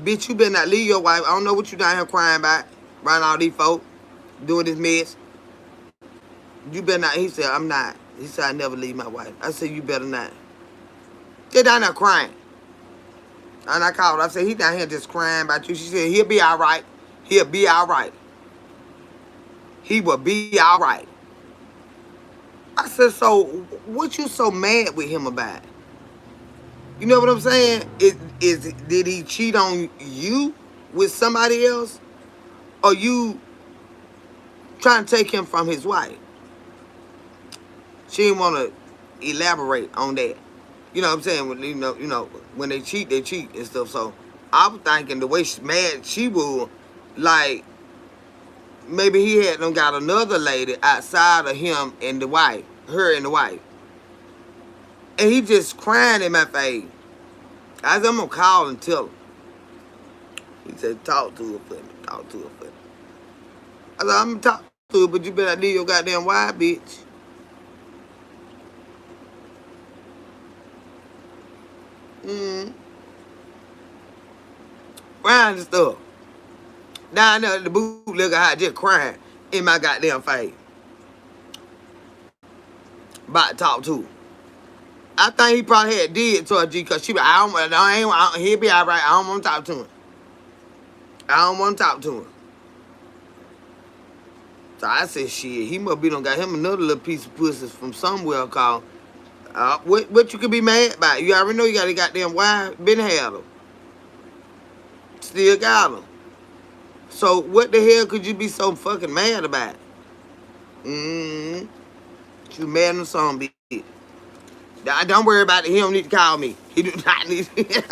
Speaker 1: Bitch, you better not leave your wife. I don't know what you down here crying about, around all these folks, doing this mess. You better not. He said, I'm not. He said, I never leave my wife. I said, you better not. They down there crying. And I called her. I said, he down here just crying about you. She said, he'll be all right. He'll be all right. He will be all right. I said, so what you so mad with him about? You know what I'm saying? Did he cheat on you with somebody else? Or you trying to take him from his wife? She didn't want to elaborate on that. You know what I'm saying? When they cheat and stuff. So I was thinking the way mad she was, like maybe he had them got another lady outside of him and the wife, her and the wife. And he just crying in my face. I said, I'm gonna call and tell him. He said, talk to her for me. Talk to her for me. I said, I'm gonna talk to her, but you better leave your goddamn wife, bitch. Crying and stuff. Down there at the bootlegger house just crying in my goddamn face. About to talk to her. I think he probably had did to her, G, because she be, he'll be all right. I don't want to talk to him. I don't want to talk to him. So I said, shit, he must be done got him another little piece of pussy from somewhere called, what you could be mad about? You already know you got a goddamn wife, been had her. Still got her. So what the hell could you be so fucking mad about? You mad on something, bitch. Don't worry about it. He don't need to call me. He do not need to.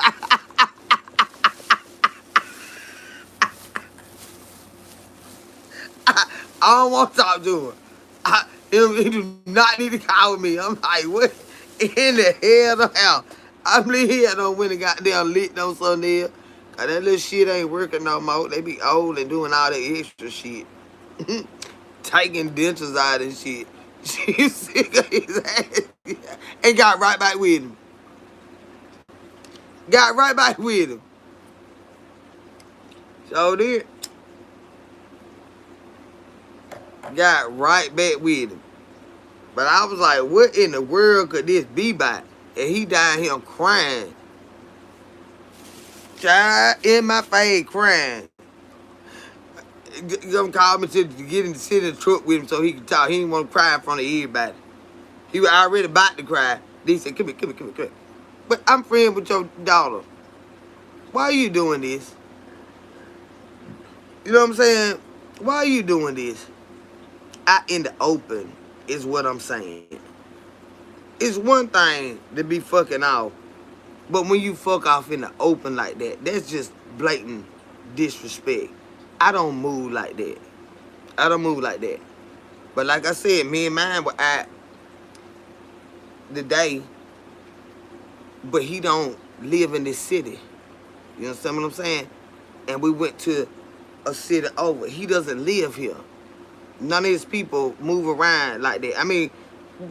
Speaker 1: I don't want to talk to him. He do not need to call me. I'm like, what in the hell the hell? I believe he had no when it got down lit on something there. Cause that little shit ain't working no more. They be old and doing all that extra shit. Taking dentures out and shit. She's sick of his ass. And got right back with him. Got right back with him. So did. Got right back with him. But I was like, what in the world could this be by? And he down here crying. Child in my face crying. Gonna call me to get in the sit in the truck with him so he can talk. He didn't want to cry in front of everybody. He was already about to cry. Then he said, come here. But I'm friends with your daughter. Why are you doing this? You know what I'm saying? Why are you doing this? Out in the open is what I'm saying. It's one thing to be fucking off. But when you fuck off in the open like that, that's just blatant disrespect. I don't move like that. I don't move like that. But like I said, me and mine were at the day, but he don't live in this city. You understand what I'm saying? And we went to a city over. He doesn't live here. None of his people move around like that. I mean,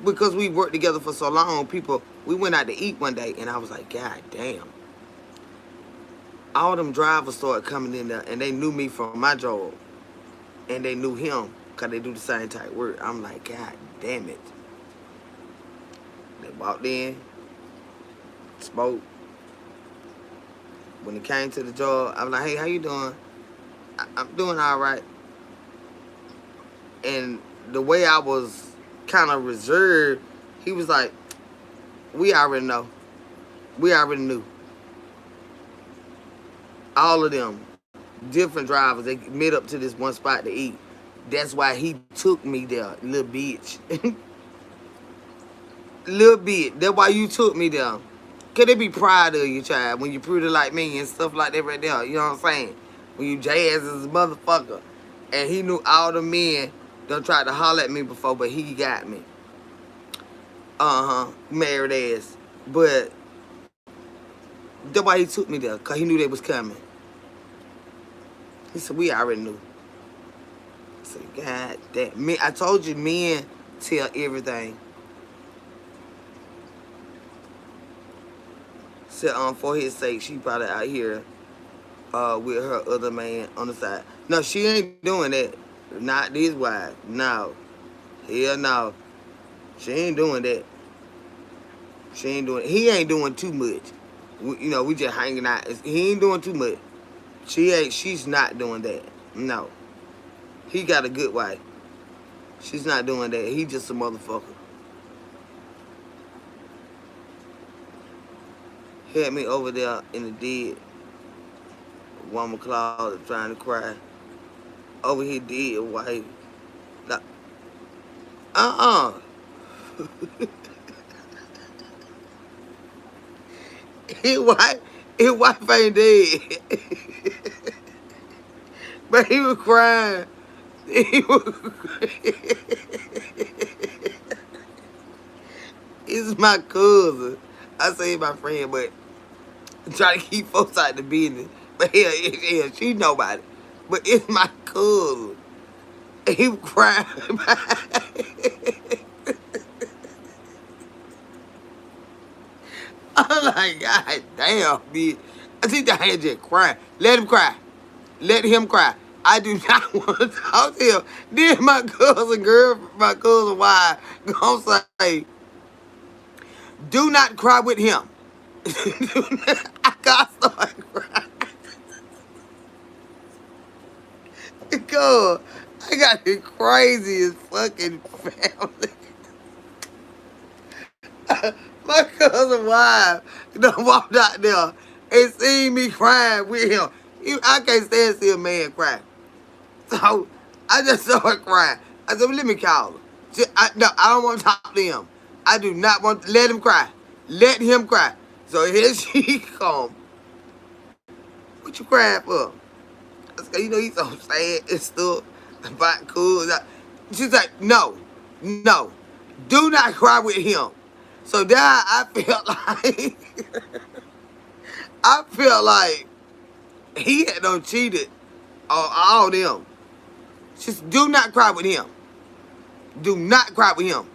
Speaker 1: because we worked together for so long, we went out to eat one day, and I was like, God damn. All them drivers started coming in there, and they knew me from my job. And they knew him, because they do the same type work. I'm like, God damn it. They walked in, spoke. When it came to the job, I was like, hey, how you doing? I'm doing all right. And the way I was kind of reserved, he was like, We already know. We already knew. All of them, different drivers, they met up to this one spot to eat. That's why he took me there, little bitch. Little bit. That's why you took me there. Cause they be proud of you, child, when you pretty like me and stuff like that right there. You know what I'm saying? When you jazz as a motherfucker. And he knew all the men done tried to holler at me before, but he got me. Married ass. But that's why he took me there, cause he knew they was coming. He said, we already knew. I said, God damn. Me, I told you men tell everything. Said, for his sake, she probably out here with her other man on the side. No, she ain't doing that. Not this wife. No. Hell no. She ain't doing that. She ain't doing. He ain't doing too much. We just hanging out. He ain't doing too much. She ain't. She's not doing that. No. He got a good wife. She's not doing that. He just a motherfucker. Had me over there in the dead woman closet trying to cry. Over here dead wife. Like, His wife, his wife ain't dead. But he was crying. He was It's my cousin. I say my friend, but I try to keep folks out the business. But hell, she nobody. But it's my cousin. And he was crying. I'm like, God damn, bitch. I see that hand just crying. Let him cry. Let him cry. I do not want to talk to him. Then my cousin my cousin wife, gonna say, do not cry with him. I got started crying. Because I got the craziest fucking family. My cousin wife done walked out there and seen me crying with him. I can't stand to see a man cry. So I just started crying. I said, well, let me call him. No, I don't want to talk to him. I do not want to let him cry. Let him cry. So here she come. What you crying for? I said, he's so sad and stuff about cool. She's like, no, do not cry with him. So then I felt like, I felt like he had done cheated on all them. She said, do not cry with him. Do not cry with him.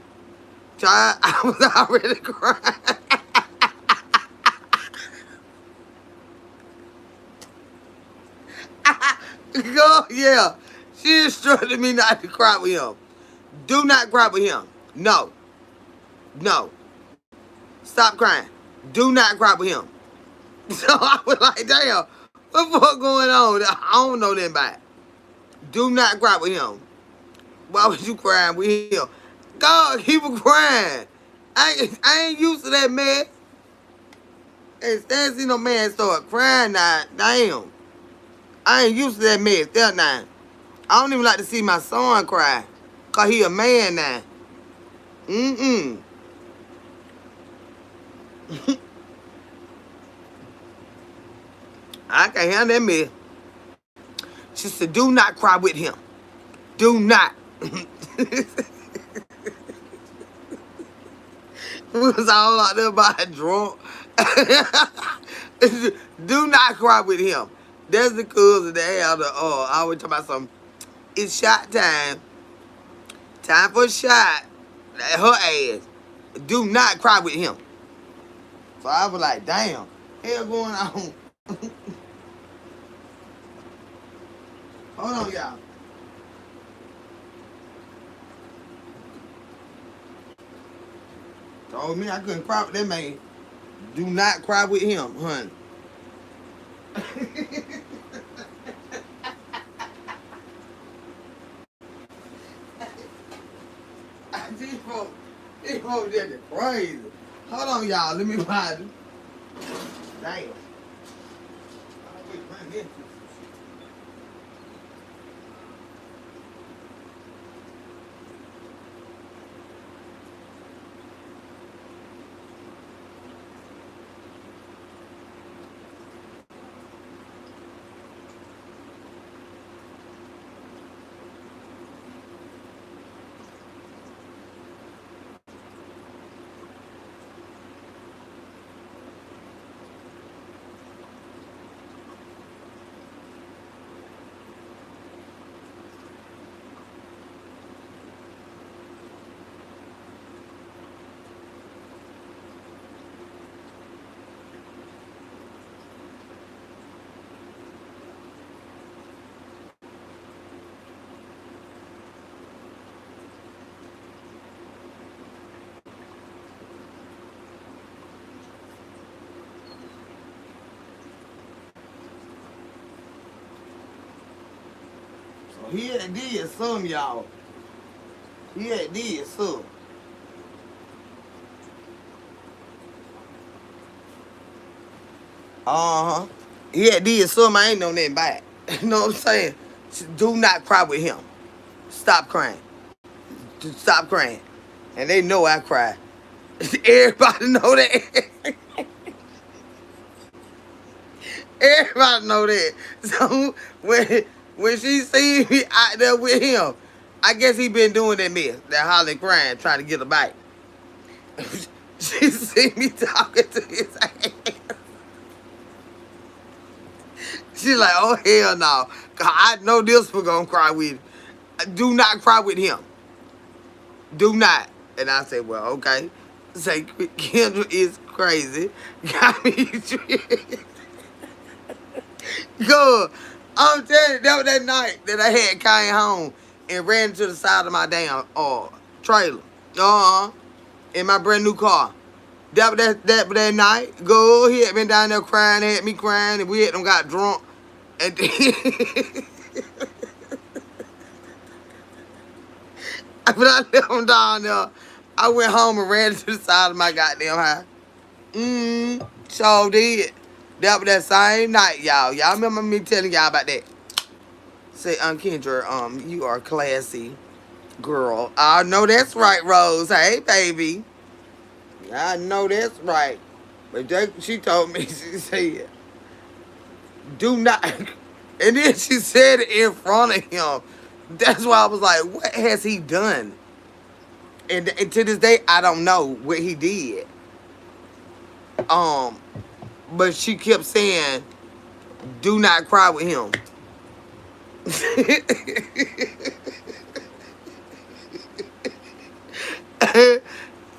Speaker 1: Child, I was already crying. Girl, yeah. She instructed me not to cry with him. Do not cry with him. No. Stop crying. Do not cry with him. So I was like, damn, what the fuck going on? I don't know that about it. Do not cry with him. Why was you crying with him? God, he was crying. I ain't used to that man. And stand see no man start crying now. Damn. I ain't used to that mess. That now. I don't even like to see my son cry. Cause he a man now. I can't handle that mess. She said, do not cry with him. Do not. We was all out there by drunk. Do not cry with him. That's the cousin that had the I always talk about something. It's shot time. Time for a shot. Her ass. Do not cry with him. So I was like, damn, hell going on. Hold on, y'all. Told me I couldn't cry with that man. Do not cry with him, honey. These folks just crazy. Hold on, y'all. Let me find it. Damn. So he had did some, y'all. He had did some. Uh-huh. He had did some. I ain't know nothing about it. You know what I'm saying? Do not cry with him. Stop crying. Just stop crying. And they know I cry. Everybody know that. Everybody know that. So when she see me out there with him, I guess he been doing that mess, that hollering crying, trying to get a bite. She see me talking to his ass. She like, oh hell no. Cause I know this was gonna cry with. Do not cry with him. Do not. And I said, well, okay. Say Kendra is crazy. Got me good. I'm telling you, that was that night that I had came home and ran to the side of my damn trailer. In my brand new car. That night, go, he had been down there crying, had me crying, and we had them got drunk. And then, but I left him down there. I went home and ran to the side of my goddamn house. So did. That was that same night, y'all. Y'all remember me telling y'all about that? Say, Kendra, you are classy, girl. I know that's right, Rose. Hey, baby. I know that's right. But she told me, she said, do not. And then she said it in front of him. That's why I was like, what has he done? And to this day, I don't know what he did. But she kept saying, do not cry with him.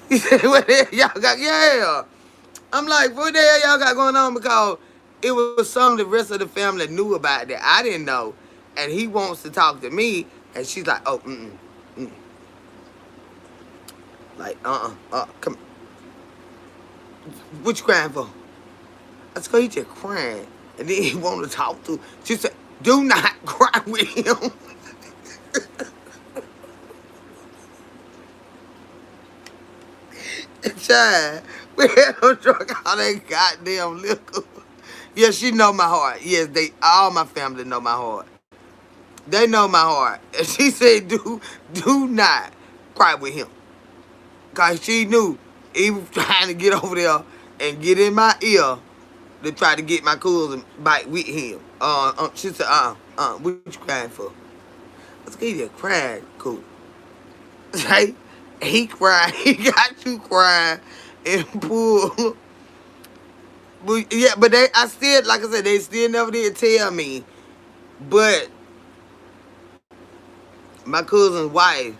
Speaker 1: He said, what the hell y'all got? Yeah. I'm like, what the hell y'all got going on? Because it was something the rest of the family knew about that I didn't know. And he wants to talk to me. And she's like, oh, like, come. What you crying for? I said, he just crying. And then he wanted to talk to. She said, do not cry with him. Child, we had them drunk all that goddamn liquor. Yeah, she know my heart. Yes, all my family know my heart. They know my heart. And she said, do not cry with him. Because she knew he was trying to get over there and get in my ear to try to get my cousin bite with him. She said, what you crying for? I said, he just crying, cool. Right? He cried. He got you crying and pulled. But yeah, but I still, like I said, they still never did tell me. But my cousin's wife,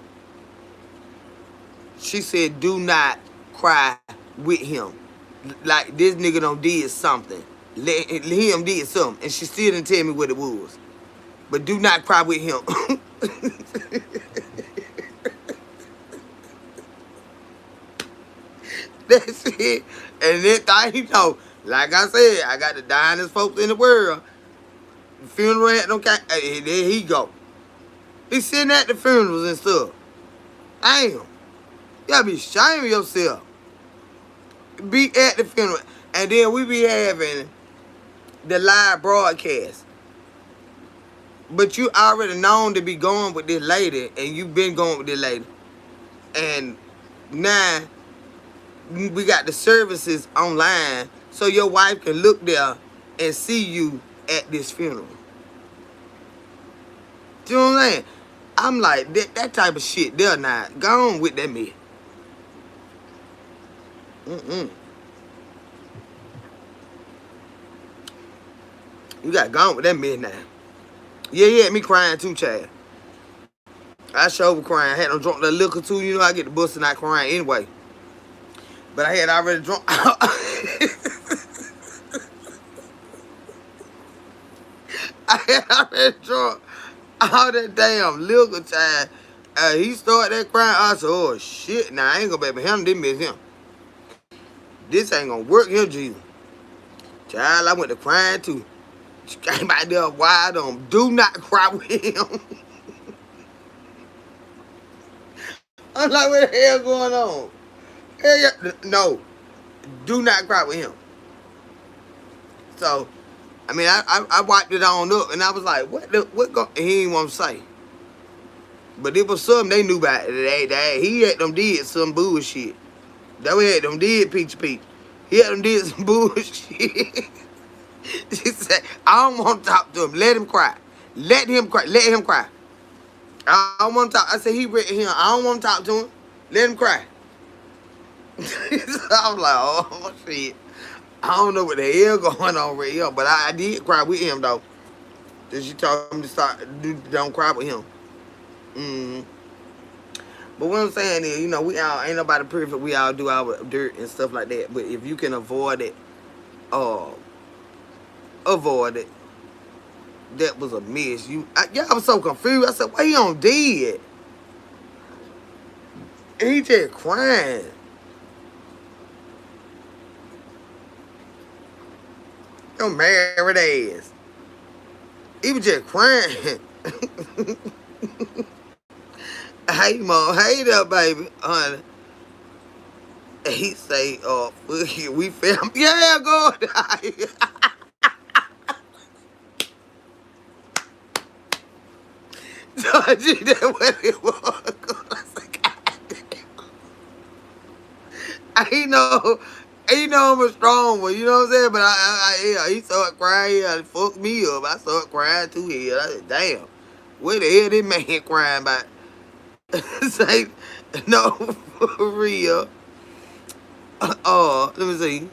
Speaker 1: she said, do not cry with him. Like, this nigga done did something. Let him did something. And she still didn't tell me what it was. But do not cry with him. That's it. And then thing you know, like I said, I got the dinest folks in the world. The funeral had no kind. Hey, there he go. He's sitting at the funerals and stuff. Damn. You gotta be ashamed of yourself. Be at the funeral. And then we be having the live broadcast. But you already known to be going with this lady, and you been going with this lady. And now we got the services online, so your wife can look there and see you at this funeral. Do you know what I'm saying? I'm like, that type of shit, they're not. Go on with that man. Mm-mm. You got gone with that man now. Yeah, he had me crying too, Chad. I sure was crying. I had no drunk the liquor too. You know, I get the bus and not crying anyway. But I had already drunk. I had already drunk all that damn liquor time. He started that crying. I said, oh shit, nah, I ain't gonna be able to handle this miss him. This ain't gonna work here, Jesus. Child, I went to crying too. She came out there wide on. Do not cry with him. I'm like, what the hell going on? No, do not cry with him. So, I mean, I wiped it on up, and I was like, and he didn't want to say. But it was something they knew about it. He had them did some bullshit. That we had them did peach. He had them did some bullshit. She said, I don't want to talk to him. Let him cry. Let him cry. Let him cry. I don't want to talk. I said, he read him. I don't want to talk to him. Let him cry. So I was like, oh, shit. I don't know what the hell going on right here. But I did cry with him, though. Then she told him to don't cry with him. Mm-hmm. But what I'm saying is, you know, we all, ain't nobody perfect. We all do our dirt and stuff like that. But if you can avoid it, that was a miss. I was so confused. I said, why you on dead? And he just crying. Your married ass. He was just crying. Hey, mom. Hey there, baby. Honey. And he say, we family. Yeah, go. So that's what it was. I know I'm a strong one, you know what I'm saying? But yeah, he started crying, he fucked me up. I started crying too here. I said, damn, where the hell this man crying about? Say, no, for real. Let me see.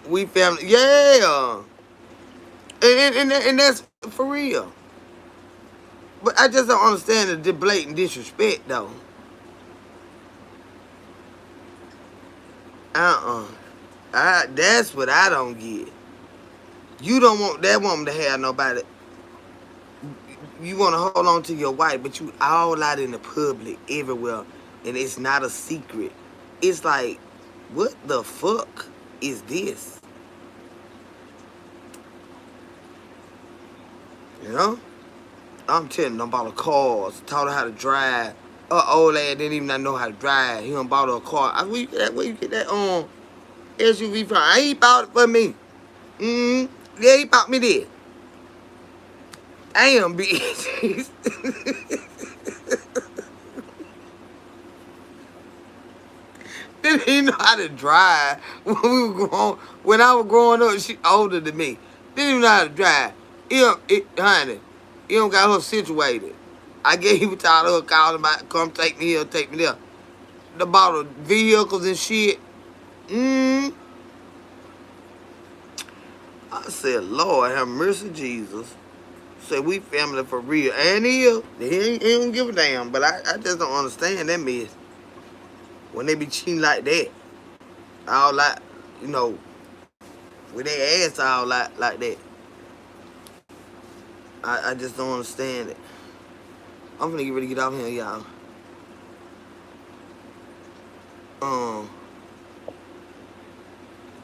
Speaker 1: We family, yeah. And that's for real. But I just don't understand the blatant disrespect, though. That's what I don't get. You don't want that woman to have nobody. You want to hold on to your wife, but you all out in the public, everywhere, and it's not a secret. It's like, what the fuck is this? You know? I'm telling them about the cars, taught her how to drive. Old lad didn't even know how to drive. He done bought her a car. Where you get that SUV from? He bought it for me. Yeah, he bought me this. Damn, bitch. Didn't even know how to drive when I was growing up. She older than me. Didn't even know how to drive. Honey, he don't got her situated. I guess he was tired of her calling about, come take me here, take me there. They bought her vehicles and shit. I said, Lord have mercy, Jesus. Said we family for real. And he don't give a damn. But I just don't understand that mess. When they be cheating like that. All like, you know, with their ass all like that. I just don't understand it. I'm finna get ready to get off here, y'all.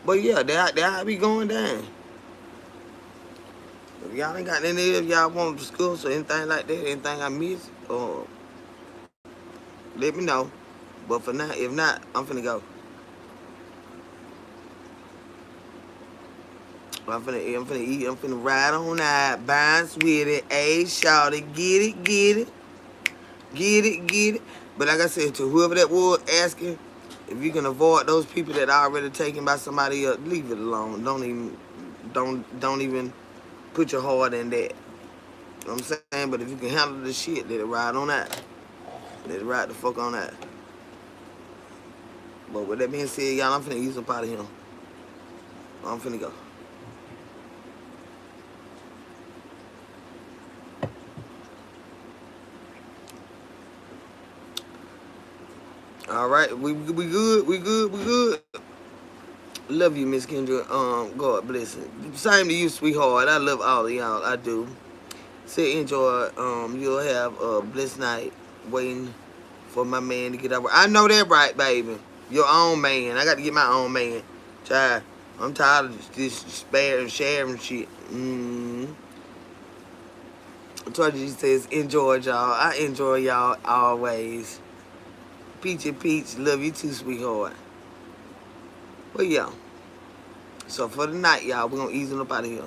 Speaker 1: But yeah, that how be going down. If y'all ain't got any of y'all want to discuss or anything like that, anything I miss, let me know. But for now, if not, I'm finna go. I'm finna eat. I'm finna ride on out. Bounce with it. Hey, shout it. Get it, get it. Get it, get it. But like I said, to whoever that was asking, if you can avoid those people that are already taken by somebody else, leave it alone. Don't even put your heart in that. You know what I'm saying? But if you can handle the shit, let it ride on that. Let it ride the fuck on that. But with that being said, y'all, I'm finna ease up out of here. I'm finna go. All right, we good, we good, we good. Love you, Miss Kendra. God bless it. Same to you, sweetheart. I love all of y'all. I do. Say enjoy. You'll have a blessed night waiting for my man to get out. I know that right, baby. Your own man. I got to get my own man. Child, I'm tired of this sparing, sharing shit. I told you, she says, enjoy y'all. I enjoy y'all always. Peachy Peach, love you too, sweetheart. Well, yeah. So for the night, y'all, we're going to ease on up out of here.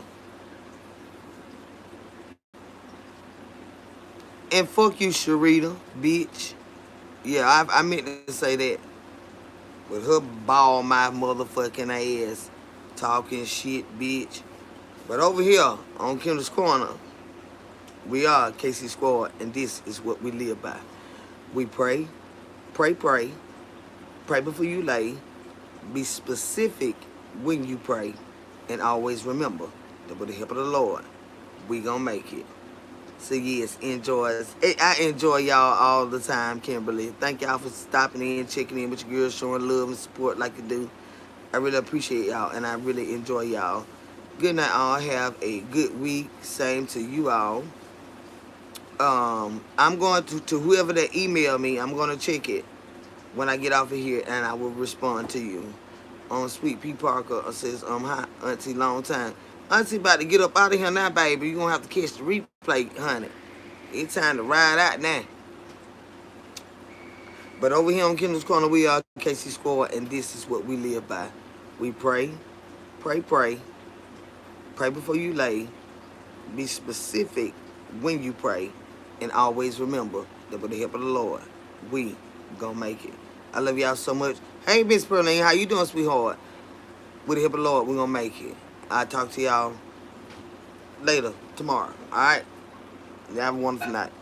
Speaker 1: And fuck you, Sharita, bitch. Yeah, I meant to say that. With her ball mouth motherfucking ass. Talking shit, bitch. But over here, on Kendall's Corner, we are KC Squad, and this is what we live by. We pray, pray, pray. Pray before you lay. Be specific when you pray. And always remember that with the help of the Lord, we gonna make it. So yes, enjoy us. I enjoy y'all all the time, Kimberly. Thank y'all for stopping in, checking in with your girls, showing love and support like you do. I really appreciate y'all, and I really enjoy y'all. Good night, all. Have a good week. Same to you all. I'm going to whoever that email me, I'm going to check it when I get off of here, and I will respond to you. Sweet P. Parker says, hi, Auntie, long time. Auntie about to get up out of here now, baby. You're going to have to catch the replay, honey. It's time to ride out now. But over here on Kendall's Corner, we are KC Squad, and this is what we live by. We pray, pray, pray. Pray before you lay. Be specific when you pray. And always remember that with the help of the Lord, we gonna make it. I love y'all so much. Hey, Miss Pearline, how you doing, sweetheart? With the help of the Lord, we gonna make it. I'll talk to y'all later, tomorrow. All right? Y'all have a wonderful night.